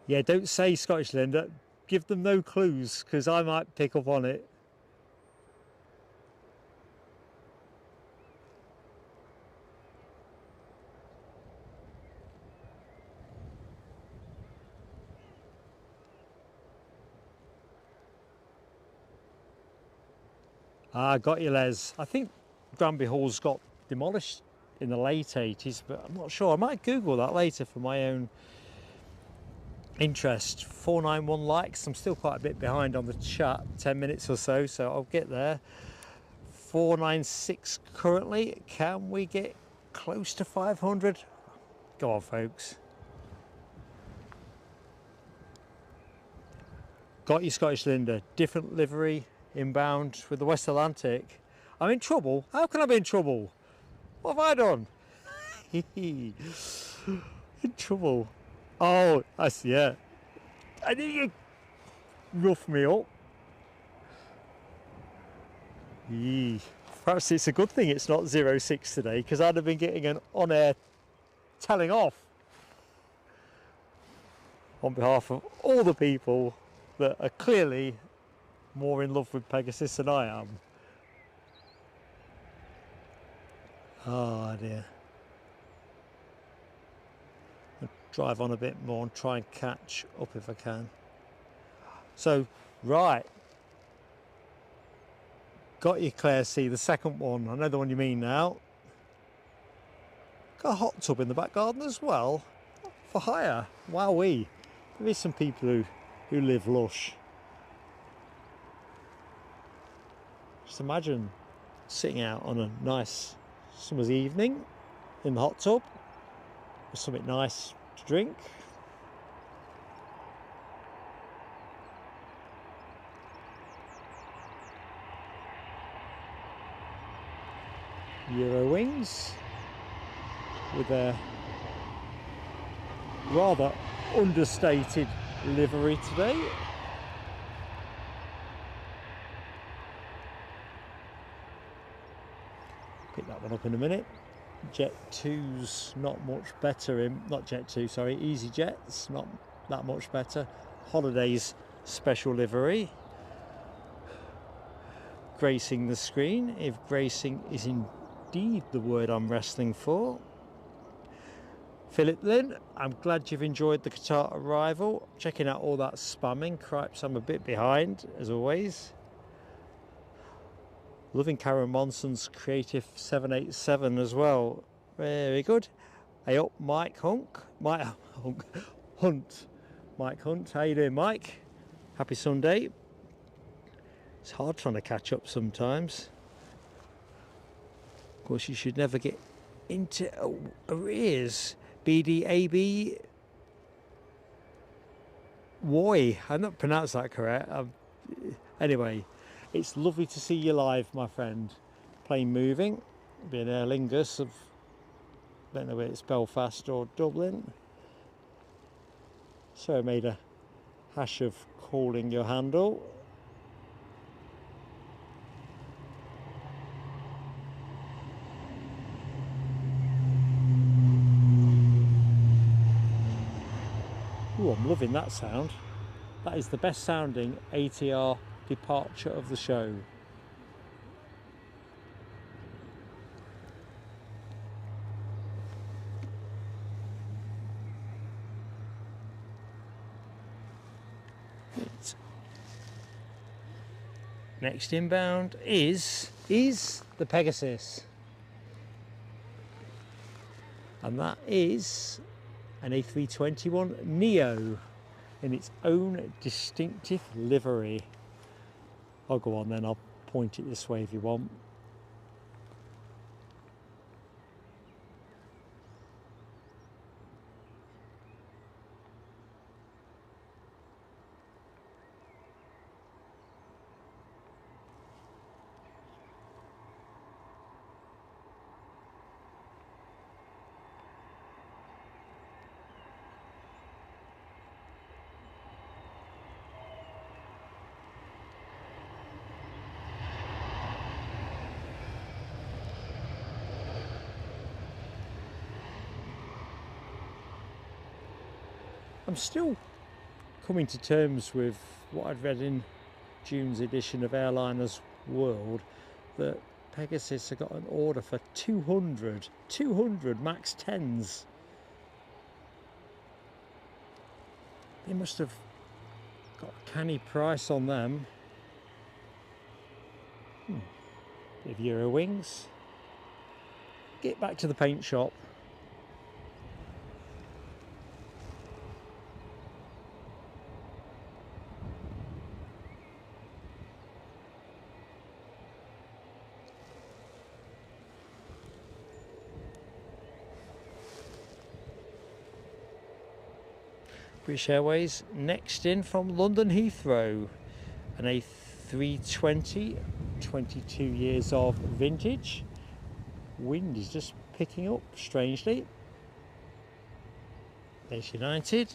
Yeah, don't say Scottish Linda. Give them no clues, because I might pick up on it. Ah, got you, Les. I think Granby Hall's got demolished in the late 80s, but I'm not sure. I might Google that later for my own interest. 491 likes. I'm still quite a bit behind on the chat, 10 minutes or so, so I'll get there. 496 currently. Can we get close to 500? Go on, folks. Got you, Scottish Linda. Different livery inbound with the West Atlantic. I'm in trouble. How can I be in trouble? What have I done? In trouble. Oh, I see. Yeah. I need you rough me up. Perhaps it's a good thing it's not 06 today, because I'd have been getting an on-air telling off on behalf of all the people that are clearly more in love with Pegasus than I am. Oh dear. I'll drive on a bit more and try and catch up if I can. So, right. Got you, Claire C, the second one. I know the one you mean now. Got a hot tub in the back garden as well. For hire. Wowee. There is some people who live lush. Just imagine sitting out on a nice summer's evening in the hot tub with something nice to drink. Eurowings with their rather understated livery today. Pick that one up in a minute. Jet 2's not much better not Jet 2, sorry, EasyJet's not that much better. Holidays special livery. Gracing the screen, if gracing is indeed the word I'm wrestling for. Philip Lynn, I'm glad you've enjoyed the Qatar arrival. Checking out all that spamming. Cripes, I'm a bit behind, as always. Loving Karen Monson's Creative 787 as well. Very good. Hey up, Mike Hunt. Mike Hunt. How you doing, Mike? Happy Sunday. It's hard trying to catch up sometimes. Of course, you should never get into arrears. BDAB Woy. I'm not pronounced that correct. Anyway, it's lovely to see you live, my friend. Plane moving. Being Aer Lingus of, don't know whether it's Belfast or Dublin. So I made a hash of calling your handle. Ooh, I'm loving that sound. That is the best sounding ATR departure of the show. Right. Next inbound is the Pegasus. And that is an A321neo in its own distinctive livery. I'll go on then, I'll point it this way if you want. I'm still coming to terms with what I'd read in June's edition of Airliners World, that Pegasus have got an order for 200 MAX 10s. They must have got a canny price on them. Bit of Eurowings. Get back to the paint shop. British Airways next in from London Heathrow, an A320, 22 years of vintage. Wind is just picking up strangely. There's United.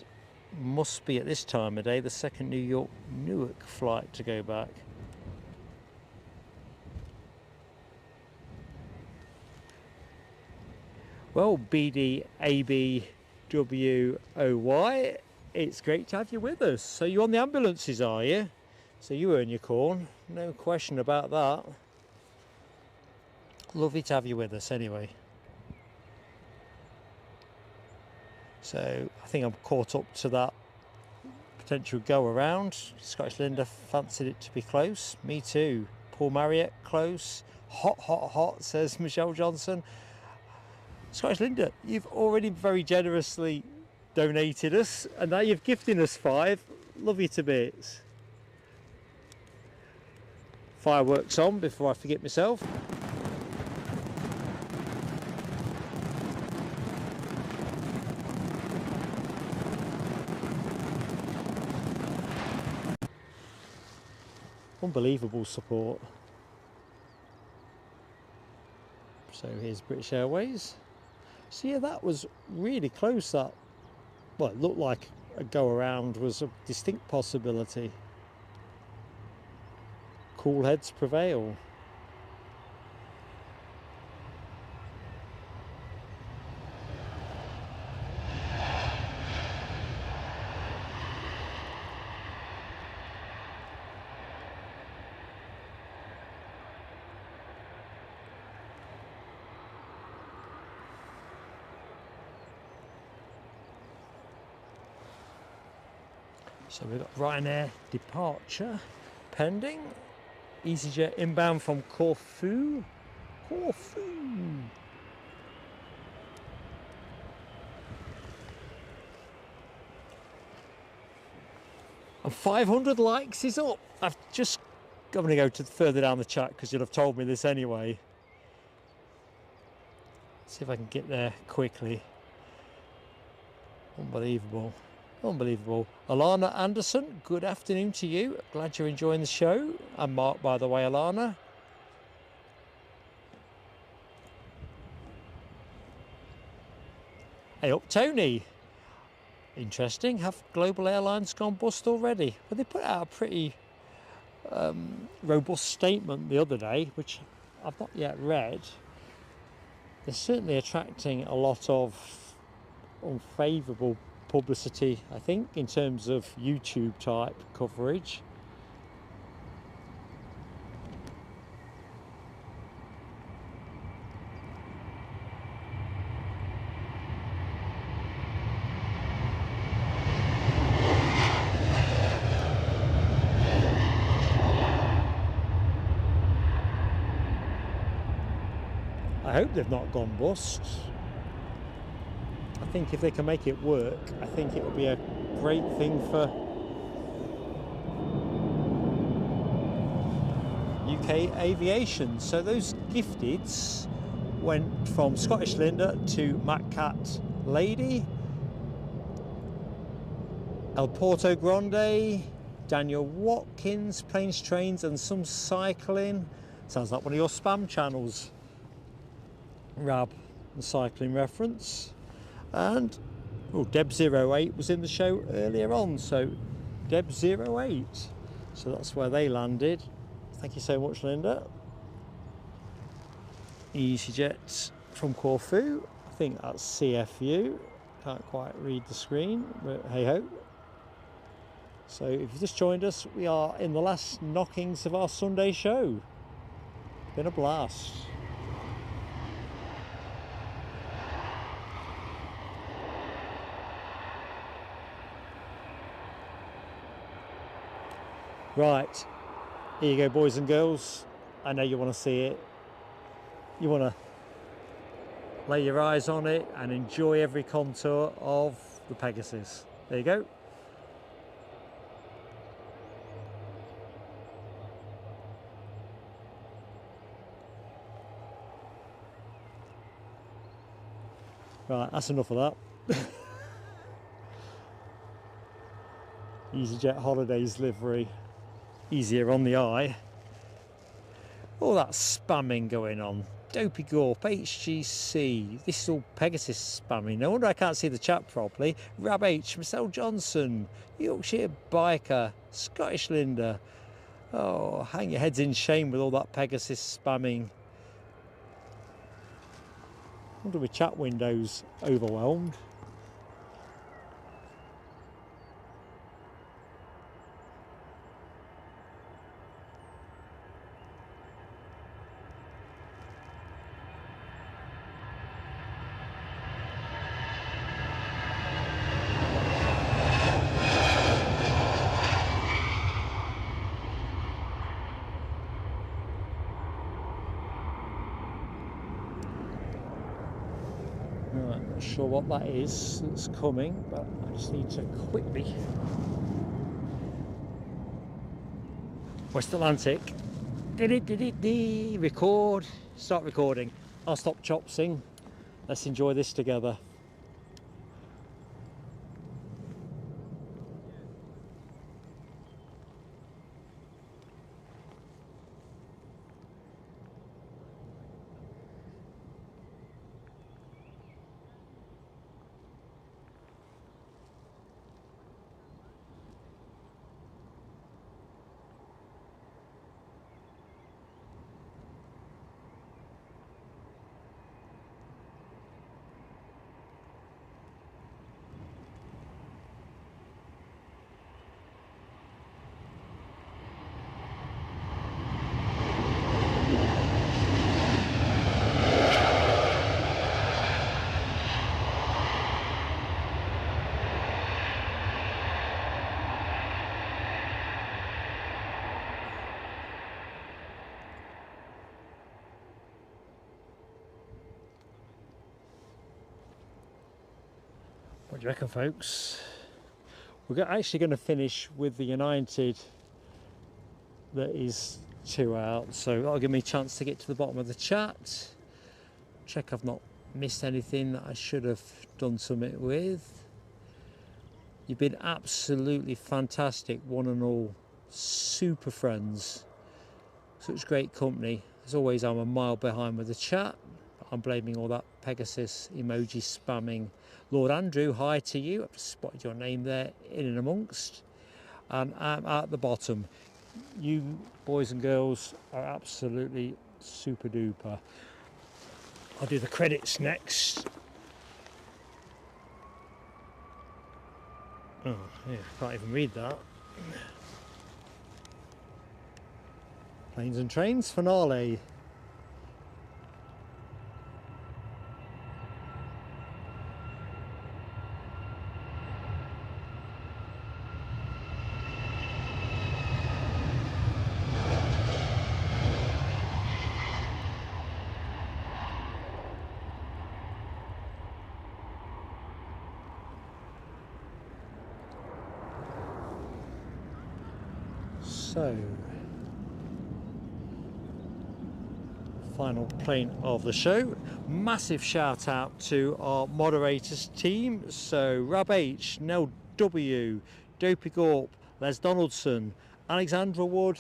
Must be at this time of day the second New York Newark flight to go back. Well, BDABWOY, it's great to have you with us. So you're on the ambulances, are you? So you earn your corn, no question about that. Lovely to have you with us anyway. So I think I'm caught up to that potential go around. Scottish Linda fancied it to be close. Me too. Paul Marriott, close. Hot, hot, hot, says Michelle Johnson. Scottish Linda, you've already very generously donated us, and now you've gifted us 5. Love you to bits. Fireworks on before I forget myself. Unbelievable support. So here's British Airways. So yeah, that was really close. That, well, it looked like a go around was a distinct possibility. Cool heads prevail. So we've got Ryanair departure pending. EasyJet inbound from Corfu. Corfu. And 500 likes is up. I'm going to go further down the chat because you'll have told me this anyway. See if I can get there quickly. Unbelievable. Unbelievable. Alana Anderson, good afternoon to you. Glad you're enjoying the show. I'm Mark, by the way, Alana. Hey up, Tony. Interesting. Have global airlines gone bust already? Well, they put out a pretty robust statement the other day, which I've not yet read. They're certainly attracting a lot of unfavourable publicity, I think, in terms of YouTube type coverage. I hope they've not gone bust. I think if they can make it work, I think it will be a great thing for UK aviation. So those gifteds went from Scottish Linda to Matt Cat Lady, El Porto Grande, Daniel Watkins, Planes, Trains and Some Cycling. Sounds like one of your spam channels, Rab, the cycling reference. And Deb08 was in the show earlier on, so Deb08. So that's where they landed. Thank you so much, Linda. EasyJet from Corfu. I think that's CFU. Can't quite read the screen, but hey ho. So if you've just joined us, we are in the last knockings of our Sunday show. Been a blast. Right, here you go, boys and girls. I know you want to see it. You want to lay your eyes on it and enjoy every contour of the Pegasus. There you go. Right, that's enough of that. EasyJet Holidays livery. Easier on the eye. All that spamming going on. Dopey Gorp, HGC. This is all Pegasus spamming. No wonder I can't see the chat properly. Rab H, Michelle Johnson, Yorkshire Biker, Scottish Linda. Oh, hang your heads in shame with all that Pegasus spamming. wonder if my chat window's overwhelmed. Right, not sure what that is that's coming, but I just need to quickly. West Atlantic. Record. Start recording. I'll stop chopsing. Let's enjoy this together. What do you reckon, folks? We're actually going to finish with the United that is 2 out, so that'll give me a chance to get to the bottom of the chat, check I've not missed anything that I should have done something with. You've been absolutely fantastic, one and all, super friends, such great company. As always, I'm a mile behind with the chat. I'm blaming all that Pegasus emoji spamming. Lord Andrew, hi to you. I've just spotted your name there in and amongst. And I'm at the bottom. You boys and girls are absolutely super duper. I'll do the credits next. Oh, yeah, can't even read that. Planes and Trains finale. So, final plane of the show. Massive shout out to our moderators team. So, Rab H, Nell W, Dopey Gorp, Les Donaldson, Alexandra Wood,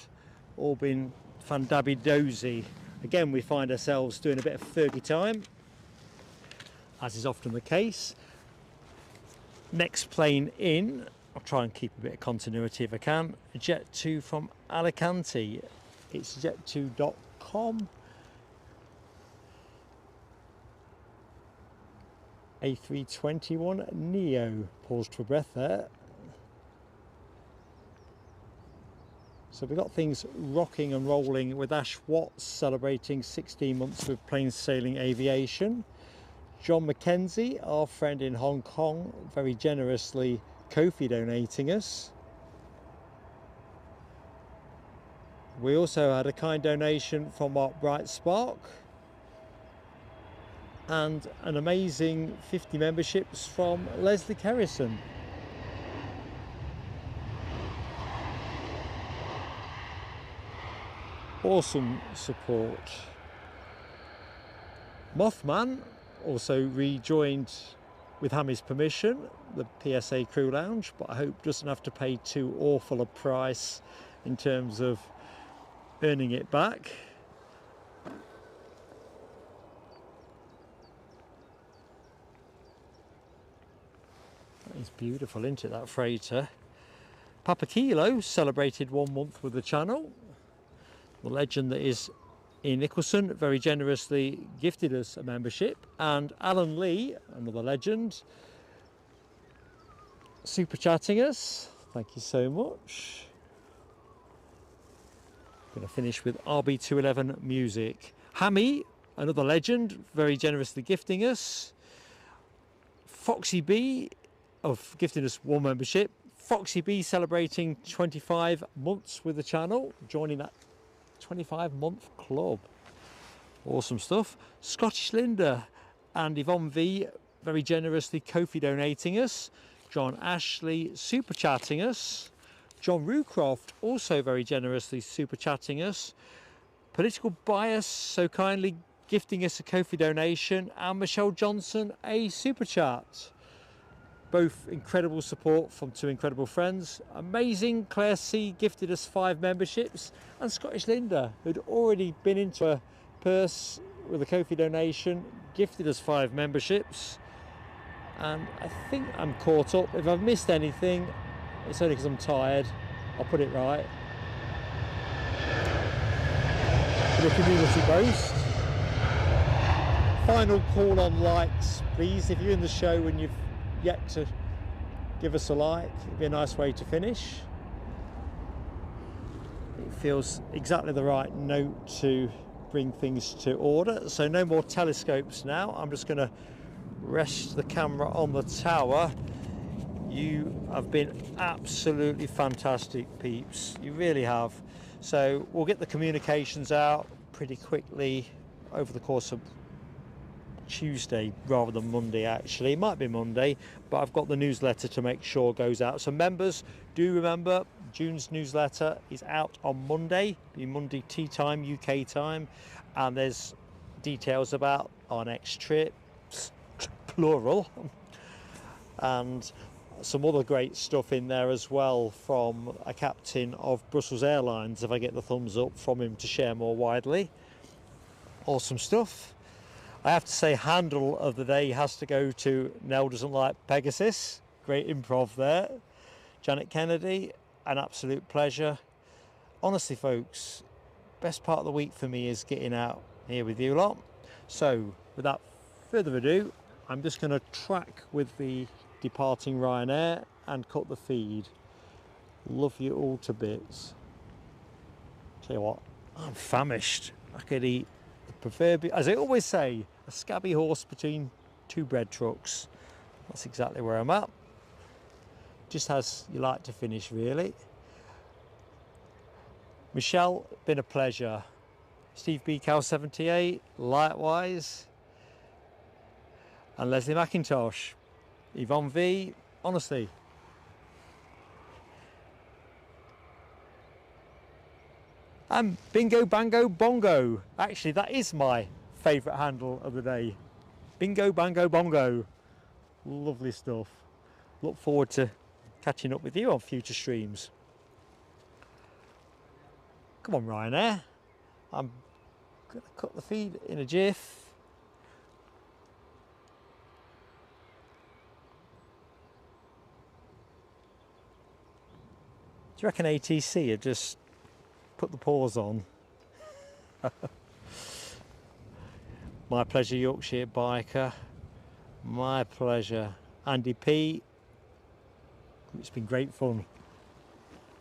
all been fandabby dozy. Again, we find ourselves doing a bit of Fergie time, as is often the case. Next plane in, I'll try and keep a bit of continuity if I can. Jet 2 from Alicante. It's jet2.com. A321 Neo. Paused for breath there. So we've got things rocking and rolling with Ash Watts celebrating 16 months with plain sailing aviation. John Mackenzie, our friend in Hong Kong, very generously Ko-fi donating us. We also had a kind donation from Mark Bright Spark and an amazing 50 memberships from Leslie Kerrison. Awesome support. Mothman also rejoined with Hammy's permission the PSA Crew Lounge, but I hope doesn't have to pay too awful a price in terms of earning it back. That is beautiful, isn't it, that freighter? Papa Kilo celebrated 1 month with the channel. The legend that is Ian Nicholson very generously gifted us a membership, and Alan Lee, another legend, super chatting us. Thank you so much. Going to finish with RB211 Music. Hammy, another legend, very generously gifting us. Foxy B, of gifting us one membership. Foxy B celebrating 25 months with the channel, joining that 25-month club. Awesome stuff. Scottish Linda and Yvonne V very generously Ko-fi donating us. John Ashley super chatting us. John Rucroft also very generously super chatting us. Political Bias so kindly gifting us a Ko-fi donation, and Michelle Johnson a super chat. Both incredible support from two incredible friends. Amazing Claire C gifted us 5 memberships, and Scottish Linda, who'd already been into a purse with a Ko-fi donation, gifted us 5 memberships. And I think I'm caught up. If I've missed anything, it's only because I'm tired. I'll put it right. The community boast. Final call on likes, please. If you're in the show and you've yet to give us a like, it'd be a nice way to finish. It feels exactly the right note to bring things to order. So no more telescopes now. I'm just going to rest the camera on the tower. You have been absolutely fantastic, peeps. You really have. So we'll get the communications out pretty quickly over the course of Tuesday rather than Monday. Actually, it might be Monday, but I've got the newsletter to make sure goes out. So members, do remember June's newsletter is out on Monday, be Monday tea time, UK time, and there's details about our next trips, plural, and some other great stuff in there as well from a captain of Brussels Airlines, if I get the thumbs up from him to share more widely. Awesome stuff. I have to say, handle of the day has to go to Nell Doesn't Like Pegasus. Great improv there. Janet Kennedy, an absolute pleasure. Honestly, folks, best part of the week for me is getting out here with you lot. So, without further ado, I'm just going to track with the departing Ryanair and cut the feed. Love you all to bits. Tell you what, I'm famished. I could eat the proverbial, as I always say, a scabby horse between 2 bread trucks. That's exactly where I'm at. Just as you like to finish, really. Michelle, been a pleasure. Steve BCal 78, likewise. And Leslie McIntosh, Yvonne V, honestly. And Bingo Bango Bongo. Actually, that is my favourite handle of the day. Bingo Bango Bongo. Lovely stuff. Look forward to catching up with you on future streams. Come on, Ryanair. I'm going to cut the feed in a jiff. Do you reckon ATC had just put the pause on? My pleasure, Yorkshire Biker. My pleasure. Andy P. It's been great fun.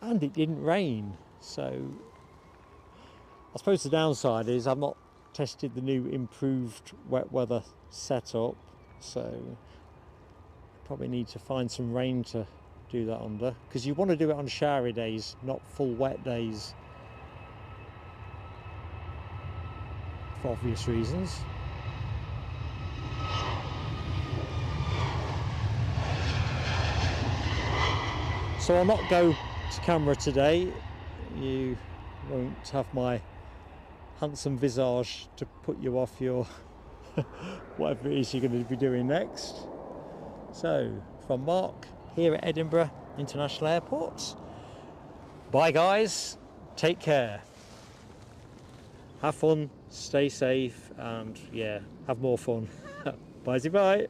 And it didn't rain. So I suppose the downside is I've not tested the new improved wet weather setup. So probably need to find some rain to do that under, because you want to do it on showery days, not full wet days, for obvious reasons. So I'll not go to camera today. You won't have my handsome visage to put you off your whatever it is you're going to be doing next. So from Mark here at Edinburgh International Airport. Bye guys, take care. Have fun, stay safe, and yeah, have more fun. Bye-bye.